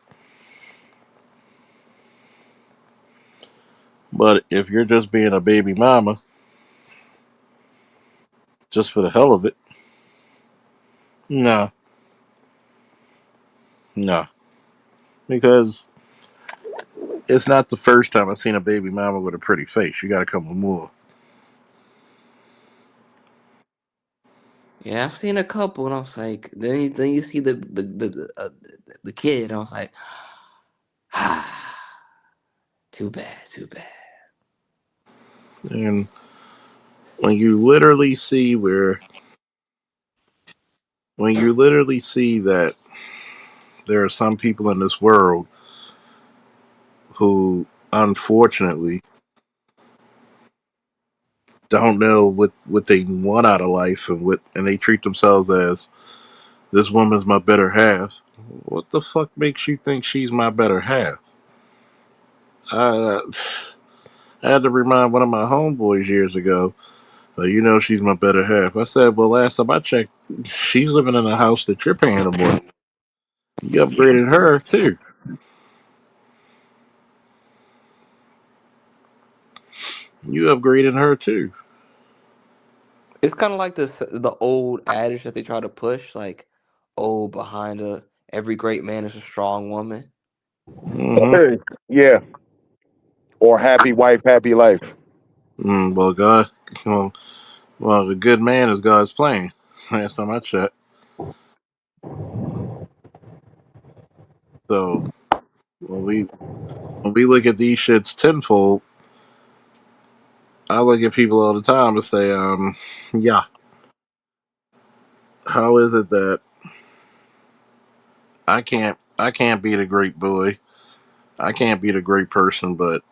But if you're just being a baby mama, just for the hell of it, nah, nah. Because it's not the first time I've seen a baby mama with a pretty face. You gotta come with more. Yeah, I've seen a couple, and I was like, then you see the kid, and I was like, ah, too bad, too bad. And when you literally see where, when you literally see that there are some people in this world who, unfortunately, don't know what they want out of life and they treat themselves as this woman's my better half. What the fuck makes you think she's my better half? I, I had to remind one of my homeboys years ago. You know she's my better half. I said, well, last time I checked, she's living in a house that you're paying the mortgage. You upgraded her too. You upgraded her too. It's kind of like the old adage that they try to push, like, oh, behind every great man is a strong woman. Mm-hmm. Yeah. Or happy wife, happy life. Well, God, well, well, the good man is God's plan. Last time I checked. So when we look at these shits tenfold, I look at people all the time and say, yeah, how is it that I can't be the great boy, I can't be the great person, but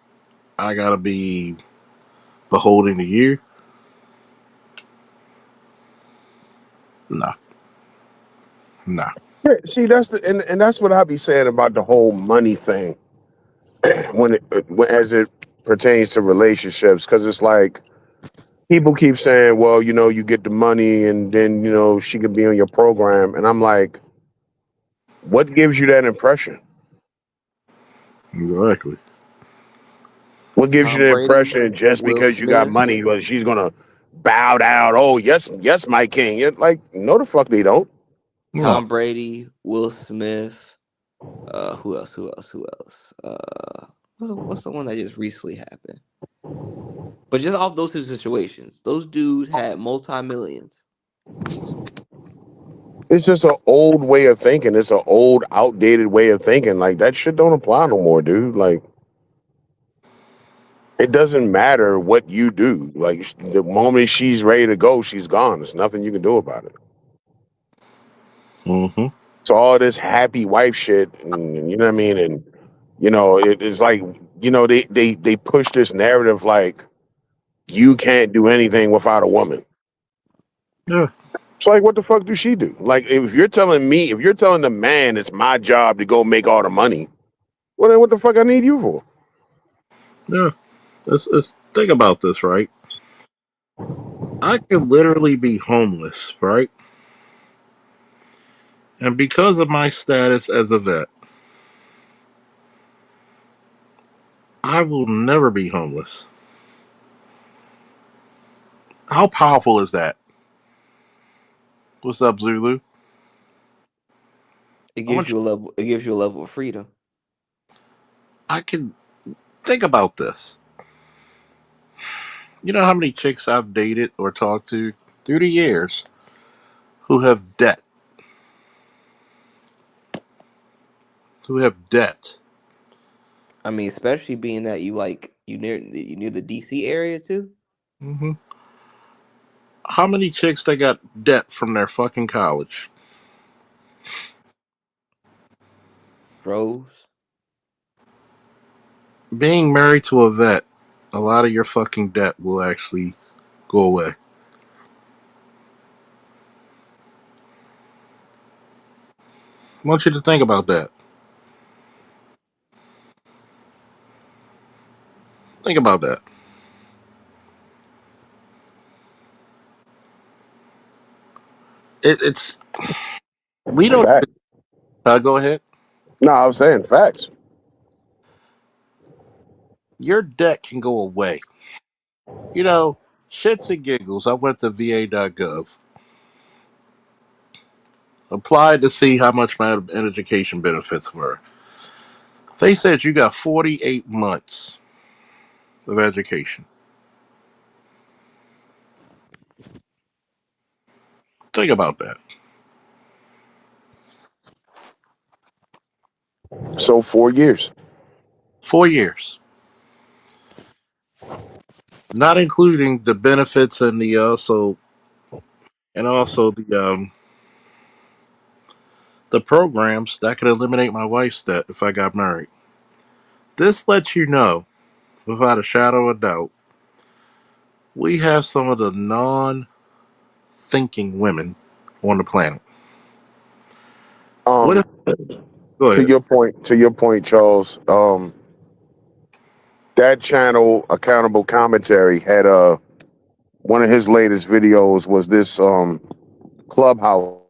I gotta be beholden to you? Nah, nah. Yeah, see, that's and that's what I be saying about the whole money thing as it pertains to relationships, because it's like people keep saying, well, you get the money and then she could be on your program, and I'm like, what gives you that impression? Exactly. What gives you Tom the Brady, impression just Will because you got Smith, money, well, she's gonna bow down? Oh, yes, yes, my king. Like, no, the fuck they don't. No. Will Smith. Who else? Who else? Who else? What's the one that just recently happened? But just off those two situations, those dudes had multi millions. It's just an old way of thinking. It's an old, outdated way of thinking. Like, that shit don't apply no more, dude. Like, It doesn't matter what you do. Like the moment she's ready to go, she's gone. There's nothing you can do about it. Mm-hmm. So all this happy wife shit, and you know what I mean, and it's like they push this narrative like you can't do anything without a woman. Yeah. It's like, what the fuck do she do? Like, if you're telling the man it's my job to go make all the money, well, then what the fuck I need you for? Yeah. Let's think about this, right? I could literally be homeless, right? And because of my status as a vet, I will never be homeless. How powerful is that? What's up, Zulu? It How gives much you a level. It gives you a level of freedom. I can think about this. You know how many chicks I've dated or talked to through the years who have debt, who have debt. I mean, especially being that you near the DC area too. Hmm. How many chicks they got debt from their fucking college? Rose. Being married to a vet, a lot of your fucking debt will actually go away. I want you to think about that. Think about that. It's we don't Fact. go ahead. No, I was saying facts. Your debt can go away. You know, shits and giggles. I went to va.gov, applied to see how much my education benefits were. They said you got 48 months of education. Think about that. So 4 years. 4 years, not including the benefits and also the programs that could eliminate my wife's debt if I got married. This lets you know, without a shadow of doubt, we have some of the non-thinking women on the planet. What if? Um, Go ahead. to your point, Charles. That channel, Accountable Commentary, had one of his latest videos was this clubhouse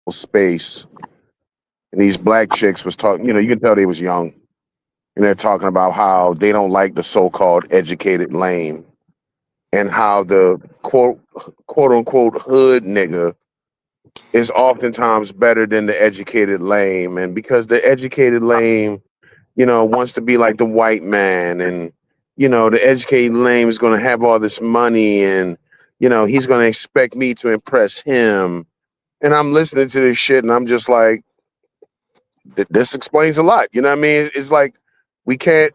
space, and these black chicks was talking. You can tell they was young, and they're talking about how they don't like the so-called educated lame, and how the quote unquote hood nigga is oftentimes better than the educated lame, and because the educated lame, wants to be like the white man, and the educated lame is going to have all this money, and he's going to expect me to impress him. And I'm listening to this shit, and I'm just like, this explains a lot. You know what I mean? It's like we can't.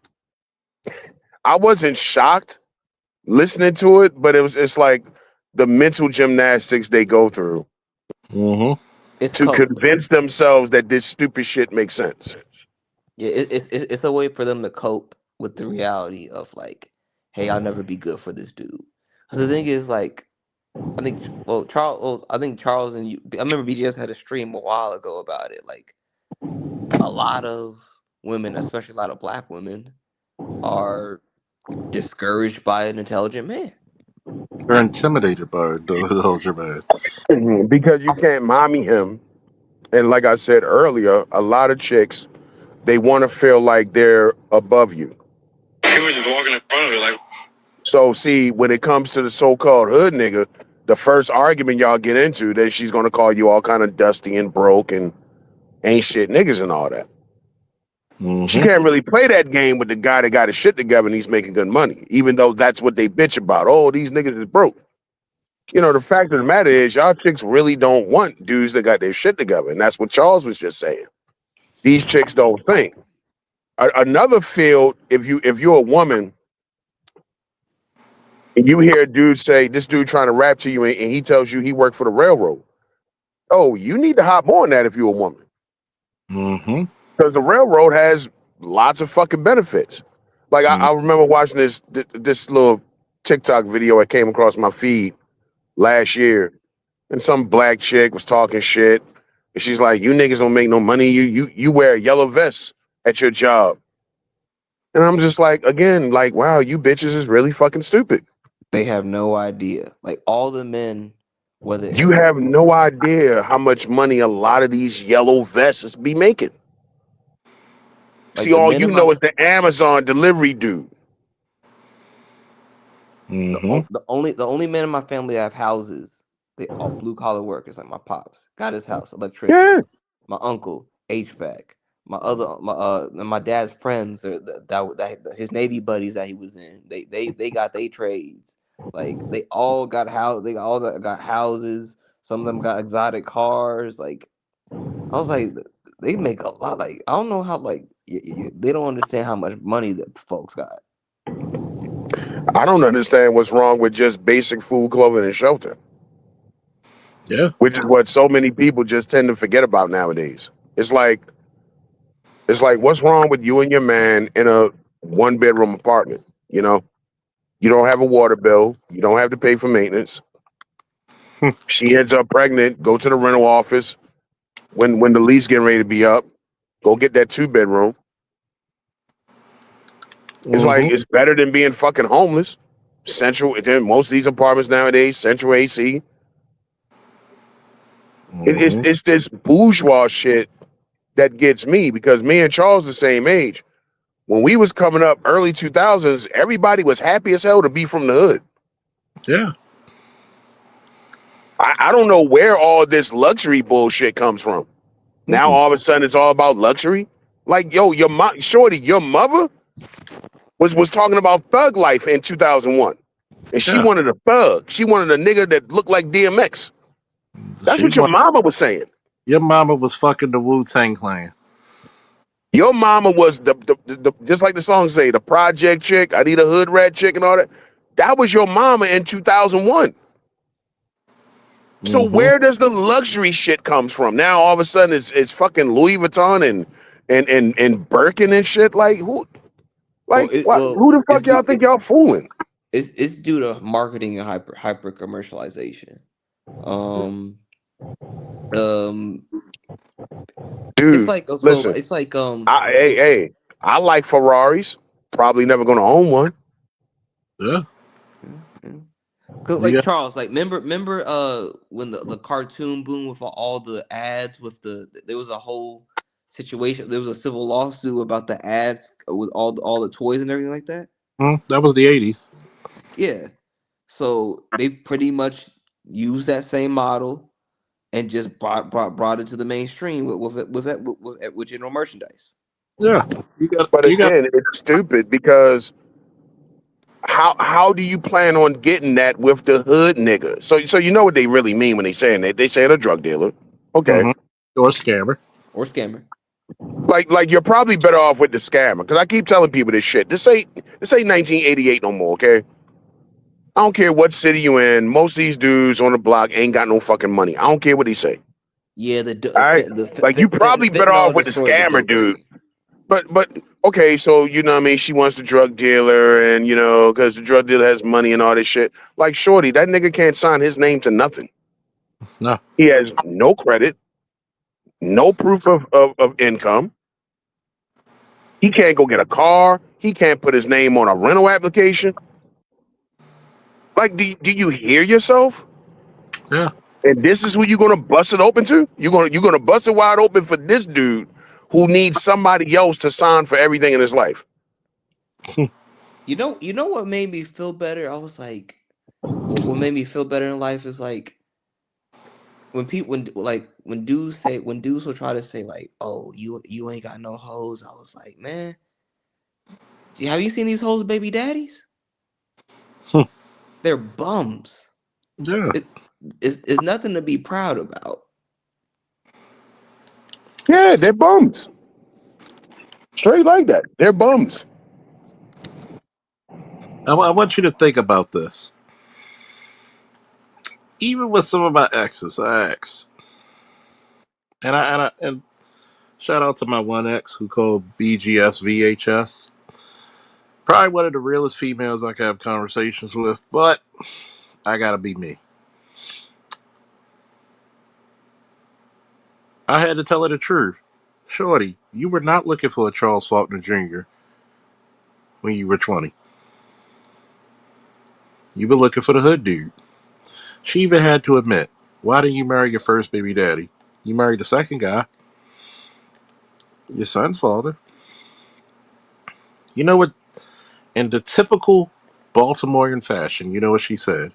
I wasn't shocked listening to it, but it's like the mental gymnastics they go through Mm-hmm. It's to cope. convince themselves that this stupid shit makes sense. Yeah, it's a way for them to cope with the reality of like, hey, I'll never be good for this dude. Because the thing is, like, I think Charles and you. I remember BGS had a stream a while ago about it. Like, a lot of women, especially a lot of black women, are discouraged by an intelligent man. They're intimidated by the older man. Because you can't mommy him. And like I said earlier, a lot of chicks, they want to feel like they're above you. He was just walking in front of it like. So see, when it comes to the so-called hood nigga, the first argument y'all get into, that she's gonna call you all kind of dusty and broke and ain't shit niggas and all that. She Mm-hmm. can't really play that game with the guy that got his shit together and he's making good money, even though that's what they bitch about. Oh, these niggas is broke. The fact of the matter is, y'all chicks really don't want dudes that got their shit together, and that's what Charles was just saying. These chicks don't think. Another field, if you're a woman And you hear a dude say, this dude trying to rap to you, and he tells you he worked for the railroad. Oh, you need to hop on that if you're a woman. Mm-hmm. Because the railroad has lots of fucking benefits. Like I remember watching this little TikTok video that came across my feed last year, and some black chick was talking shit, and she's like, "You niggas don't make no money. You wear a yellow vest at your job," and I'm just like, again, like, wow, you bitches is really fucking stupid. They have no idea. Like all the men, whether You have no idea how much money a lot of these yellow vests be making. like See, the all men you in my know is the Amazon delivery dude. Mm-hmm. the only men in my family that have houses, they all blue collar workers. Like my pops got his house, electrician. Yeah. My uncle, HVAC. My dad's friends or his Navy buddies that he was in. They got their trades. Like they all got house. They all got houses. Some of them got exotic cars. Like I was like, they make a lot. Like I don't know how. Like they don't understand how much money that folks got. I don't understand what's wrong with just basic food, clothing, and shelter, Yeah. which is what so many people just tend to forget about nowadays. It's like what's wrong with you and your man in a 1-bedroom apartment? You know, you don't have a water bill, you don't have to pay for maintenance. She ends up pregnant, go to the rental office when the lease getting ready to be up, go get that 2-bedroom. It's like Mm-hmm. it's better than being fucking homeless. Central, most of these apartments nowadays, central AC. It's Mm-hmm. it's this bourgeois shit that gets me because me and Charles the same age. When we was coming up early 2000s, everybody was happy as hell to be from the hood. Yeah. I don't know where all this luxury bullshit comes from. Now Mm-mm. all of a sudden it's all about luxury. Like, yo, shorty, your mother was talking about thug life in 2001. And she Yeah. wanted a thug. She wanted a nigga that looked like DMX. That's She what your wa- mama was saying. your mama was fucking the Wu-Tang Clan. Your mama was the just like the song say, the project chick, I need a hood rat chick and all that. That was your mama in 2001. So Mm-hmm. where does the luxury shit comes from? Now all of a sudden it's fucking Louis Vuitton and Birkin and shit. Like who who the It's fuck y'all think y'all fooling? it's due to marketing and hyper commercialization. Um, um, it's Dude, like so. listen, It's like I like Ferraris. Probably never gonna own one. Yeah. yeah, yeah. Cause You like got Charles, like remember when the cartoon boom with all the ads with there was a whole situation, there was a civil lawsuit about the ads with all the toys and everything like that. that was the 80s. Yeah, so they pretty much used that same model and just brought it to the mainstream with general merchandise. Yeah. But You got again, it's stupid because how do you plan on getting that with the hood nigga? So you know what they really mean when they saying that? They saying a drug dealer. Okay. mm-hmm. Or a scammer. Or scammer. Like you're probably better off with the scammer. Cause I keep telling people this shit. This ain't 1988 no more, okay? I don't care what city you in. Most of these dudes on the block ain't got no fucking money. I don't care what they say. Yeah, All right. Like you probably better off fentanyl with the destroyed the scammer dope dude. game. But okay, so you know what I mean? She wants the drug dealer, and you know, because the drug dealer has money and all this shit. Like Shorty, that nigga can't sign his name to nothing. No. He has no credit, no proof of income. He can't go get a car. He can't put his name on a rental application. Like, do you hear yourself? Yeah. And this is who you're gonna bust it open to? You're gonna bust it wide open for this dude who needs somebody else to sign for everything in his life. You know what made me feel better? I was like, what made me feel better in life is like when dudes will try to say like, oh, you ain't got no hoes. I was like, man, have you seen these hoes baby daddies? They're bums. Yeah. It's nothing to be proud about. Yeah, they're bums. Straight like that. They're bums. I want you to think about this. Even with some of my exes, I ex, and shout out to my one ex who called BGS VHS. Probably one of the realest females I can have conversations with, but I gotta be me. I had to tell her the truth. Shorty, you were not looking for a Charles Faulkner Jr. when you were 20. You were looking for the hood dude. She even had to admit, why didn't you marry your first baby daddy? You married the second guy, your son's father. You know what? In the typical Baltimorean fashion, you know what she said?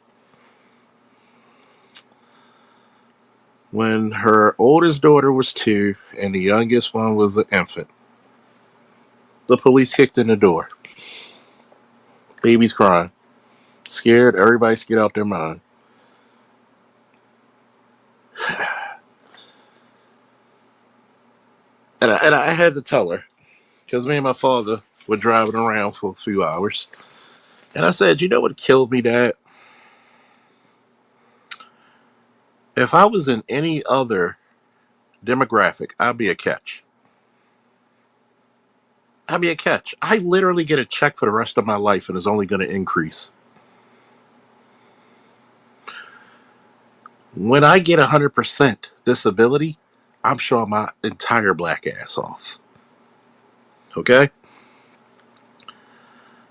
When her oldest daughter was 2 and the youngest one was an infant, the police kicked in the door. Baby's crying. Scared, everybody scared out their mind. And I had to tell her, because me and my father were driving around for a few hours. And I said, you know what killed me, Dad? If I was in any other demographic, I'd be a catch. I'd be a catch. I literally get a check for the rest of my life and it's only going to increase. When I get 100% disability, I'm showing my entire black ass off. Okay?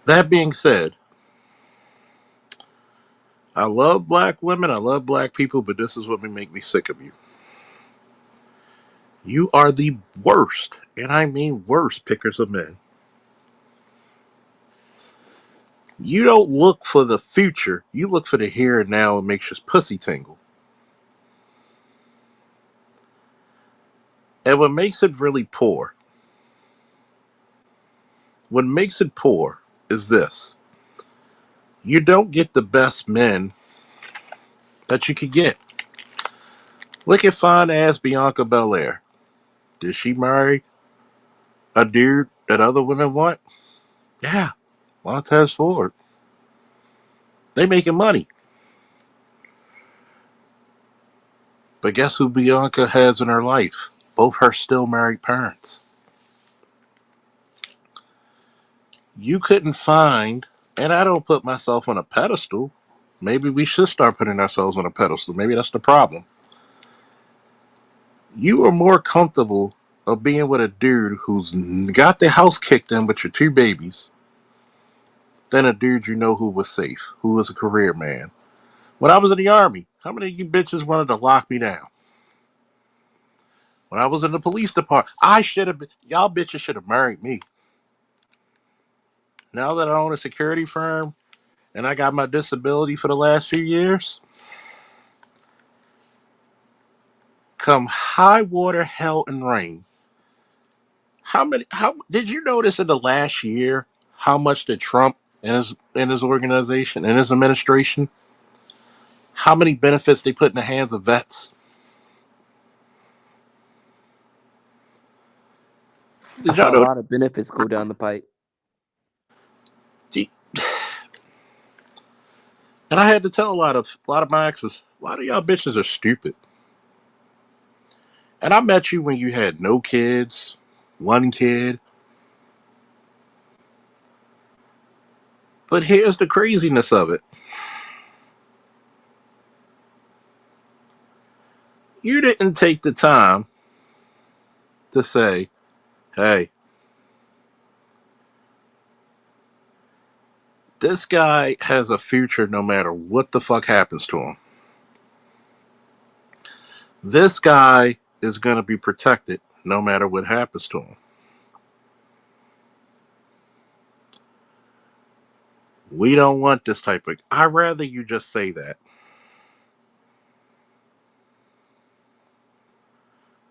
That being said, I love black women, I love black people, but this is what make me sick of you. You are the worst, and I mean worst, pickers of men. You don't look for the future, you look for the here and now and makes your pussy tingle. And what makes it poor is this. You don't get the best men that you could get. Look at fine ass Bianca Belair. Did she marry a dude that other women want? Yeah, Montez Ford. They making money. But guess who Bianca has in her life? Both her still married parents. You couldn't find, and I don't put myself on a pedestal. Maybe we should start putting ourselves on a pedestal. Maybe that's the problem. You are more comfortable of being with a dude who's got the house kicked in with your 2 babies than a dude you know who was safe, who was a career man. When I was in the army, how many of you bitches wanted to lock me down? When I was in the police department, y'all bitches should have married me. Now that I own a security firm and I got my disability for the last few years, come high water, hell, and rain. How did you notice in the last year how much did Trump and his organization and his administration, how many benefits they put in the hands of vets? I Did y'all saw a know? lot of benefits go down the pipe. And I had to tell a lot of my exes, a lot of y'all bitches are stupid. And I met you when you had no kids, 1 kid. But here's the craziness of it. You didn't take the time to say, hey, this guy has a future no matter what the fuck happens to him. This guy is going to be protected no matter what happens to him. We don't want this type of. I'd rather you just say that.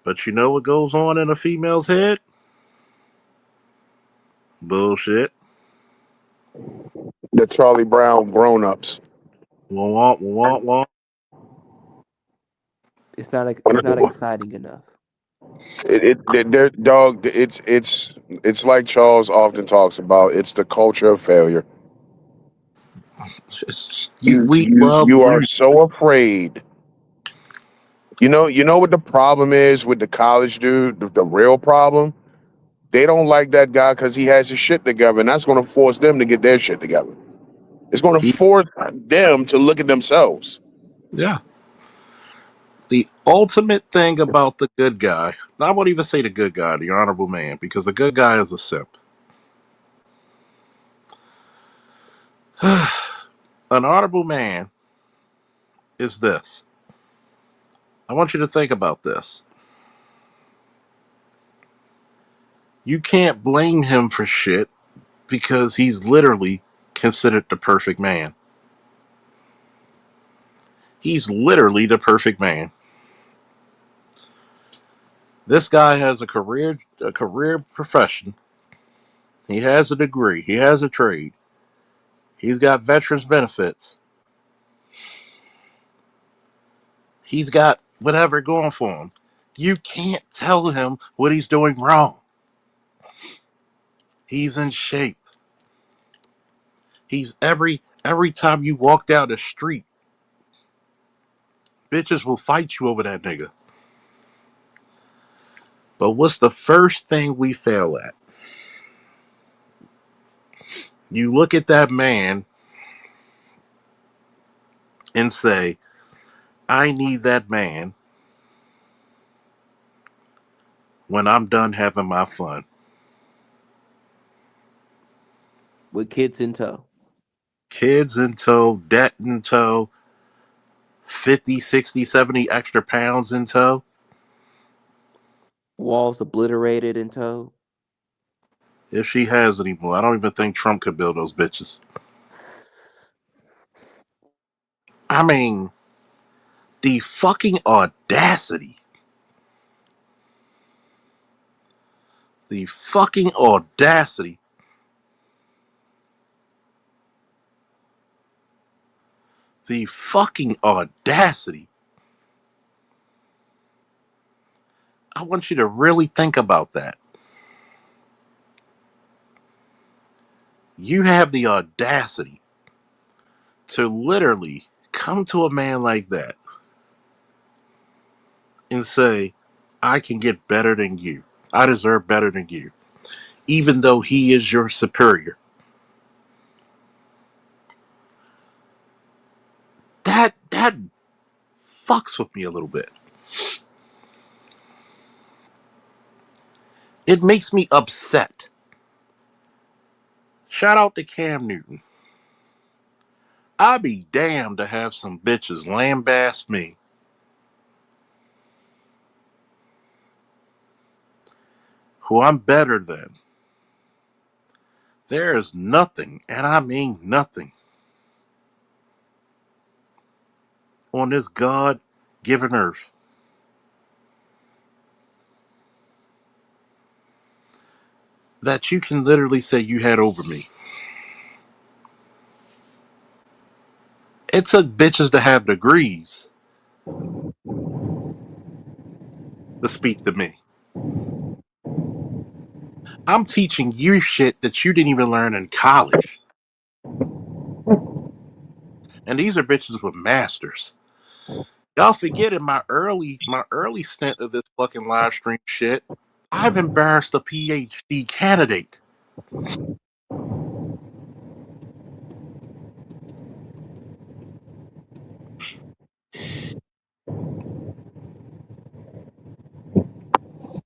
But you know what goes on in a female's head? Bullshit. The Charlie Brown grown-ups. Wah, wah, wah. It's not exciting enough. Dog. It's like Charles often talks about. It's the culture of failure. We You love you are losing. so afraid. You know what the problem is with the college dude. The real problem. They don't like that guy because he has his shit together, and that's going to force them to get their shit together. It's going to He, force them to look at themselves. yeah. The ultimate thing about the good guy, I won't even say the good guy, the honorable man, because the good guy is a simp. An honorable man is this. I want you to think about this. You can't blame him for shit because he's literally considered the perfect man. He's literally the perfect man. This guy has a career profession. He has a degree. He has a trade. He's got veterans benefits. He's got whatever going for him. You can't tell him what he's doing wrong. He's in shape. He's every time you walk down the street, bitches will fight you over that nigga. But what's the first thing we fail at? You look at that man and say, I need that man when I'm done having my fun. With kids in tow. Kids in tow, debt in tow, 50, 60, 70 extra pounds in tow. Walls obliterated in tow. If she has any more, I don't even think Trump could build those bitches. I mean, the fucking audacity. The fucking audacity. The fucking audacity. I want you to really think about that. You have the audacity to literally come to a man like that and say, I can get better than you. I deserve better than you, even though he is your superior. That fucks with me a little bit. It makes me upset. Shout out to Cam Newton. I'd be damned to have some bitches lambaste me, who I'm better than. There is nothing, and I mean nothing, on this God given earth that you can literally say you had over me. It took bitches to have degrees to speak to me. I'm teaching you shit that you didn't even learn in college. And these are bitches with masters. Y'all forget in my early stint of this fucking live stream shit, I've embarrassed a PhD candidate.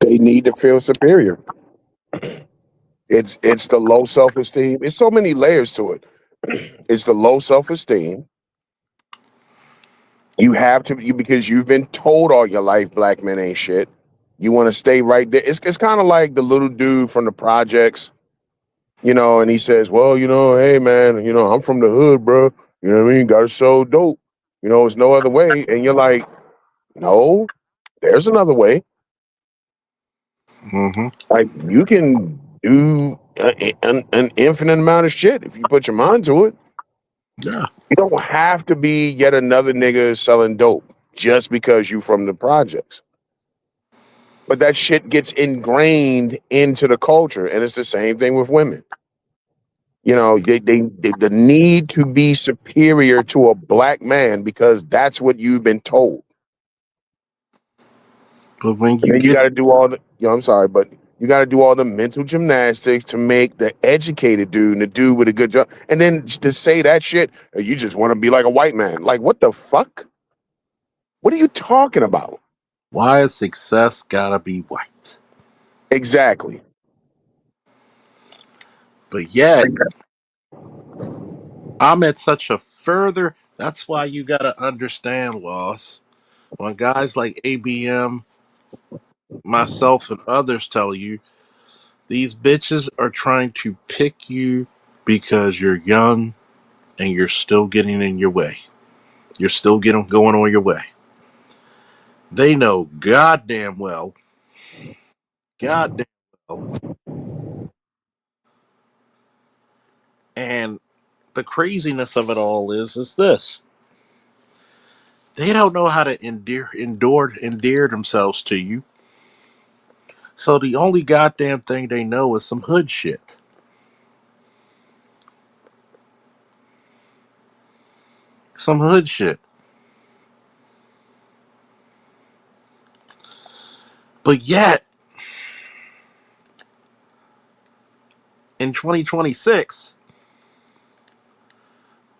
They need to feel superior. It's the low self esteem. It's so many layers to it. It's the low self esteem. You have to you because you've been told all your life black men ain't shit. You want to stay right there. It's kind of like the little dude from the projects, and he says, "Well, hey man, I'm from the hood, bro. You know what I mean? Got to sell dope. It's no other way." And you're like, "No, there's another way. Mm-hmm. Like you can do an infinite amount of shit if you put your mind to it. Yeah. You don't have to be yet another nigga selling dope just because you from the projects." But that shit gets ingrained into the culture, and it's the same thing with women. You know, the need to be superior to a black man because that's what you've been told. But when And you then you get, got to do all the, I'm sorry, but you got to do all the mental gymnastics to make the educated dude and the dude with a good job. And then to say that shit, you just want to be like a white man. Like, what the fuck? What are you talking about? why is success gotta be white? Exactly. But yet, I'm at such a further. That's why you gotta understand, Loss. When guys like ABM, myself, and others tell you these bitches are trying to pick you because you're young and you're still getting in your way. You're still getting going on your way. They know goddamn well, and the craziness of it all is this: they don't know how to endear themselves to you. So the only goddamn thing they know is some hood shit. Some hood shit. But yet, in 2026,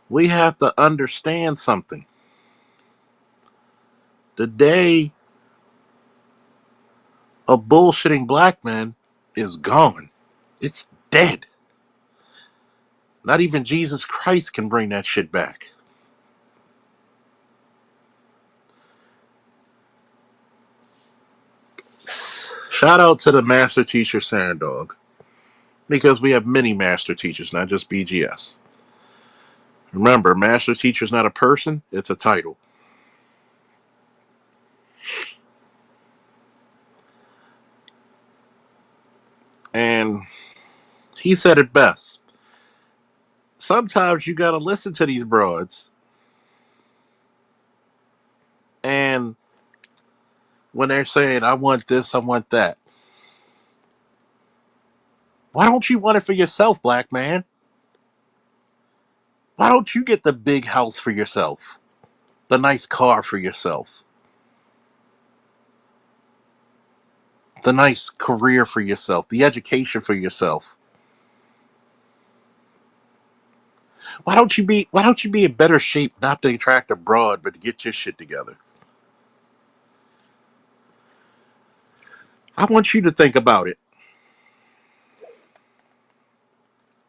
we have to understand something. The day of bullshitting black men is gone. It's dead. Not even Jesus Christ can bring that shit back. Shout out to the master teacher Sandog. Because we have many master teachers, not just BGS. Remember, master teacher is not a person, it's a title. And he said it best. Sometimes you gotta listen to these broads, and when they're saying, I want this, I want that, why don't you want it for yourself, black man? Why don't you get the big house for yourself? The nice car for yourself? The nice career for yourself? The education for yourself? Why don't you be in better shape not to attract a broad but to get your shit together? I want you to think about it.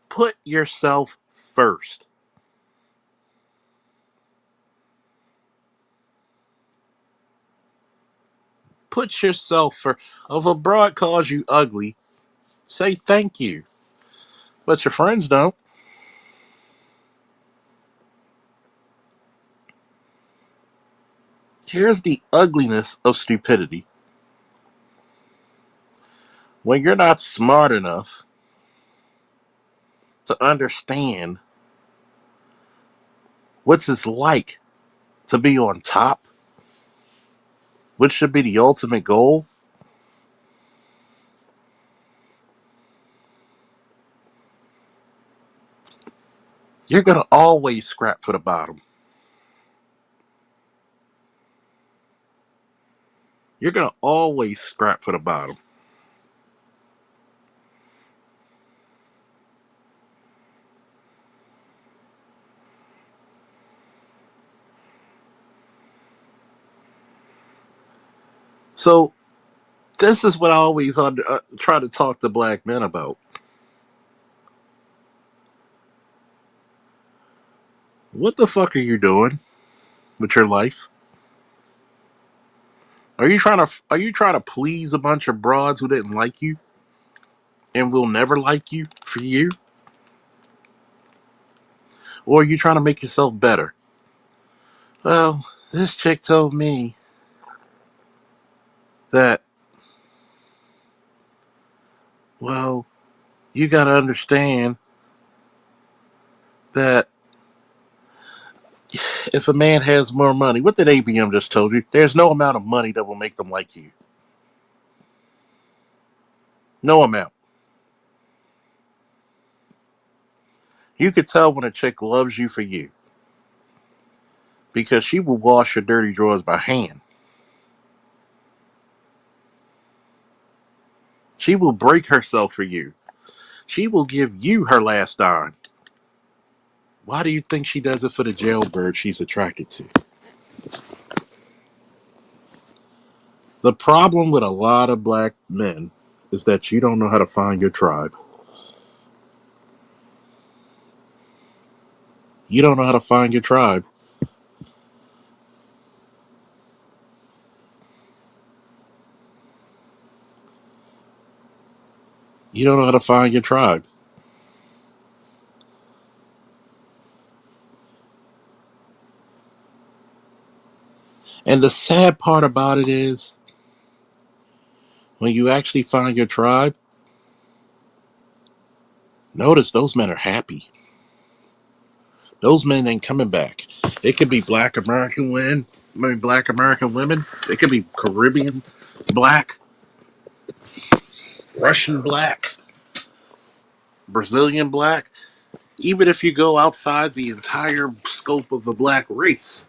Put yourself first. Put yourself first. If a broad calls you ugly, say thank you. But your friends don't. Here's the ugliness of stupidity. When you're not smart enough to understand what's it's like to be on top, which should be the ultimate goal, you're going to always scrap for the bottom. You're going to always scrap for the bottom. So, this is what I always try to talk to black men about. What the fuck are you doing with your life? Are you trying to please a bunch of broads who didn't like you and will never like you for you? Or are you trying to make yourself better? Well, this chick told me that, well, you got to understand that if a man has more money, what did ABM just told you? There's no amount of money that will make them like you. No amount. You could tell when a chick loves you for you because she will wash your dirty drawers by hand. She will break herself for you. She will give you her last dime. Why do you think she does it for the jailbird she's attracted to? The problem with a lot of black men is that you don't know how to find your tribe. You don't know how to find your tribe. You don't know how to find your tribe. And the sad part about it is, when you actually find your tribe, notice those men are happy. Those men ain't coming back. It could be black American women, black American women. It could be Caribbean black, Russian black, Brazilian black. Even if you go outside the entire scope of the black race,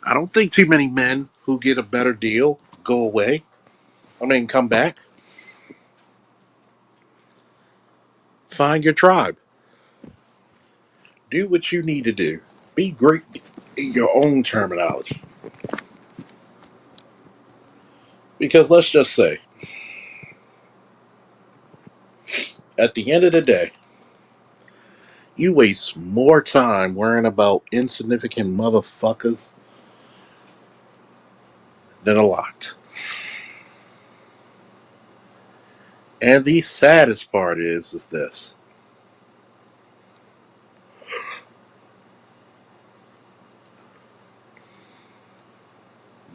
I don't think too many men who get a better deal go away. Come back. Find your tribe. Do what you need to do. Be great in your own terminology. Because let's just say, at the end of the day, you waste more time worrying about insignificant motherfuckers than a lot. And the saddest part is this.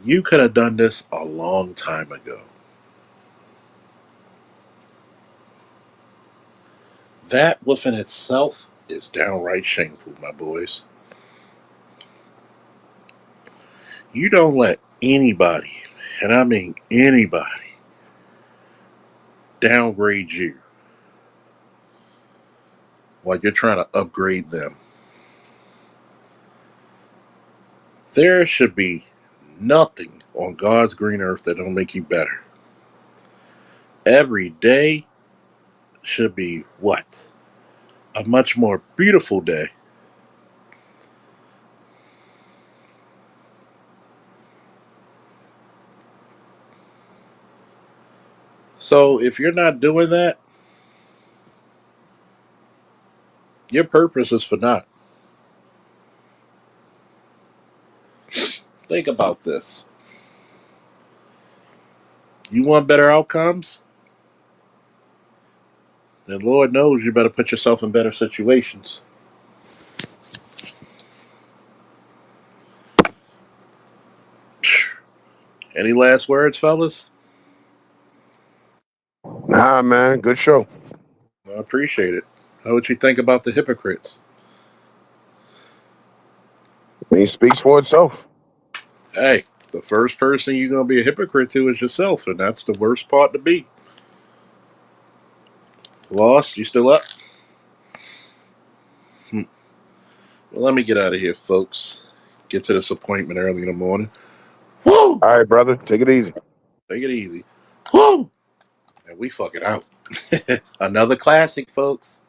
You could have done this a long time ago. That within itself is downright shameful, my boys. You don't let anybody, and I mean anybody, downgrade you while you're trying to upgrade them. There should be nothing on God's green earth that don't make you better. Every day should be what? A much more beautiful day. So if you're not doing that, your purpose is for naught. Think about this. You want better outcomes? Then Lord knows you better put yourself in better situations. Any last words, fellas? Nah, man, good show. I appreciate it. How would you think about the hypocrites? It speaks for itself. Hey, the first person you're going to be a hypocrite to is yourself, and that's the worst part to be. Lost? You still up? Well, let me get out of here, folks. Get to this appointment early in the morning. Woo! All right, brother, take it easy. Take it easy. Woo! And we fucking out. Another classic, folks.